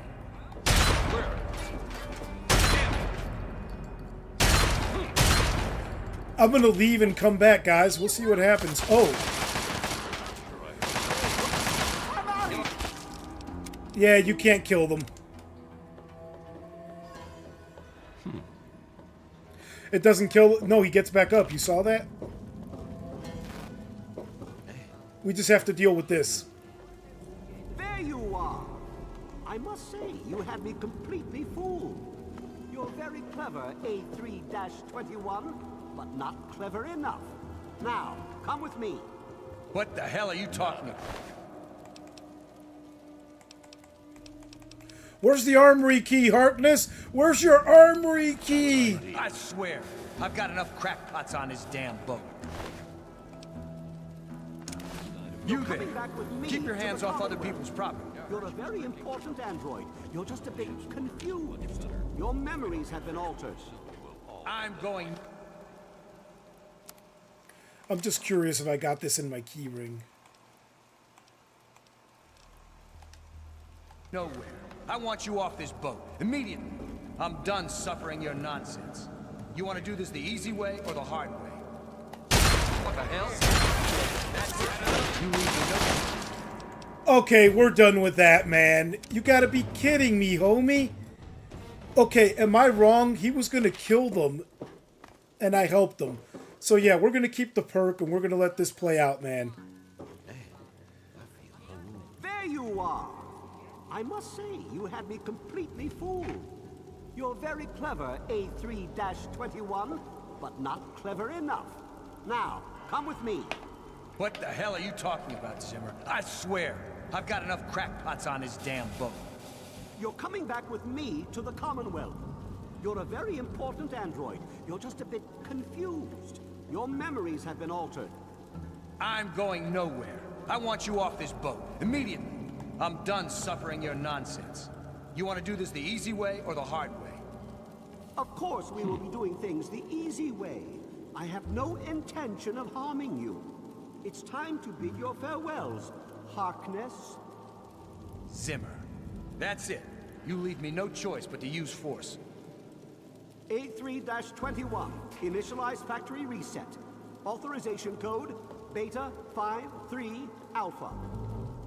I'm gonna leave and come back, guys. We'll see what happens. Oh. Yeah, you can't kill them. It doesn't kill... No, he gets back up. You saw that? We just have to deal with this. There you are. I must say, you had me completely fooled. You're very clever, A3-21, but not clever enough. Now, come with me. What the hell are you talking about? Where's the armory key, Harkness? Where's your armory key? I swear, I've got enough crackpots on this damn boat. You there, keep your hands off other people's property. You're a very important android. You're just a bit confused. Your memories have been altered. I'm going... I'm just curious if I got this in my key ring. Nowhere. I want you off this boat, immediately. I'm done suffering your nonsense. You want to do this the easy way or the hard way? What the hell? That's it. You leave me Okay, we're done with that, man. You gotta be kidding me, homie. Okay, am I wrong? He was gonna kill them, and I helped them. So yeah, we're gonna keep the perk, and we're gonna let this play out, man. There you are. I must say, you had me completely fooled. You're very clever, A3-21, but not clever enough. Now, come with me. What the hell are you talking about, Zimmer? I swear, I've got enough crackpots on this damn boat. You're coming back with me to the Commonwealth. You're a very important android. You're just a bit confused. Your memories have been altered. I'm going nowhere. I want you off this boat, immediately. I'm done suffering your nonsense. You want to do this the easy way or the hard way? Of course we will be doing things the easy way. I have no intention of harming you. It's time to bid your farewells, Harkness. Zimmer. That's it. You leave me no choice but to use force. A3-21, initialize factory reset. Authorization code, Beta 53 Alpha.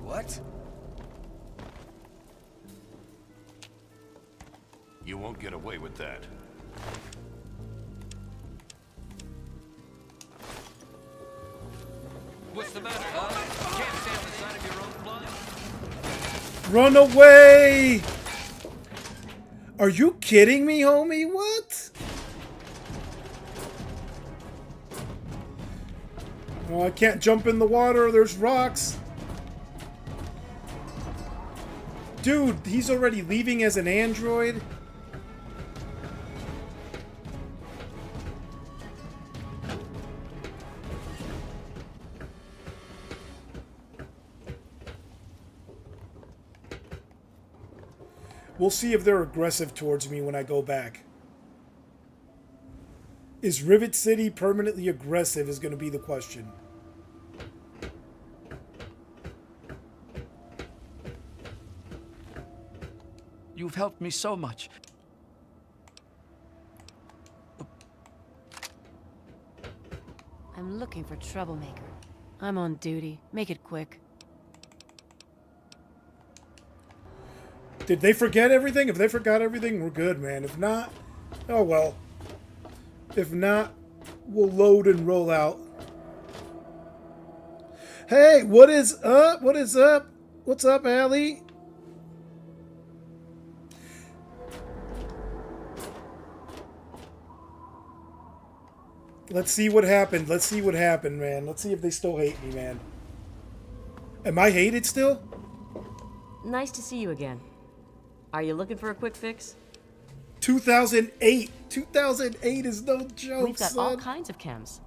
What? You won't get away with that. What's the matter, huh? Can't stay on the side of your own flying? Run away! Are you kidding me, homie? What? Oh, I can't jump in the water. There's rocks. Dude, he's already leaving as an android? We'll see if they're aggressive towards me when I go back. Is Rivet City permanently aggressive is going to be the question. You've helped me so much. I'm looking for troublemaker. I'm on duty. Make it quick. Did they forget everything? If they forgot everything, we're good, man. If not, oh well. If not, we'll load and roll out. Hey, what is up? What is up? What's up, Allie? Let's see what happened. Let's see what happened, man. Let's see if they still hate me, man. Am I hated still? Nice to see you again. Are you looking for a quick fix? 2008. 2008 is no joke, We've got son. all kinds of chems.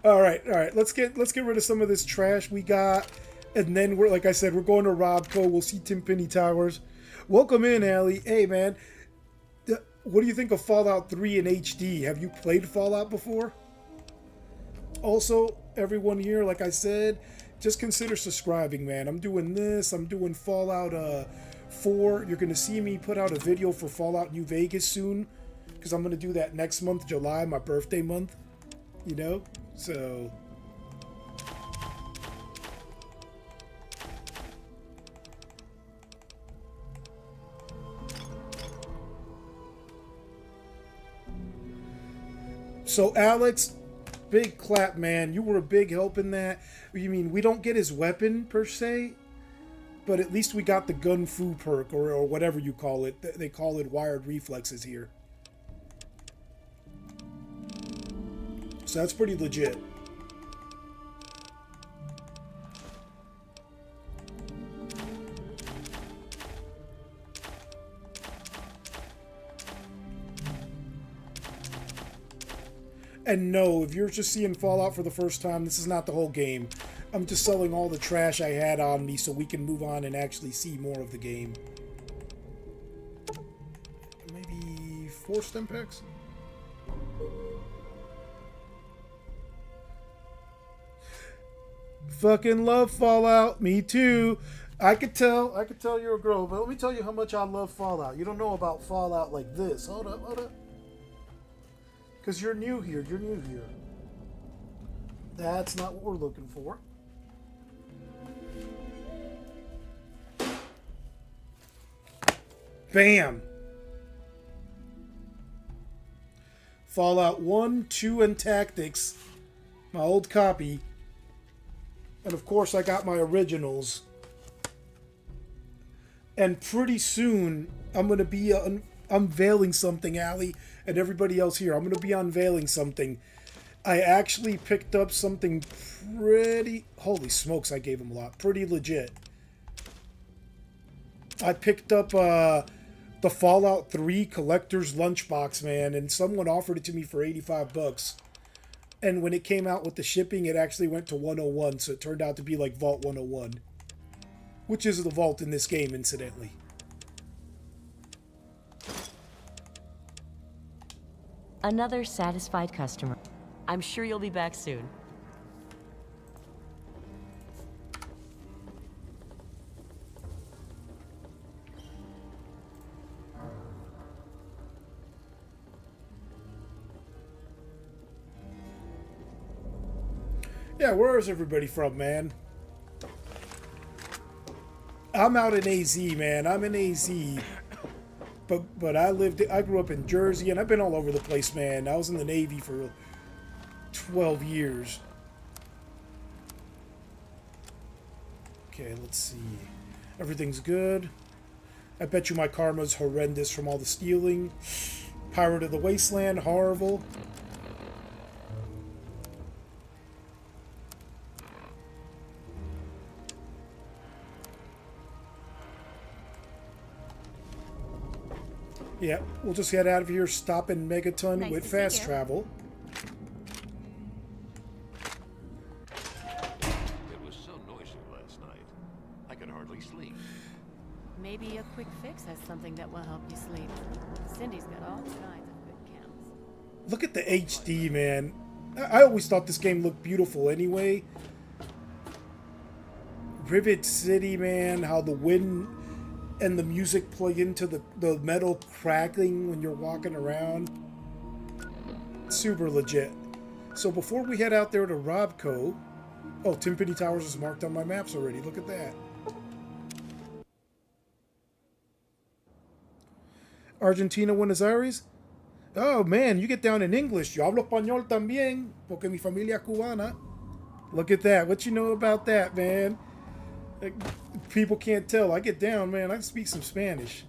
All right. Let's get rid of some of this trash we got, and then we're like I said, we're going to Robco. We'll see Timpani Towers. Welcome in, Allie. Hey, man. What do you think of Fallout 3 in HD? Have you played Fallout before? Also, everyone here, like I said, just consider subscribing, man. I'm doing this. I'm doing Fallout 4. You're going to see me put out a video for Fallout New Vegas soon, because I'm going to do that next month, July, my birthday month. You know? So... So, Alex, big clap, man. You were a big help in that. You mean, we don't get his weapon, per se, but at least we got the gun fu perk, or whatever you call it. They call it wired reflexes here. So that's pretty legit. And no, if you're just seeing Fallout for the first time, this is not the whole game. I'm just selling all the trash I had on me so we can move on and actually see more of the game. Maybe 4 stem packs? Fucking love Fallout. Me too. I could tell you're a girl, but let me tell you how much I love Fallout. You don't know about Fallout like this. Hold up. Because you're new here. That's not what we're looking for. Bam! Fallout 1, 2, and Tactics. My old copy. And of course I got my originals. And pretty soon I'm going to be unveiling something, Allie, and everybody else here. I'm going to be unveiling something. I actually picked up something pretty... Holy smokes, I gave him a lot. Pretty legit. I picked up the Fallout 3 Collector's Lunchbox, man, and someone offered it to me for $85. And when it came out with the shipping, it actually went to 101, so it turned out to be like Vault 101. Which is the vault in this game, incidentally. Another satisfied customer. I'm sure you'll be back soon. Yeah, where is everybody from, man? I'm out in AZ, man. I'm in AZ. But I grew up in Jersey, and I've been all over the place, man. I was in the Navy for 12 years. Okay, let's see. Everything's good. I bet you my karma's horrendous from all the stealing. Pirate of the Wasteland, horrible. Yeah, we'll just get out of here, stop in Megaton with fast travel. It was so noisy last night. I could hardly sleep. Maybe a quick fix has something that will help you sleep. Cindy's got all kinds of good chems. Look at the HD, man. I always thought this game looked beautiful anyway. Rivet City, man, how the wind and the music play into the metal crackling when you're walking around. Super legit. So before we head out there to Robco... Oh, Timpani Towers is marked on my maps already. Look at that. Argentina, Buenos Aires? Oh, man, you get down in English. Yo hablo español también, porque mi familia es cubana. Look at that. What you know about that, man? Like, people can't tell. I get down, man. I speak some Spanish.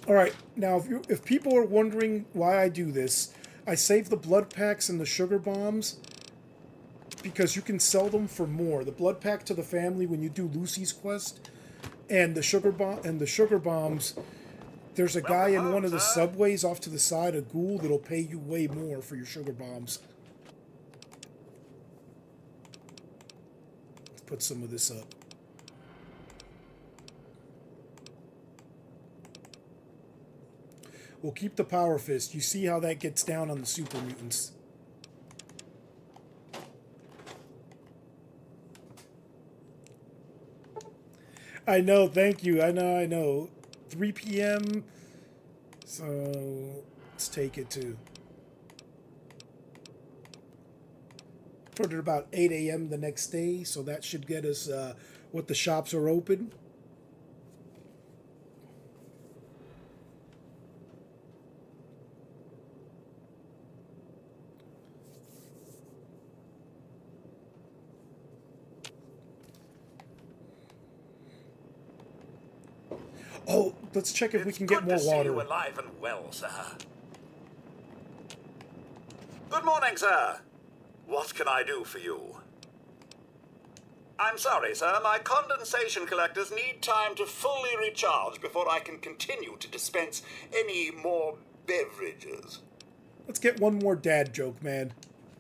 All right. Now, if people are wondering why I do this, I save the blood packs and the sugar bombs because you can sell them for more. The blood pack to the family when you do Lucy's quest, and the sugar bombs. There's a guy in one of the subways off to the side, a ghoul, that'll pay you way more for your sugar bombs. Let's put some of this up. We'll keep the power fist. You see how that gets down on the super mutants. I know, thank you. I know. 3 p.m. So let's take it to. Put it about 8 a.m. the next day, so that should get us what the shops are open. Oh, let's check if we can get more Good to see water. you alive and well, sir. Good morning, sir. What can I do for you? I'm sorry, sir. My condensation collectors need time to fully recharge before I can continue to dispense any more beverages. Let's get one more dad joke, man.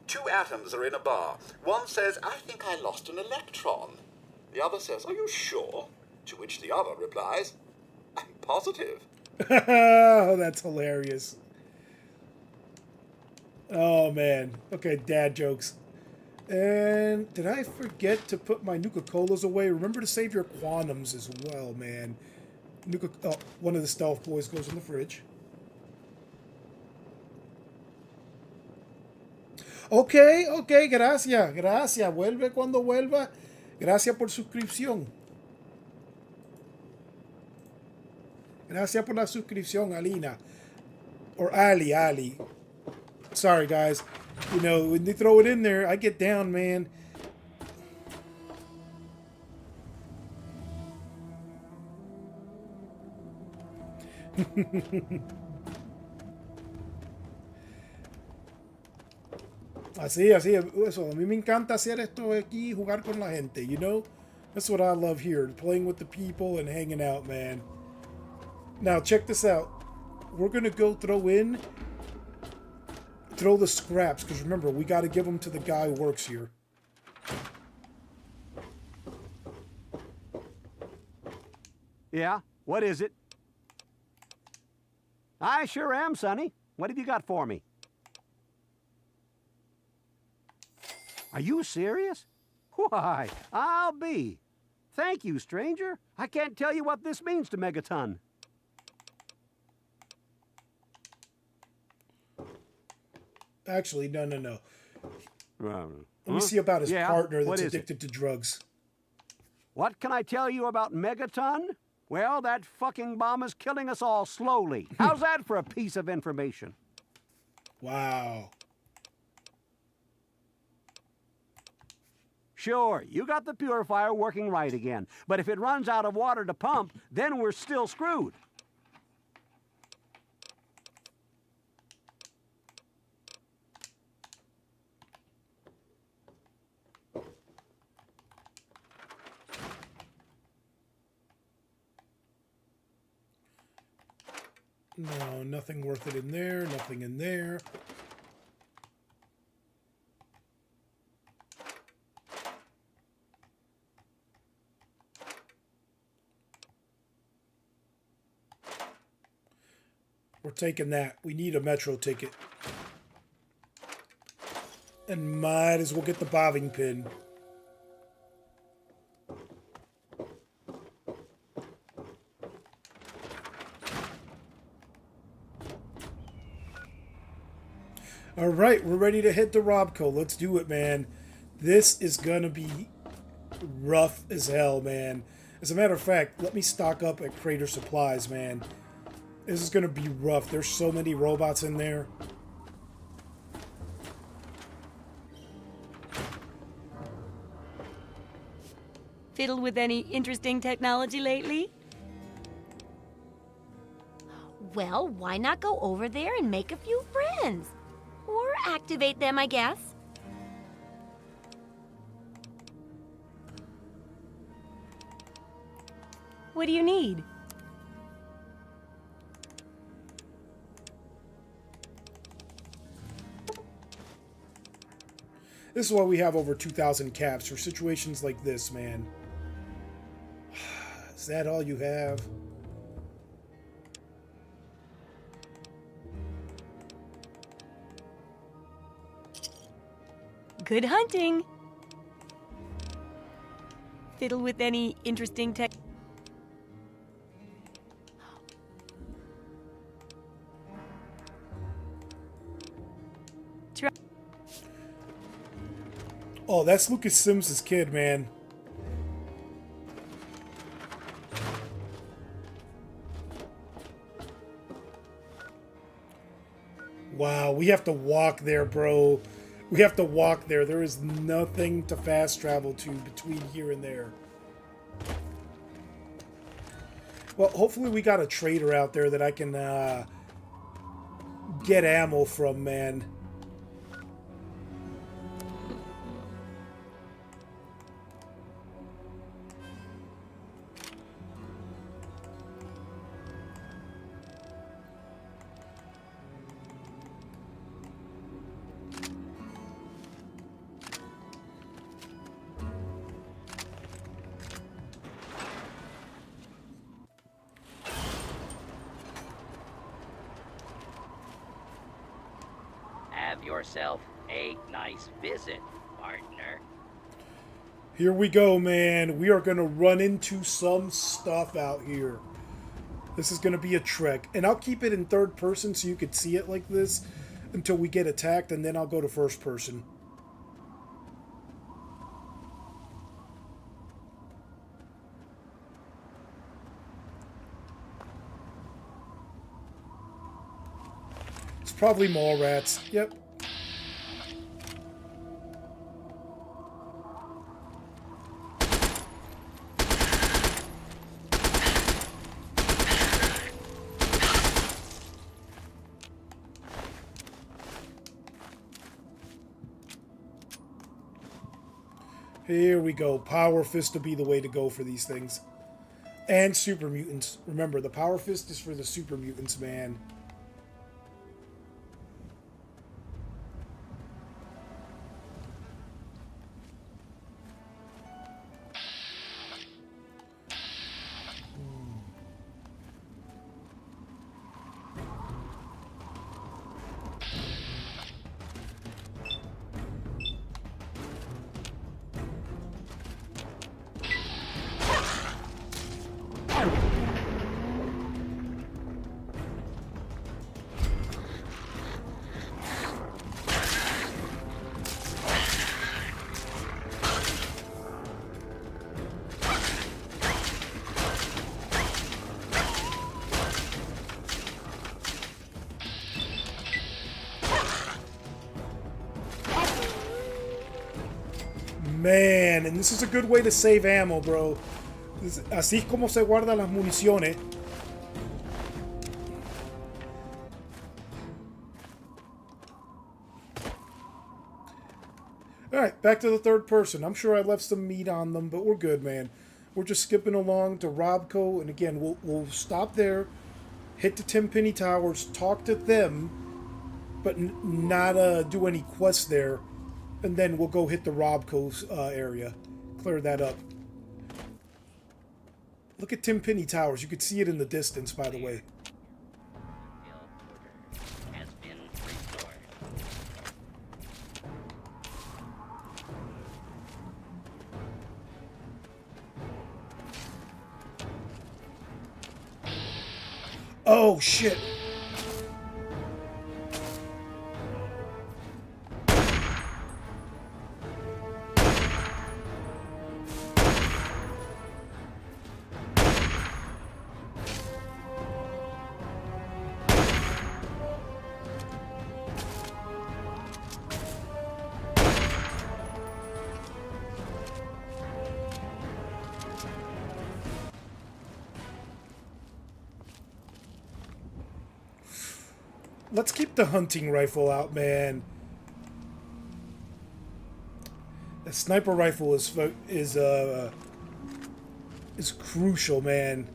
2 atoms are in a bar. One says, I think I lost an electron. The other says, are you sure? To which the other replies, I'm positive. Oh, that's hilarious. Oh, man. Okay, dad jokes. And did I forget to put my Nuka-Colas away? Remember to save your quantums as well, man. One of the stealth boys goes in the fridge. Okay, gracias. Vuelve cuando vuelva. Gracias por suscripción. Gracias por la suscripción, Alina. Or Ali. Sorry, guys. You know, when they throw it in there, I get down, man. Así, eso. A mí me encanta hacer esto aquí, jugar con la gente, you know? That's what I love here, playing with the people and hanging out, man. Now, check this out. We're going to go throw the scraps, because remember, we got to give them to the guy who works here. Yeah? What is it? I sure am, Sonny. What have you got for me? Are you serious? Why, I'll be. Thank you, stranger. I can't tell you what this means to Megaton. Actually, no. Let me see about his partner that's addicted to drugs. What can I tell you about Megaton? Well, that fucking bomb is killing us all slowly. How's that for a piece of information? Wow. Sure, you got the purifier working right again. But if it runs out of water to pump, then we're still screwed. No, nothing worth it in there. Nothing in there. We're taking that. We need a metro ticket. And might as well get the bobbing pin. All right, we're ready to hit the Robco. Let's do it, man. This is going to be rough as hell, man. As a matter of fact, let me stock up at Crater Supplies, man. This is gonna be rough. There's so many robots in there. Fiddled with any interesting technology lately? Well, why not go over there and make a few friends? Or activate them, I guess. What do you need? This is why we have over 2,000 caps for situations like this, man. Is that all you have? Good hunting! Fiddle with any interesting tech. Oh, that's Lucas Sims' kid, man. Wow, we have to walk there, bro. We have to walk there. There is nothing to fast travel to between here and there. Well, hopefully we got a trader out there that I can get ammo from, man. Have yourself a nice visit, partner. Here we go, man. We are going to run into some stuff out here. This is going to be a trek. And I'll keep it in third person so you could see it like this until we get attacked, and then I'll go to first person. It's probably mall rats. Yep. Here we go. Power Fist will be the way to go for these things. And Super Mutants. Remember, the Power Fist is for the Super Mutants, man. Man, and this is a good way to save ammo, bro. Así es como se guardan las municiones. Alright, back to the third person. I'm sure I left some meat on them, but we're good, man. We're just skipping along to Robco, and again, we'll stop there, hit the Tenpenny Towers, talk to them, but not do any quests there. And then we'll go hit the Robco's area. Clear that up. Look at Tenpenny Towers. You could see it in the distance, by the way. Oh, shit. Let's keep the hunting rifle out, man. The sniper rifle is crucial, man.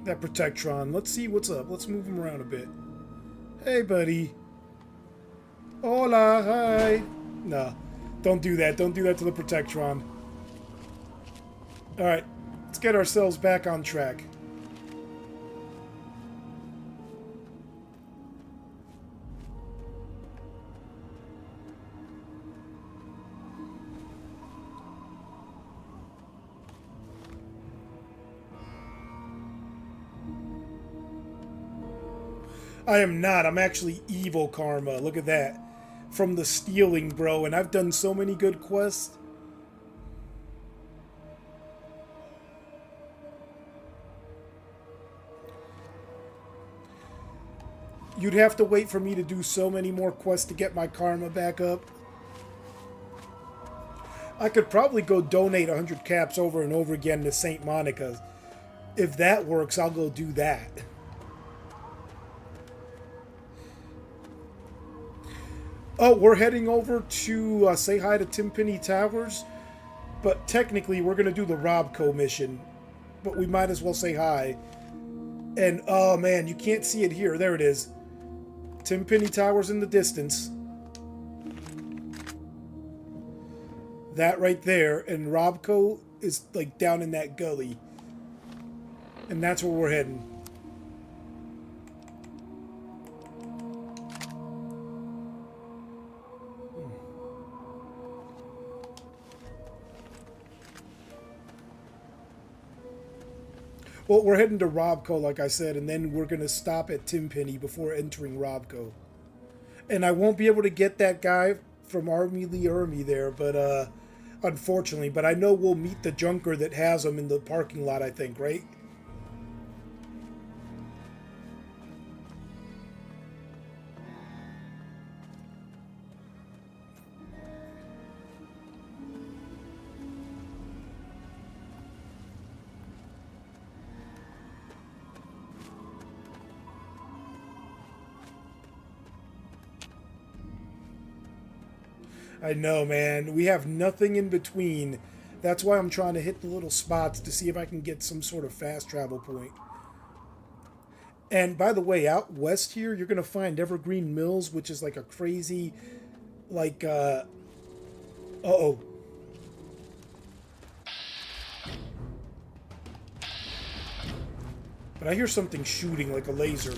That Protectron. Let's see what's up. Let's move him around a bit. Hey, buddy. Hola, hi. No, don't do that. Don't do that to the Protectron. Alright, let's get ourselves back on track. I am not. I'm actually evil karma. Look at that. From the stealing, bro. And I've done so many good quests. You'd have to wait for me to do so many more quests to get my karma back up. I could probably go donate 100 caps over and over again to St. Monica's. If that works, I'll go do that. Oh, we're heading over to say hi to Timpani Towers. But technically, we're going to do the Robco mission. But we might as well say hi. And, oh man, you can't see it here. There it is. Timpani Towers in the distance. That right there. And Robco is, like, down in that gully. And that's where we're heading. Well, we're heading to Robco, like I said, and then we're going to stop at Timpani before entering Robco. And I won't be able to get that guy from Army Lee Ermey there, but unfortunately. But I know we'll meet the junker that has him in the parking lot, I think, right? I know, man. We have nothing in between. That's why I'm trying to hit the little spots to see if I can get some sort of fast travel point. And by the way, out west here, you're going to find Evergreen Mills, which is like a crazy, like, uh-oh. But I hear something shooting like a laser.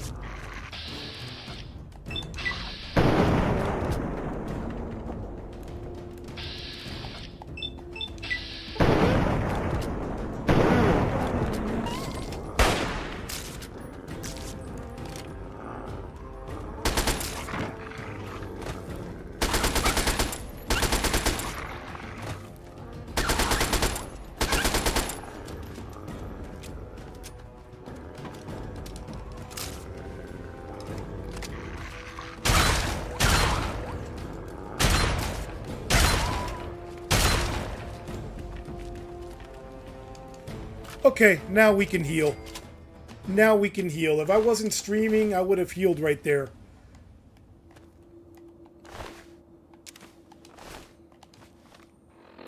Okay, now we can heal. Now we can heal. If I wasn't streaming, I would have healed right there.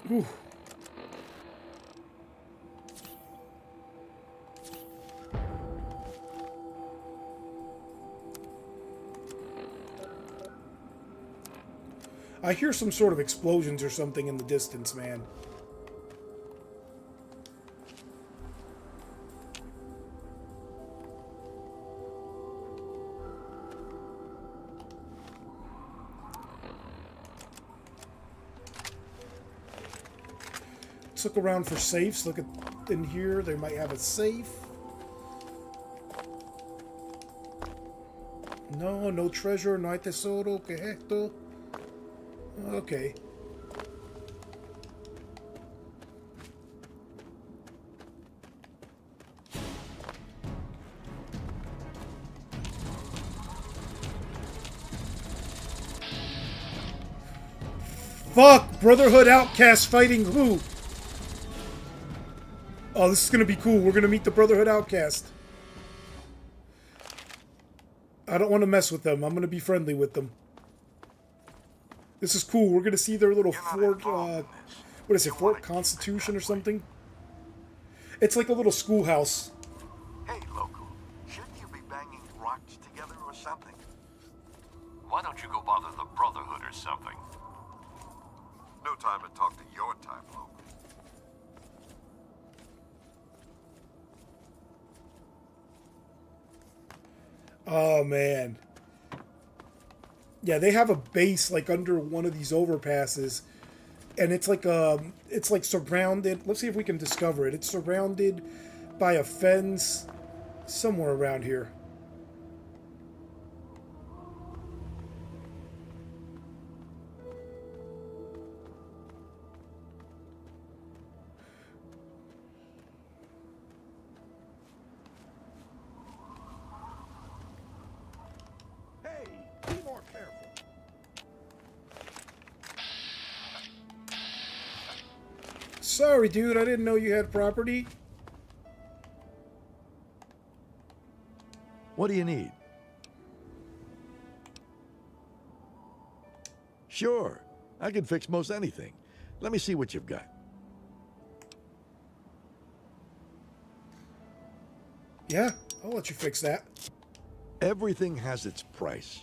Whew. I hear some sort of explosions or something in the distance, man. Let's look around for safes. Look at in here. They might have a safe. No, no treasure, no hay tesoro. ¿Qué es esto? Okay. Fuck! Brotherhood outcasts fighting who? Oh, this is gonna be cool. We're gonna meet the Brotherhood Outcast. I don't want to mess with them. I'm gonna be friendly with them. This is cool. We're gonna see their little fort. What is it? Fort Constitution or something? It's like a little schoolhouse. Hey, local. Shouldn't you be banging rocks together or something? Why don't you go bother the Brotherhood or something? No time to talk to your type, local. Oh man. Yeah, they have a base like under one of these overpasses, and it's like surrounded. Let's see if we can discover it. It's surrounded by a fence somewhere around here. Be more careful. Sorry, dude. I didn't know you had property. What do you need? Sure. I can fix most anything. Let me see what you've got. Yeah, I'll let you fix that. Everything has its price.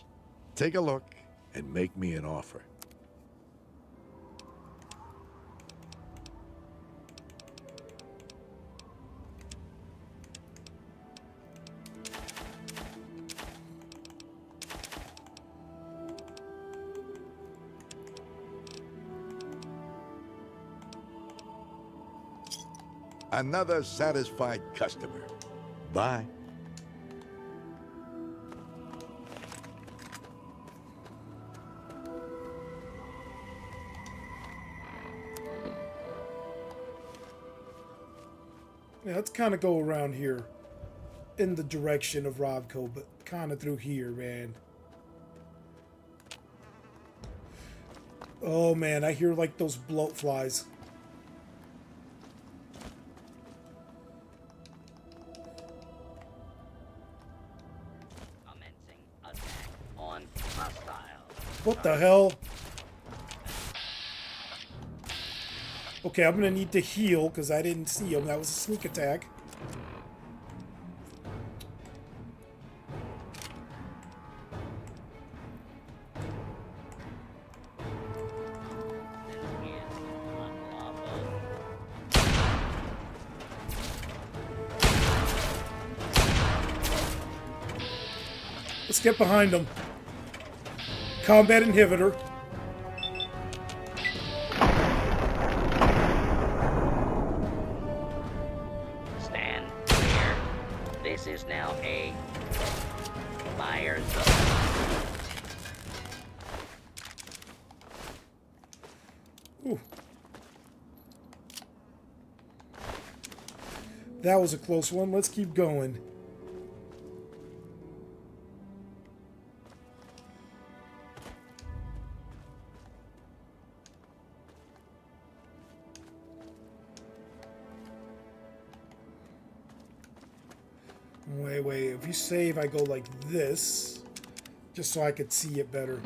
Take a look and make me an offer. Another satisfied customer. Bye. Yeah, let's kind of go around here in the direction of Robco, but kind of through here, man. Oh man, I hear like those bloat flies. What the hell? Okay, I'm gonna need to heal because I didn't see him. That was a sneak attack. Let's get behind him. Combat inhibitor. Stand clear. This is now a fire zone. Ooh. That was a close one. Let's keep going. Wait. If you save, I go like this, just so I could see it better.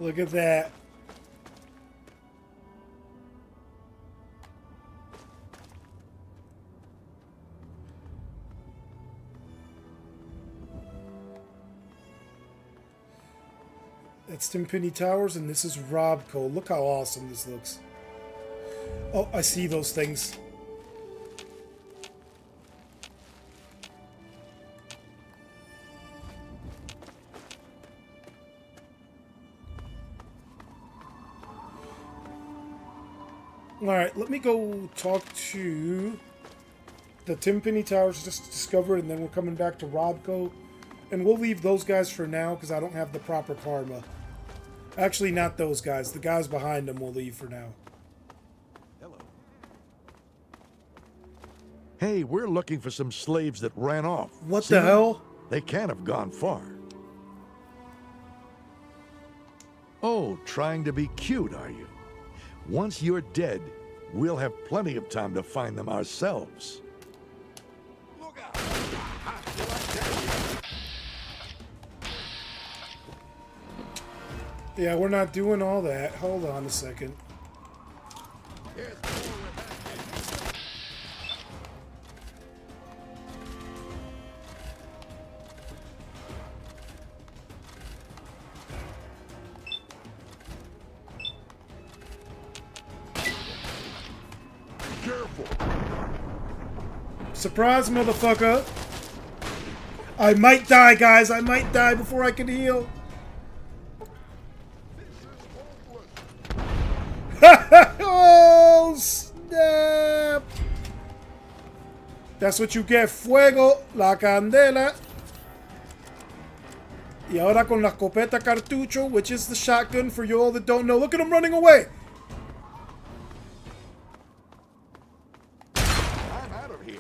Look at that. That's Timpani Towers, and this is Robco. Look how awesome this looks. Oh, I see those things. Alright, let me go talk to the Timpani Towers just discovered, and then we're coming back to Robco. And we'll leave those guys for now, because I don't have the proper karma. Actually, not those guys. The guys behind them we'll leave for now. Hello. Hey, we're looking for some slaves that ran off. What See the them? hell? They can't have gone far. Oh, trying to be cute, are you? Once you're dead, we'll have plenty of time to find them ourselves. Look out! Yeah, we're not doing all that. Hold on a second. Surprise, motherfucker! I might die, guys. I might die before I can heal. Oh, snap! That's what you get. Fuego, la candela. Y ahora con la escopeta cartucho, which is the shotgun for you all that don't know. Look at him running away! I'm out of here.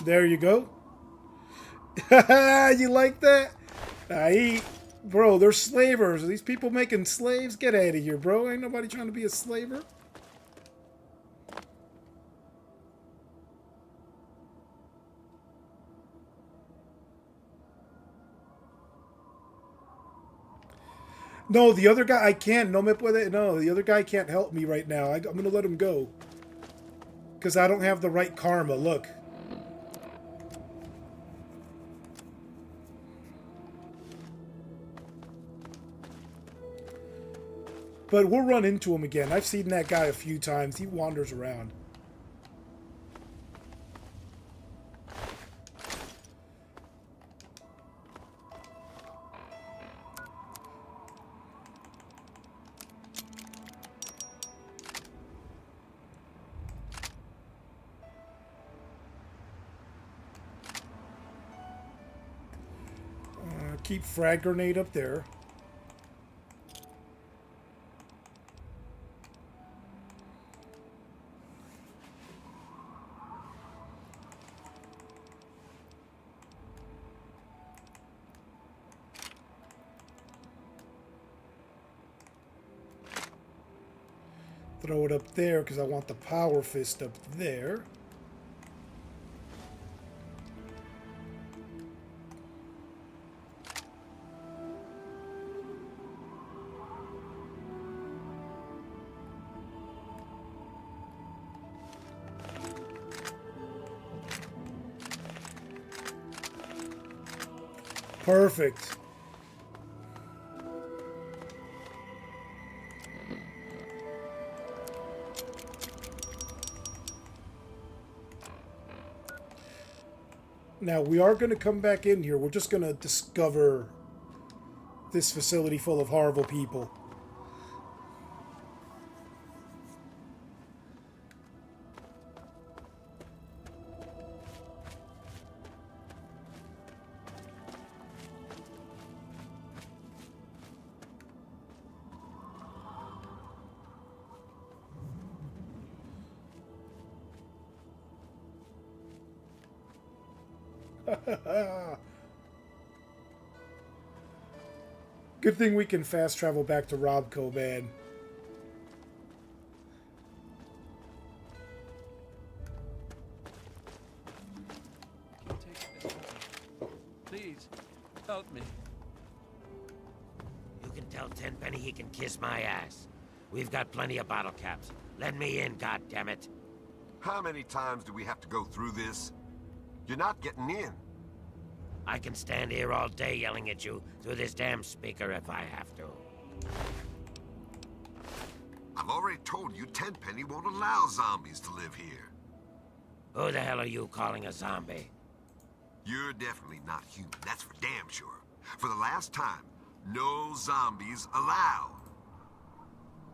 There you go. You like that? Bro, they're slavers. Are these people making slaves? Get out of here, bro. Ain't nobody trying to be a slaver. No, the other guy, I can't. No me puede. No, the other guy can't help me right now. I'm going to let him go. Because I don't have the right karma. Look. But we'll run into him again. I've seen that guy a few times. He wanders around. Keep frag grenade up there. Throw it up there because I want the power fist up there. Perfect. Now, we are going to come back in here. We're just going to discover this facility full of horrible people. Good thing we can fast travel back to Robco, man. Help me. You can tell Tenpenny he can kiss my ass. We've got plenty of bottle caps. Let me in, goddammit. How many times do we have to go through this? You're not getting in. I can stand here all day yelling at you through this damn speaker if I have to. I've already told you Tenpenny won't allow zombies to live here. Who the hell are you calling a zombie? You're definitely not human, that's for damn sure. For the last time, no zombies allowed.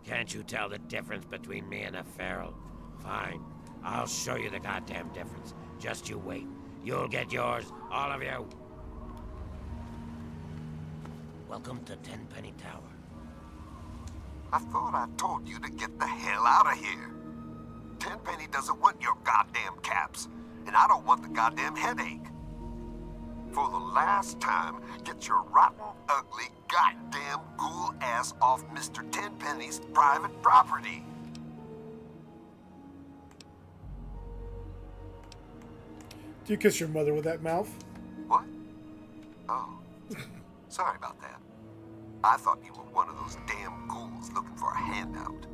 Can't you tell the difference between me and a feral? Fine. I'll show you the goddamn difference. Just you wait. You'll get yours, all of you. Welcome to Tenpenny Tower. I thought I told you to get the hell out of here. Tenpenny doesn't want your goddamn caps, and I don't want the goddamn headache. For the last time, get your rotten, ugly, goddamn ghoul ass off Mr. Tenpenny's private property. Do you kiss your mother with that mouth? What? Oh, sorry about that. I thought you were one of those damn ghouls looking for a handout.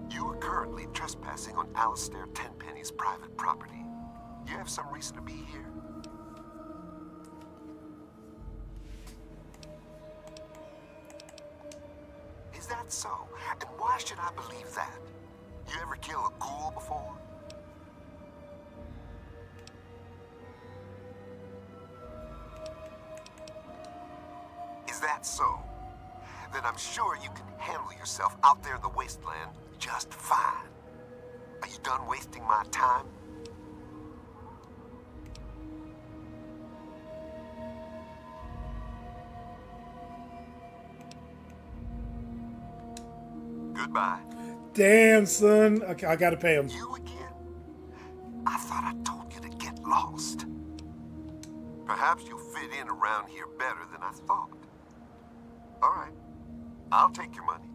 You are currently trespassing on Alistair Tenpenny's private property. You have some reason to be here? Is that so? And why should I believe that? You ever kill a ghoul before? Is that so? Then I'm sure you can handle yourself out there in the wasteland just fine. Are you done wasting my time? Goodbye. Damn, son. Okay, I gotta pay him. You again? I thought I told you to get lost. Perhaps you'll fit in around here better than I thought. All right, I'll take your money.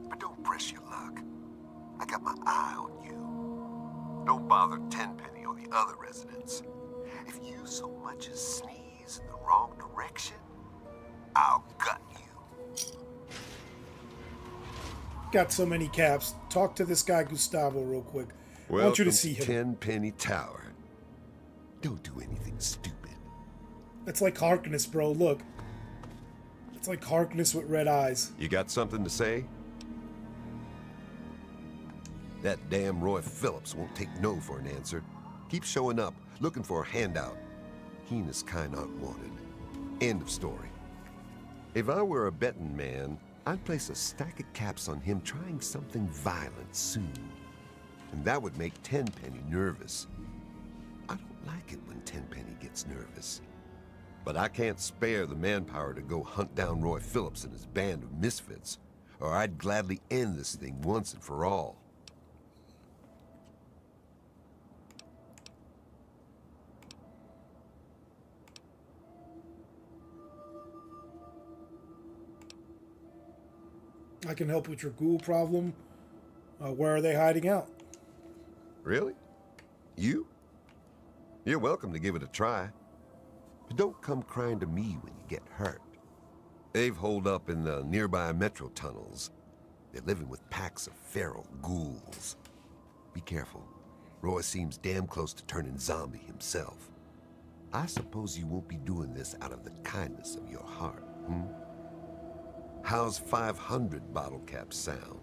But don't press your luck. I got my eye on you. Don't bother Tenpenny or the other residents. If you so much as sneeze in the wrong direction, I'll gut you. Got so many caps. Talk to this guy Gustavo real quick. I want you to see him. Tenpenny Tower. Don't do anything stupid. That's like Harkness, bro. Look. It's like Harkness with red eyes. You got something to say? That damn Roy Phillips won't take no for an answer. Keep showing up, looking for a handout. He and his kind aren't wanted. End of story. If I were a betting man, I'd place a stack of caps on him trying something violent soon. And that would make Tenpenny nervous. I don't like it when Tenpenny gets nervous. But I can't spare the manpower to go hunt down Roy Phillips and his band of misfits, or I'd gladly end this thing once and for all. I can help with your ghoul problem. Where are they hiding out? Really? You? You're welcome to give it a try. But don't come crying to me when you get hurt. They've holed up in the nearby metro tunnels. They're living with packs of feral ghouls. Be careful. Roy seems damn close to turning zombie himself. I suppose you won't be doing this out of the kindness of your heart, hmm? How's 500 bottle caps sound?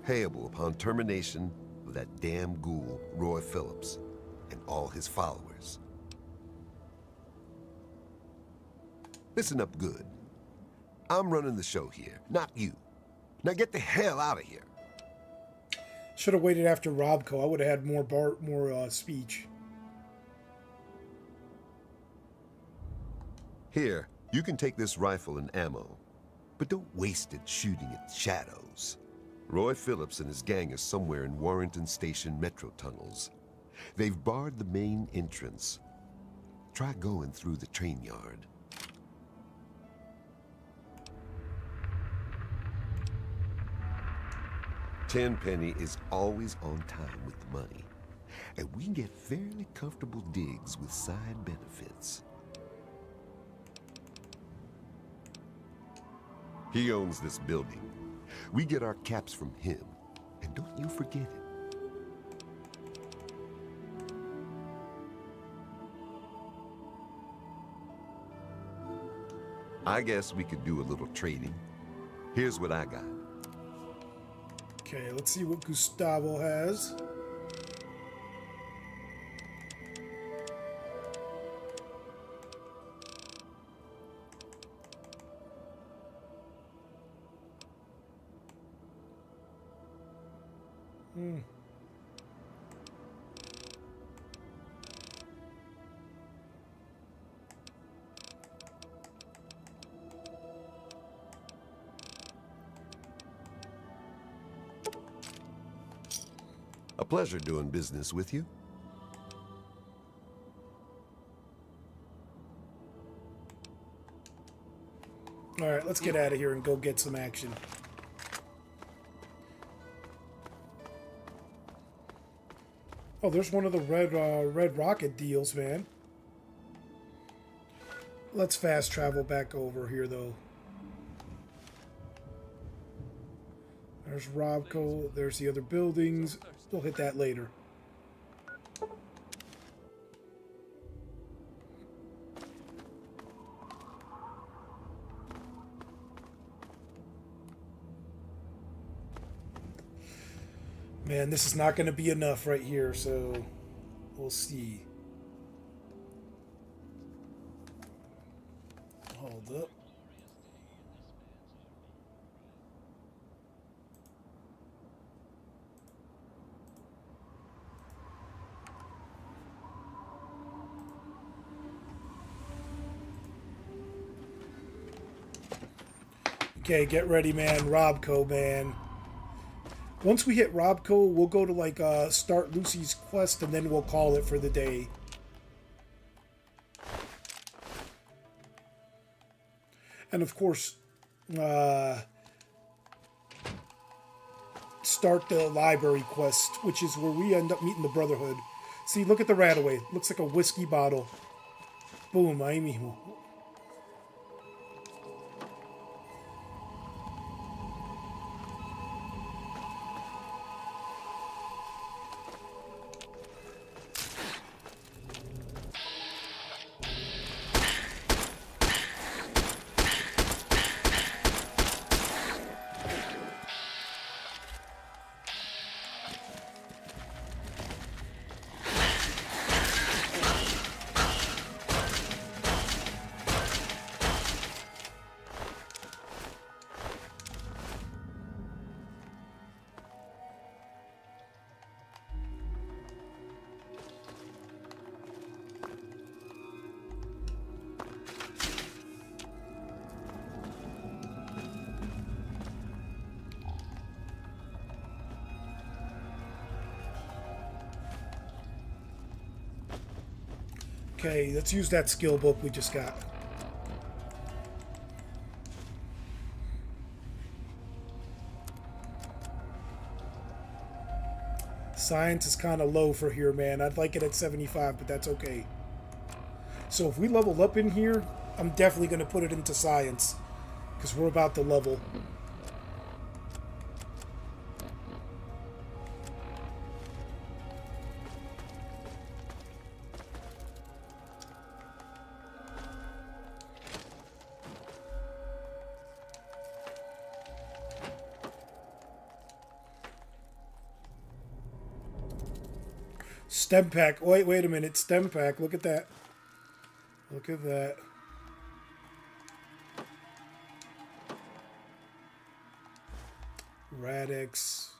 Payable upon termination of that damn ghoul, Roy Phillips, and all his followers. Listen up good. I'm running the show here, not you. Now get the hell out of here. Should have waited after Robco. I would have had more speech. Here, you can take this rifle and ammo, but don't waste it shooting at shadows. Roy Phillips and his gang are somewhere in Warrington Station metro tunnels. They've barred the main entrance. Try going through the train yard. Tenpenny is always on time with the money, and we get fairly comfortable digs with side benefits. He owns this building. We get our caps from him, and don't you forget it. I guess we could do a little trading. Here's what I got. Okay, let's see what Gustavo has. A pleasure doing business with you. All right, let's get out of here and go get some action. Oh, there's one of the red rocket deals, man. Let's fast travel back over here, though. There's Robco. There's the other buildings. We'll hit that later. Man, this is not going to be enough right here, so we'll see. Hold up. Okay, get ready, man. Robco, man. Once we hit Robco, we'll go to, like, start Lucy's quest, and then we'll call it for the day. And, of course, start the library quest, which is where we end up meeting the Brotherhood. See, look at the Rataway. Looks like a whiskey bottle. Boom, ahí mismo. Okay, let's use that skill book we just got. Science is kind of low for here, man. I'd like it at 75, but that's okay. So if we level up in here, I'm definitely going to put it into science, because we're about to level. Stem pack. Wait a minute. Stem pack. Look at that. Look at that. Radix.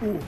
Ooh.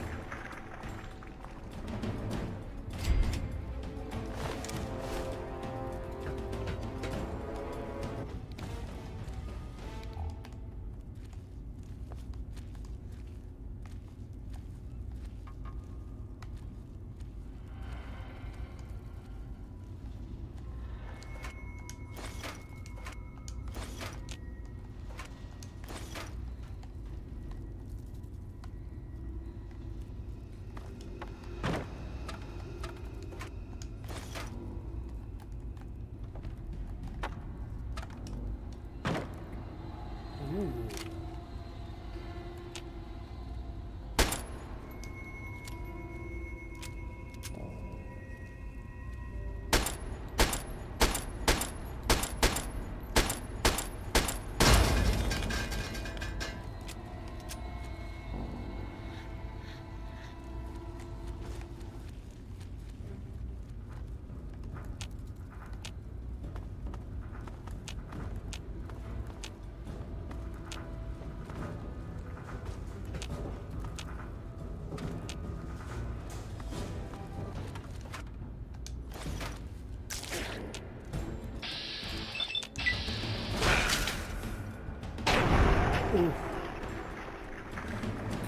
Ooh.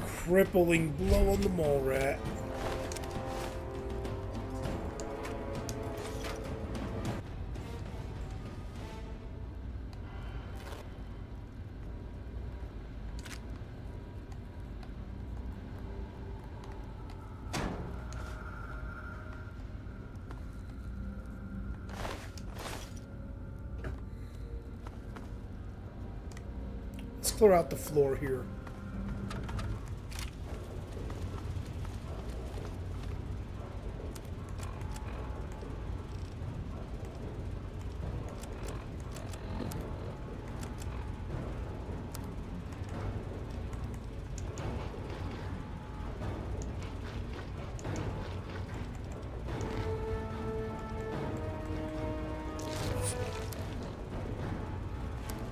Crippling blow on the mole rat. Let's clear out the floor here.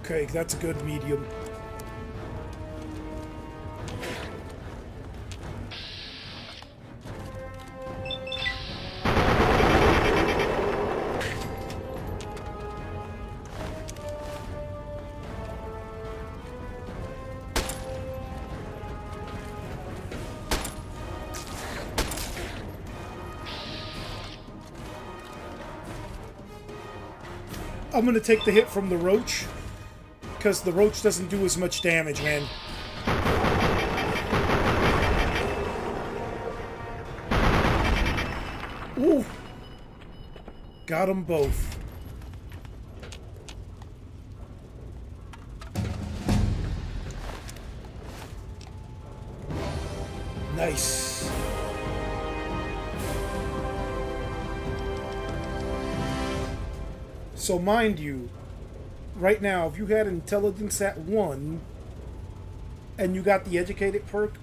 Okay, that's a good medium. I'm gonna take the hit from the roach, because the roach doesn't do as much damage, man. Ooh! Got them both. Nice. So mind you, right now, if you had intelligence at 1 and you got the educated perk,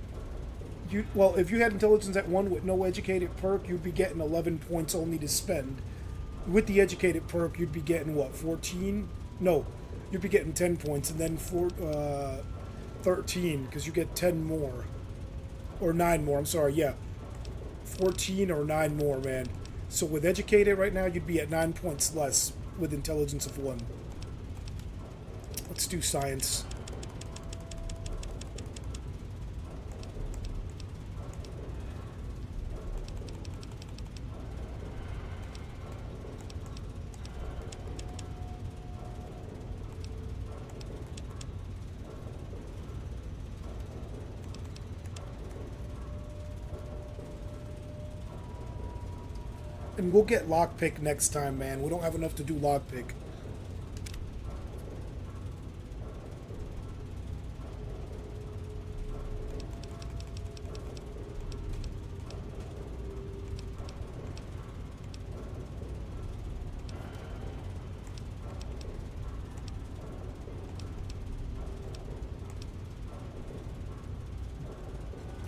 if you had intelligence at 1 with no educated perk, you'd be getting 11 points only to spend. With the educated perk, you'd be getting what, 14? No, you'd be getting 10 points, and then 13, because you get 10 more. Or 9 more, I'm sorry, yeah. 14 or 9 more, man. So with educated right now, you'd be at 9 points less with intelligence of 1. Let's do science. And we'll get lockpick next time, man. We don't have enough to do lockpick.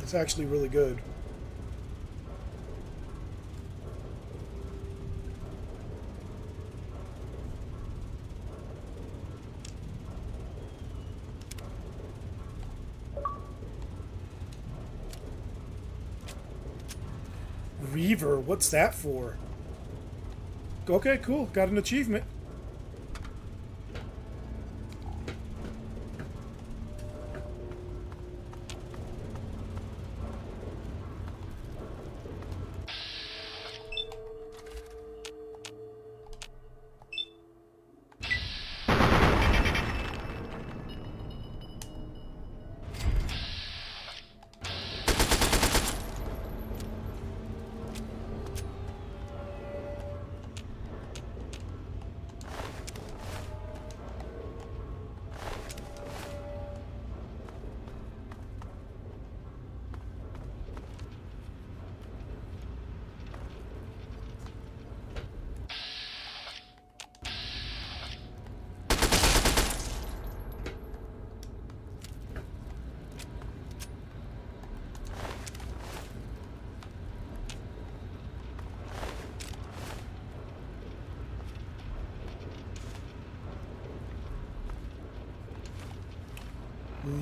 It's actually really good. Reaver, what's that for? Okay, cool. Got an achievement.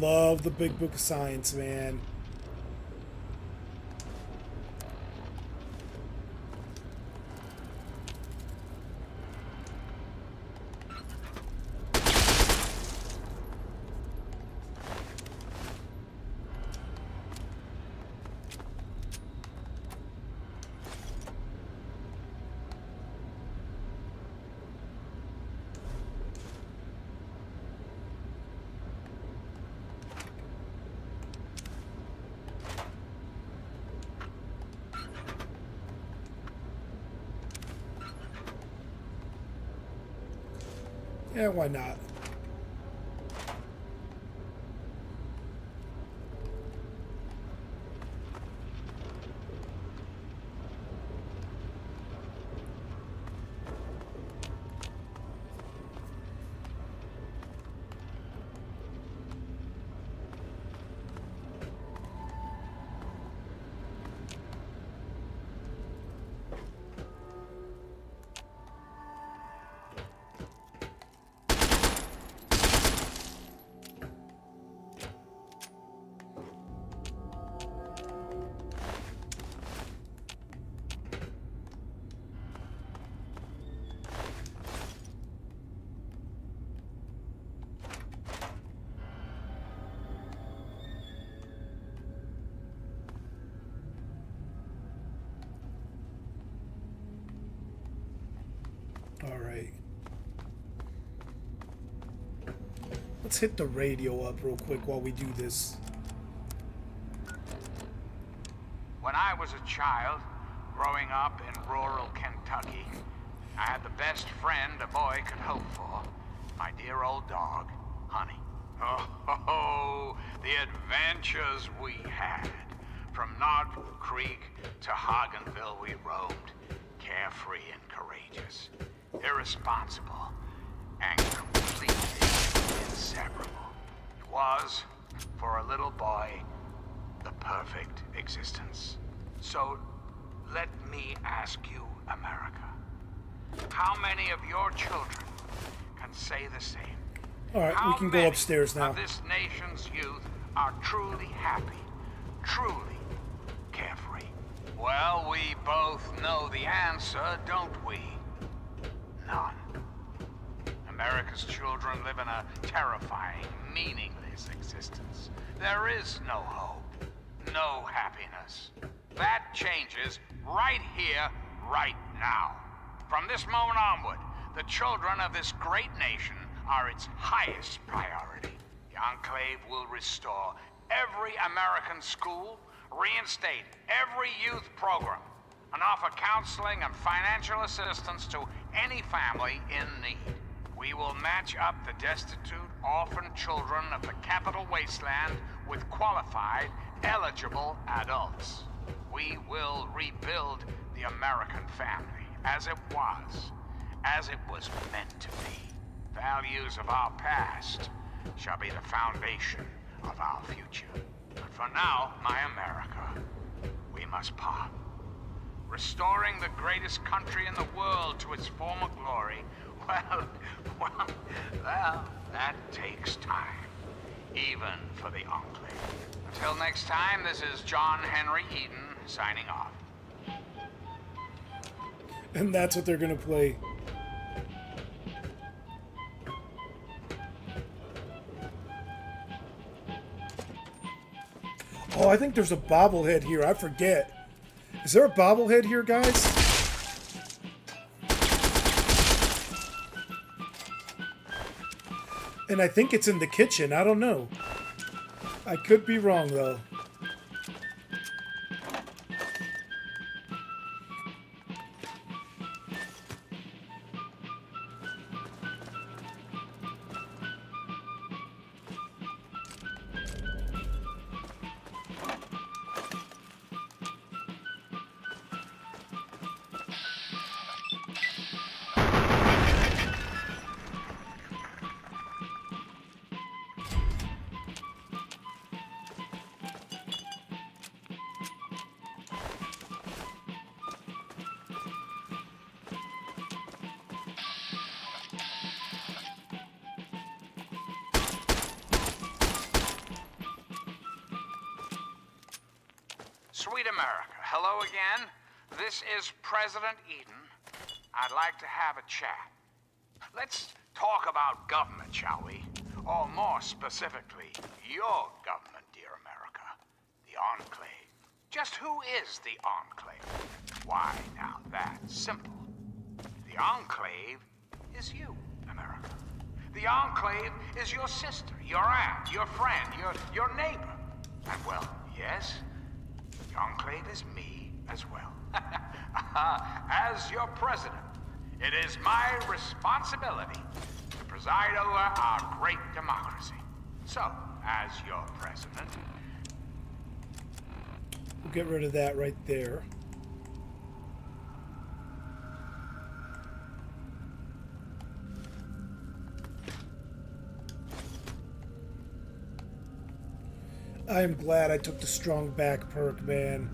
Love the Big Book of Science, man. Yeah, why not? All right. Let's hit the radio up real quick while we do this. When I was a child, growing up in rural Kentucky, I had the best friend a boy could hope for. My dear old dog, Honey. Oh, the adventures we had. From Knob Creek to Hagenville we roamed, carefree and courageous, irresponsible, and completely inseparable. It was, for a little boy, the perfect existence. So, let me ask you, America, how many of your children can say the same? Alright, we can go upstairs now. How many of this nation's youth are truly happy, truly carefree? Well, we both know the answer, don't we? None. America's children live in a terrifying, meaningless existence. There is no hope, no happiness. That changes right here, right now. From this moment onward, the children of this great nation are its highest priority. The Enclave will restore every American school, reinstate every youth program, and offer counseling and financial assistance to any family in need. We will match up the destitute, orphan children of the Capital Wasteland with qualified, eligible adults. We will rebuild the American family as it was meant to be. Values of our past shall be the foundation of our future. But for now, my America, we must part. Restoring the greatest country in the world to its former glory, well, that takes time, even for the Enclave. Until next time, this is John Henry Eden signing off. And that's what they're gonna play. Oh, I think there's a bobblehead here. I forget. Is there a bobblehead here, guys? And I think it's in the kitchen. I don't know. I could be wrong, though. Sweet America, hello again. This is President Eden. I'd like to have a chat. Let's talk about government, shall we? Or more specifically, your government, dear America. The Enclave. Just who is the Enclave? Why, now that's simple. The Enclave is you, America. The Enclave is your sister, your aunt, your friend, your neighbor. And well, yes, the Enclave is me as well. As your president, it is my responsibility to preside over our great democracy. So, as your president... We'll get rid of that right there. I am glad I took the strong back perk, man.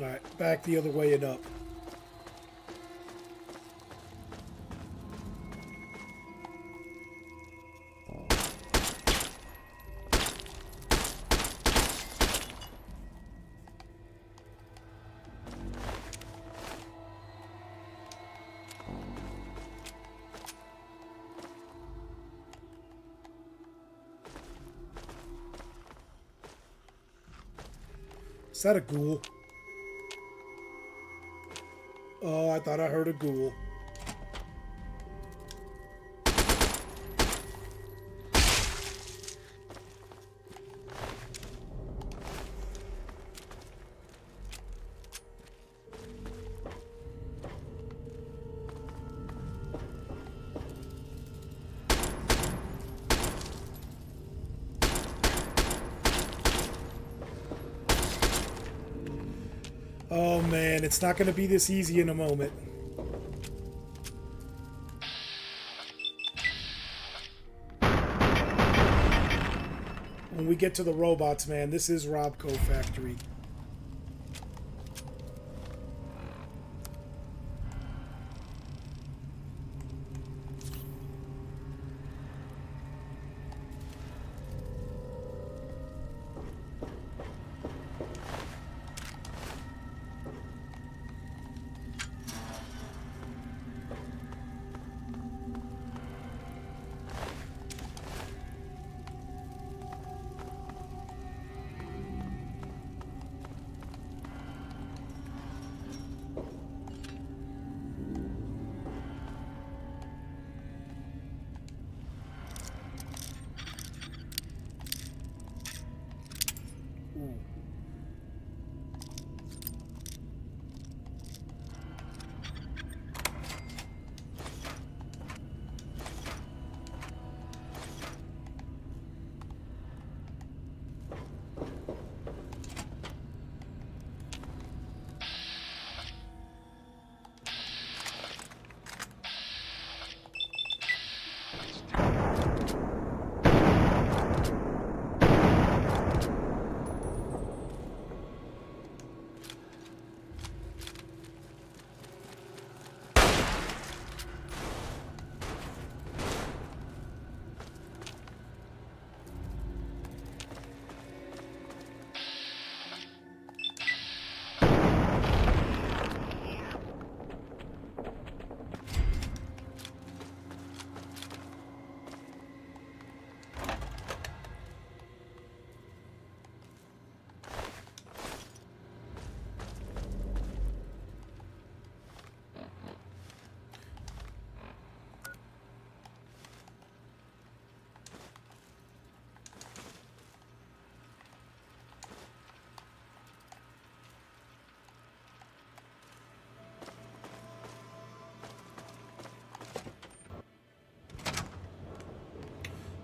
Alright, back the other way and up. Is that a ghoul? Oh, I thought I heard a ghoul. Oh man, it's not going to be this easy in a moment. When we get to the robots, man, this is Robco Factory.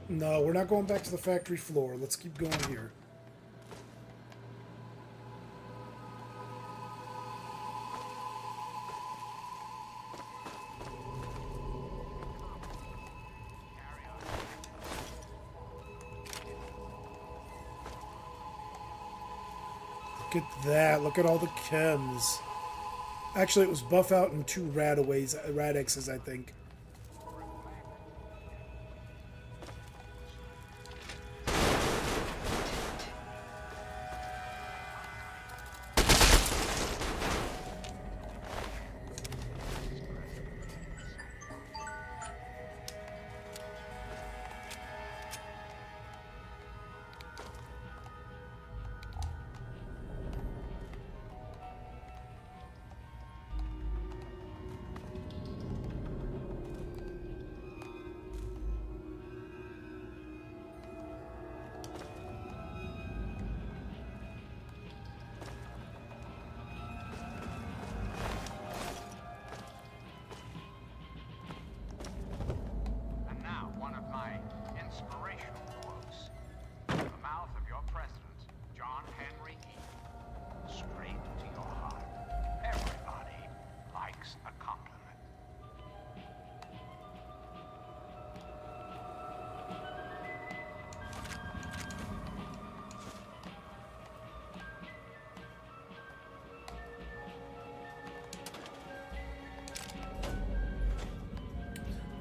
No, we're not going back to the factory floor. Let's keep going here. Look at that. Look at all the chems. Actually, it was buff out and 2 radexes, I think.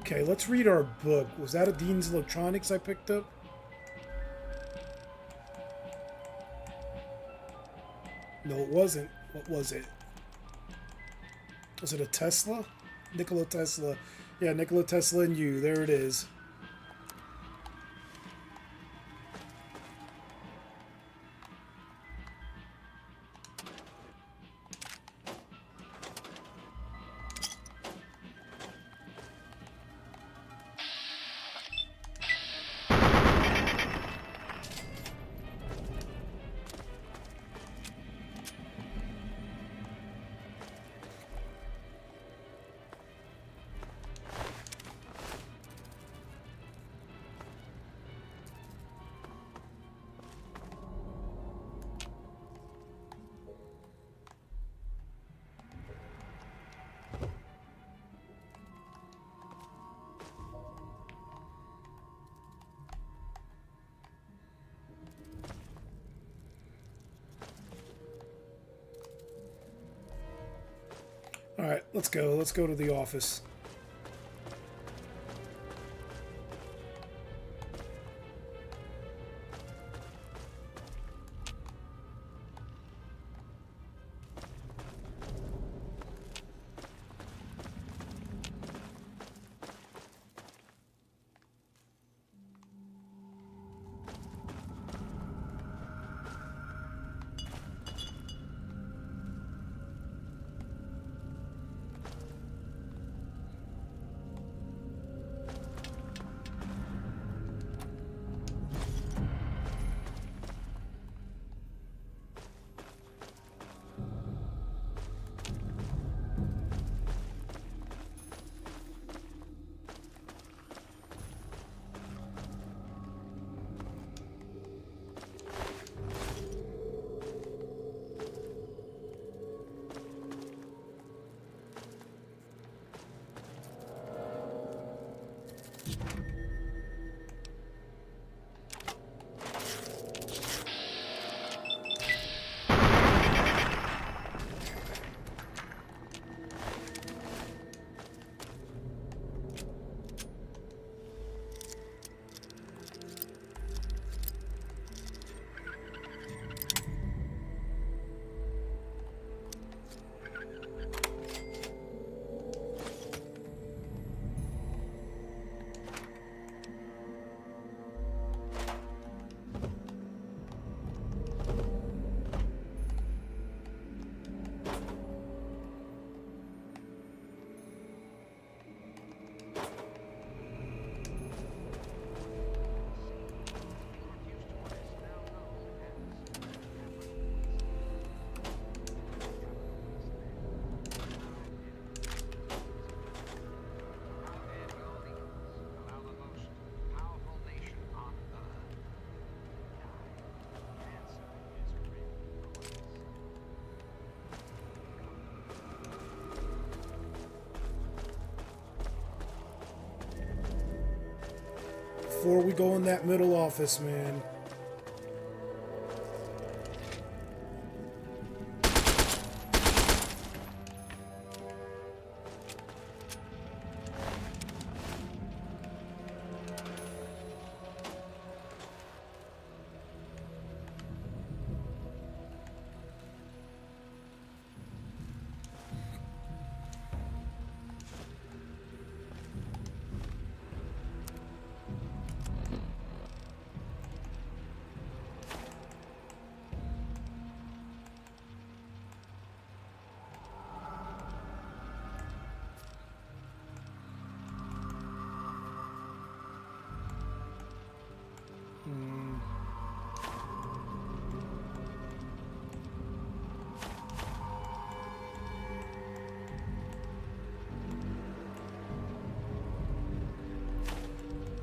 Okay, let's read our book. Was that a Dean's Electronics I picked up? No, it wasn't. What was it? Was it a Tesla? Nikola Tesla. Yeah, Nikola Tesla and you. There it is. Alright, let's go. Let's go to the office. Before we go in that middle office, man.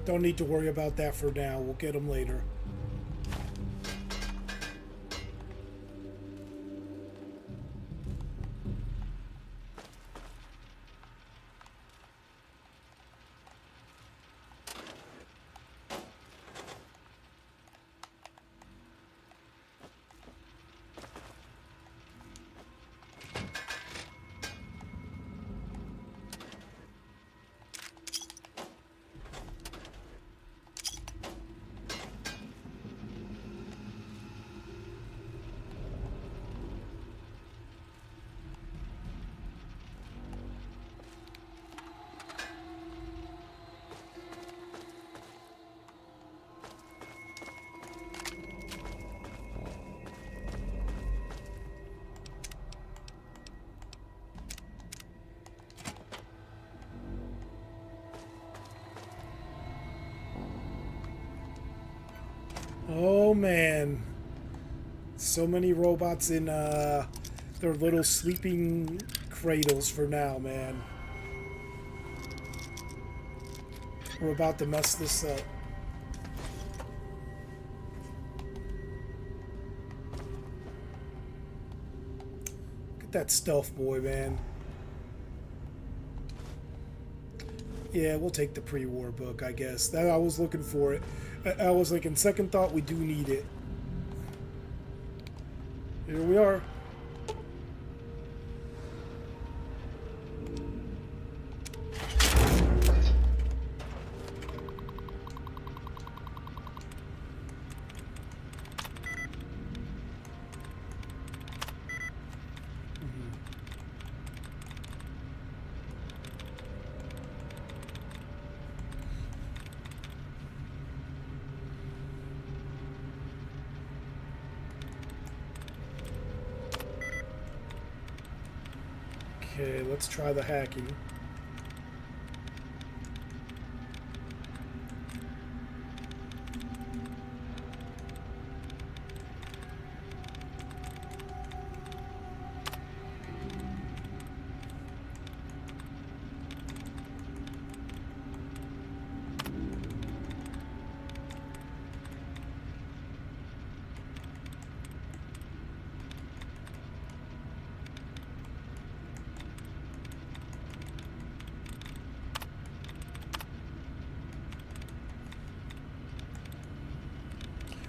Don't need to worry about that for now. We'll get them later. Oh man. So many robots in their little sleeping cradles for now, man. We're about to mess this up. Look at that stealth boy, man. Yeah, we'll take the pre-war book, I guess. That I was looking for it. I was like, in second thought, we do need it. Here we are. Okay, let's try the hacking.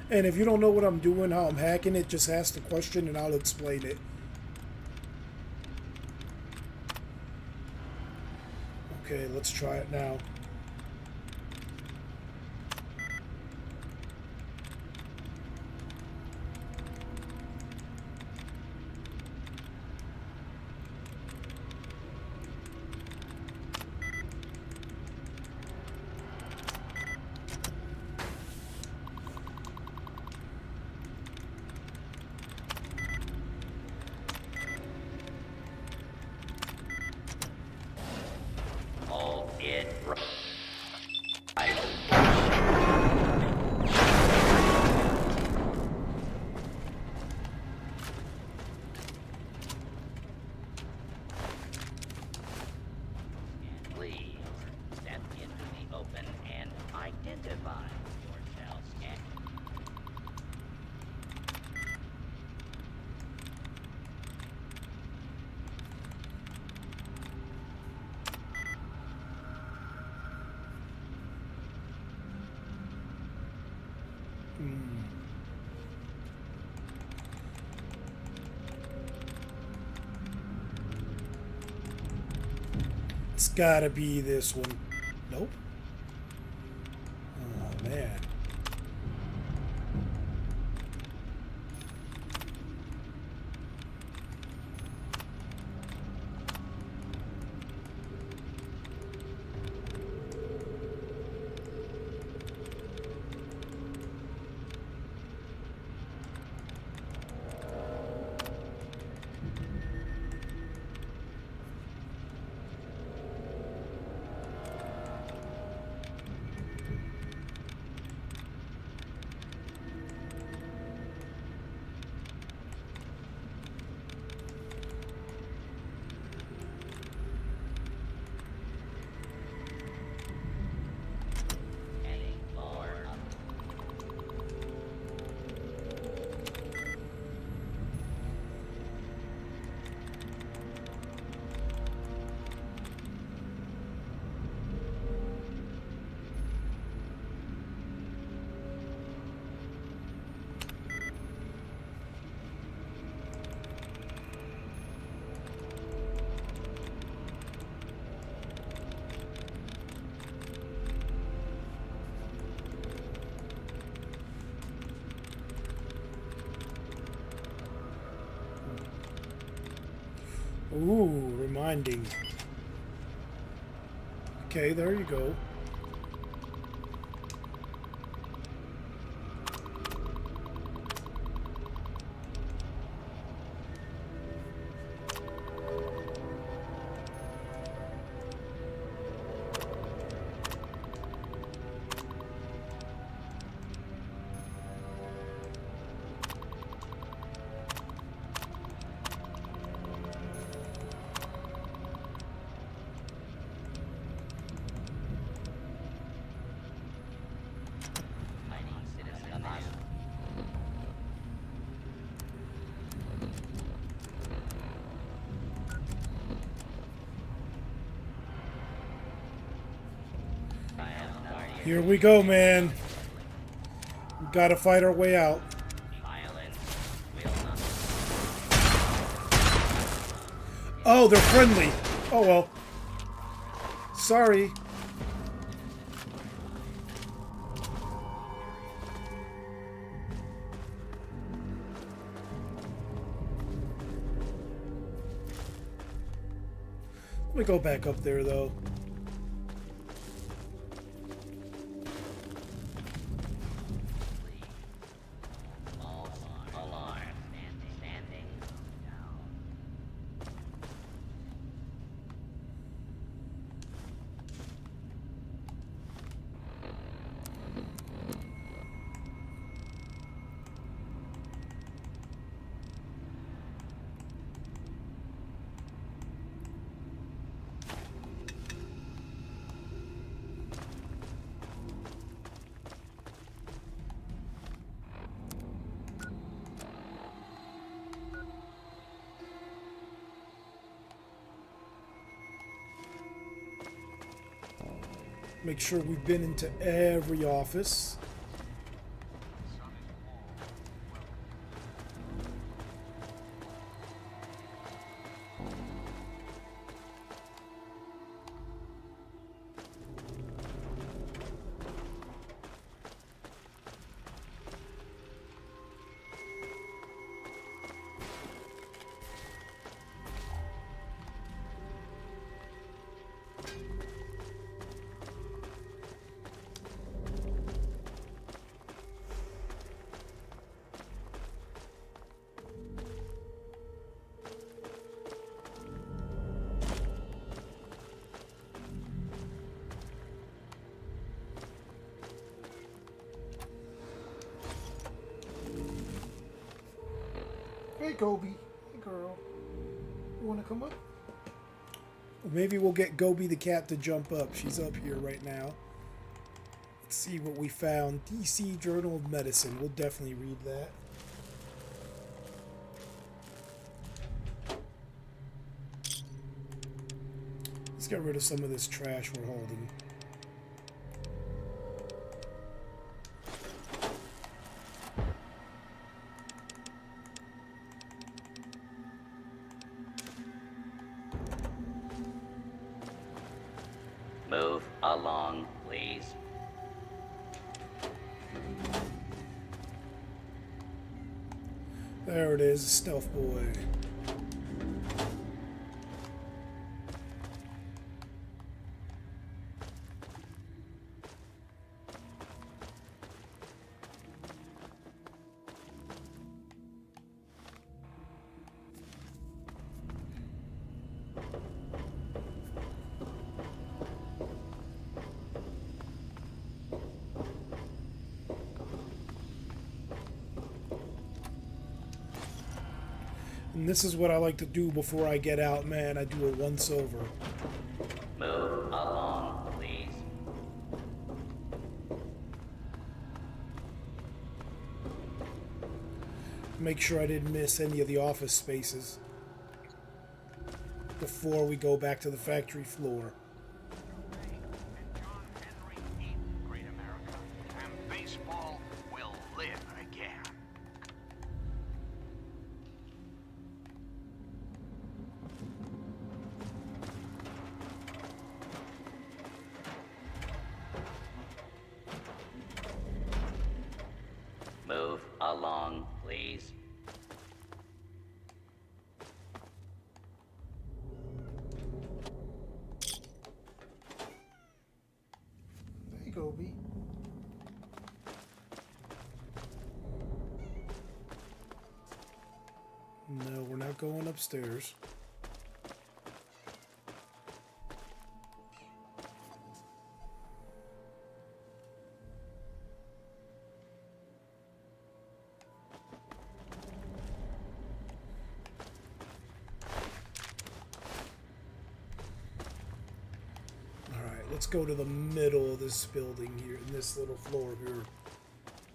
And if you don't know what I'm doing, how I'm hacking it, just ask the question and I'll explain it. Okay, let's try it now. It's gotta be this one. Nope. Oh, man. Ooh, reminding. Okay, there you go. Here we go, man. We gotta fight our way out. Oh, they're friendly. Oh, well. Sorry. Let me go back up there, though. Make sure we've been into every office. Hey, Gobi. Hey, girl. You want to come up? Maybe we'll get Gobi the cat to jump up. She's up here right now. Let's see what we found. DC Journal of Medicine. We'll definitely read that. Let's get rid of some of this trash we're holding. Move along, please. There it is, Stealth Boy. And this is what I like to do before I get out, man. I do a once-over. Move along, please. Make sure I didn't miss any of the office spaces before we go back to the factory floor. Baseball will live again. Move along, please. There you go, B. No, we're not going upstairs. Let's go to the middle of this building here, in this little floor here.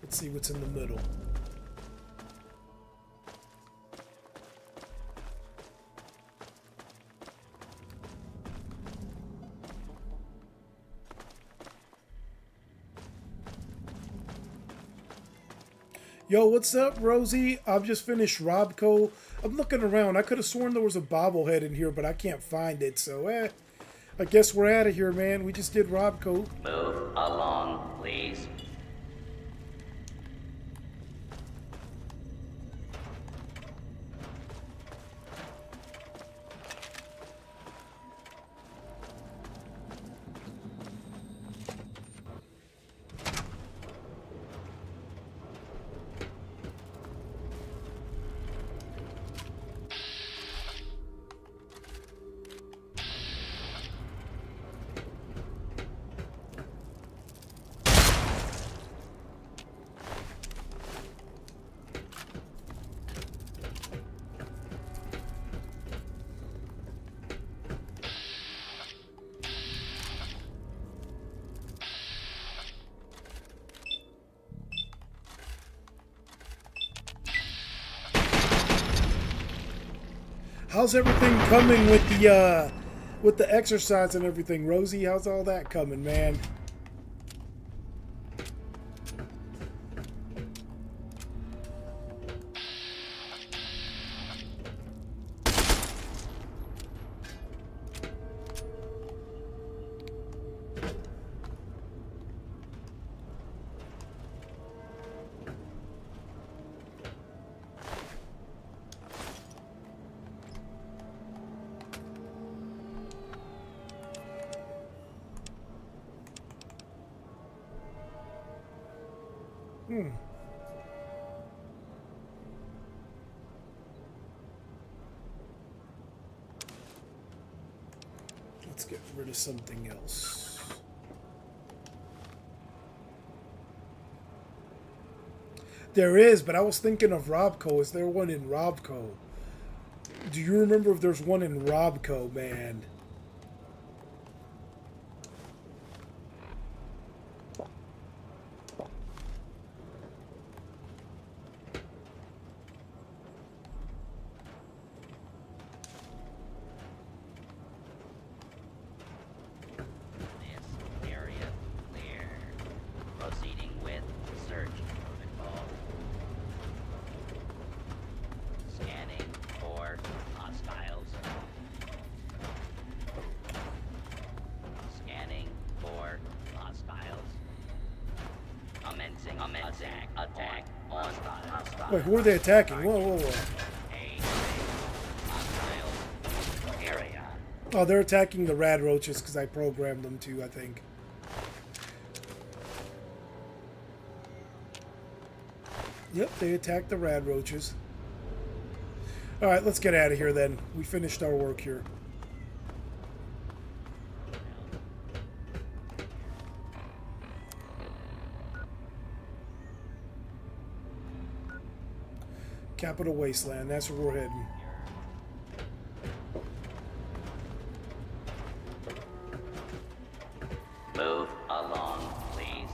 Let's see what's in the middle. Yo, what's up, Rosie? I've just finished Robco. I'm looking around. I could have sworn there was a bobblehead in here, but I can't find it. So, I guess we're out of here, man. We just did Robco. Move along, please. How's everything coming with the exercise and everything, Rosie? How's all that coming, man? Let's get rid of something else. There is, but I was thinking of Robco. Is there one in Robco? Do you remember if there's one in Robco, man? Wait, who are they attacking? Whoa, whoa, whoa. Oh, they're attacking the rad roaches because I programmed them to, I think. Yep, they attacked the rad roaches. Alright, let's get out of here then. We finished our work here. Capital Wasteland, that's where we're heading. Move along, please.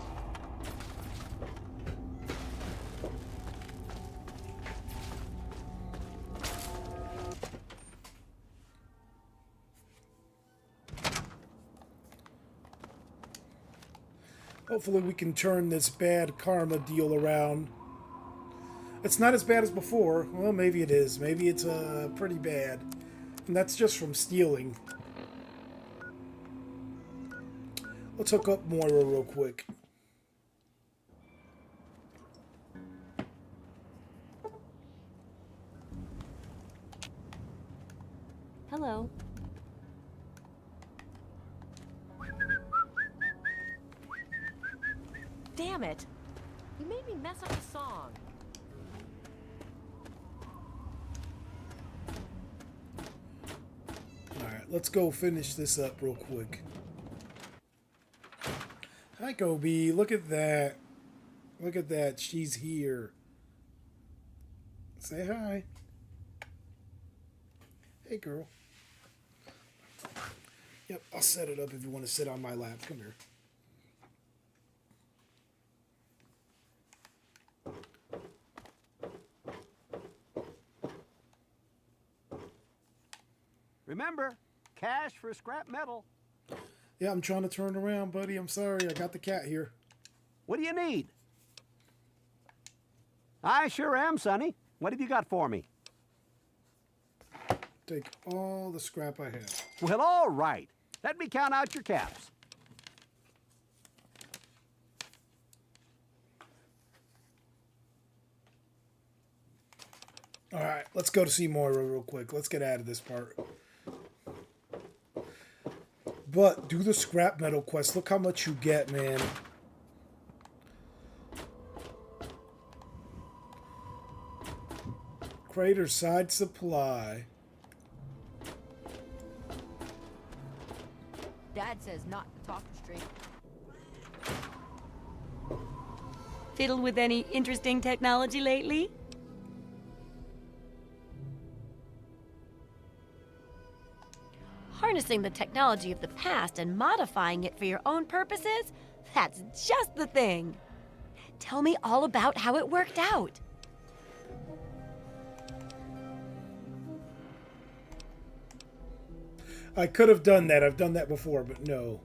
Hopefully we can turn this bad karma deal around. It's not as bad as before. Well, maybe it is. Maybe it's pretty bad. And that's just from stealing. Let's hook up Moira real quick. Hello. Damn it! You made me mess up the song. Alright, let's go finish this up real quick. Hi, Kobe. Look at that. Look at that. She's here. Say hi. Hey, girl. Yep, I'll set it up if you want to sit on my lap. Come here. Remember, cash for scrap metal. Yeah, I'm trying to turn around, buddy. I'm sorry. I got the cat here. What do you need? I sure am, Sonny. What have you got for me? Take all the scrap I have. Well, all right. Let me count out your caps. All right, let's go to see Moira real quick. Let's get out of this part. But do the scrap metal quest. Look how much you get, man. Crater side supply. Dad says not to talk to strangers. Fiddled with any interesting technology lately? Harnessing the technology of the past and modifying it for your own purposes? That's just the thing. Tell me all about how it worked out. I could have done that. I've done that before, but no.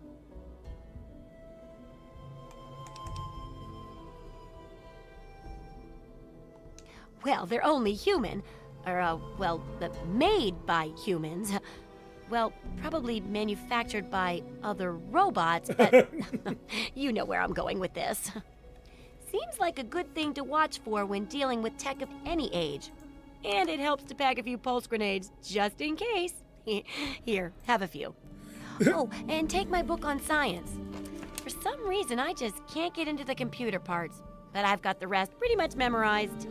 Well, they're only human. Or, well, made by humans. Well, probably manufactured by other robots, but you know where I'm going with this. Seems like a good thing to watch for when dealing with tech of any age. And it helps to pack a few pulse grenades, just in case. Here, have a few. Oh, and take my book on science. For some reason, I just can't get into the computer parts, but I've got the rest pretty much memorized.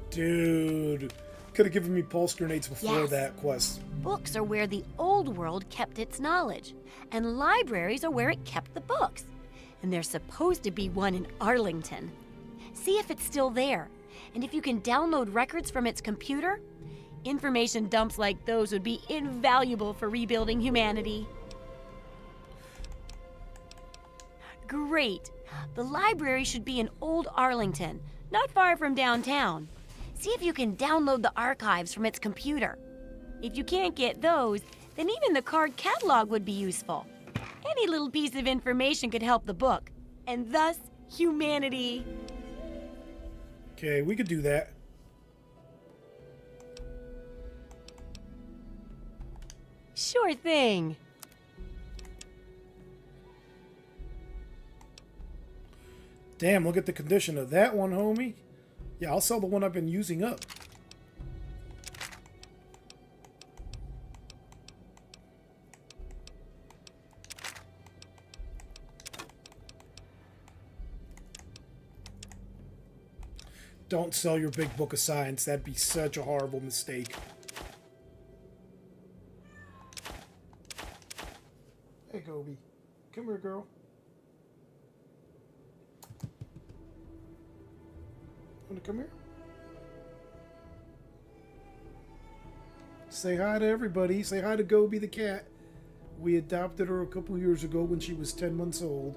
Dude, could have given me pulse grenades before Yes. that quest. Books are where the old world kept its knowledge, and libraries are where it kept the books. And there's supposed to be one in Arlington. See if it's still there, and if you can download records from its computer. Information dumps like those would be invaluable for rebuilding humanity. Great. The library should be in Old Arlington, not far from downtown. See if you can download the archives from its computer. If you can't get those, then even the card catalog would be useful. Any little piece of information could help the book, and thus humanity. Okay, we could do that. Sure thing. Damn, look at the condition of that one, homie. Yeah, I'll sell the one I've been using up. Don't sell your big book of science. That'd be such a horrible mistake. Hey, Gobi. Come here, girl. Want to come here? Say hi to everybody. Say hi to Gobi the cat. We adopted her a couple years ago when she was 10 months old.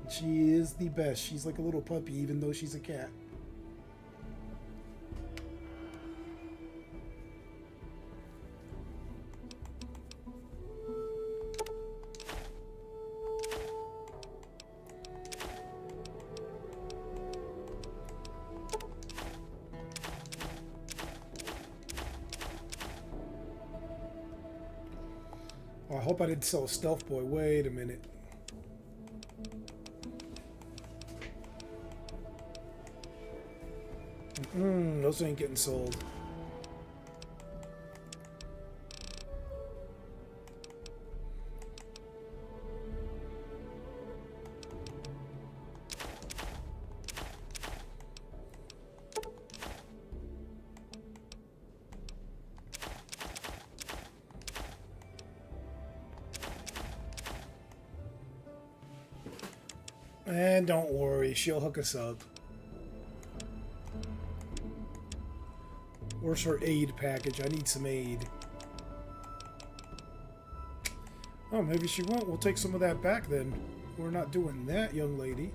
She is the best. She's like a little puppy, even though she's a cat. Oh, I hope I didn't sell a stealth boy. Wait a minute. Those ain't getting sold. And don't worry, she'll hook us up. Where's her aid package? I need some aid. Oh, maybe she won't. We'll take some of that back then. We're not doing that, young lady.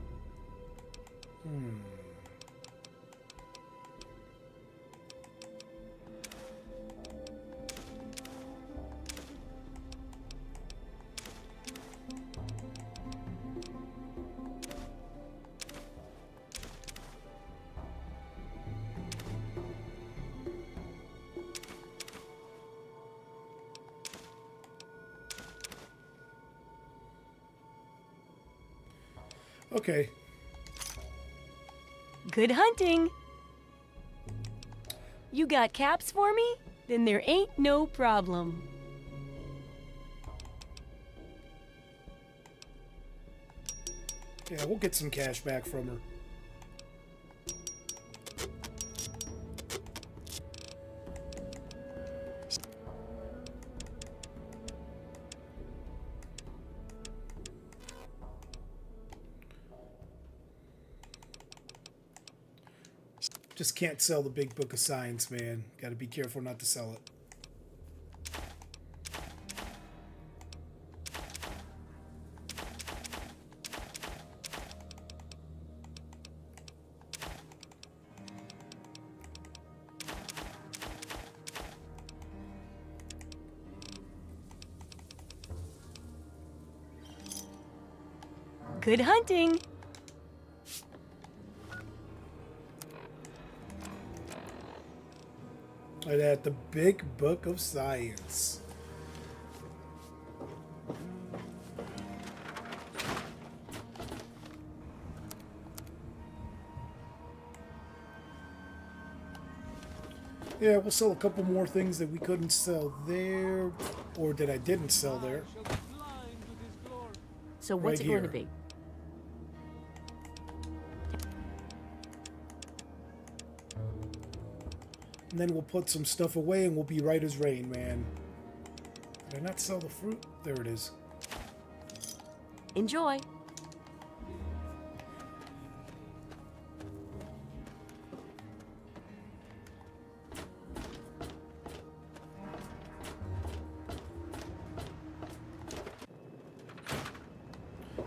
Okay. Good hunting. You got caps for me? Then there ain't no problem. Yeah, we'll get some cash back from her. Just can't sell the big book of science, man. Gotta be careful not to sell it. Good hunting. And at the big book of science. Yeah, we'll sell a couple more things that we couldn't sell there, or that I didn't sell there. So what's Right it going to here. be? And then we'll put some stuff away and we'll be right as rain, man. Did I not sell the fruit? There it is. Enjoy.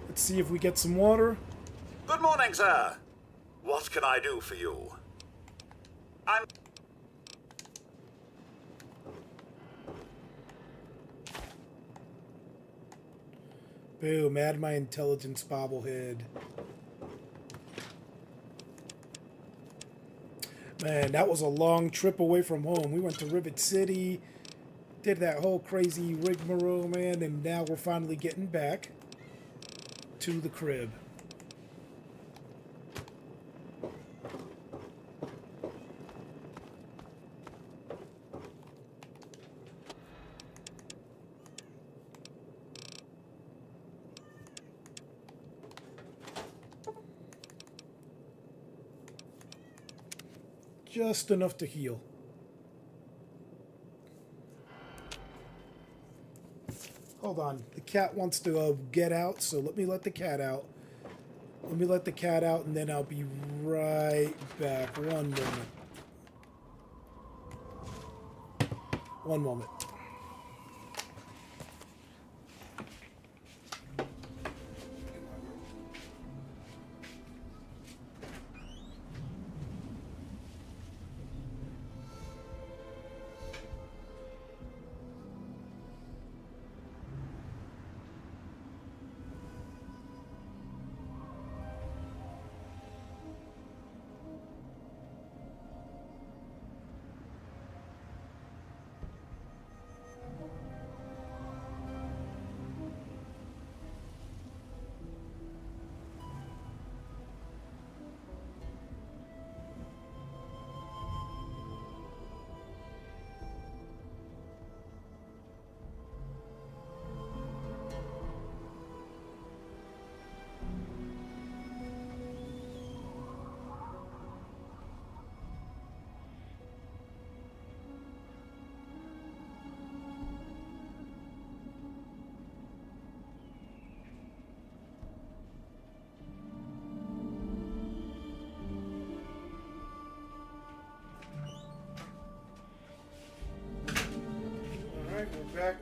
Let's see if we get some water. Good morning, sir. What can I do for you? I'm... Boom, add my intelligence bobblehead. Man, that was a long trip away from home. We went to Rivet City, did that whole crazy rigmarole, man, and now we're finally getting back to the crib. Just enough to heal. Hold on. The cat wants to get out, so let me let the cat out. Let me let the cat out, and then I'll be right back. One moment. One moment.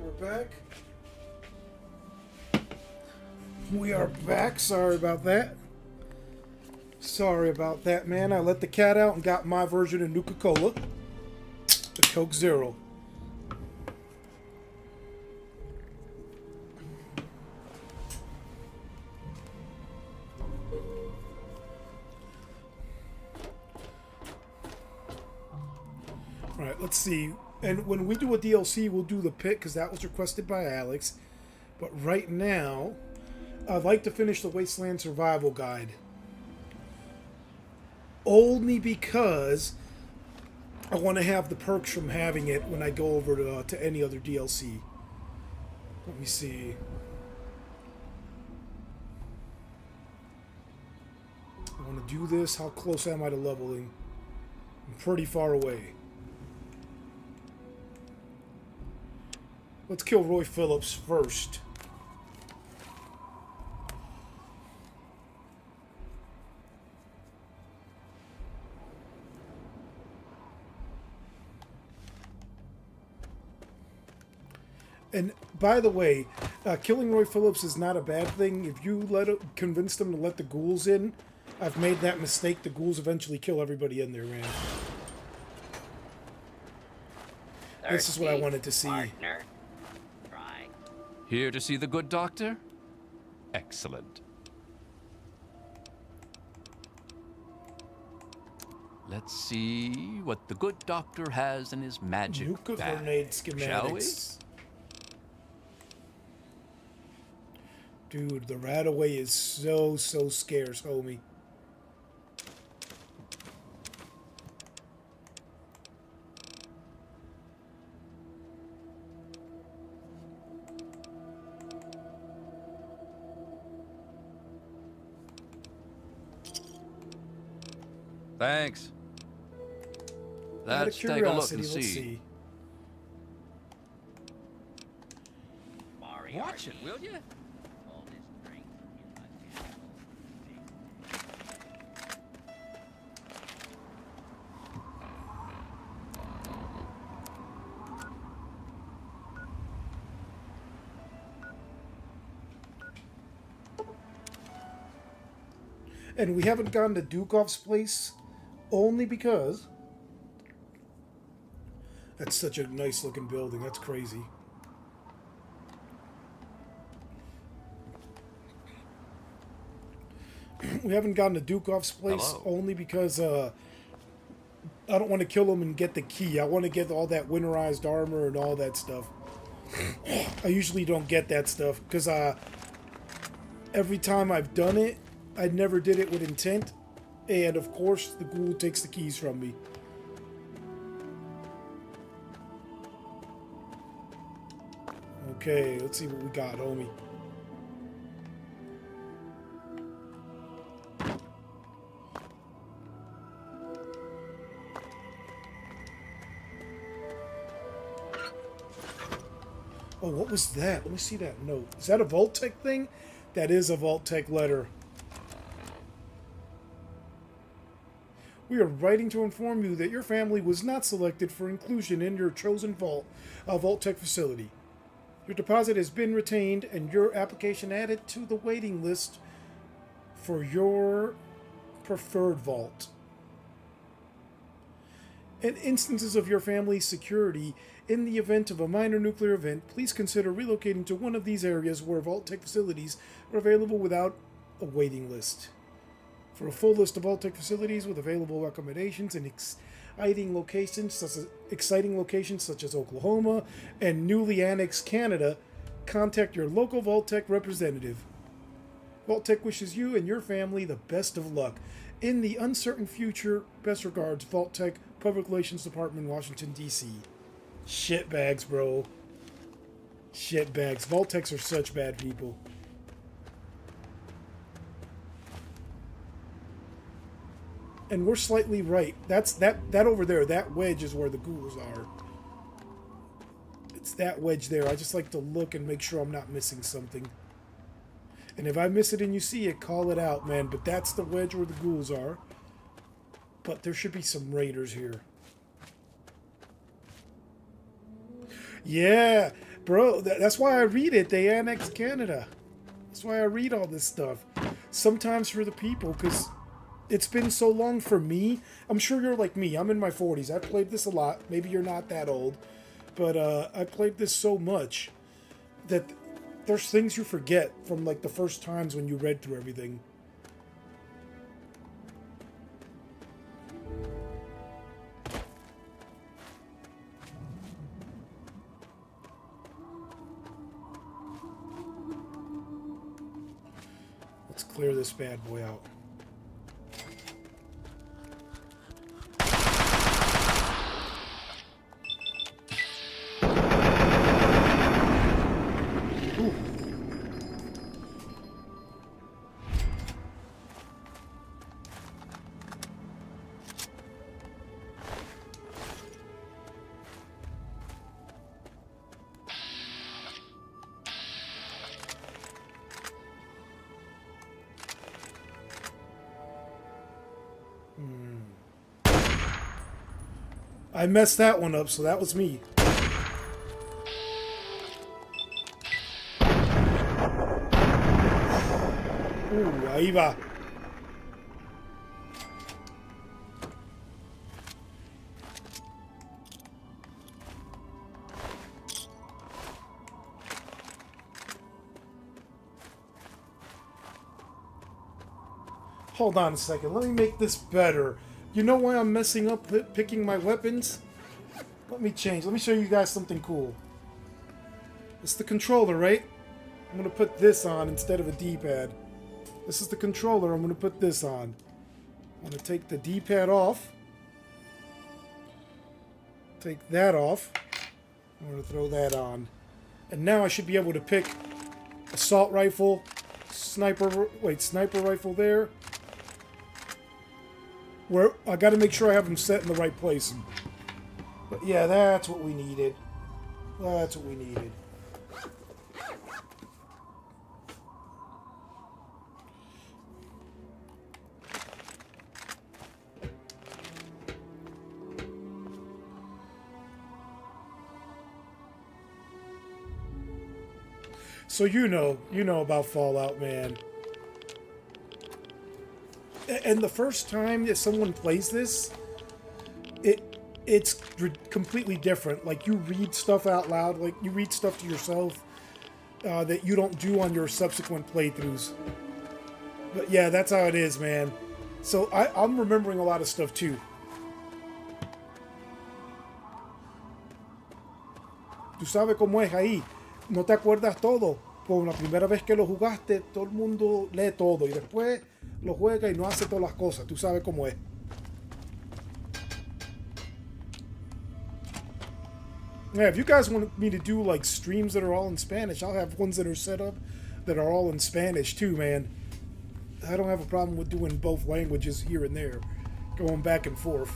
We're back. We are back. Sorry about that. Sorry about that, man. I let the cat out and got my version of Nuka-Cola. The Coke Zero. Alright, let's see. And when we do a DLC, we'll do the pit, because that was requested by Alex. But right now, I'd like to finish the Wasteland Survival Guide. Only because I want to have the perks from having it when I go over to any other DLC. Let me see. I want to do this. How close am I to leveling? I'm pretty far away. Let's kill Roy Phillips first. And by the way, killing Roy Phillips is not a bad thing. If you convince them to let the ghouls in, I've made that mistake. The ghouls eventually kill everybody in there, man. This is what I wanted to see. Partner. Try. Here to see the good doctor? Excellent. Let's see what the good doctor has in his magic Nuka bag, grenade shall we? schematics. Dude, the Radaway is so scarce, homie. Thanks. Out of Let's take a look curiosity, and let's see. Moriarty. Watch it, will you? All this drink in my And we haven't gone to Dukov's place only because that's such a nice looking building. That's crazy. We haven't gone to Dukov's place only because I don't want to kill him and get the key. I want to get all that winterized armor and all that stuff. I usually don't get that stuff because every time I've done it, I never did it with intent, and of course the ghoul takes the keys from me. Okay, let's see what we got, homie. Oh, what was that? Let me see that note. Is that a Vault-Tec thing? That is a Vault-Tec letter. We are writing to inform you that your family was not selected for inclusion in your chosen Vault-Tec facility. Your deposit has been retained and your application added to the waiting list for your preferred vault. In instances of your family's security, in the event of a minor nuclear event, please consider relocating to one of these areas where Vault-Tec facilities are available without a waiting list. For a full list of Vault-Tec facilities with available accommodations in exciting locations such as Oklahoma and newly annexed Canada, contact your local Vault-Tec representative. Vault-Tec wishes you and your family the best of luck. In the uncertain future, best regards, Vault-Tec, Public Relations Department, Washington, D.C. Shitbags, bro. Shitbags. Vault-Tecs are such bad people. And we're slightly right. That over there, that wedge is where the ghouls are. It's that wedge there. I just like to look and make sure I'm not missing something. And if I miss it and you see it, call it out, man. But that's the wedge where the ghouls are. But there should be some raiders here. Yeah, bro. That's why I read it. They annexed Canada. That's why I read all this stuff. Sometimes for the people, because it's been so long for me. I'm sure you're like me. I'm in my 40s. I've played this a lot. Maybe you're not that old. But I played this so much that there's things you forget from like the first times when you read through everything. clear this bad boy out. Ooh. I messed that one up, so that was me. Ahí va. Hold on a second, let me make this better. You know why I'm messing up picking my weapons? Let me change. Let me show you guys something cool. It's the controller, right? I'm going to put this on instead of a D-pad. This is the controller. I'm going to put this on. I'm going to take the D-pad off. Take that off. I'm going to throw that on. And now I should be able to pick assault rifle, sniper rifle there. Where I got to make sure I have them set in the right place. But yeah, that's what we needed. That's what we needed. So you know about Fallout, man. And the first time that someone plays this, it's completely different. Like, you read stuff out loud, like you read stuff to yourself that you don't do on your subsequent playthroughs. But yeah, that's how it is, man. So I'm remembering a lot of stuff too. Tú sabes cómo es ahí. No te acuerdas todo. Por la primera vez que lo jugaste, todo el mundo lee todo y después lo juega y no hace todas las cosas. Tú sabes cómo es. Yeah, if you guys want me to do like streams that are all in Spanish, I'll have ones that are set up that are all in Spanish too, man. I don't have a problem with doing both languages here and there, going back and forth.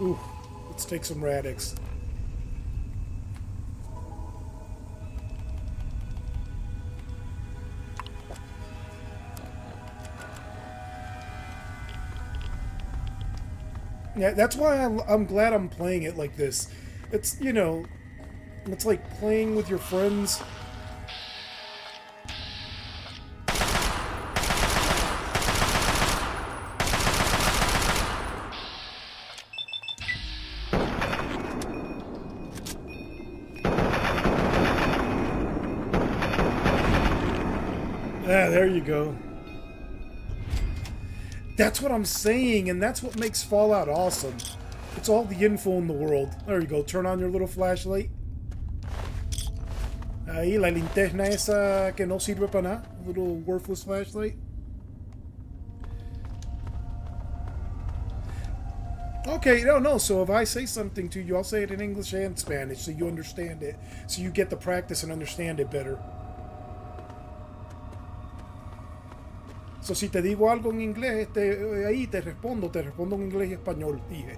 Ooh, let's take some Radix. Yeah, that's why I'm glad I'm playing it like this. It's, you know, it's like playing with your friends. Yeah, there you go. That's what I'm saying, and that's what makes Fallout awesome. It's all the info in the world. There you go. Turn on your little flashlight. Ahí, la linterna esa que no sirve para nada. Little worthless flashlight. Okay, no. So if I say something to you, I'll say it in English and Spanish so you understand it. So you get the practice and understand it better. So, si te digo algo en inglés, ahí te respondo en inglés y español, dije.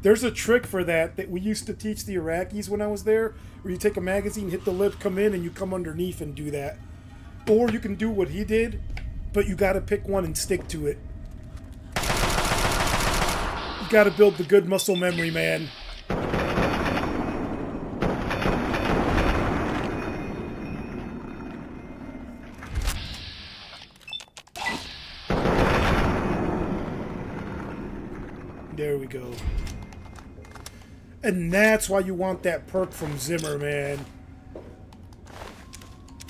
There's a trick for that we used to teach the Iraqis when I was there, where you take a magazine, hit the lip, come in, and you come underneath and do that. Or you can do what he did, but you gotta pick one and stick to it. gotta build the good muscle memory, man. There we go. And that's why you want that perk from Zimmer, man.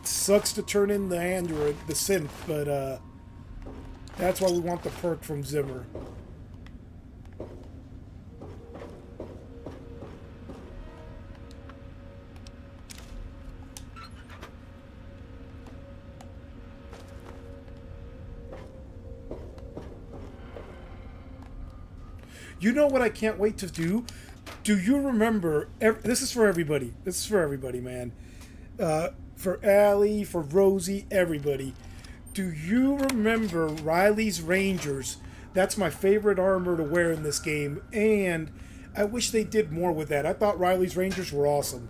Sucks to turn in the android, the synth, but that's why we want the perk from Zimmer. You know what I can't wait to do? Do you remember... This is for everybody. This is for everybody, man. For Allie, for Rosie, everybody. Do you remember Riley's Rangers? That's my favorite armor to wear in this game. And I wish they did more with that. I thought Riley's Rangers were awesome.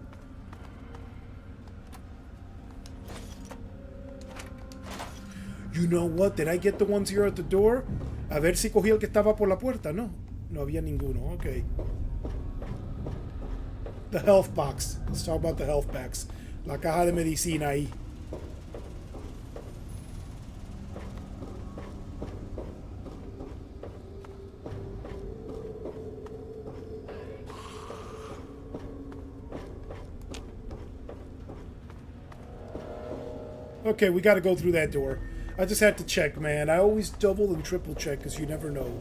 You know what? Did I get the ones here at the door? A ver si cogí el que estaba por la puerta. No. No había ninguno. Okay. The health box. Let's talk about the health box. La caja de medicina ahí. Okay, we got to go through that door. I just had to check, man. I always double and triple check because you never know.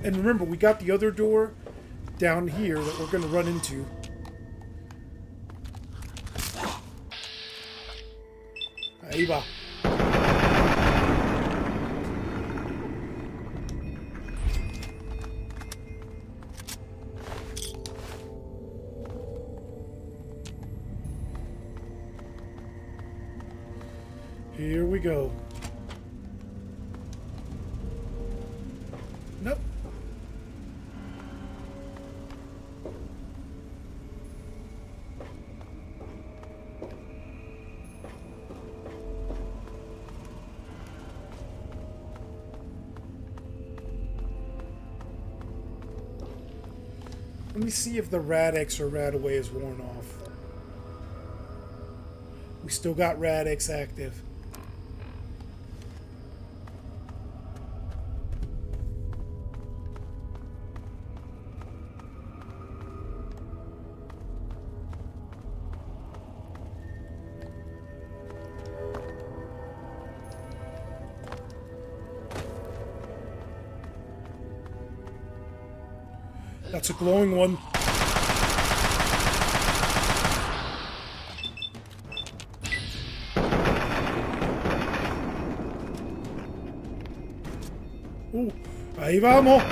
And remember, we got the other door down here that we're going to run into. Ahí va. Here we go. Nope. Let me see if the Rad-X or Rad-Away is worn off. We still got Rad-X active. That's a glowing one. Ahí vamos.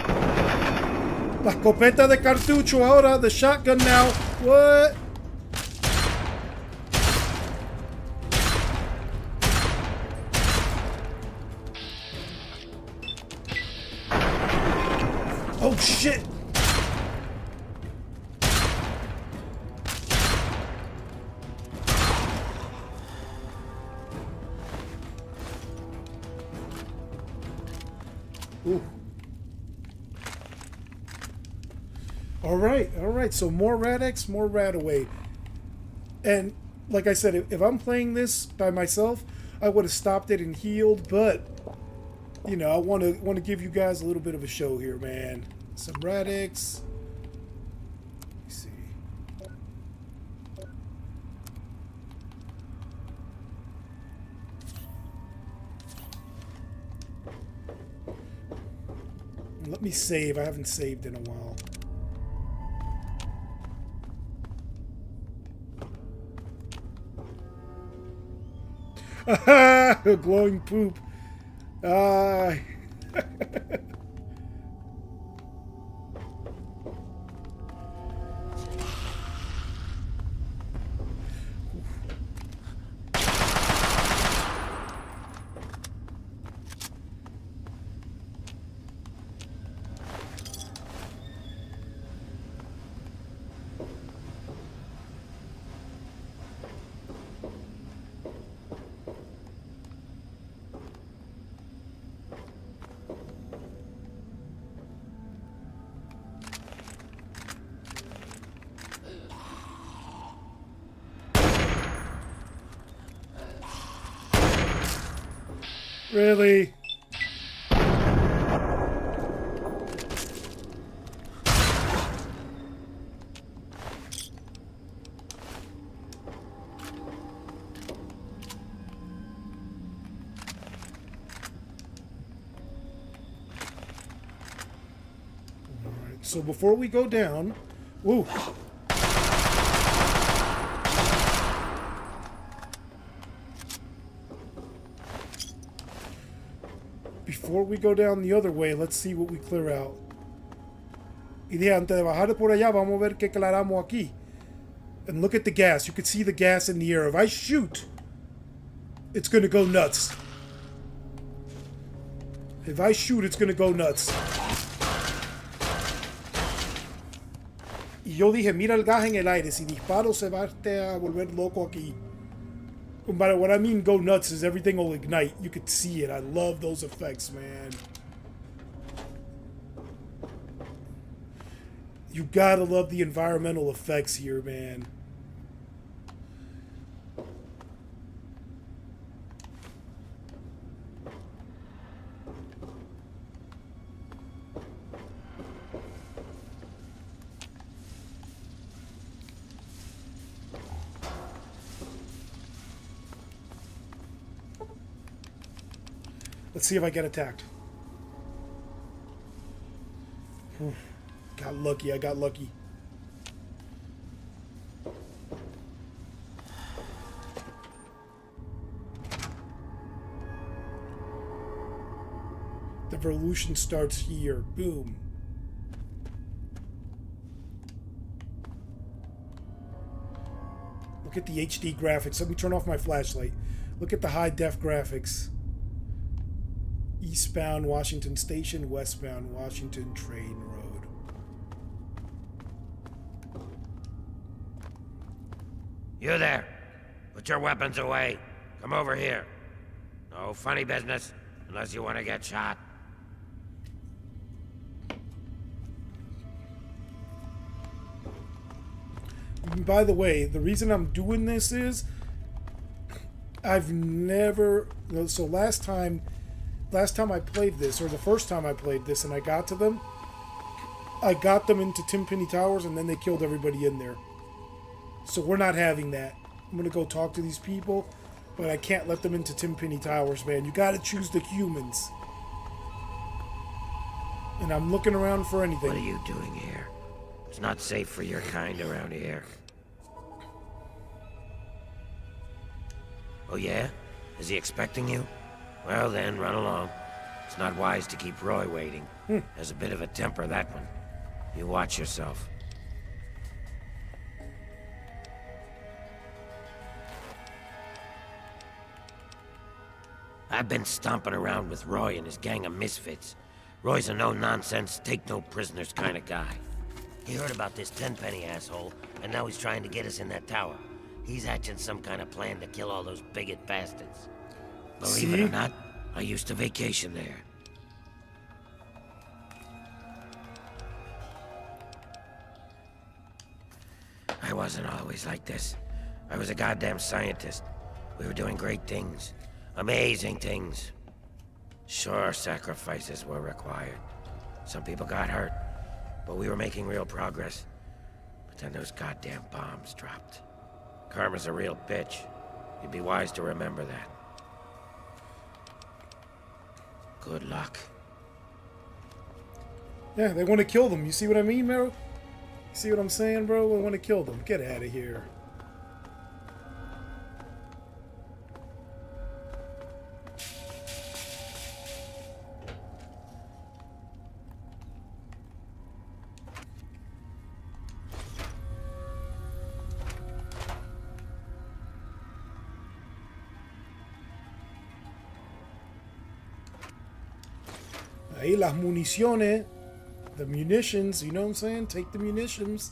La escopeta de cartucho ahora. The shotgun now. What? Oh shit. Ooh. All right. So more Rad-X, more Rad-Away. And like I said, if I'm playing this by myself, I would have stopped it and healed. But you know, I want to give you guys a little bit of a show here, man. Some Rad-X. Let me see. Let me save. I haven't saved in a while. A glowing poop. Really? So before we go down, woo. Before we go down the other way, let's see what we clear out. Y dije, antes de bajar de por allá, vamos a ver qué claramos aquí. And look at the gas. You can see the gas in the air. If I shoot, it's gonna go nuts. If I shoot, it's gonna go nuts. Y yo dije, mira el gas en el aire. Si disparo, se va a volver loco aquí. But what I mean go nuts is everything will ignite. You could see it. I love those effects, man. You gotta love the environmental effects here, man. Let's see if I get attacked. Got lucky, I got lucky. The revolution starts here. Boom. Look at the HD graphics. Let me turn off my flashlight. Look at the high def graphics. Eastbound Washington Station, westbound Washington Train Road. You there. Put your weapons away. Come over here. No funny business, unless you want to get shot. By the way, the reason I'm doing this is I've never... So last time I played this, or the first time I played this and I got to them, I got them into Tenpenny Towers and then they killed everybody in there. So we're not having that. I'm going to go talk to these people, but I can't let them into Tenpenny Towers, man. You got to choose the humans. And I'm looking around for anything. What are you doing here? It's not safe for your kind around here. Oh yeah? Is he expecting you? Well then, run along. It's not wise to keep Roy waiting. Has a bit of a temper, that one. You watch yourself. I've been stomping around with Roy and his gang of misfits. Roy's a no-nonsense, take-no-prisoners kind of guy. He heard about this Tenpenny asshole, and now he's trying to get us in that tower. He's hatching some kind of plan to kill all those bigot bastards. Believe it or not, I used to vacation there. I wasn't always like this. I was a goddamn scientist. We were doing great things. Amazing things. Sure, sacrifices were required. Some people got hurt, but we were making real progress. But then those goddamn bombs dropped. Karma's a real bitch. You'd be wise to remember that. Good luck. Yeah, they want to kill them. You see what I mean, bro? You see what I'm saying, bro? They want to kill them. Get out of here. Ahí las municiones, the munitions, you know what I'm saying? Take the munitions.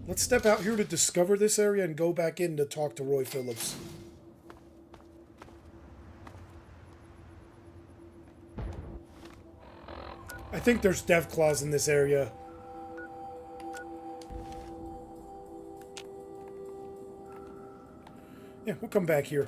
Let's step out here to discover this area and go back in to talk to Roy Phillips. I think there's Deathclaws in this area. Yeah, we'll come back here.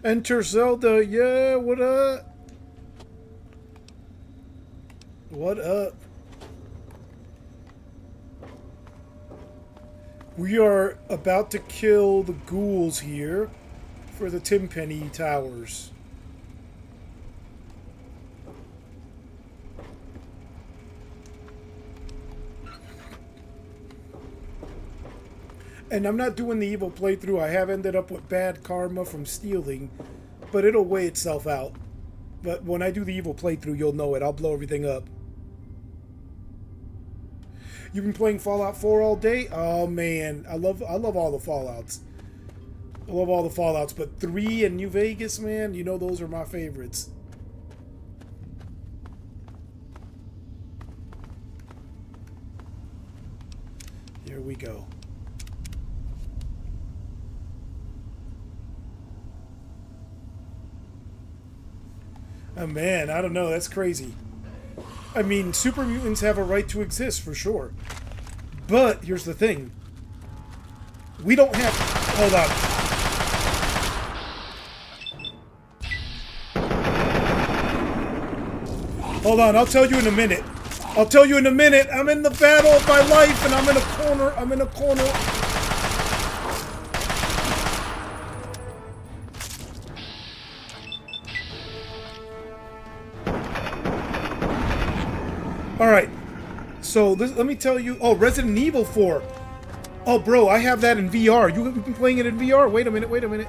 Enter Zelda, yeah, what up? What up? We are about to kill the ghouls here for the Timpenny Towers. And I'm not doing the evil playthrough. I have ended up with bad karma from stealing, but it'll weigh itself out. But when I do the evil playthrough, you'll know it. I'll blow everything up. You've been playing Fallout 4 all day? Oh man, I love all the Fallouts. I love all the Fallouts, but 3 and New Vegas, man, you know those are my favorites. Here we go. Oh man, I don't know, that's crazy. I mean, super mutants have a right to exist, for sure. But, here's the thing. We don't have... Hold on. Hold on, I'll tell you in a minute. I'll tell you in a minute. I'm in the battle of my life, and I'm in a corner. I'm in a corner. Alright, so let me tell you... Oh, Resident Evil 4. Oh, bro, I have that in VR. You've been playing it in VR? Wait a minute.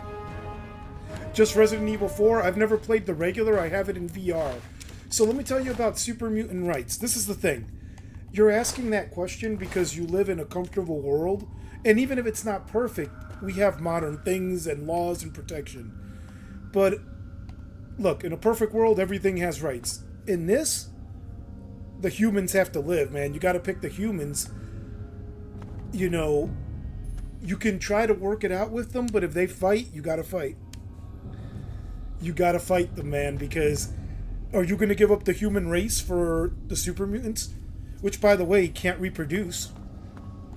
Just Resident Evil 4? I've never played the regular. I have it in VR. So let me tell you about super mutant rights. This is the thing. You're asking that question because you live in a comfortable world. And even if it's not perfect, we have modern things and laws and protection. But, look, in a perfect world, everything has rights. In this... the humans have to live, man. You gotta pick the humans. You know, you can try to work it out with them, but if they fight, you gotta fight. You gotta fight them, man, because are you gonna give up the human race for the super mutants? Which, by the way, can't reproduce.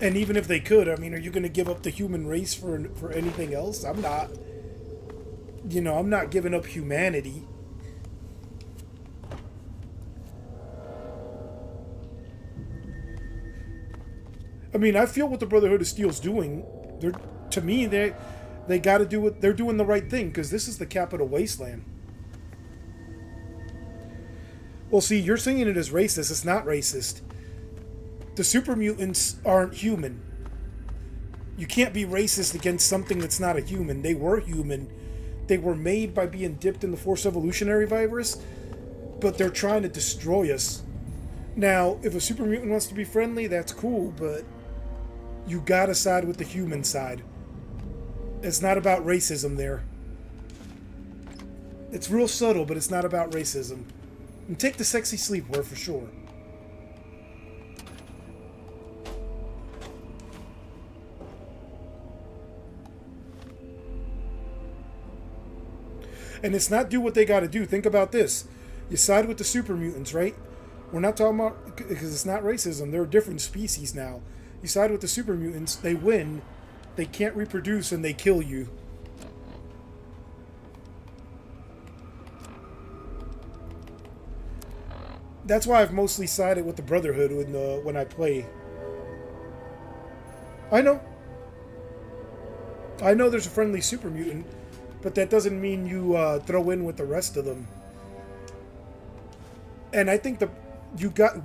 And even if they could, I mean, are you gonna give up the human race for anything else? I'm not. You know, I'm not giving up humanity. I mean, I feel what the Brotherhood of Steel's doing. To me, they got to do what they're doing the right thing, because this is the Capital Wasteland. Well, see, you're saying it as racist. It's not racist. The super mutants aren't human. You can't be racist against something that's not a human. They were human. They were made by being dipped in the Force Evolutionary virus, but they're trying to destroy us. Now, if a super mutant wants to be friendly, that's cool, but you gotta side with the human side. It's not about racism there. It's real subtle, but it's not about racism. And take the sexy sleepwear for sure. And it's not do what they gotta do. Think about this. You side with the super mutants, right? We're not talking about... because it's not racism. They're a different species now. You side with the super mutants, they win, they can't reproduce, and they kill you. That's why I've mostly sided with the Brotherhood when I play. I know there's a friendly super mutant, but that doesn't mean you throw in with the rest of them. And I think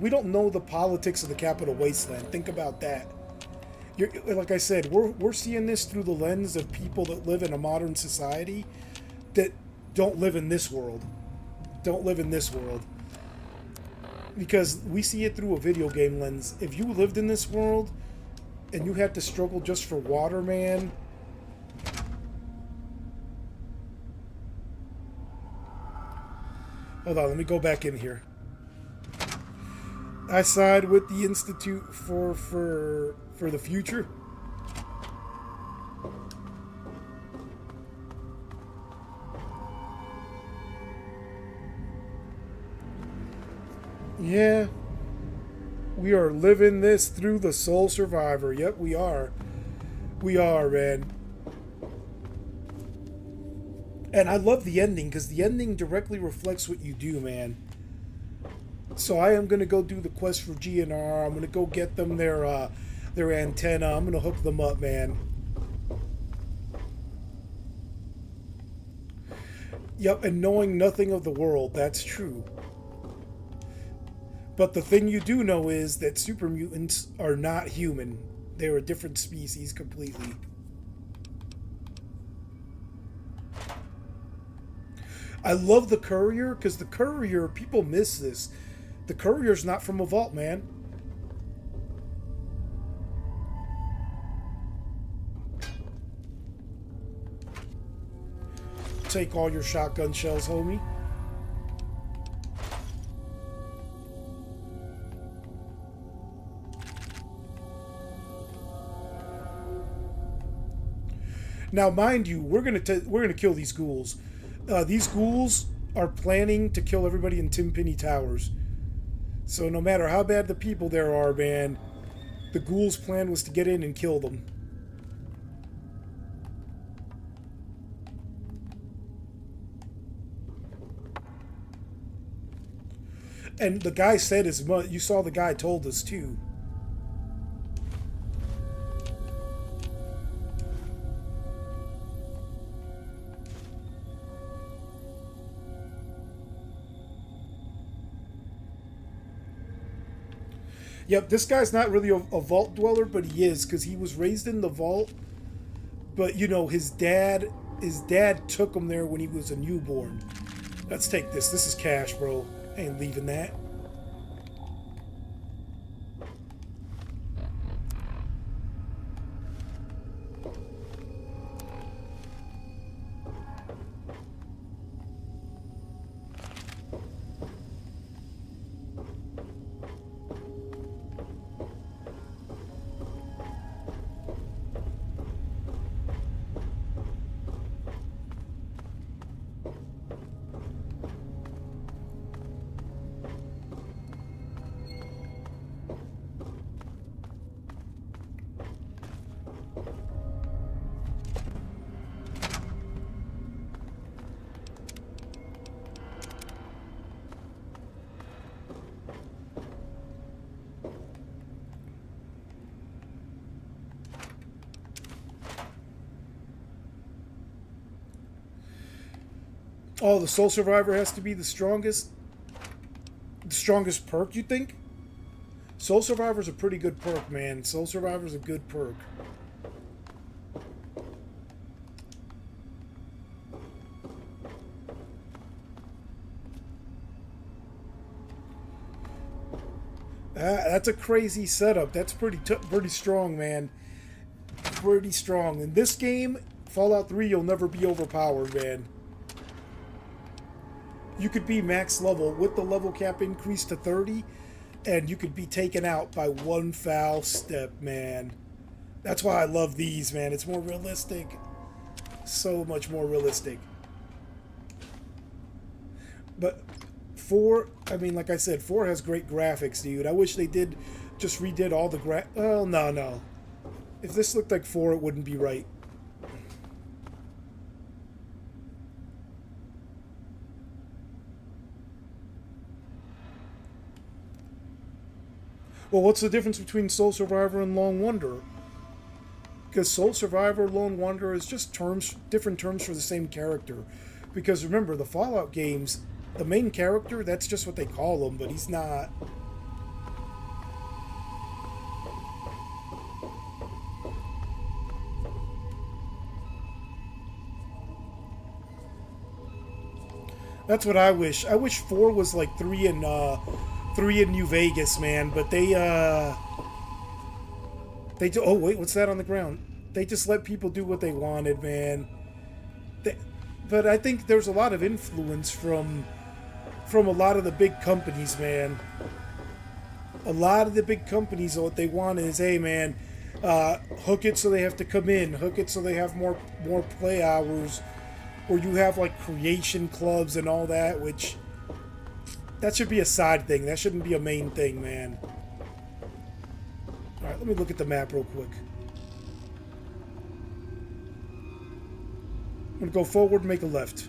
we don't know the politics of the Capital Wasteland. Think about that. Like I said, we're seeing this through the lens of people that live in a modern society that don't live in this world. Don't live in this world. Because we see it through a video game lens. If you lived in this world and you had to struggle just for water, man. Hold on, let me go back in here. I side with the Institute for the future. Yeah. We are living this through the sole survivor. Yep, we are. We are, man. And I love the ending, because the ending directly reflects what you do, man. So I am going to go do the quest for GNR. I'm going to go get them their antenna. I'm going to hook them up, man. Yep, and knowing nothing of the world, that's true. But the thing you do know is that super mutants are not human. They're a different species completely. I love the courier, because the courier, people miss this. The courier's not from a vault, man. Take all your shotgun shells, homie. Now, mind you, we're gonna kill these ghouls. These ghouls are planning to kill everybody in Timpenny Towers. So no matter how bad the people there are, man, the ghouls' plan was to get in and kill them. And the guy said as much. You saw the guy told us too. Yep, this guy's not really a vault dweller, but he is, because he was raised in the vault. But, you know, his dad took him there when he was a newborn. Let's take this. This is cash, bro. Ain't leaving that. Oh, the Soul Survivor has to be the strongest perk, you think? Soul Survivor's a pretty good perk, man. Soul Survivor's a good perk. That's a crazy setup. That's pretty strong, man. Pretty strong. In this game, Fallout 3, you'll never be overpowered, man. You could be max level with the level cap increase to 30, and you could be taken out by one foul step, man. That's why I love these, man. It's more realistic. So much more realistic. But 4, I mean, like I said, 4 has great graphics, dude. I wish they just redid all the oh, no. If this looked like 4, it wouldn't be right. Well, what's the difference between Soul Survivor and Lone Wanderer? Because Soul Survivor, Lone Wanderer is just terms, different terms for the same character. Because remember, the Fallout games, the main character, that's just what they call him, but he's not. That's what I wish. I wish 4 was like 3 in New Vegas, man. But they do. Oh wait, what's that on the ground? They just let people do what they wanted, man. But I think there's a lot of influence from a lot of the big companies, man. A lot of the big companies, what they want is, hey, man, hook it so they have to come in, hook it so they have more play hours, or you have like creation clubs and all that, which that should be a side thing. That shouldn't be a main thing, man. All right, let me look at the map real quick. I'm gonna go forward and make a left.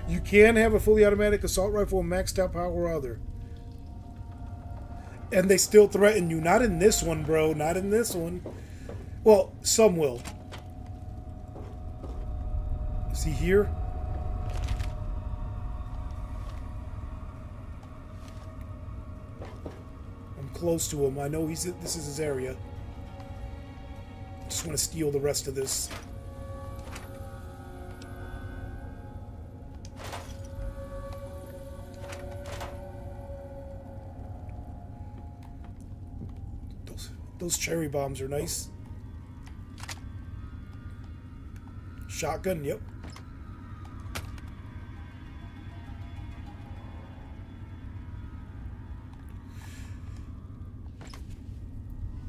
You can have a fully automatic assault rifle with maxed out power or other. And they still threaten you. Not in this one, bro. Not in this one. Well, some will. See here? I'm close to him. I know this is his area. Just want to steal the rest of this. Those cherry bombs are nice. Shotgun, yep.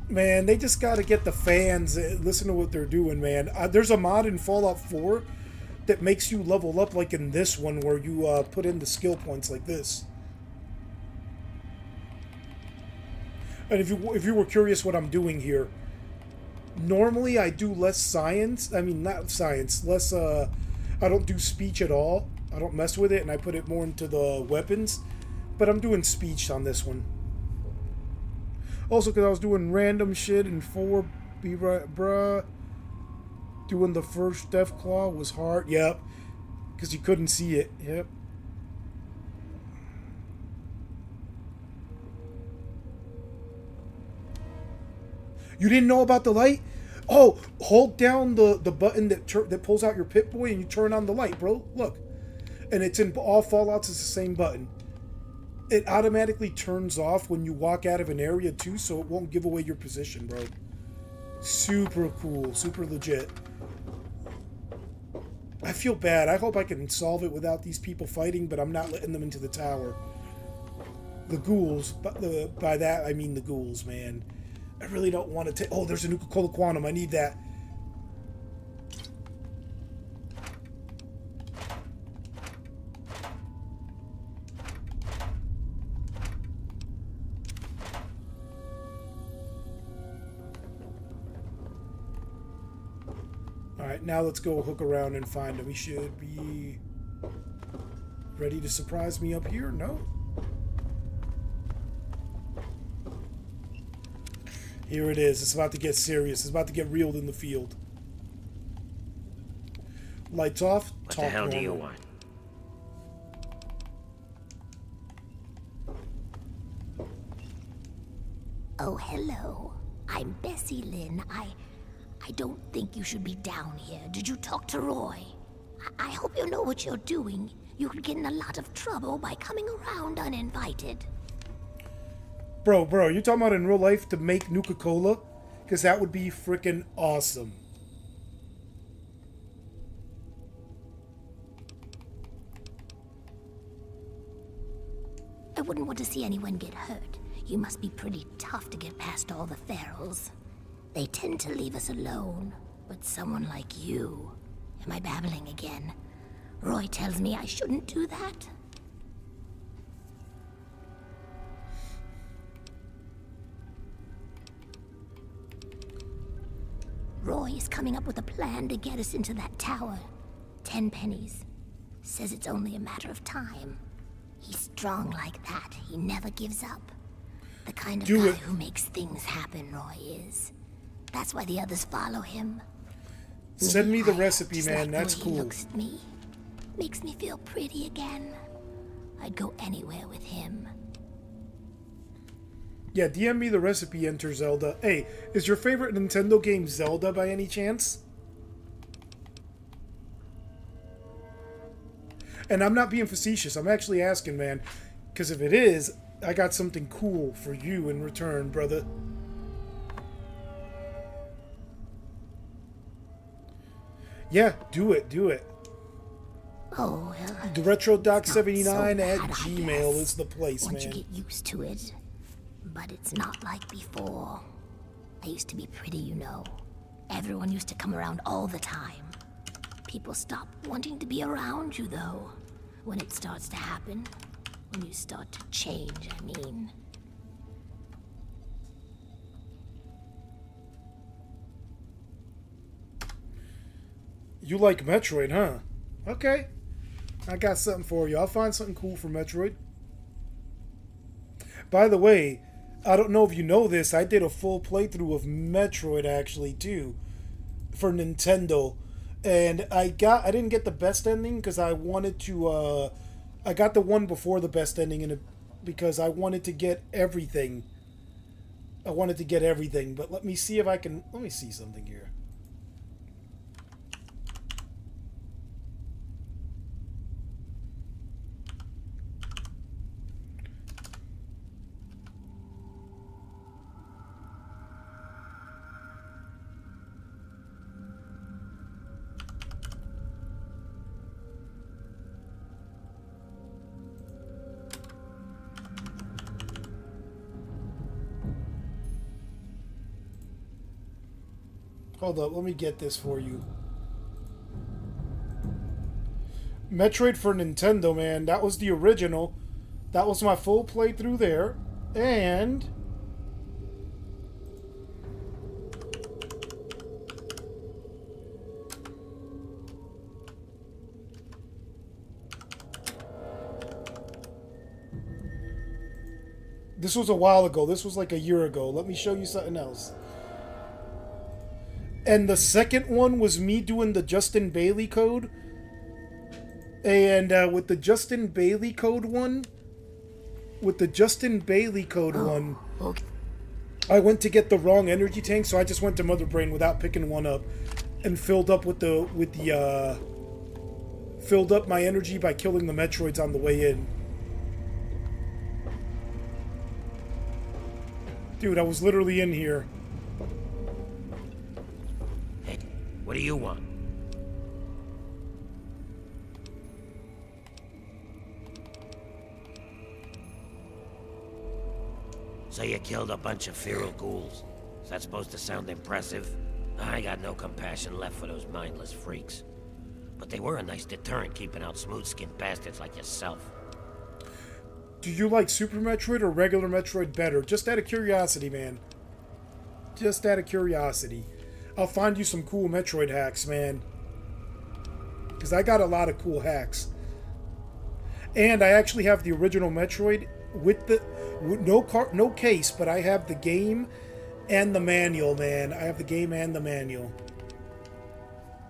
Man, they just got to get the fans. Listen to what they're doing, man. There's a mod in Fallout 4 that makes you level up like in this one, where you put in the skill points like this. And if you were curious what I'm doing here, normally I do less science. I mean, not science. Less. I don't do speech at all. I don't mess with it, and I put it more into the weapons. But I'm doing speech on this one. Also, because I was doing random shit in 4, be right, bruh. Doing the first Deathclaw was hard. Yep. Because you couldn't see it. Yep. You didn't know about the light? Oh, hold down the button that pulls out your Pip-Boy and you turn on the light, bro. Look. And it's in all Fallouts, it's the same button. It automatically turns off when you walk out of an area too, so it won't give away your position, bro. Super cool. Super legit. I feel bad. I hope I can solve it without these people fighting, but I'm not letting them into the tower. The ghouls. By that, I mean the ghouls, man. I really don't want to take... Oh, there's a Nuka-Cola Quantum. I need that. Alright, now let's go hook around and find him. He should be ready to surprise me up here. No? Here it is. It's about to get serious. It's about to get reeled in the field. Lights off. What the hell do you want? Oh, hello. I'm Bessie Lynn. I don't think you should be down here. Did you talk to Roy? I hope you know what you're doing. You could get in a lot of trouble by coming around uninvited. Bro, you talking about in real life to make Nuka-Cola? Because that would be freaking awesome. I wouldn't want to see anyone get hurt. You must be pretty tough to get past all the ferals. They tend to leave us alone. But someone like you... Am I babbling again? Roy tells me I shouldn't do that. he's coming up with a plan to get us into that tower. 10 pennies. Says it's only a matter of time. He's strong like that. He never gives up. The kind of guy who makes things happen, Roy is. That's why the others follow him. Send me the recipe, Just man. like the That's way cool. He looks at me. Makes me feel pretty again. I'd go anywhere with him. Yeah, DM me the recipe, Enter Zelda. Hey, is your favorite Nintendo game Zelda by any chance? And I'm not being facetious. I'm actually asking, man. Because if it is, I got something cool for you in return, brother. Yeah, do it. Oh, well. The RetroDoc79 so at bad, Gmail is the place, Once man. you get used to it. But it's not like before. I used to be pretty, you know. Everyone used to come around all the time. People stop wanting to be around you, though. When it starts to happen. When you start to change, I mean. You like Metroid, huh? Okay. I got something for you. I'll find something cool for Metroid. By the way, I don't know if you know this, I did a full playthrough of Metroid actually too for Nintendo. And I didn't get the best ending because I wanted to I got the one before the best ending because I wanted to get everything. But let me see something here. Hold up, let me get this for you. Metroid for Nintendo, man. That was the original. That was my full playthrough there. And this was a while ago. This was like a year ago. Let me show you something else. And the second one was me doing the Justin Bailey code. And with the Justin Bailey code one, I went to get the wrong energy tank, so I just went to Mother Brain without picking one up, and filled up filled up my energy by killing the Metroids on the way in. Dude, I was literally in here. Hey, what do you want? So you killed a bunch of feral ghouls. Is that supposed to sound impressive? I got no compassion left for those mindless freaks. But they were a nice deterrent keeping out smooth-skinned bastards like yourself. Do you like Super Metroid or regular Metroid better? Just out of curiosity, man. Just out of curiosity. I'll find you some cool Metroid hacks, man. Because I got a lot of cool hacks. And I actually have the original Metroid with no case, but I have the game and the manual, man. I have the game and the manual.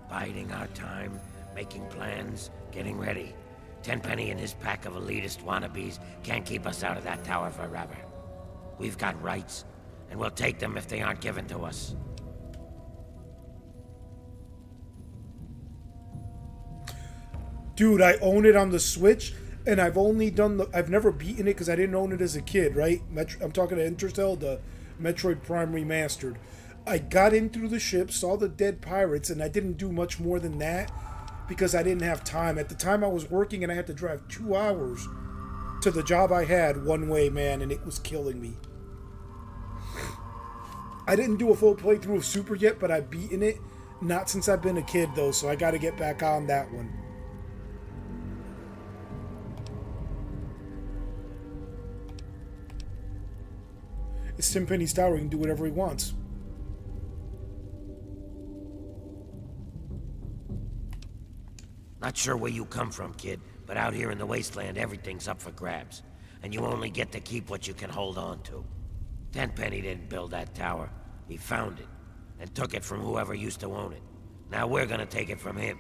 Biding our time, making plans, getting ready. Tenpenny and his pack of elitist wannabes can't keep us out of that tower forever. We've got rights, and we'll take them if they aren't given to us. Dude, I own it on the Switch, and I've never beaten it because I didn't own it as a kid, right? I'm talking to Enter Zelda, Metroid Prime Remastered. I got in through the ship, saw the dead pirates, and I didn't do much more than that because I didn't have time. At the time I was working and I had to drive 2 hours to the job I had one way, man, and it was killing me. I didn't do a full playthrough of Super yet, but I've beaten it. Not since I've been a kid, though, so I gotta get back on that one. It's Tenpenny's Tower, he can do whatever he wants. Not sure where you come from, kid, but out here in the wasteland, everything's up for grabs. And you only get to keep what you can hold on to. Tenpenny didn't build that tower. He found it, and took it from whoever used to own it. Now we're gonna take it from him.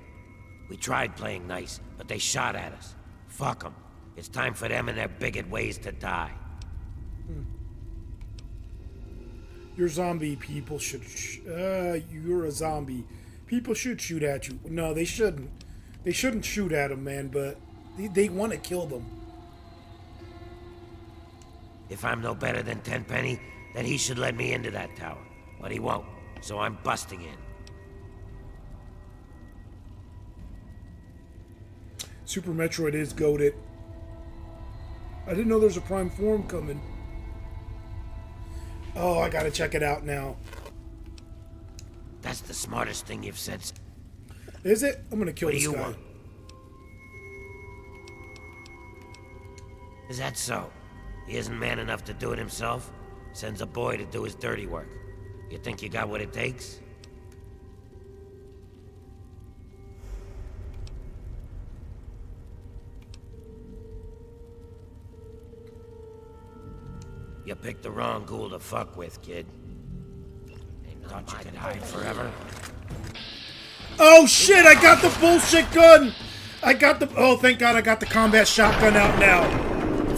We tried playing nice, but they shot at us. Fuck them. It's time for them and their bigot ways to die. You're zombie. People should... you're a zombie. People should shoot at you. No, they shouldn't. They shouldn't shoot at them, man, but they want to kill them. If I'm no better than Tenpenny, then he should let me into that tower. But he won't, so I'm busting in. Super Metroid is goated. I didn't know there's a Prime form coming. Oh, I gotta check it out now. That's the smartest thing you've said. Is it? I'm gonna kill What this do you guy. want? Is that so? He isn't man enough to do it himself? Sends a boy to do his dirty work. You think you got what it takes? You picked the wrong ghoul to fuck with, kid. Thought you could hide forever? Oh shit, I got the bullshit gun! I got the... Oh, thank God I got the combat shotgun out now.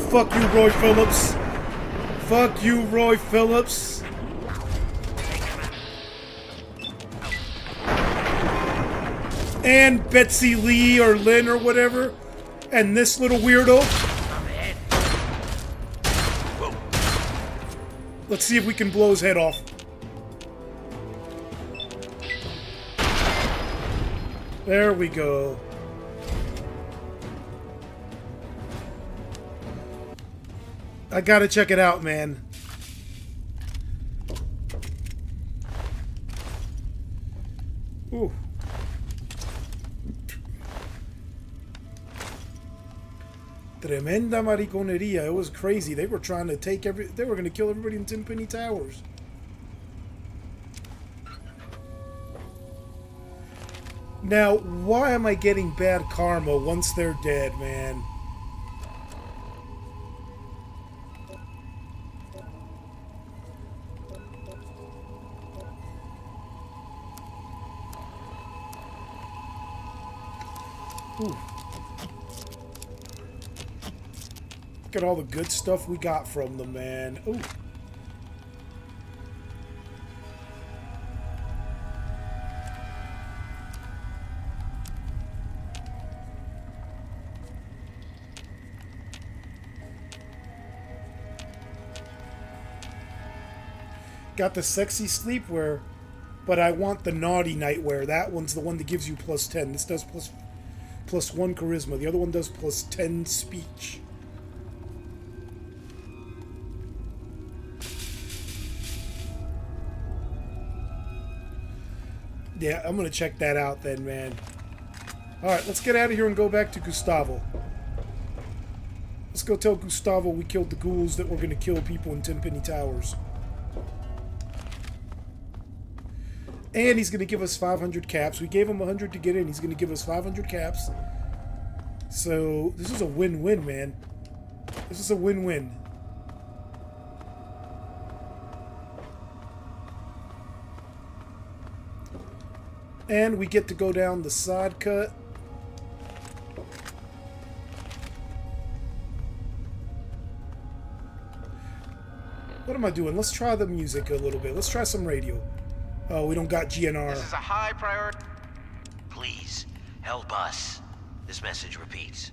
Fuck you, Roy Phillips. Fuck you, Roy Phillips. And Betsy Lee or Lynn or whatever. And this little weirdo. Let's see if we can blow his head off. There we go. I gotta check it out, man. Ooh. Tremenda mariconeria. It was crazy. They were trying to take they were gonna kill everybody in Tenpenny Towers. Now, why am I getting bad karma once they're dead, man? Ooh. Look at all the good stuff we got from them, man. Ooh. Got the sexy sleepwear, but I want the naughty nightwear. That one's the one that gives you plus 10. This does plus 1 charisma. The other one does plus 10 speech. Yeah, I'm gonna check that out then, man. Alright, let's get out of here and go back to Gustavo. Let's go tell Gustavo we killed the ghouls that were gonna kill people in Tenpenny Towers. And he's going to give us 500 caps. We gave him 100 to get in. He's going to give us 500 caps. So, this is a win-win, man. This is a win-win. And we get to go down the side cut. What am I doing? Let's try the music a little bit. Let's try some radio. Oh, we don't got GNR. This is a high priority. Please, help us. This message repeats.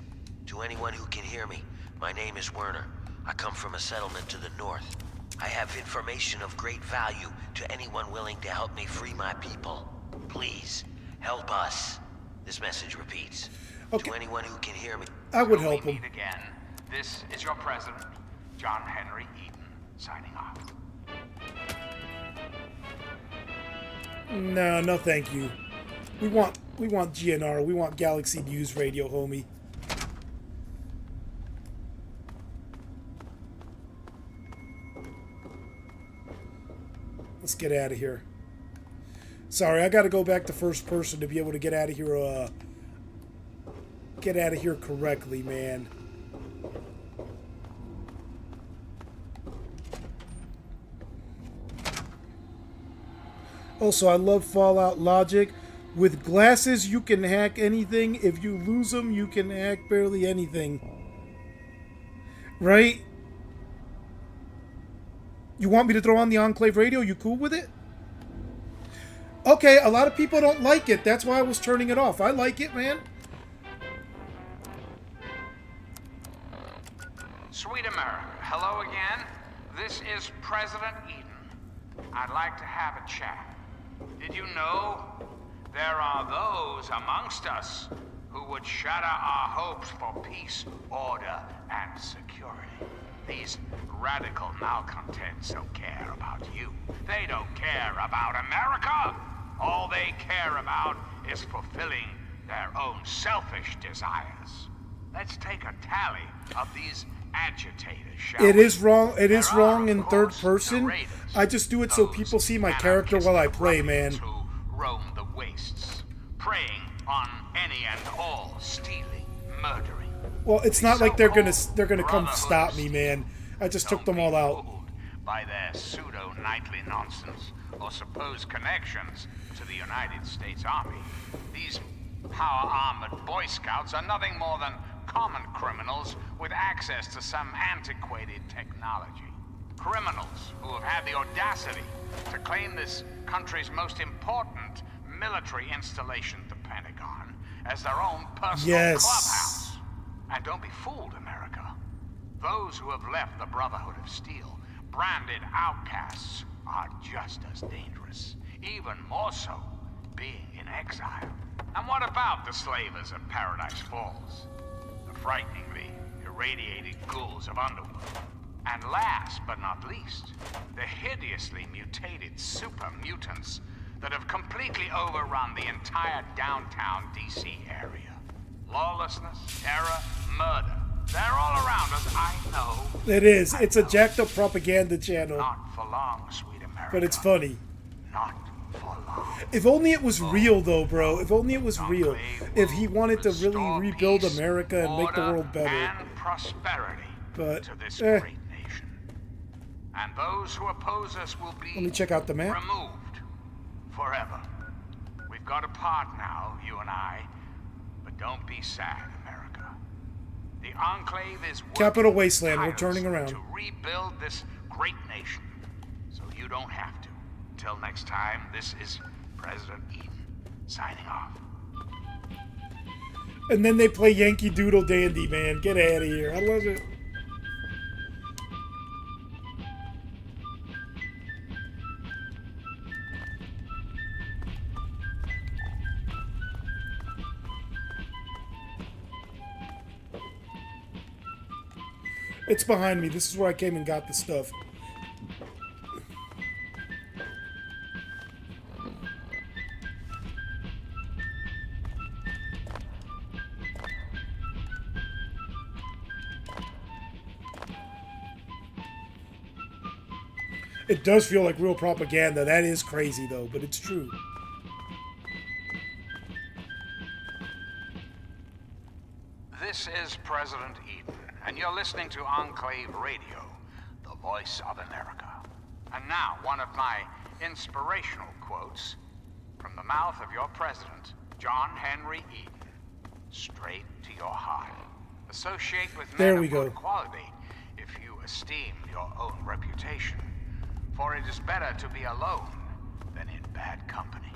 To anyone who can hear me, my name is Werner. I come from a settlement to the north. I have information of great value to anyone willing to help me free my people. Please, help us. This message repeats. Okay. To anyone who can hear me. I would help him. Meet again. This is your president, John Henry Eden, signing off. No, thank you. We want GNR. We want Galaxy News Radio, homie. Let's get out of here. Sorry, I got to go back to first person to be able to get out of here get out of here correctly, man. Also, I love Fallout logic. With glasses, you can hack anything. If you lose them, you can hack barely anything. Right? You want me to throw on the Enclave radio? You cool with it? Okay, a lot of people don't like it. That's why I was turning it off. I like it, man. Sweet America, hello again. This is President Eden. I'd like to have a chat. Did you know there are those amongst us who would shatter our hopes for peace, order, and security? These radical malcontents don't care about you. They don't care about America. All they care about is fulfilling their own selfish desires. Let's take a tally of these agitators, shall It we? is wrong. It is There wrong are, in of third course, person. the raiders, I just do it so people see my character while I play, man. who roam the wastes, preying on any and all, stealing, murdering. Well, it's not like they're gonna come stop me, man. I just took them all out. By their pseudo-nightly nonsense or supposed connections to the United States Army. These power-armored Boy Scouts are nothing more than common criminals with access to some antiquated technology. Criminals who have had the audacity to claim this country's most important military installation, the Pentagon, as their own personal clubhouse. And don't be fooled, America. Those who have left the Brotherhood of Steel, branded outcasts, are just as dangerous. Even more so, being in exile. And what about the slavers of Paradise Falls? The frighteningly irradiated ghouls of Underworld. And last but not least, the hideously mutated super mutants that have completely overrun the entire downtown D.C. area. Lawlessness, terror, murder. They're all around us, I know. It is. It's a jacked up propaganda channel. Not for long, sweet America. But it's funny. Not for long. If only it was real, though, bro. If only it was real. If he wanted to really rebuild America and make the world better. And prosperity But, to this great nation. And those who oppose us will be let me check out the map. removed forever. We've got apart now, you and I. But don't be sad, America. The Enclave is working Capital Wasteland. We're turning tirelessly around. to rebuild this great nation. So you don't have to. Until next time, this is President Eden signing off. And then they play Yankee Doodle Dandy, man. Get out of here. I love it. It's behind me. This is where I came and got the stuff. It does feel like real propaganda. That is crazy, though, but it's true. This is President Eden, and you're listening to Enclave Radio, the voice of America. And now, one of my inspirational quotes from the mouth of your president, John Henry Eden. Straight to your heart. Associate with There men we of go. good quality if you esteem your own reputation. For it is better to be alone than in bad company.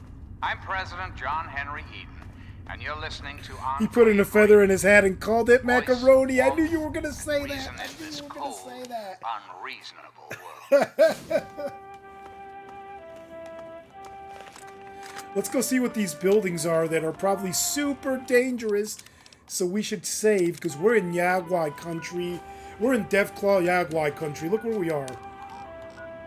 I'm President John Henry Eden, and you're listening to He put in a feather in his hat and called it macaroni. I knew you were gonna say that. I knew you were gonna say that. Unreasonable world. Let's go see what these buildings are that are probably super dangerous. So we should save, because we're in Yaguai country. We're in Deathclaw Yaguai country. Look where we are.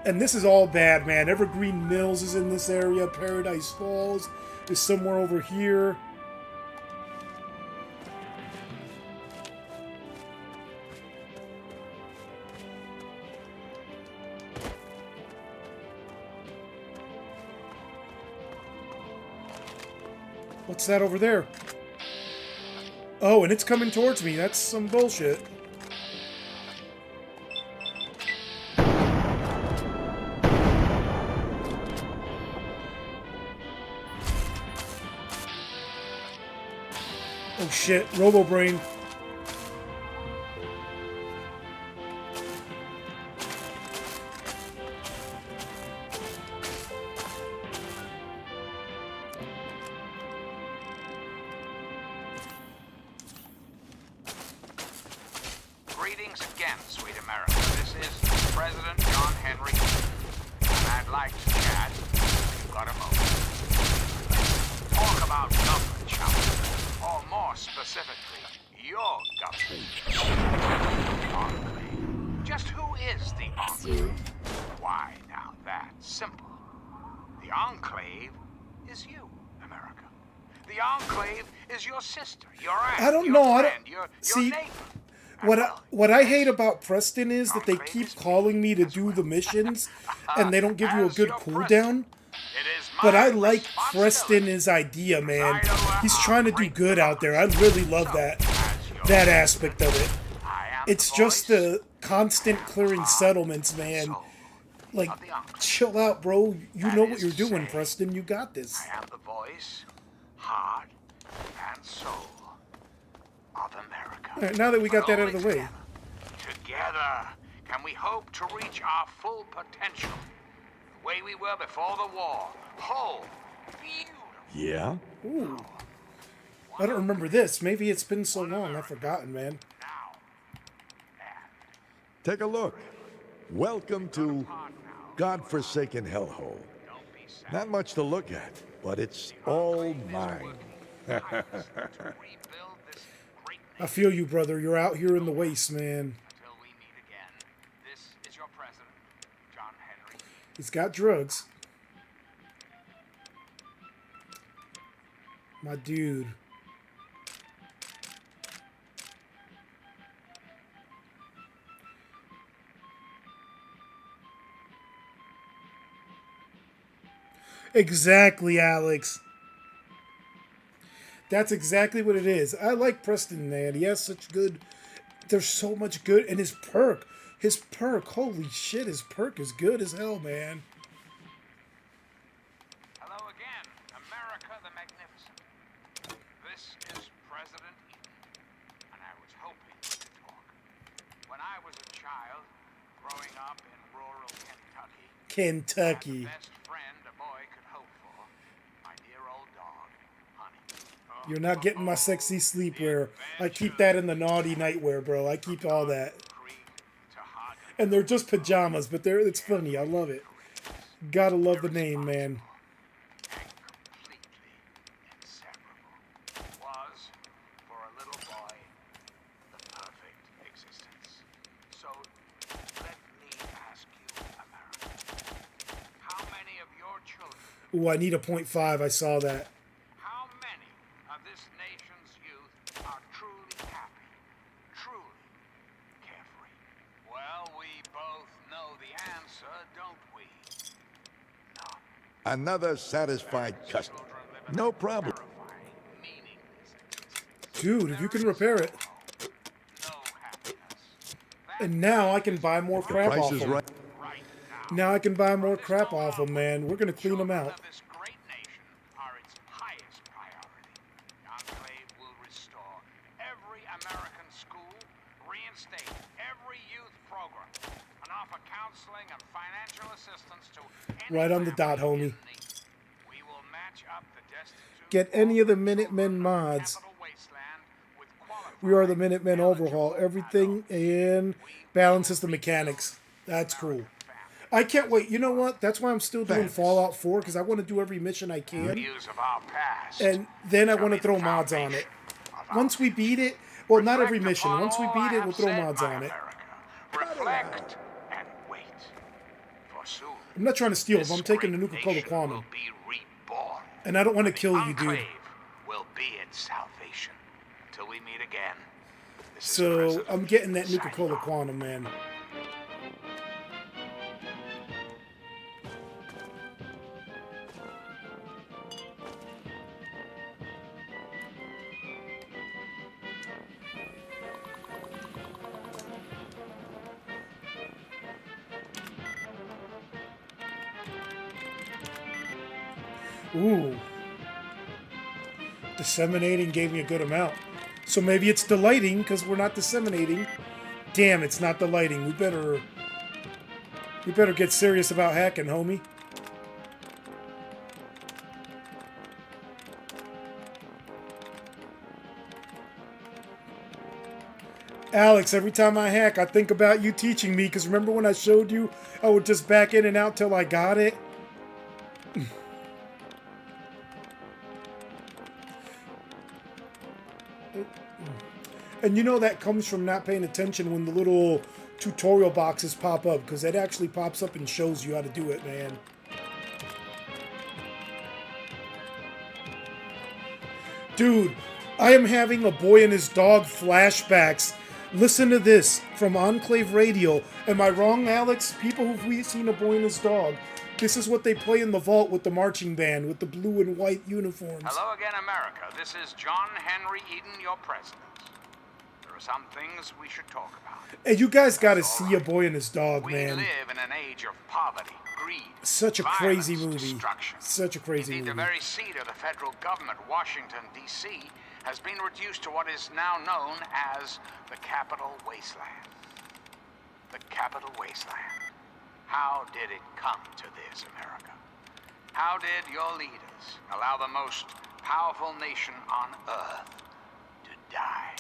And this is all bad, man. Evergreen Mills is in this area. Paradise Falls is somewhere over here. What's that over there? Oh, and it's coming towards me. That's some bullshit. Oh shit, Robo-Brain. Greetings again, sweet America. This is President John Henry, and I'd like to chat. You've got a moment. Let's talk about government, shall we? Or more specifically, your government. Enclave. Just who is the Enclave? Why, now that's simple. The Enclave is you, America. The Enclave is your sister, your aunt, I don't your know. friend, your See, neighbor. what I hate about Preston is that they keep calling me to do the missions, and they don't give you a good cooldown. But I like Preston's idea, man. He's trying to do good out there. I really love that aspect of it. It's just the constant clearing settlements, man. Like, chill out, bro. You know what you're doing, Preston. You got this. I am the voice, heart, and soul of America. All right, now that we got that out of the way. Together, can we hope to reach our full potential? The way we were before the war. Whole, beautiful. Yeah? Ooh. I don't remember this. Maybe it's been so long, I've forgotten, man. Take a look. Welcome to godforsaken hellhole. Not much to look at, but it's all mine. I feel you, brother. You're out here in the waste, man. This is your president, John Henry. He's got drugs. My dude. Exactly, Alex. That's exactly what it is. I like Preston, man. He has such good... There's so much good... And his perk. His perk. Holy shit, his perk is good as hell, man. Hello again, America the Magnificent. This is President Eaton, and I was hoping we could talk. When I was a child, growing up in rural Kentucky... Kentucky. Best friend a boy could hope for, my dear old dog, Honey. You're not getting my sexy sleepwear. I keep that in the naughty nightwear, bro. I keep all that. And they're just pajamas, but it's funny. I love it. Gotta love the name, man. Was, for a little boy, the perfect existence. So, let me ask you, America, how many of your children... Ooh, I need a .5. I saw that. How many of this nation's youth are truly happy, truly carefree? Well, we both know the answer, don't we? Another satisfied customer. No problem. Dude, if you can repair it. And now I can buy more crap off them. Right. Now I can buy more crap off them, man. We're gonna clean them out. Are its highest priority. The Enclave will restore every American school, reinstate every youth program, and offer counseling and financial assistance to any Right on the dot, homie. We will match up the destitute. Get any of the Minutemen mods. Capital Wasteland with qualified. We are the Minutemen overhaul everything and balances the mechanics. That's cool. I can't wait. You know what? That's why I'm still doing Fallout 4, because I want to do every mission I can. Views of our past. And then I want to throw mods on it. Once we beat it, well, not every mission. Once we beat it, we'll throw mods on it. Reflect and wait. For soon. I'm not trying to steal them. I'm taking the Nuka-Cola Quantum. And I don't want to kill you, dude. Will be its salvation until we meet again. So I'm getting that Nuka-Cola Quantum, man. Ooh. Disseminating gave me a good amount. So maybe it's delighting because we're not disseminating. Damn, it's not delighting. We better get serious about hacking, homie. Alex, every time I hack, I think about you teaching me, because remember when I showed you I would just back in and out till I got it? And you know that comes from not paying attention when the little tutorial boxes pop up, because that actually pops up and shows you how to do it, man. Dude, I am having a boy and his dog flashbacks. Listen to this from Enclave Radio. Am I wrong, Alex? People who've seen A Boy and His Dog. This is what they play in the vault with the marching band, with the blue and white uniforms. Hello again, America. This is John Henry Eden, your president. There are some things we should talk about. Hey, you guys gotta see A Boy and His Dog, We man. live in an age of poverty, greed, Such a violence, crazy movie. destruction. Such a crazy Indeed, movie. the very seat of the federal government, Washington, D.C., has been reduced to what is now known as the Capital Wasteland. The Capital Wasteland. How did it come to this, America? How did your leaders allow the most powerful nation on Earth to die?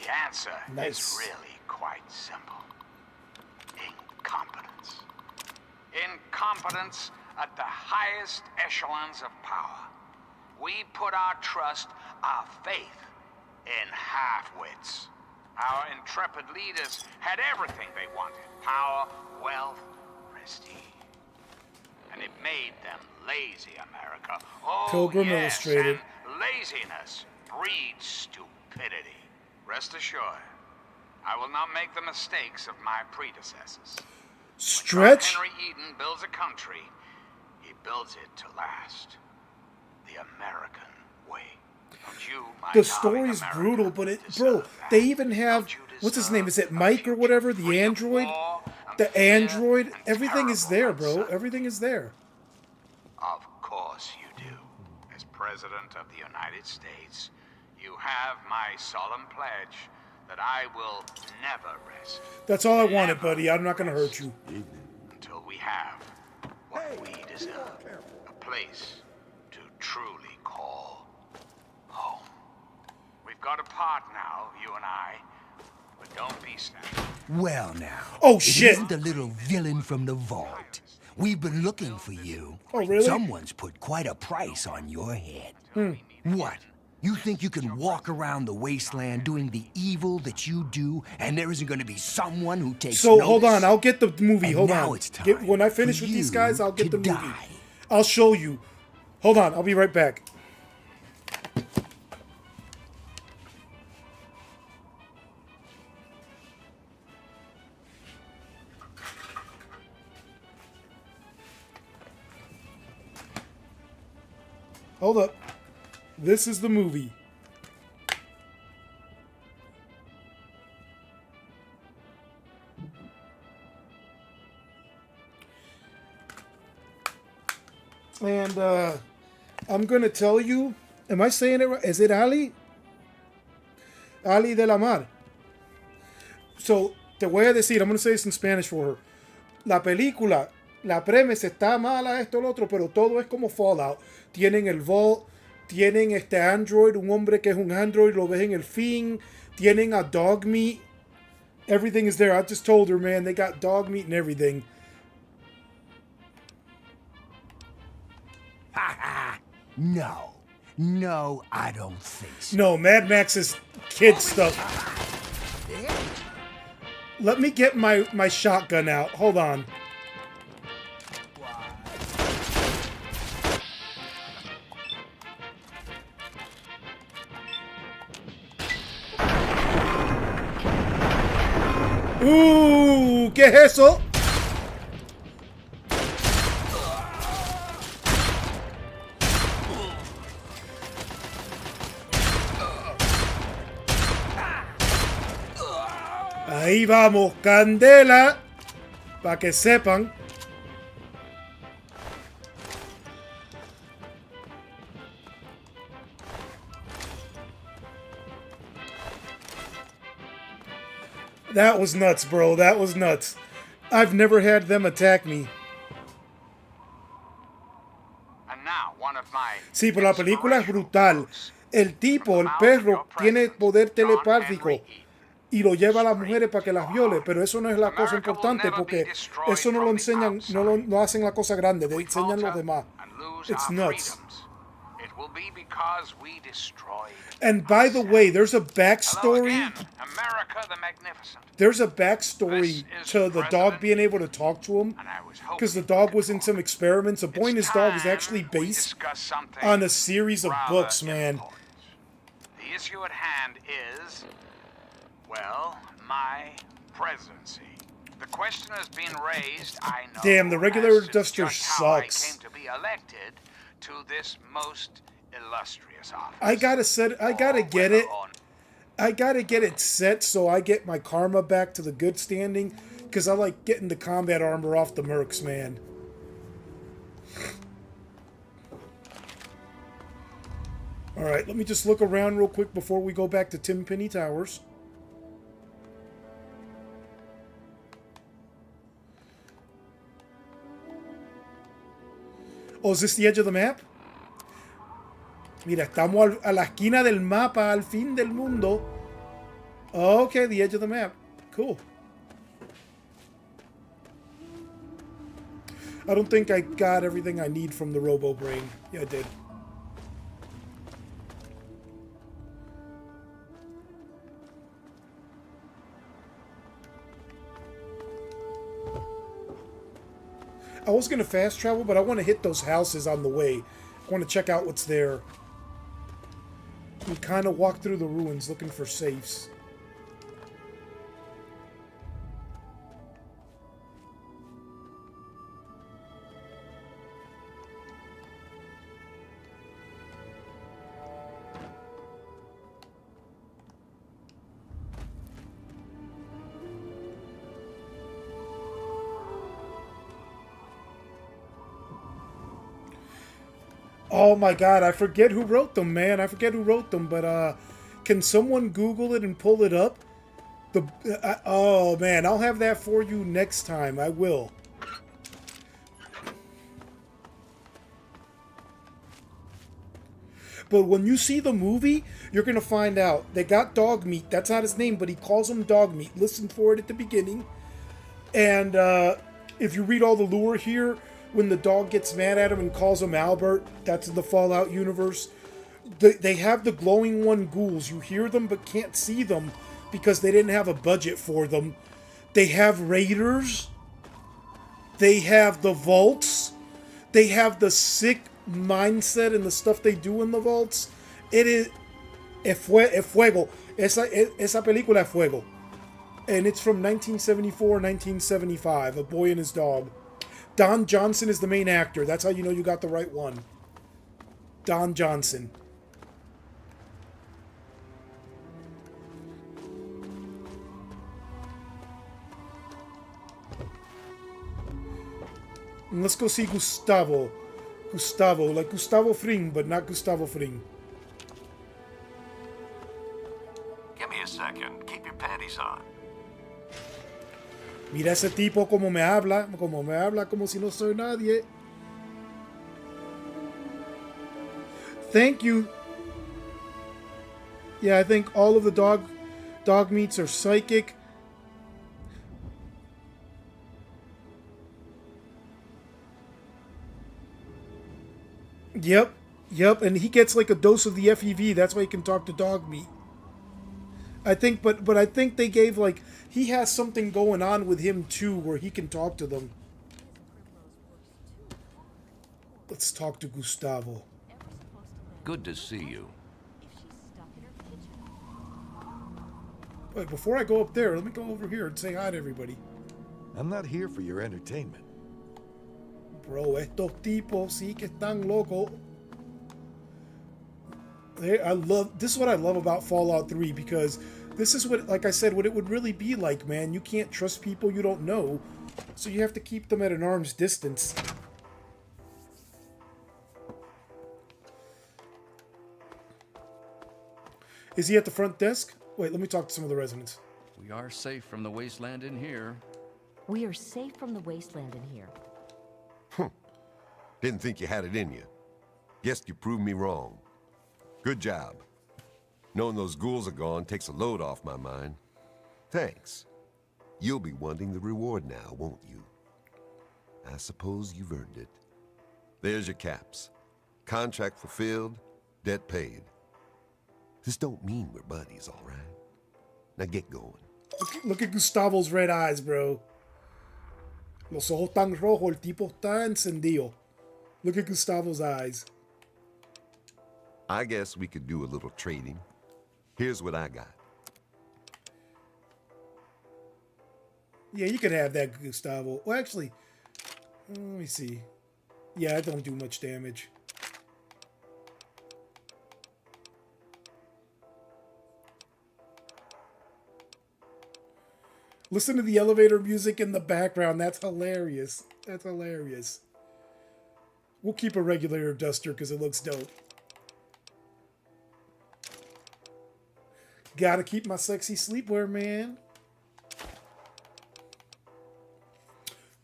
The answer is really quite simple. Incompetence. Incompetence at the highest echelons of power. We put our trust, our faith, in half-wits. Our intrepid leaders had everything they wanted. Power, wealth, prestige. And it made them lazy, America. Oh, Pilgrim yes, Illustrated. and laziness breeds stupidity. Rest assured, I will not make the mistakes of my predecessors. Stretch? When Henry Eden builds a country, he builds it to last. The American way. Don't you, my The darling story's America, brutal, but bro, they even have, what's his name? Is it Mike or whatever? The android? The android? Everything is there, bro. Everything is there. Of course you do. As President of the United States, you have my solemn pledge that I will never rest That's all I wanted, buddy. I'm not gonna hurt you. until we have what we deserve. A place to truly call home. We've got a part now, you and I, but don't be sad. Well now. Oh, it shit. isn't the little villain from the vault. We've been looking for you. Oh, really? Someone's put quite a price on your head. What? You think you can walk around the wasteland doing the evil that you do, and there isn't going to be someone who takes So notice? hold on, I'll get the movie. And Hold now on. it's time When I finish for with these you guys, I'll get to the movie. die. I'll show you. Hold on, I'll be right back. Hold up. This is the movie. And I'm gonna tell you, am I saying it right? Is it Ali? Ali de la Mar. So, te voy a decir, I'm gonna say this in Spanish for her. La película, la premisa está mala, esto, lo otro, pero todo es como Fallout. Tienen el Vault, tienen este Android, un hombre que es un Android, lo ves en el fin. Tienen a dog meat. Everything is there. I just told her, man, they got dog meat and everything. No. No, I don't think so. No, Mad Max is kid stuff. Let me get my shotgun out. Hold on. ¿Qué es eso? Ahí vamos, candela, para que sepan. That was nuts, bro. That was nuts. I've never had them attack me. And now, one of my Sí, pero la película es brutal. El tipo, el perro, tiene poder telepático y lo lleva a las mujeres para que las viole, pero eso no es la cosa importante porque eso no lo enseñan, no hacen la cosa grande, te enseñan los demás. It's nuts. It will be because we destroyed. And by the way, there's a backstory. America the Magnificent. There's a backstory to the dog being able to talk to him, because the dog was in some experiments. The Boy and His Dog is actually based on a series of books, man. The issue at hand is, well, my presidency. The question has been raised, I know. Damn, the regular as duster just how I sucks. came to be elected to this most illustrious office. I gotta get it. I gotta get it set so I get my karma back to the good standing, because I like getting the combat armor off the mercs, man. Alright, let me just look around real quick before we go back to Tim Penny Towers. Oh, is this the edge of the map? Mira, estamos a la esquina del mapa, al fin del mundo. Okay, the edge of the map. Cool. I don't think I got everything I need from the Robo Brain. Yeah, I did. I was going to fast travel, but I want to hit those houses on the way. I want to check out what's there. We kind of walk through the ruins looking for safes. Oh my god, I forget who wrote them, man. I forget who wrote them, but can someone Google it and pull it up? Oh man, I'll have that for you next time. I will. But when you see the movie, you're going to find out. They got dog meat. That's not his name, but he calls him dog meat. Listen for it at the beginning. And if you read all the lore here, when the dog gets mad at him and calls him Albert, that's in the Fallout universe. They have the glowing one ghouls. You hear them but can't see them because they didn't have a budget for them. They have raiders. They have the vaults. They have the sick mindset and the stuff they do in the vaults. It is... Es fuego. Esa película es fuego. And it's from 1974, 1975. A Boy and His Dog. Don Johnson is the main actor. That's how you know you got the right one. Don Johnson. And let's go see Gustavo. Gustavo, like Gustavo Fring, but not Gustavo Fring. Give me a second. Keep your panties on. Mira ese tipo como me habla como si no soy nadie. Thank you. Yeah, I think all of the dog meats are psychic. Yep, and he gets like a dose of the FEV. That's why he can talk to dog meat. I think, but I think they gave like he has something going on with him too, where he can talk to them. Let's talk to Gustavo. Good to see you. Wait, before I go up there, let me go over here and say hi to everybody. I'm not here for your entertainment. Bro, estos tipos sí que están locos. This is what I love about Fallout 3, because this is what, like I said, what it would really be like, man. You can't trust people you don't know, so you have to keep them at an arm's distance. Is he at the front desk? Wait, let me talk to some of the residents. We are safe from the wasteland in here. We are safe from the wasteland in here. Didn't think you had it in you. Guess you proved me wrong. Good job. Knowing those ghouls are gone takes a load off my mind. Thanks. You'll be wanting the reward now, won't you? I suppose you've earned it. There's your caps. Contract fulfilled, debt paid. This don't mean we're buddies, all right? Now get going. Look at Gustavo's red eyes, bro. Los ojos tan rojos, el tipo está encendido. Look at Gustavo's eyes. I guess we could do a little trading. Here's what I got. Yeah, you could have that, Gustavo. Well, actually, let me see. Yeah, it don't do much damage. Listen to the elevator music in the background. That's hilarious. That's hilarious. We'll keep a regular duster because it looks dope. Gotta keep my sexy sleepwear, man.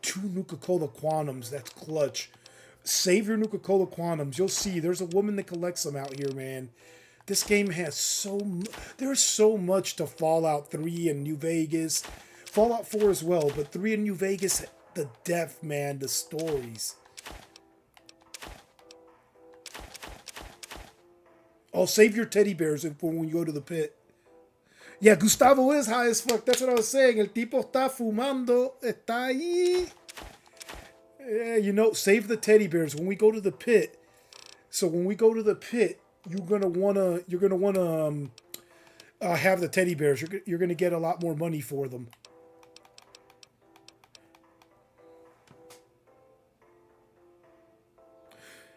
2 Nuka-Cola Quantums. That's clutch. Save your Nuka-Cola Quantums. You'll see. There's a woman that collects them out here, man. This game has there's so much to Fallout 3 and New Vegas. Fallout 4 as well, but 3 and New Vegas, the depth, man, the stories. Oh, save your teddy bears for when you go to the pit. Yeah, Gustavo is high as fuck. That's what I was saying. El tipo está fumando. Está ahí. Yeah, you know, save the teddy bears when we go to the pit. So when we go to the pit, you're gonna wanna have the teddy bears. You're gonna get a lot more money for them.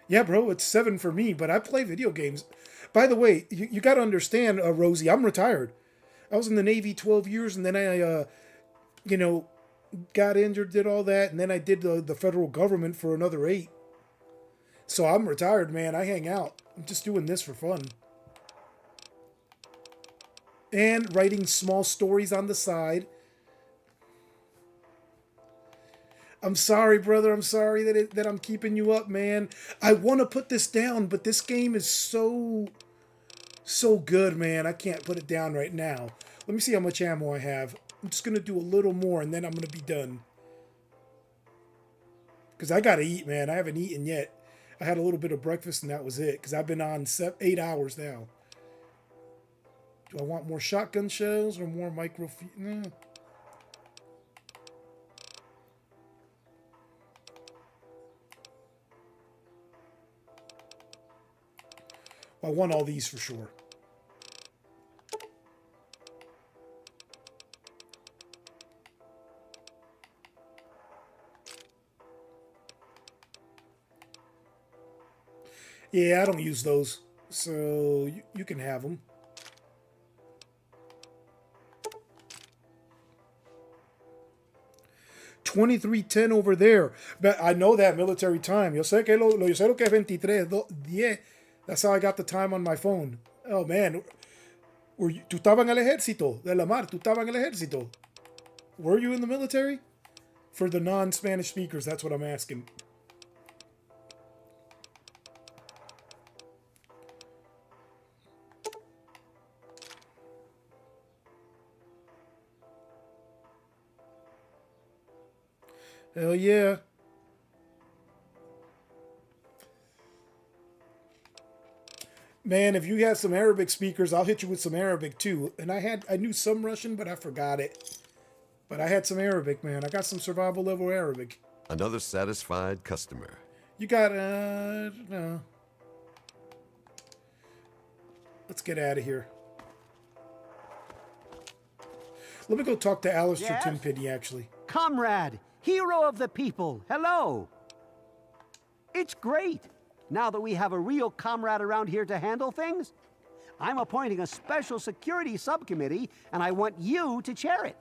Yeah, bro, it's 7 for me, but I play video games. By the way, you got to understand, Rosie, I'm retired. I was in the Navy 12 years, and then I, got injured, did all that, and then I did the federal government for another 8. So I'm retired, man. I hang out. I'm just doing this for fun. And writing small stories on the side. I'm sorry, brother. I'm sorry that I'm keeping you up, man. I want to put this down, but this game is so good, man. I can't put it down right now. Let me see how much ammo I have. I'm just going to do a little more, and then I'm going to be done. Because I got to eat, man. I haven't eaten yet. I had a little bit of breakfast, and that was it. Because I've been on 8 hours now. Do I want more shotgun shells or more micro... Nah. I want all these for sure. Yeah, I don't use those, so you can have them. $23.10 over there. But I know that military time. Yo sé lo que es 23:10. That's how I got the time on my phone. Oh, man. ¿Tú estabas en el ejército de la mar? ¿Tú estabas en el ejército? Were you in the military? For the non-Spanish speakers, that's what I'm asking. Hell yeah. Man, if you have some Arabic speakers, I'll hit you with some Arabic too. And I knew some Russian, but I forgot it. But I had some Arabic, man. I got some survival level Arabic. Another satisfied customer. You got, no. Let's get out of here. Let me go talk to Alistair Yes? Tenpenny, actually. Comrade, hero of the people, hello. It's great. Now that we have a real comrade around here to handle things, I'm appointing a special security subcommittee, and I want you to chair it.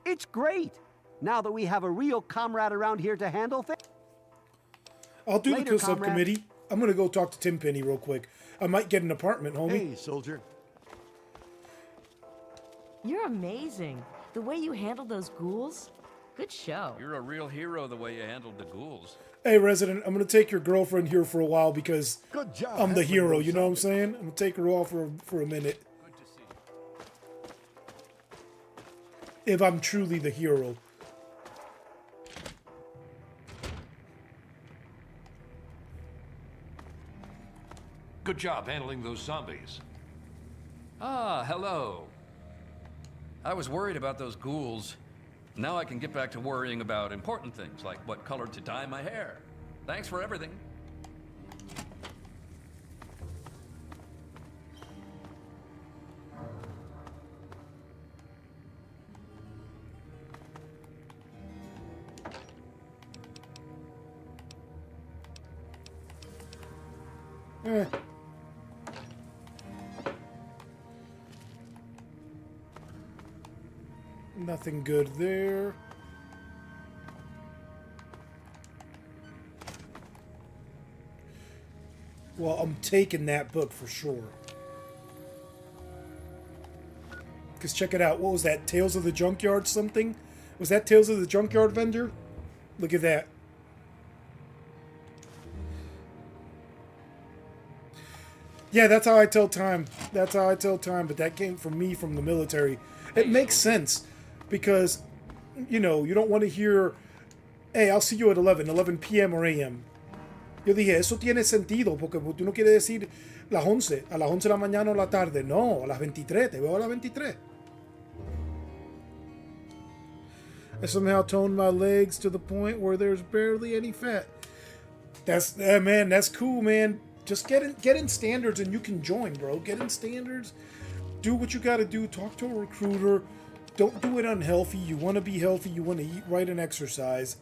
It's great. Now that we have a real comrade around here to handle things. I'll do Later, the kill comrade. subcommittee. I'm going to go talk to Tenpenny real quick. I might get an apartment, homie. Hey, soldier. You're amazing. The way you handled those ghouls, good show. You're a real hero the way you handled the ghouls. Hey, Resident, I'm gonna take your girlfriend here for a while because Good job I'm the handling hero, those you know what I'm saying? I'm gonna take her off for a minute. Good to see you. If I'm truly the hero. Good job handling those zombies. Ah, hello. I was worried about those ghouls. Now I can get back to worrying about important things, like what color to dye my hair. Thanks for everything. Eh. Nothing good there. Well, I'm taking that book for sure. Because check it out. What was that? Tales of the Junkyard something? Was that Tales of the Junkyard vendor? Look at that. Yeah, that's how I tell time. That's how I tell time. But that came from me from the military. It makes sense. Because, you know, you don't want to hear, hey, I'll see you at 11 p.m. or a.m. Yo dije, eso tiene sentido, porque tú no quieres decir las 11, a las 11 de la mañana o la tarde. No, a las 23, te veo a las 23. I somehow toned my legs to the point where there's barely any fat. That's, man, that's cool, man. Just get in standards and you can join, bro. Get in standards. Do what you got to do. Talk to a recruiter. Don't do it unhealthy. You want to be healthy. You want to eat right and exercise.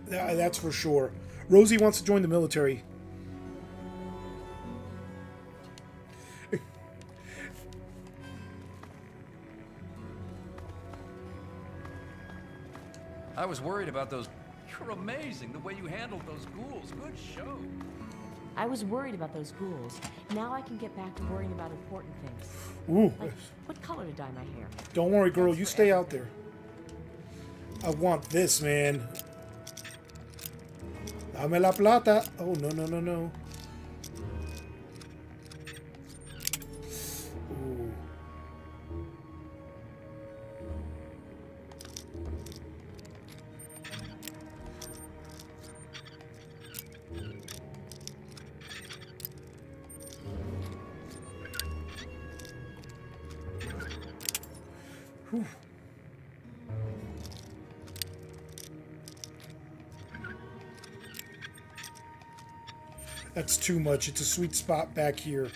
That's for sure. Rosie wants to join the military. I was worried about those. You're amazing the way you handled those ghouls. Good show. I was worried about those ghouls. Now I can get back to worrying about important things. Ooh. Like what color to dye my hair. Don't worry, girl. You stay out there. I want this, man. Dame la plata. Oh, no, no, no, no. Ooh. Whew. That's too much. It's a sweet spot back here.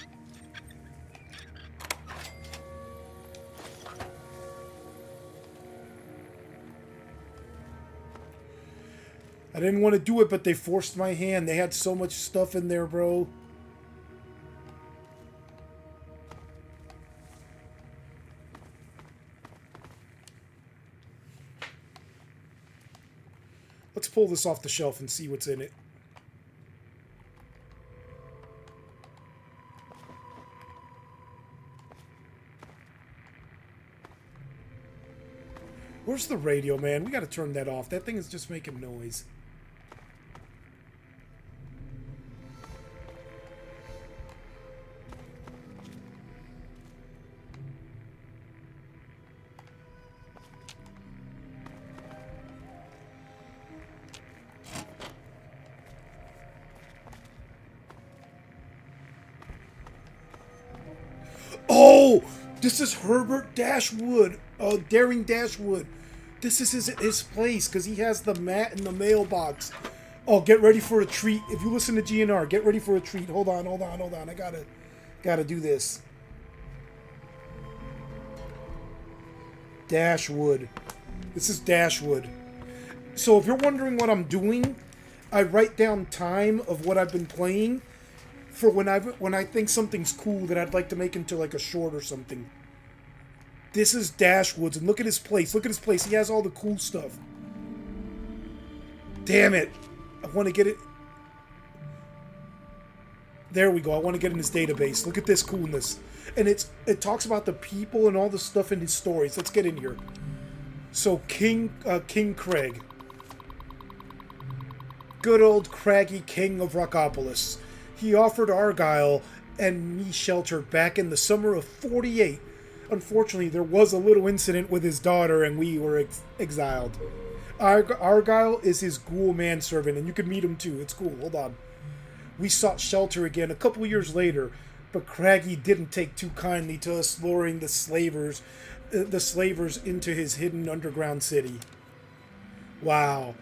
I didn't want to do it, but they forced my hand. They had so much stuff in there, bro. Let's pull this off the shelf and see what's in it. Where's the radio, man? We gotta turn that off. That thing is just making noise. Oh! This is Herbert Dashwood. Daring Dashwood. This is his place, because he has the mat in the mailbox. Oh, get ready for a treat. If you listen to GNR, get ready for a treat. Hold on. I gotta do this. Dashwood. This is Dashwood. So if you're wondering what I'm doing, I write down time of what I've been playing for when I think something's cool that I'd like to make into like a short or something. This is Dashwood's, and look at his place. Look at his place. He has all the cool stuff. Damn it. I want to get it. There we go. I want to get in his database. Look at this coolness. And it talks about the people and all the stuff in his stories. Let's get in here. So King Craig. Good old craggy king of Rockopolis. He offered Argyle and me shelter back in the summer of 48. Unfortunately, there was a little incident with his daughter and we were exiled. Argyle is his ghoul manservant, and you can meet him too. It's cool. Hold on. We sought shelter again a couple years later, but Craggy didn't take too kindly to us luring the slavers into his hidden underground city. Wow.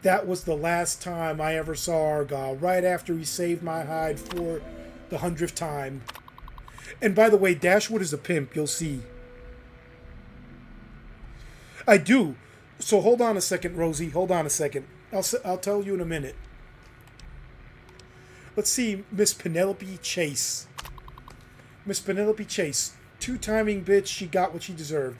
That was the last time I ever saw Argyle, right after he saved my hide for the 100th time. And by the way, Dashwood is a pimp, you'll see. I do. So hold on a second, Rosie. Hold on a second. I'll tell you in a minute. Let's see Miss Penelope Chase. Miss Penelope Chase. Two-timing bitch. She got what she deserved.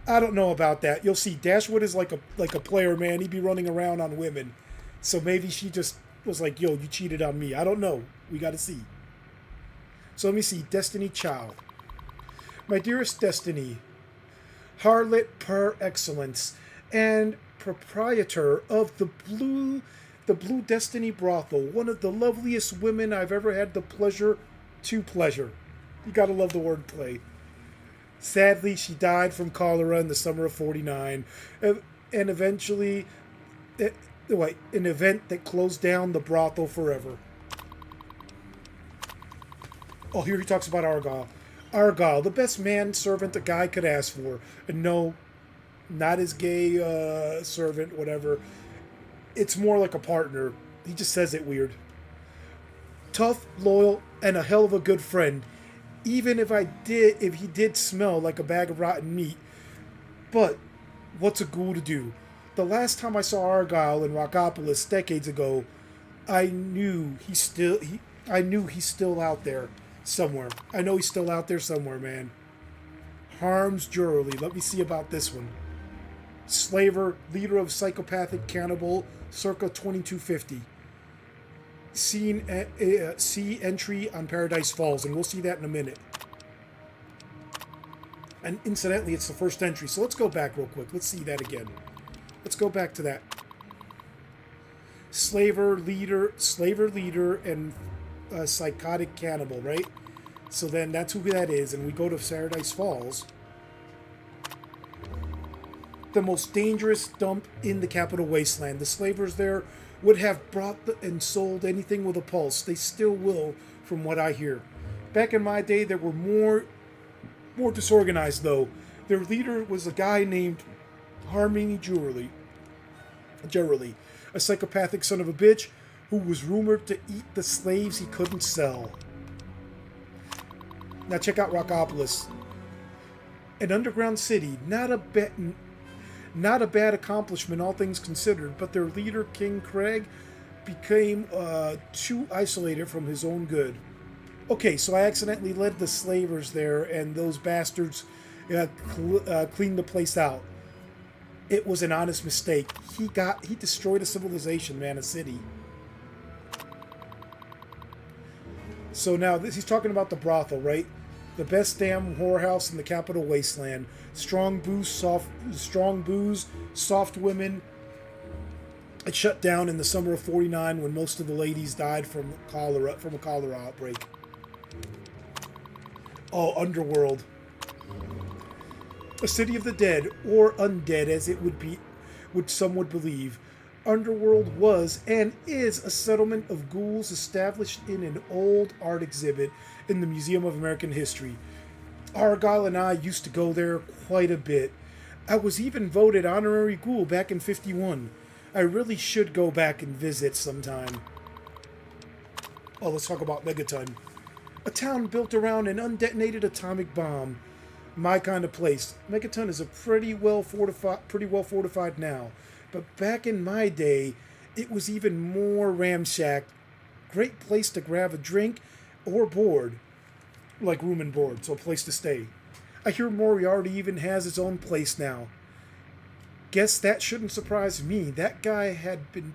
I don't know about that. You'll see. Dashwood is like a player, man. He'd be running around on women. So maybe she just was like, yo, you cheated on me. I don't know. We got to see. So let me see. Destiny Child. My dearest Destiny. Harlot per excellence. And proprietor of the Blue Destiny Brothel, one of the loveliest women I've ever had the pleasure to pleasure. You gotta love the wordplay. Sadly, she died from cholera in the summer of 49, and eventually, an event that closed down the brothel forever. Oh, here he talks about Argyle. Argyle, the best manservant a guy could ask for. And no, not his gay servant, whatever. It's more like a partner. He just says it weird. Tough, loyal, and a hell of a good friend. Even if he did smell like a bag of rotten meat. But what's a ghoul to do? The last time I saw Argyle in Rockopolis decades ago, I knew he's still out there somewhere. I know he's still out there somewhere, man. Harm's Jewelry. Let me see about this one. Slaver, leader of psychopathic cannibal, circa 2250. See entry on Paradise Falls, and we'll see that in a minute. And incidentally, it's the first entry, so let's go back real quick. Let's see that again. Let's go back to that. Slaver leader, and psychotic cannibal, right? So then that's who that is, and we go to Paradise Falls. The most dangerous dump in the Capital Wasteland. The slavers there would have brought and sold anything with a pulse. They still will, from what I hear. Back in my day, they were more disorganized, though. Their leader was a guy named Harmony Jewelry, a psychopathic son of a bitch who was rumored to eat the slaves he couldn't sell. Now check out Rockopolis. An underground city, not a bad accomplishment, all things considered, but their leader, King Craig, became too isolated from his own good. Okay, so I accidentally led the slavers there, and those bastards cleaned the place out. It was an honest mistake. He destroyed a civilization, man, a city. So now, he's talking about the brothel, right? The best damn whorehouse in the Capital Wasteland. Strong booze, soft women. It shut down in the summer of 49 when most of the ladies died from a cholera outbreak. Oh, Underworld. A city of the dead, or undead as it some would believe. Underworld was and is a settlement of ghouls established in an old art exhibit in the Museum of American History. Argyle and I used to go there quite a bit. I was even voted honorary ghoul back in 51. I really should go back and visit sometime. Oh, let's talk about Megaton. A town built around an undetonated atomic bomb. My kind of place. Megaton is a pretty well fortified now. But back in my day, it was even more ramshacked. Great place to grab a drink or board. Like room and board, so a place to stay. I hear Moriarty even has his own place now. Guess that shouldn't surprise me. That guy had been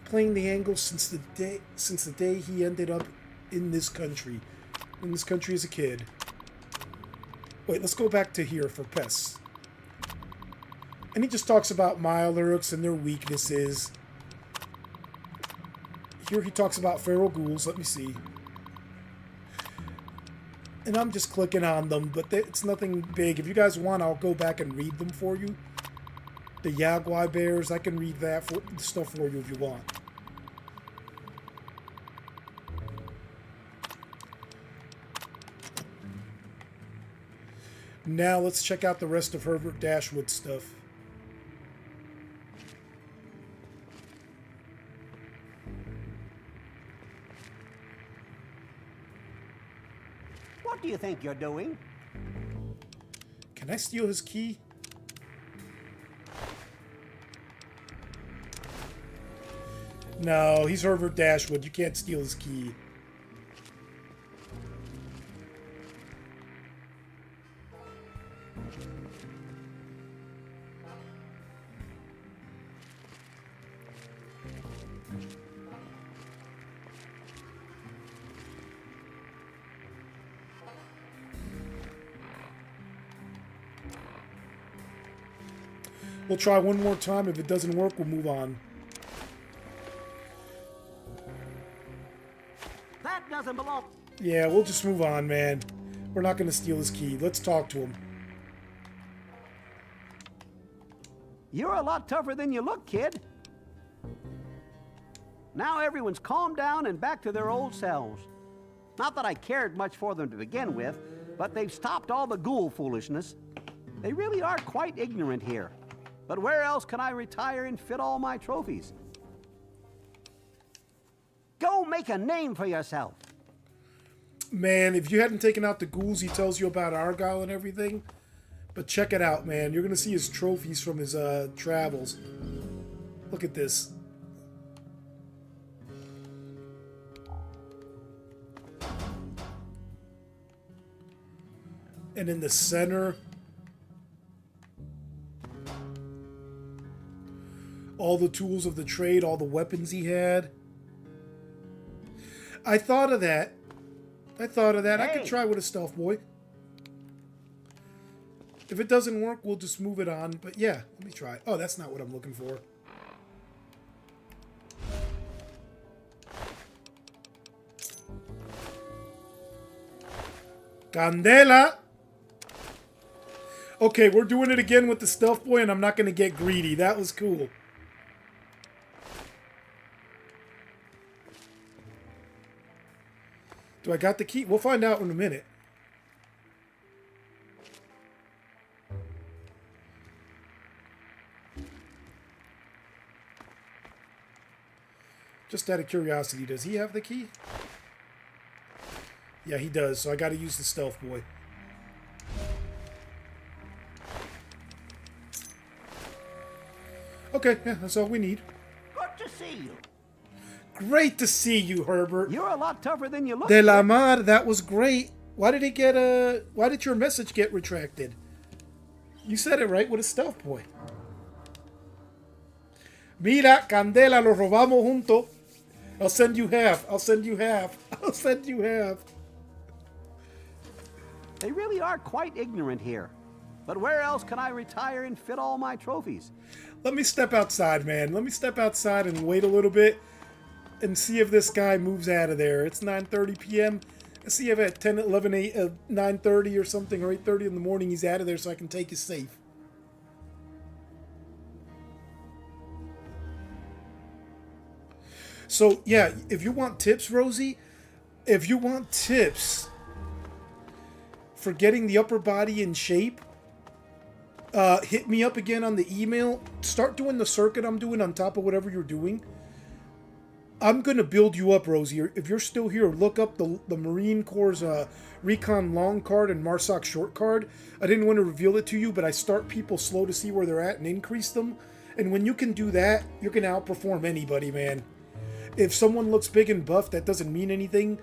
playing the angle since the day he ended up in this country. In this country as a kid. Wait, let's go back to here for pests. And he just talks about Mirelurks and their weaknesses. Here he talks about feral ghouls. Let me see. And I'm just clicking on them, but it's nothing big. If you guys want, I'll go back and read them for you. The Yaguai bears, I can read that stuff for you if you want. Now let's check out the rest of Herbert Dashwood's stuff. What do you think you're doing? Can I steal his key? No, he's Herbert Dashwood. You can't steal his key. We'll try one more time. If it doesn't work, we'll move on. That doesn't belong. Yeah, we'll just move on, man. We're not going to steal his key. Let's talk to him. You're a lot tougher than you look, kid. Now everyone's calmed down and back to their old selves. Not that I cared much for them to begin with, but they've stopped all the ghoul foolishness. They really are quite ignorant here. But where else can I retire and fit all my trophies? Go make a name for yourself. Man, if you hadn't taken out the ghouls, he tells you about Argyle and everything. But check it out, man. You're going to see his trophies from his travels. Look at this. And in the center, all the tools of the trade, all the weapons he had. I thought of that. I could try with a stealth boy. If it doesn't work, we'll just move it on. But yeah, let me try. Oh, that's not what I'm looking for. Candela! Okay, we're doing it again with the stealth boy, and I'm not going to get greedy. That was cool. Do I got the key? We'll find out in a minute. Just out of curiosity, does he have the key? Yeah, he does, so I got to use the stealth boy. Okay, yeah, that's all we need. Good to see you. Great to see you, Herbert. You're a lot tougher than you look. De la Mar, that was great. Why did it get why did your message get retracted? You said it right with a stealth boy. Mira, Candela, lo robamos junto. I'll send you half. I'll send you half. I'll send you half. They really are quite ignorant here. But where else can I retire and fit all my trophies? Let me step outside, man. Let me step outside and wait a little bit and see if this guy moves out of there. It's 9:30 p.m. Let's see if at 10, 11, 8, 9:30 or something, or 8:30 in the morning he's out of there so I can take his safe. So, yeah, if you want tips, Rosie, if you want tips for getting the upper body in shape, hit me up again on the email. Start doing the circuit I'm doing on top of whatever you're doing. I'm going to build you up, Rosie. If you're still here, look up the Marine Corps' Recon Long card and MARSOC Short card. I didn't want to reveal it to you, but I start people slow to see where they're at and increase them. And when you can do that, you're going to outperform anybody, man. If someone looks big and buff, that doesn't mean anything.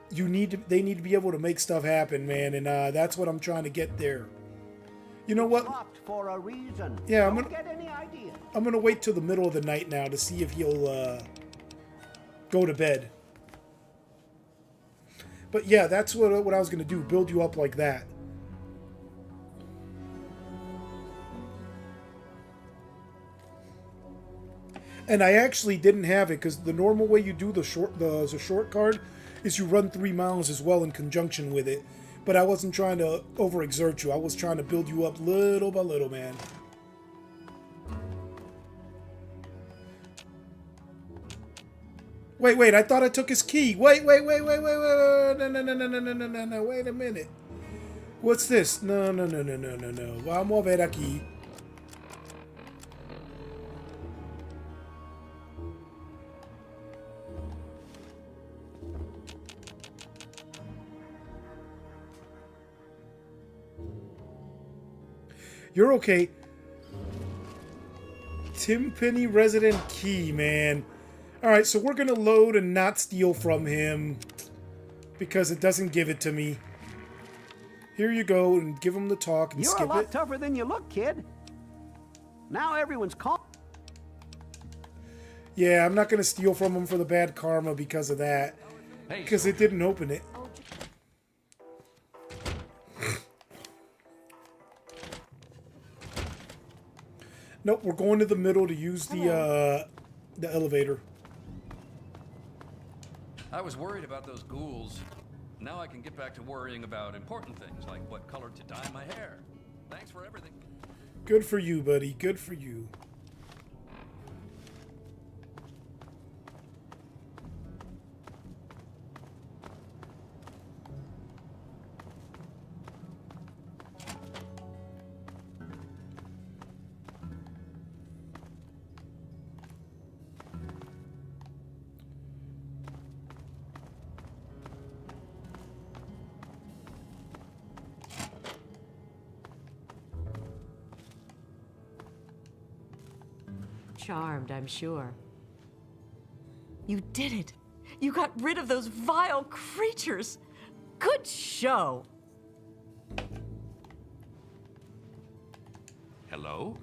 They need to be able to make stuff happen, man. And that's what I'm trying to get there. You know what? For a reason. Yeah, Don't get any idea. I'm gonna wait till the middle of the night now to see if he'll go to bed. But yeah, that's what I was going to do. Build you up like that. And I actually didn't have it because the normal way you do the short card is you run 3 miles as well in conjunction with it. But I wasn't trying to overexert you. I was trying to build you up little by little, man. Wait, I thought I took his key. Wait. No. Wait a minute. What's this? No. Vamos a ver aquí. You're okay. Timpani resident key, man. Alright, so we're going to load and not steal from him because it doesn't give it to me. Here you go, and give him the talk and skip it. You're a lot tougher than you look, kid. Now everyone's caught. Yeah, I'm not going to steal from him for the bad karma because of that. Because it didn't open it. Nope, we're going to the middle to use the elevator. I was worried about those ghouls. Now I can get back to worrying about important things, like what color to dye my hair. Thanks for everything. Good for you, buddy. Good for you. Charmed, I'm sure. You did it! You got rid of those vile creatures! Good show! Hello?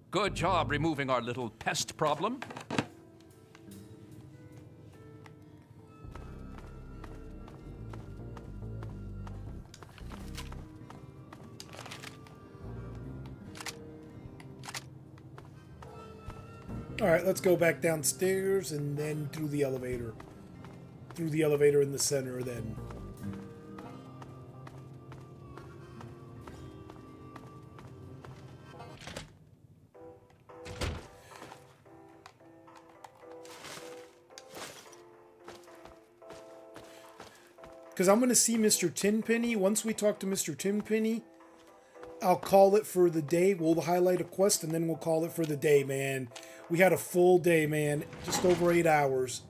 Good job removing our little pest problem. Alright, let's go back downstairs and then through the elevator. Through the elevator in the center, then. Because I'm going to see Mr. Tenpenny. Once we talk to Mr. Tenpenny, I'll call it for the day. We'll highlight a quest and then we'll call it for the day, man. We had a full day, man. Just over 8 hours.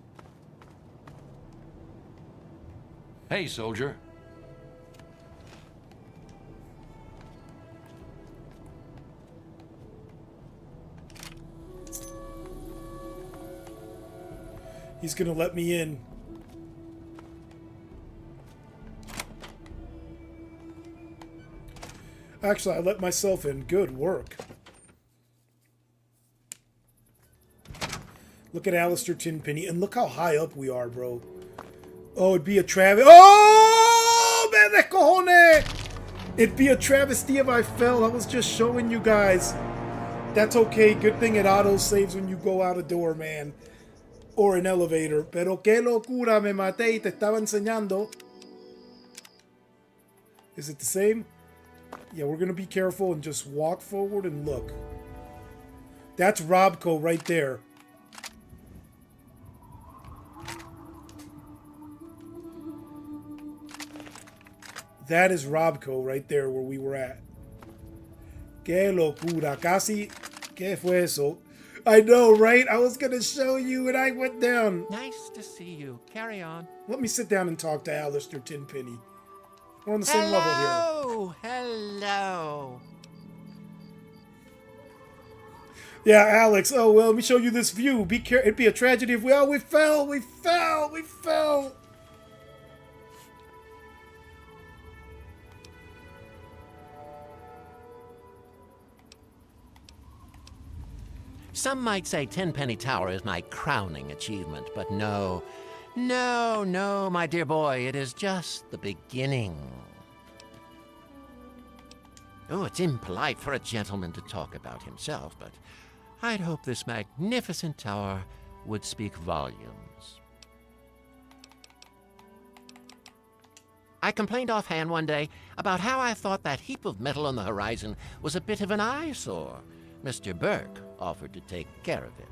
Hey, soldier. He's gonna let me in. Actually, I let myself in. Good work. Look at Alistair Tenpenny, and look how high up we are, bro. Oh, it'd be a travesty. Oh, man, de cojones! It'd be a travesty if I fell. I was just showing you guys. That's okay. Good thing it auto-saves when you go out a door, man. Or an elevator. Pero qué locura, me maté y te estaba enseñando. Is it the same? Yeah, we're going to be careful and just walk forward and look. That's Robco right there. That is Robco right there where we were at. Qué locura. Casi. ¿Qué fue eso? I know, right? I was going to show you and I went down. Nice to see you. Carry on. Let me sit down and talk to Alistair Tenpenny. We're on the same level here. Hello. Yeah, Alex. Oh, well, let me show you this view. Be careful. It'd be a tragedy if we... Oh, we fell. We fell. We fell. Some might say Tenpenny Tower is my crowning achievement, but no. No, no, my dear boy, it is just the beginning. Oh, it's impolite for a gentleman to talk about himself, but I'd hope this magnificent tower would speak volumes. I complained offhand one day about how I thought that heap of metal on the horizon was a bit of an eyesore. Mr. Burke offered to take care of it.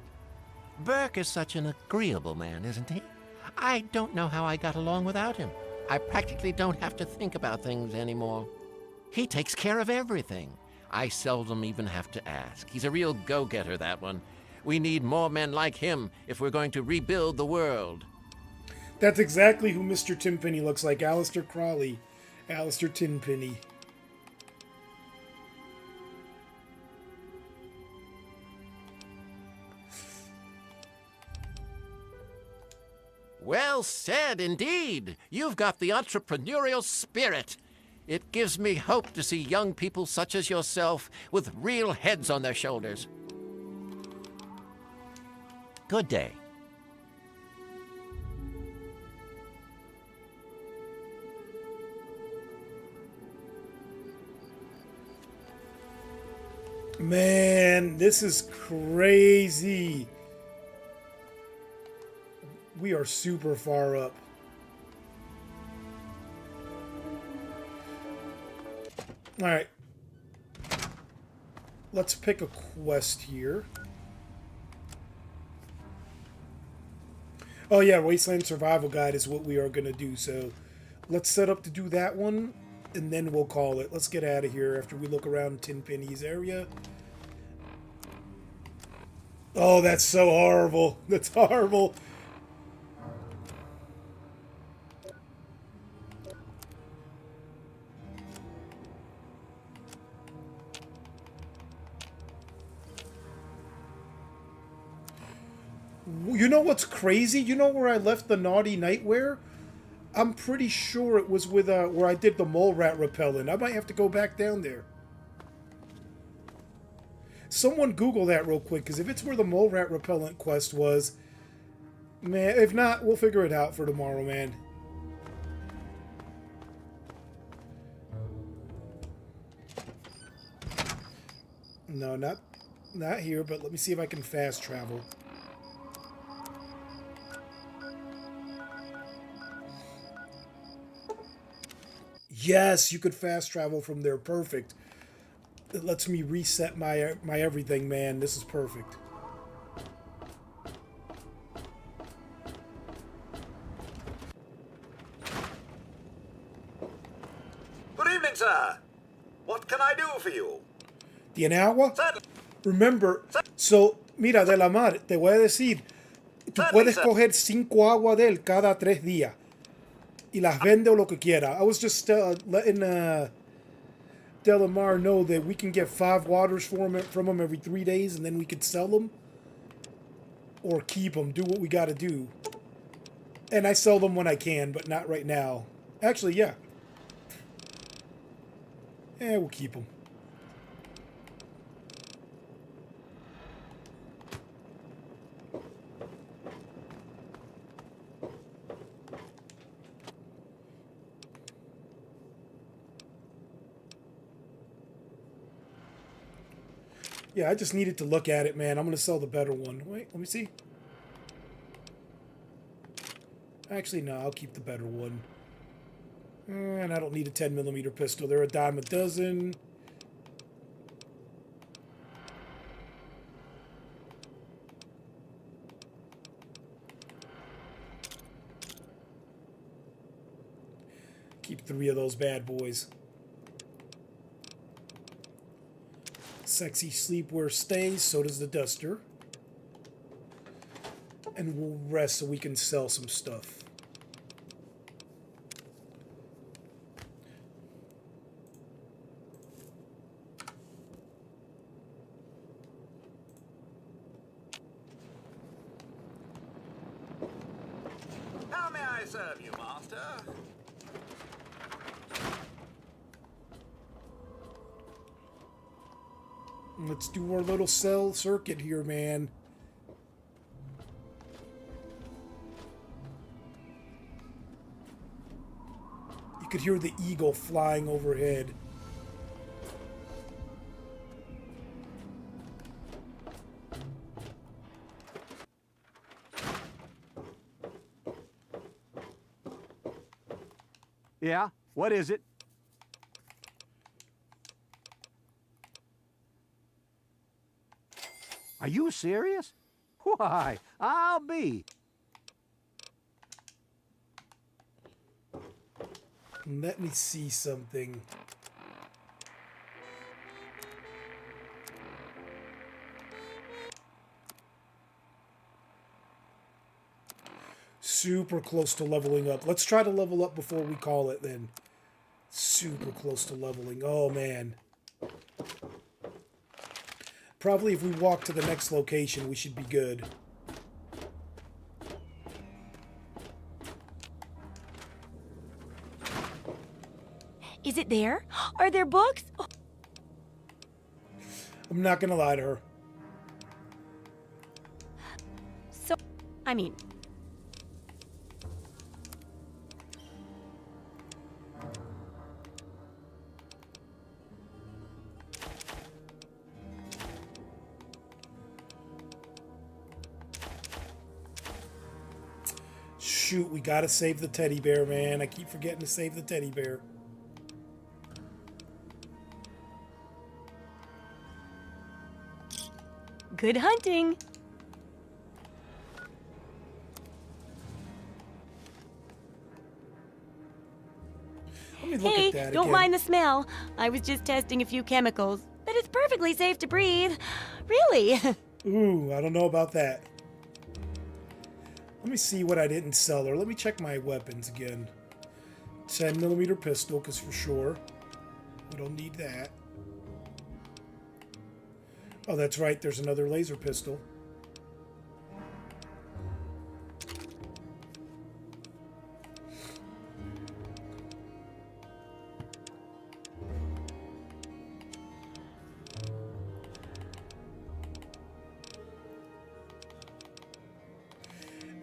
Burke is such an agreeable man, isn't he? I don't know how I got along without him. I practically don't have to think about things anymore. He takes care of everything. I seldom even have to ask. He's a real go-getter, that one. We need more men like him if we're going to rebuild the world. That's exactly who Mr. Tenpenny looks like. Aleister Crowley. Aleister Tenpenny. Well said, indeed. You've got the entrepreneurial spirit. It gives me hope to see young people such as yourself with real heads on their shoulders. Good day. Man, this is crazy. We are super far up. Alright. Let's pick a quest here. Oh yeah, Wasteland Survival Guide is what we are going to do. So let's set up to do that one, and then we'll call it. Let's get out of here after we look around Tenpenny's area. Oh, that's so horrible. That's horrible. You know what's crazy? You know where I left the naughty nightwear? I'm pretty sure it was with where I did the mole rat repellent. I might have to go back down there. Someone Google that real quick, because if it's where the mole rat repellent quest was, man, if not, we'll figure it out for tomorrow, man. No, not here, but let me see if I can fast travel. Yes, you could fast travel from there. Perfect. It lets me reset my everything, man. This is perfect. Good evening, sir. What can I do for you? ¿Tiene agua? Remember, so, mira, de la mar, te voy a decir, tú puedes coger 5 agua de él cada 3 días. Y las vende o lo que quiera. I was just letting Delamar know that we can get 5 waters from him every 3 days, and then we could sell them. Or keep them. Do what we gotta do. And I sell them when I can, but not right now. Actually, yeah. Yeah, we'll keep them. Yeah, I just needed to look at it, man. I'm going to sell the better one. Wait, let me see. Actually, no, I'll keep the better one. And I don't need a 10mm pistol. They're a dime a dozen. Keep 3 of those bad boys. Sexy sleepwear stays, so does the duster. And we'll rest so we can sell some stuff. How may I serve you, master? Let's do our little cell circuit here, man. You could hear the eagle flying overhead. Yeah? What is it? Are you serious? Why, I'll be. Let me see something. Super close to leveling up. Let's try to level up before we call it then. Super close to leveling. Oh, man. Probably if we walk to the next location, we should be good. Is it there? Are there books? Oh. I'm not gonna lie to her. So, I mean... Shoot, we gotta save the teddy bear, man. I keep forgetting to save the teddy bear. Good hunting. Hey, don't mind the smell. I was just testing a few chemicals, but it's perfectly safe to breathe. Really? Ooh, I don't know about that. Let me see what I didn't sell her. Let me check my weapons again. 10mm pistol, because for sure we don't need that. Oh, that's right. There's another laser pistol.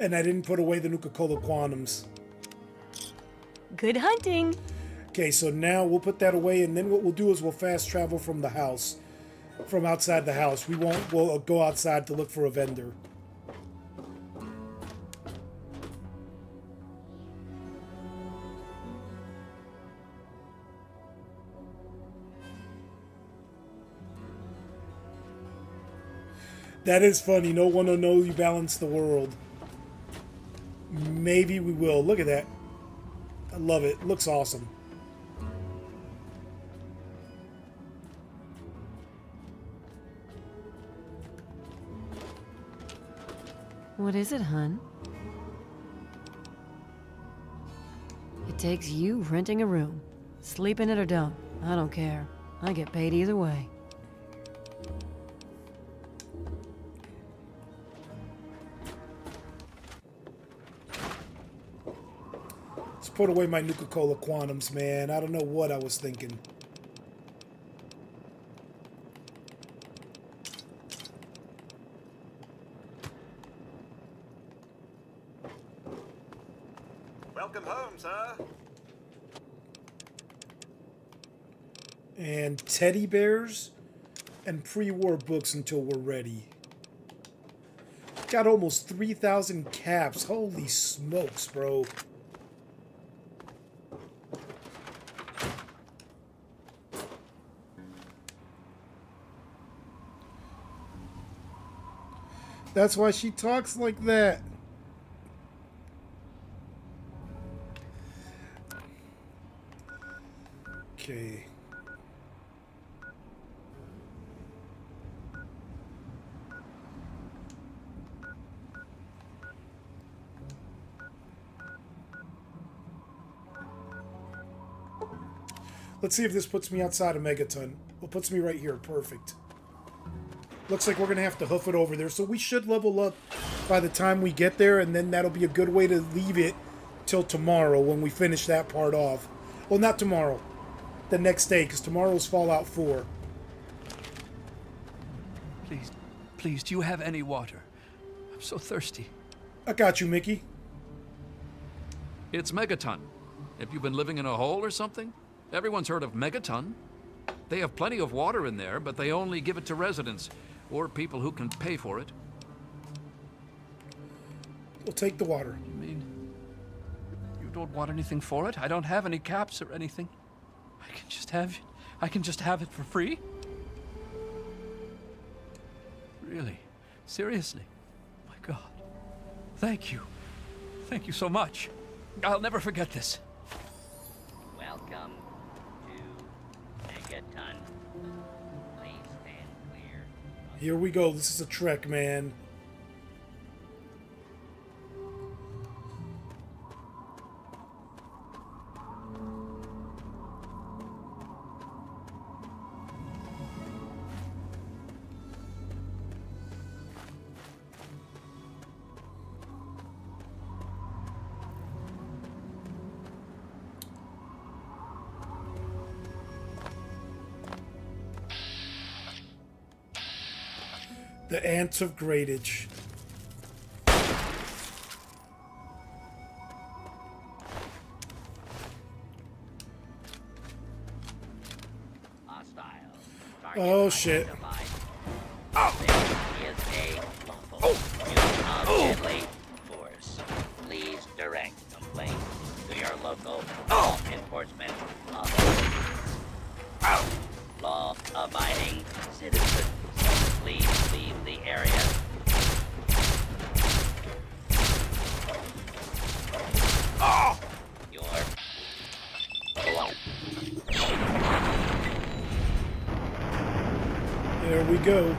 And I didn't put away the Nuka-Cola Quantums. Good hunting. Okay, so now we'll put that away, and then what we'll do is we'll fast travel from the house. From outside the house. We'll go outside to look for a vendor. That is funny. No one will know you balance the world. Maybe we will. Look at that. I love it. Looks awesome. What is it, hun? It takes you renting a room. Sleep in it or don't. I don't care. I get paid either way. Let's put away my Nuka-Cola Quantums, man. I don't know what I was thinking. Welcome home, sir. And teddy bears and pre-war books until we're ready. Got almost 3,000 caps. Holy smokes, bro. That's why she talks like that. Okay. Let's see if this puts me outside of Megaton. Well, puts me right here. Perfect. Looks like we're going to have to hoof it over there. So we should level up by the time we get there, and then that'll be a good way to leave it till tomorrow when we finish that part off. Well, not tomorrow. The next day, because tomorrow's Fallout 4. Please, please, do you have any water? I'm so thirsty. I got you, Mickey. It's Megaton. Have you been living in a hole or something? Everyone's heard of Megaton. They have plenty of water in there, but they only give it to residents or people who can pay for it. We'll take the water. You mean you don't want anything for it? I don't have any caps or anything. I can just have it for free? Really? Seriously? My God. Thank you. Thank you so much. I'll never forget this. Welcome to Megaton. Please stand clear. Here we go. This is a trek, man. The Ants of Greatage. Oh shit. Force. Please direct complaint to your local enforcement law-abiding citizens. Please leave the area. There we go.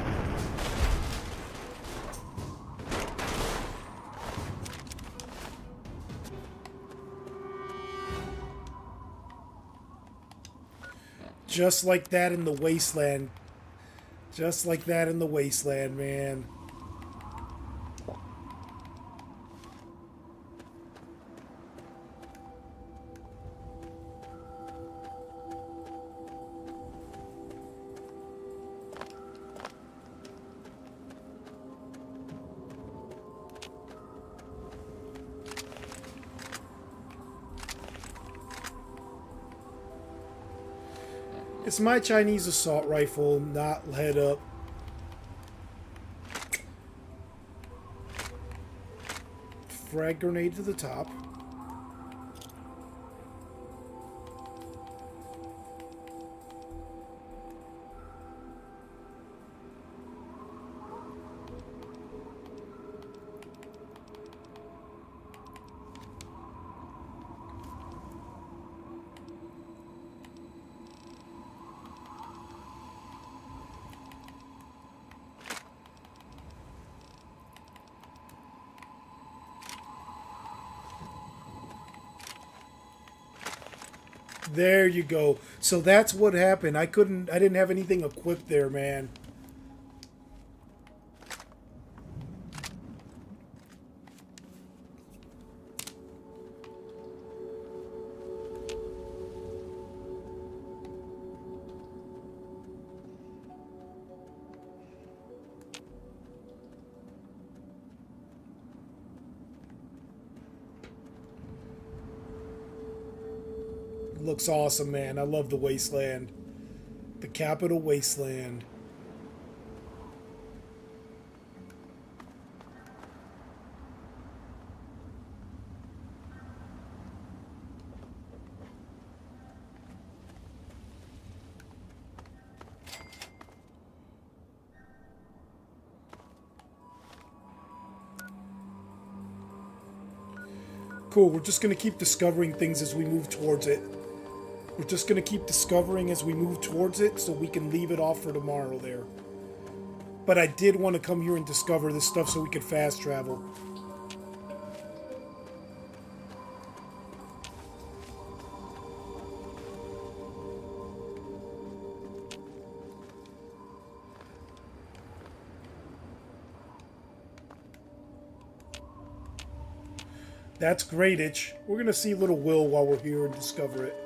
Just like that in the Wasteland. Just like that in the Wasteland, man. It's my Chinese assault rifle, not head up. Frag grenade to the top. There you go. So that's what happened. I didn't have anything equipped there, man. Looks awesome, man. I love the Wasteland. The Capital Wasteland. Cool, we're just going to keep discovering things as we move towards it. We're just going to keep discovering as we move towards it so we can leave it off for tomorrow there. But I did want to come here and discover this stuff so we could fast travel. That's Greatage. We're going to see Little Will while we're here and discover it.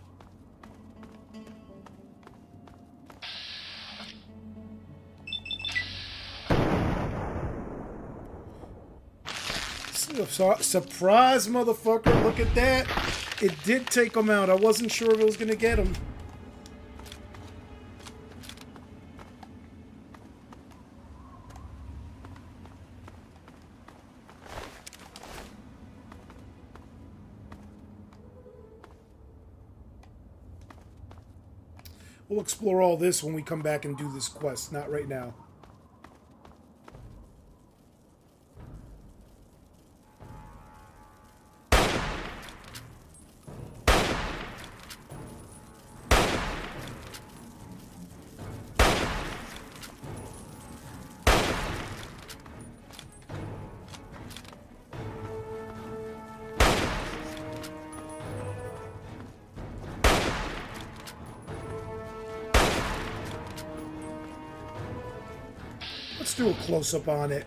Surprise, motherfucker. Look at that. It did take him out. I wasn't sure if it was going to get him. We'll explore all this when we come back and do this quest, not right now. Let's do a close-up on it.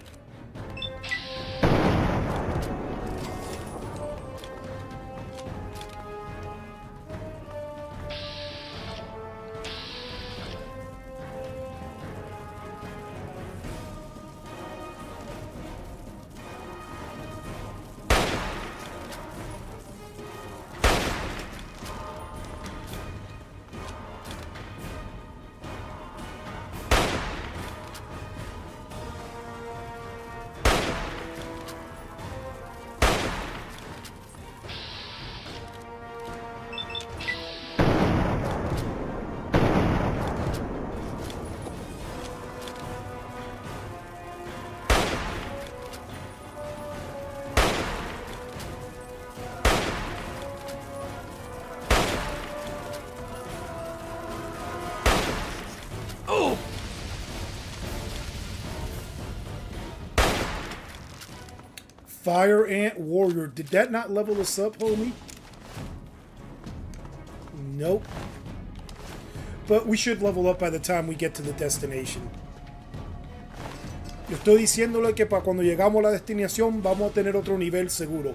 Fire Ant Warrior. Did that not level us up, homie? Nope. But we should level up by the time we get to the destination. Yo estoy diciéndole que para cuando llegamos a la destinación vamos a tener otro nivel seguro.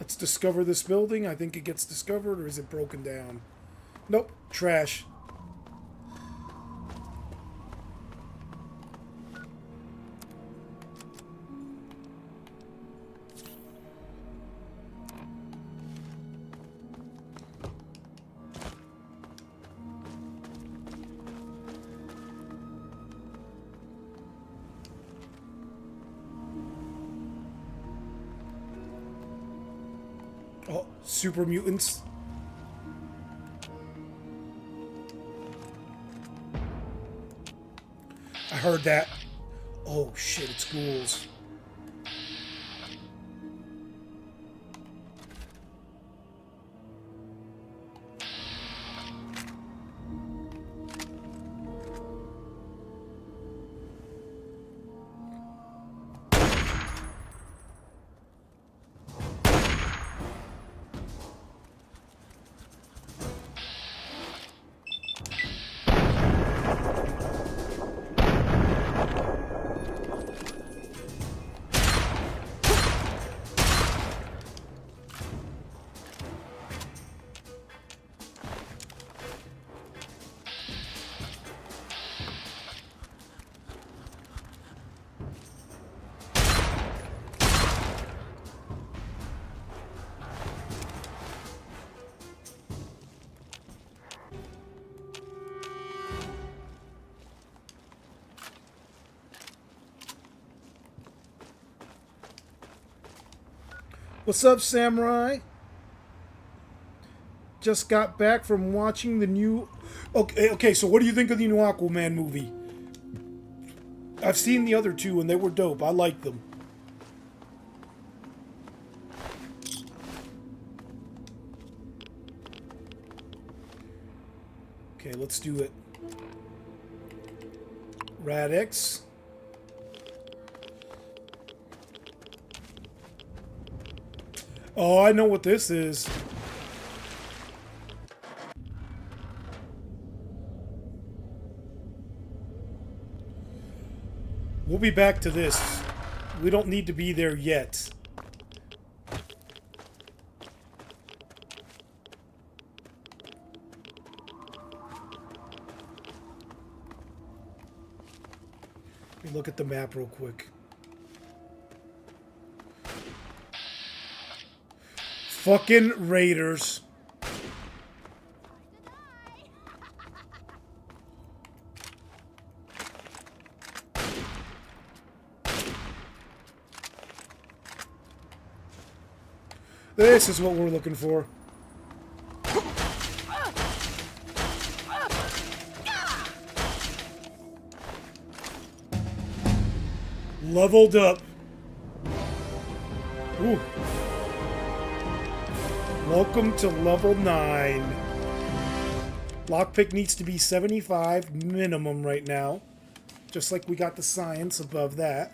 Let's discover this building. I think it gets discovered, or is it broken down? Nope. Trash. Oh, super mutants. I heard that. Oh shit, it's ghouls. What's up, Samurai? Just got back from watching the new... Okay, so what do you think of the new Aquaman movie? I've seen the other two, and they were dope. I like them. Okay, let's do it. Radix. Oh, I know what this is. We'll be back to this. We don't need to be there yet. look at the map real quick. Fucking raiders. This is what we're looking for. Leveled up. Ooh. Welcome to level 9. Lockpick needs to be 75 minimum right now. Just like we got the science above that.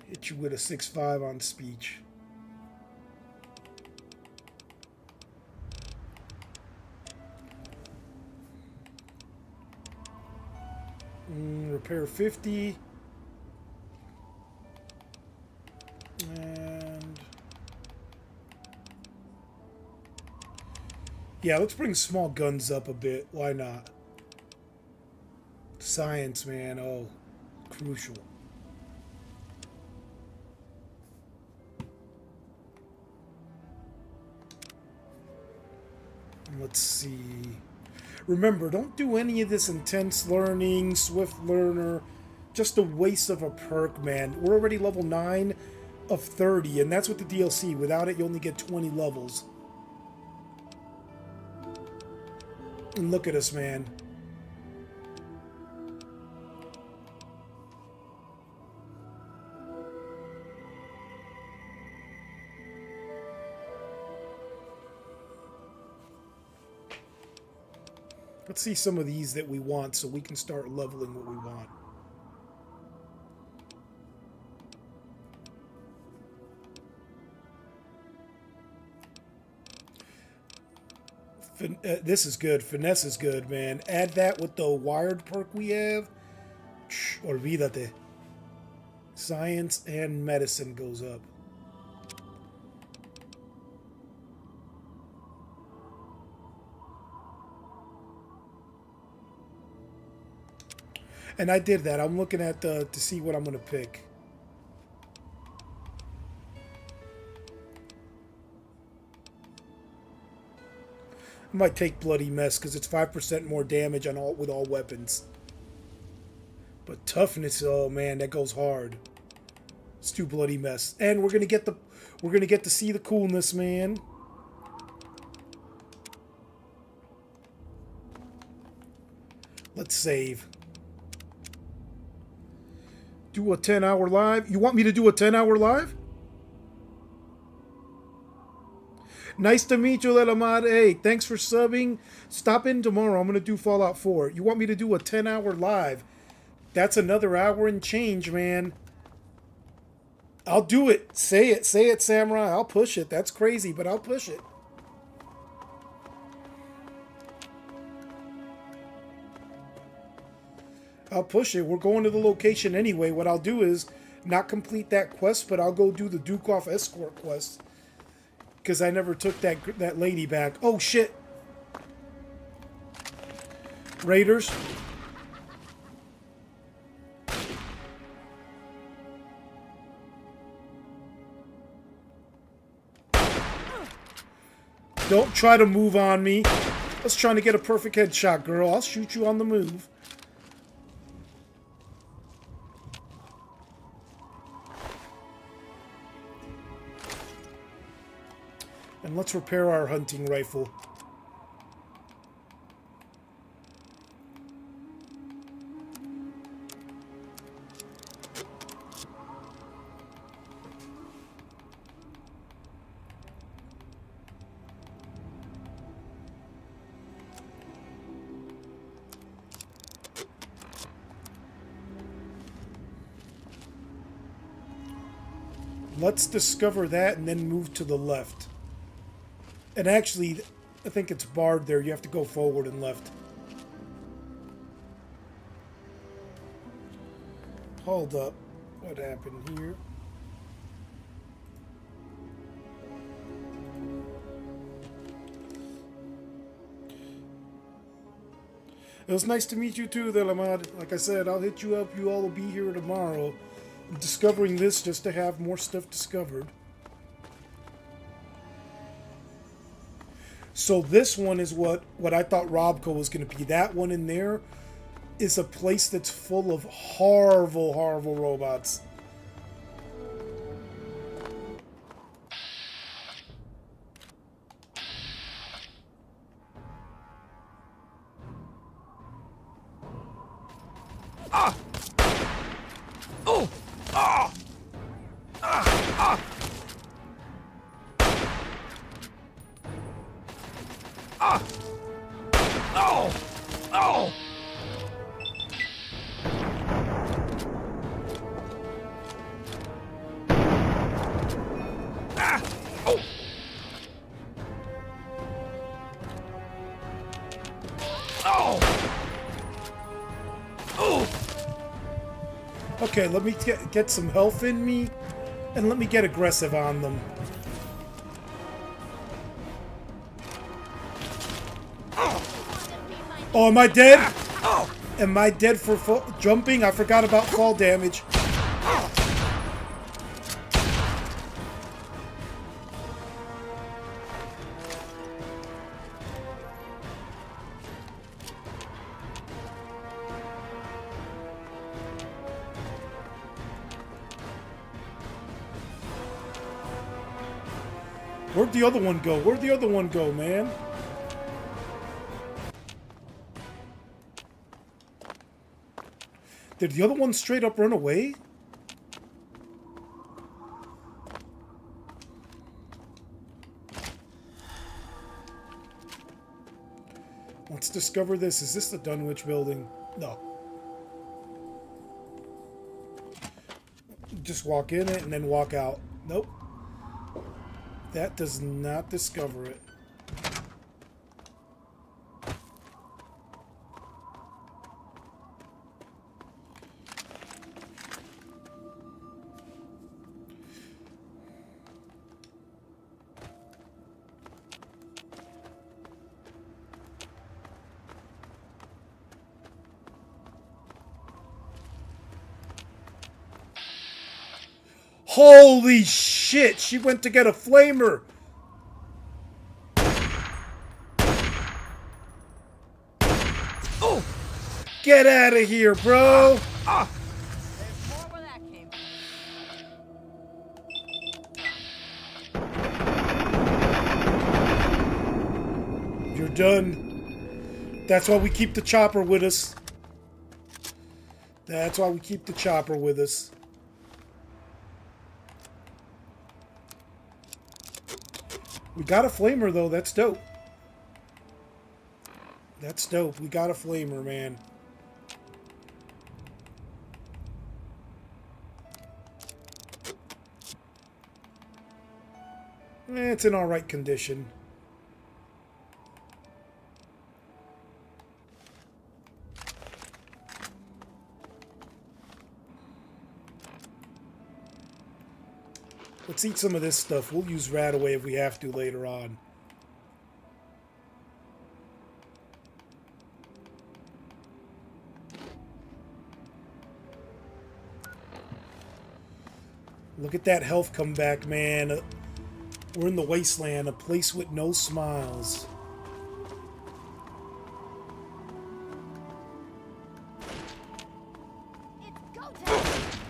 Hit you with a 6.5 on speech. Repair 50. And yeah, let's bring small guns up a bit. Why not? Science, man. Oh, crucial. Let's see. Remember, don't do any of this intense learning, swift learner. Just a waste of a perk, man. We're already level 9 of 30, and that's with the DLC. Without it, you only get 20 levels. And look at us, man. Let's see some of these that we want so we can start leveling what we want. This is good. Finesse is good, man. Add that with the wired perk we have. Olvídate. Science and medicine goes up. And I did that. I'm looking at to see what I'm going to pick. I might take Bloody Mess because it's 5% more damage on with all weapons. But toughness, oh man, that goes hard. Let's do Bloody Mess, and we're gonna get to see the coolness, man. Let's save. Do a 10-hour live. You want me to do a 10-hour live? Nice to meet you, Lelamad. Hey, thanks for subbing. Stop in tomorrow. I'm going to do Fallout 4. You want me to do a 10-hour live? That's another hour and change, man. I'll do it. Say it. Say it, Samurai. I'll push it. That's crazy, but I'll push it. I'll push it. We're going to the location anyway. What I'll do is not complete that quest, but I'll go do the Duke-off escort quest. Because I never took that lady back. Oh, shit. Raiders. Don't try to move on me. I was trying to get a perfect headshot, girl. I'll shoot you on the move. And let's repair our hunting rifle. Let's discover that and then move to the left. And actually, I think it's barred there. You have to go forward and left. Hold up. What happened here? It was nice to meet you too, Delamad. Like I said, I'll hit you up. You all will be here tomorrow. I'm discovering this just to have more stuff discovered. So this one is what I thought Robco was going to be. That one in there is a place that's full of horrible, horrible robots. Okay, let me get some health in me, and let me get aggressive on them. Oh, am I dead? Am I dead for jumping? I forgot about fall damage. Where'd the other one go? Where'd the other one go, man? Did the other one straight up run away? Let's discover this. Is this the Dunwich building? No. Just walk in it and then walk out. Nope. That does not discover it. Holy shit! She went to get a flamer! Oh! Get out of here, bro! You're done. That's why we keep the chopper with us. That's why we keep the chopper with us. We got a flamer, though. That's dope. That's dope. We got a flamer, man. It's in alright condition. Let's eat some of this stuff. We'll use Radaway if we have to later on. Look at that health come back, man. We're in the wasteland, a place with no smiles.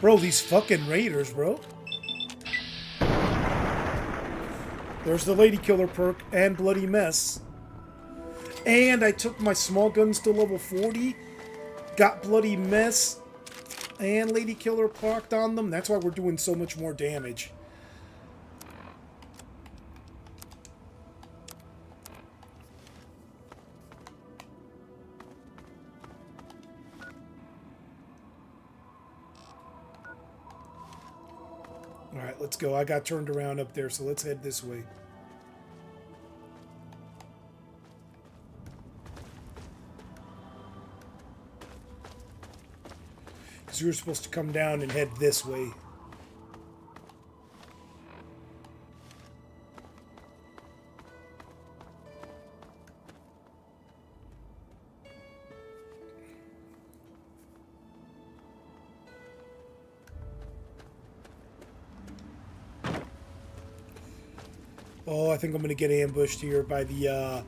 Bro, these fucking raiders, bro. There's the Lady Killer perk and Bloody Mess. And I took my small guns to level 40. Got Bloody Mess and Lady Killer procced on them. That's why we're doing so much more damage. Alright, let's go. I got turned around up there, so let's head this way. Because we were supposed to come down and head this way. Oh, I think I'm gonna get ambushed here by the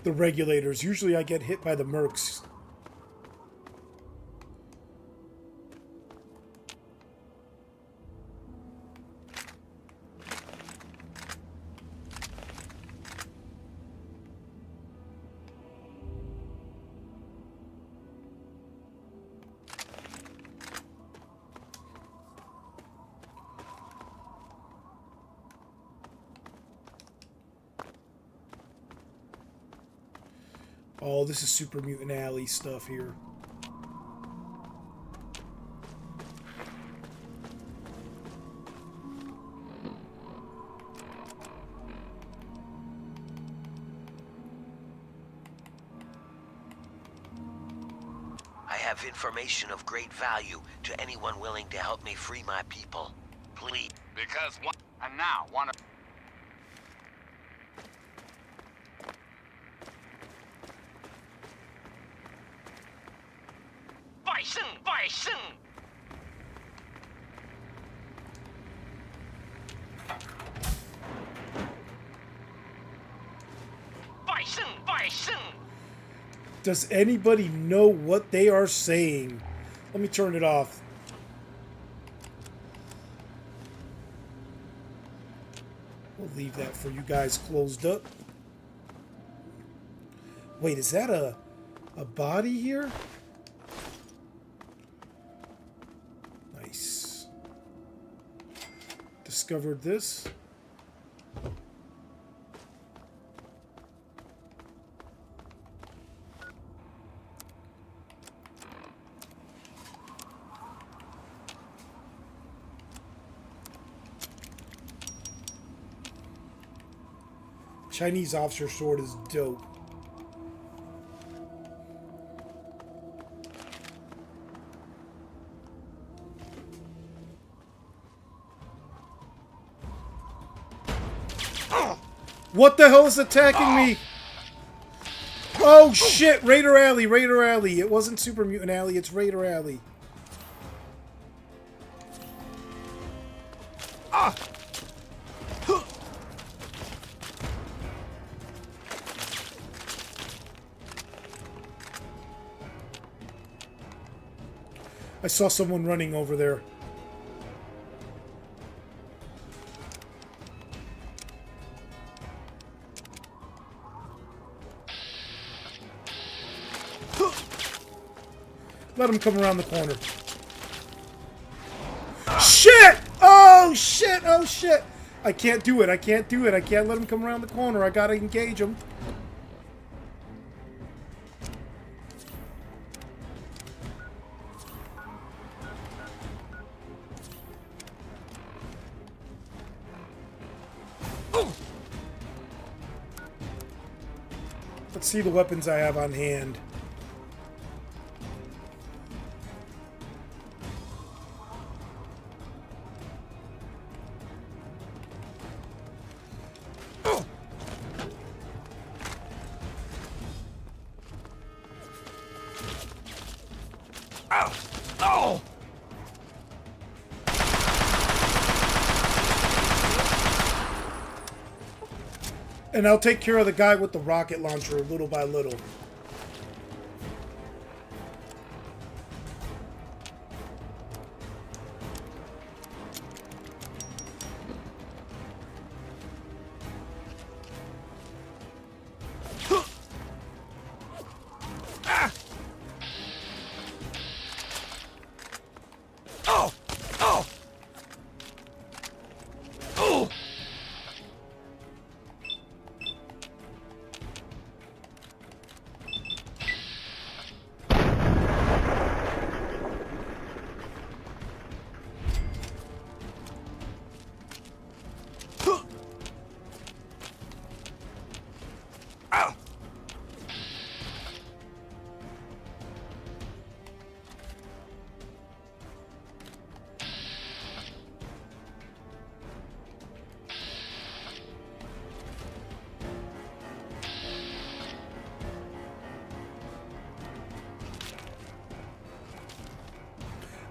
regulators. Usually I get hit by the mercs. Oh, this is Super Mutant Alley stuff here. I have information of great value to anyone willing to help me free my people. Please. Because one... And now, one of... Basin! Basin! Basin! Basin! Does anybody know what they are saying? Let me turn it off. We'll leave that for you guys closed up. Wait, is that a body here? Nice. Discovered this. Chinese officer sword is dope. What the hell is attacking me? Oh shit! Raider Alley, Raider Alley. It wasn't Super Mutant Alley, it's Raider Alley. Ah! I saw someone running over there. Let him come around the corner. Shit! Oh shit! Oh shit! I can't do it. I can't do it. I can't let him come around the corner. I gotta engage him. Let's see the weapons I have on hand. And I'll take care of the guy with the rocket launcher little by little.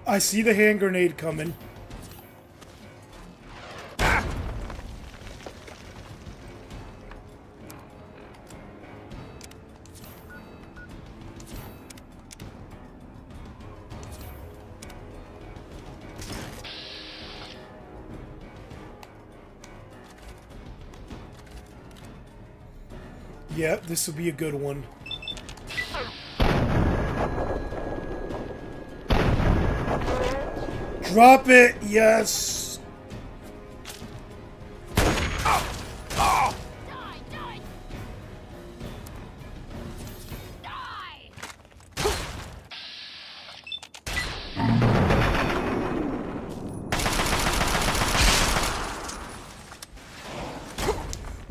I see the hand grenade coming. Yep, this will be a good one. Drop it! Yes!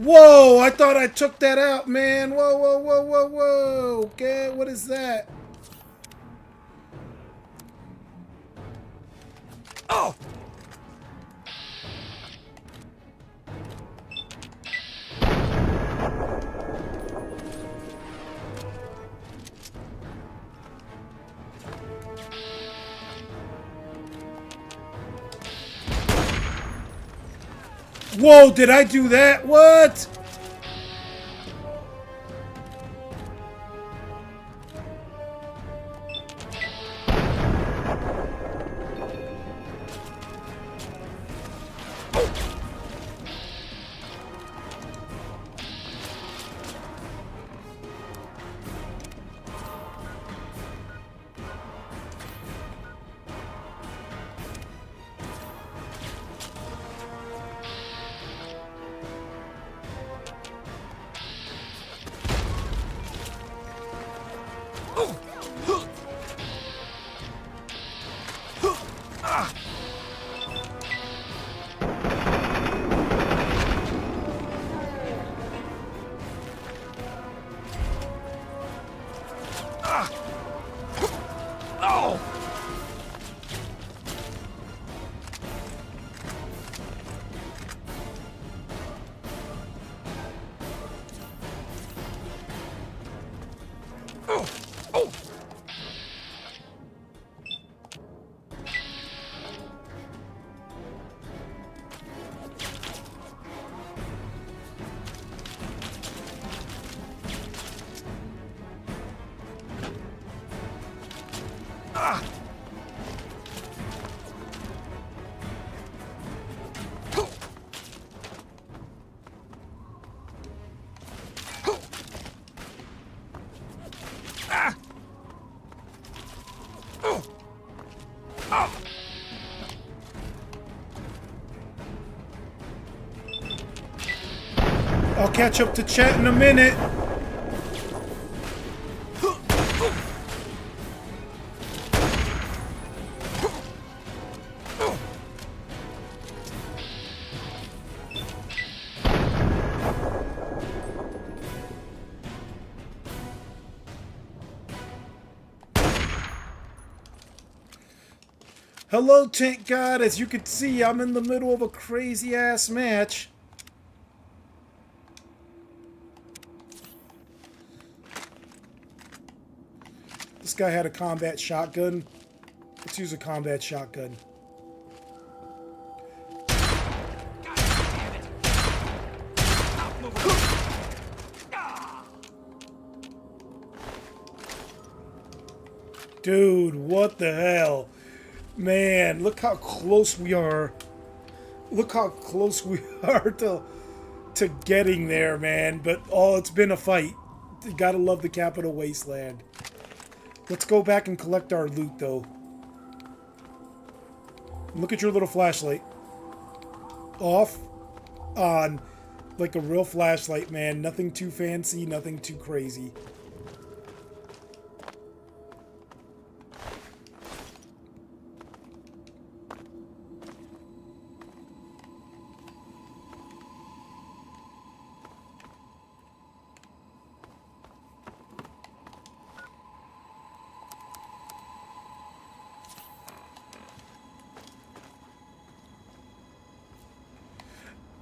Whoa! I thought I took that out, man! Whoa, whoa, whoa, whoa, whoa! Okay, what is that? Oh! Whoa, did I do that? What? I'll catch up to chat in a minute. Hello, Tank God. As you can see, I'm in the middle of a crazy-ass match. This guy had a combat shotgun. Let's use a combat shotgun. Dude, what the hell? Man, look how close we are. Look how close we are to getting there, man. But, oh, it's been a fight. You gotta love the Capital Wasteland. Let's go back and collect our loot, though. Look at your little flashlight. Off. On. Like a real flashlight, man. Nothing too fancy, nothing too crazy.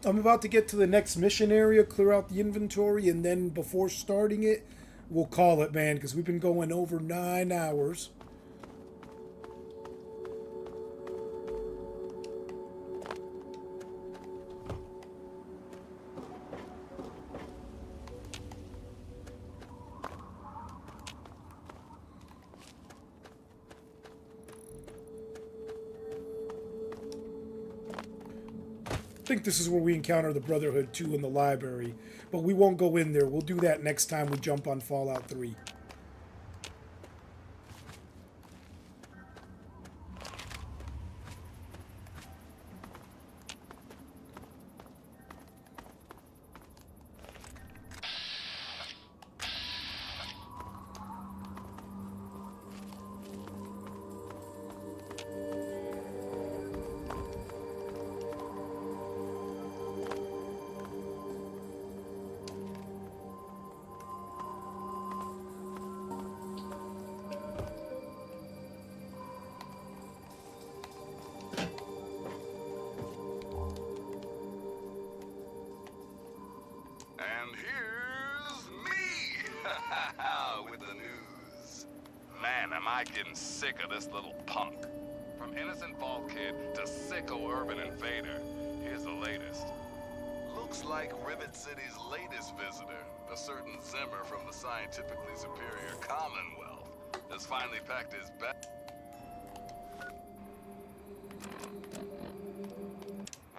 I'm about to get to the next mission area, clear out the inventory, and then before starting it, we'll call it, man, because we've been going over 9 hours. think this is where we encounter the Brotherhood too in the library, but we won't go in there. We'll do that next time we jump on Fallout 3. And here's me with the news. Man, am I getting sick of this little punk. From innocent vault kid to sicko urban invader, here's the latest. Looks like Rivet City's latest visitor, a certain Zimmer from the scientifically superior Commonwealth, has finally packed his bag.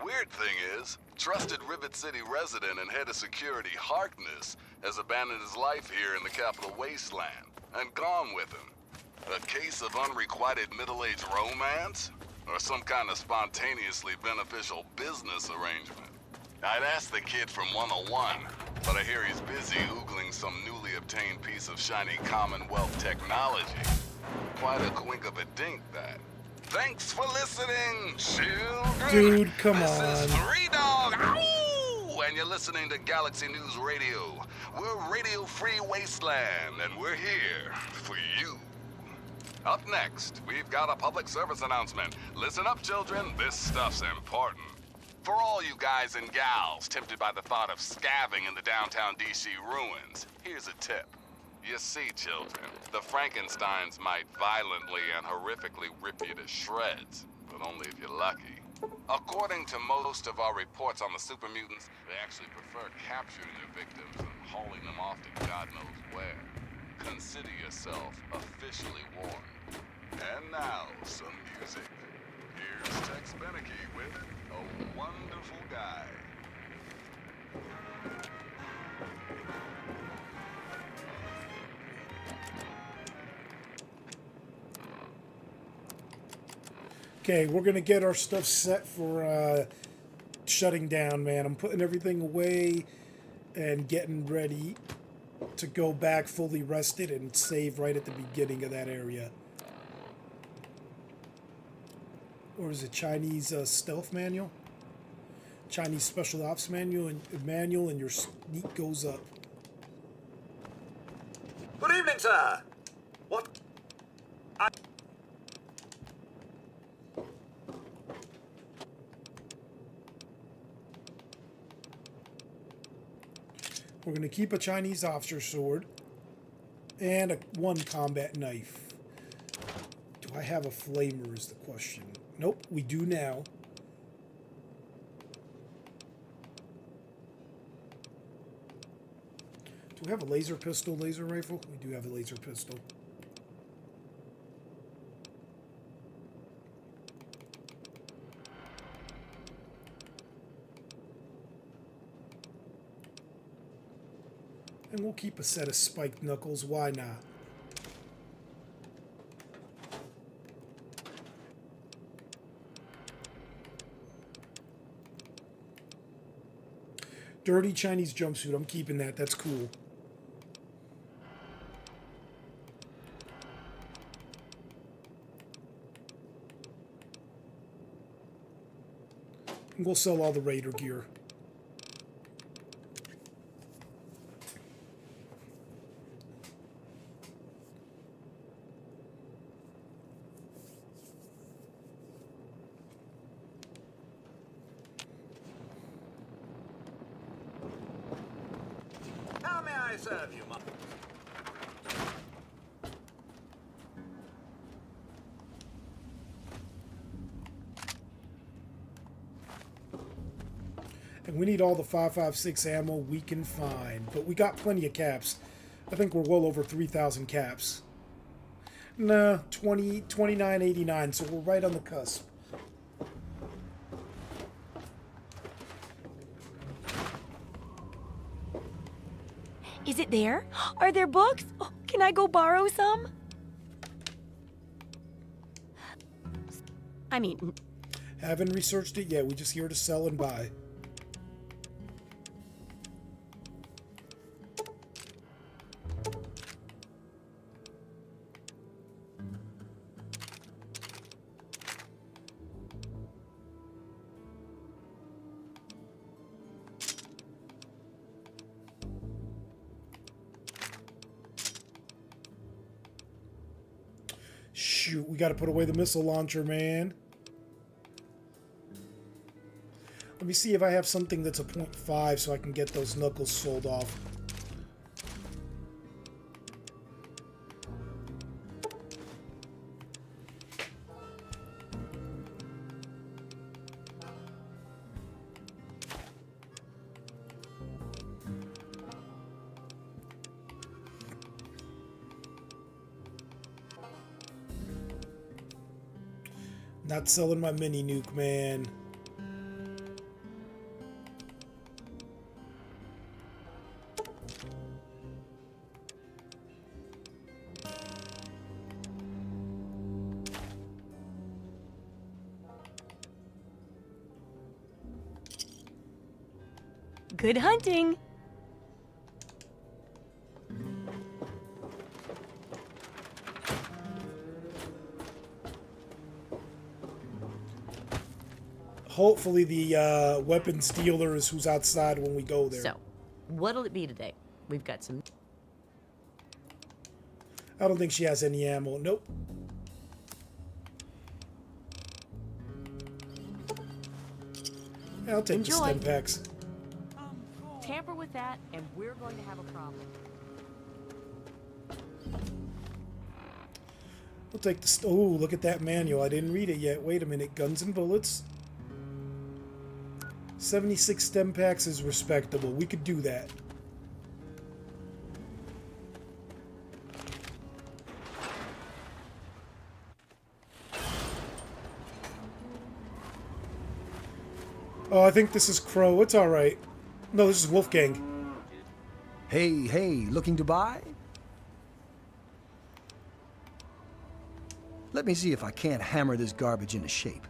Weird thing is, trusted Rivet City resident and head of security Harkness has abandoned his life here in the Capital Wasteland and gone with him. A case of unrequited middle-aged romance? Or some kind of spontaneously beneficial business arrangement? I'd ask the kid from 101, but I hear he's busy oogling some newly obtained piece of shiny Commonwealth technology. Quite a quink of a dink, that. Thanks for listening, children. Dude, come this on. This is Three Dog. Ow! And you're listening to Galaxy News Radio. We're Radio Free Wasteland, and we're here for you. Up next, we've got a public service announcement. Listen up, children. This stuff's important. For all you guys and gals tempted by the thought of scavenging in the downtown DC ruins, here's a tip. You see, children, the Frankensteins might violently and horrifically rip you to shreds, but only if you're lucky. According to most of our reports on the super mutants, they actually prefer capturing their victims and hauling them off to God knows where. Consider yourself officially warned. And now, some music. Here's Tex Beneke with A Wonderful Guy. Okay, we're gonna get our stuff set for shutting down, man. I'm putting everything away and getting ready to go back fully rested and save right at the beginning of that area. Or is it Chinese stealth manual? Chinese special ops manual, and your sneak goes up. Good evening, sir. What? We're going to keep a Chinese officer sword and one combat knife. Do I have a flamer is the question. Nope, we do now. Do we have a laser pistol, laser rifle? We do have a laser pistol. And we'll keep a set of spiked knuckles. Why not? Dirty Chinese jumpsuit. I'm keeping that. That's cool. And we'll sell all the Raider gear. How may I serve you, Mom? And we need all the 5.56 ammo we can find. But we got plenty of caps. I think we're well over 3,000 caps. Nah, 29.89, so we're right on the cusp. Is it there? Are there books? Oh, can I go borrow some? I mean... Haven't researched it yet. We just here to sell and buy. Shoot, we gotta put away the missile launcher, man. Let me see if I have something that's a .5 so I can get those knuckles sold off. Not selling my mini nuke, man. Good hunting! Hopefully the weapons dealer is who's outside when we go there. So, what'll it be today? We've got some... I don't think she has any ammo. Nope. Yeah, I'll take the stem packs. Tamper with that, and we're going to have a problem. I'll take the... Oh, look at that manual. I didn't read it yet. Wait a minute. Guns and bullets. 76 stem packs is respectable. We could do that. Oh, I think this is Crow. It's alright. No, this is Wolfgang. Hey, looking to buy? Let me see if I can't hammer this garbage into shape.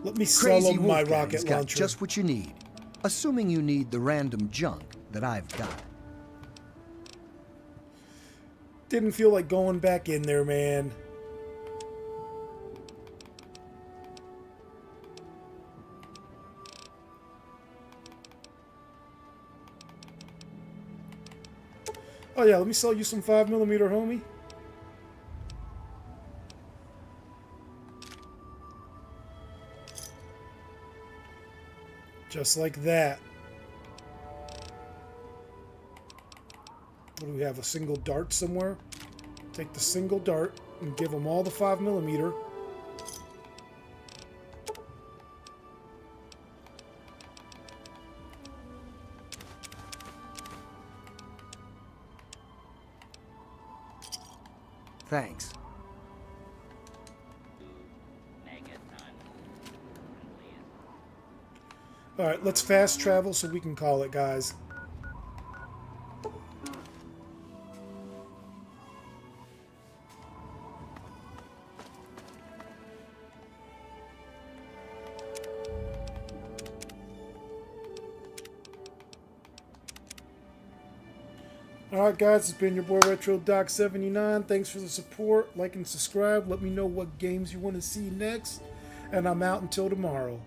Let me sell him my rocket got launcher. Just what you need, assuming you need the random junk that I've got. Didn't feel like going back in there, man. Oh yeah, let me sell you some 5mm, homie. Just like that. What do we have? A single dart somewhere? Take the single dart and give them all the 5mm. Thanks. Alright, let's fast travel so we can call it, guys. Alright guys, it's been your boy Retro Doc 79. Thanks for the support. Like and subscribe. Let me know what games you want to see next. And I'm out until tomorrow.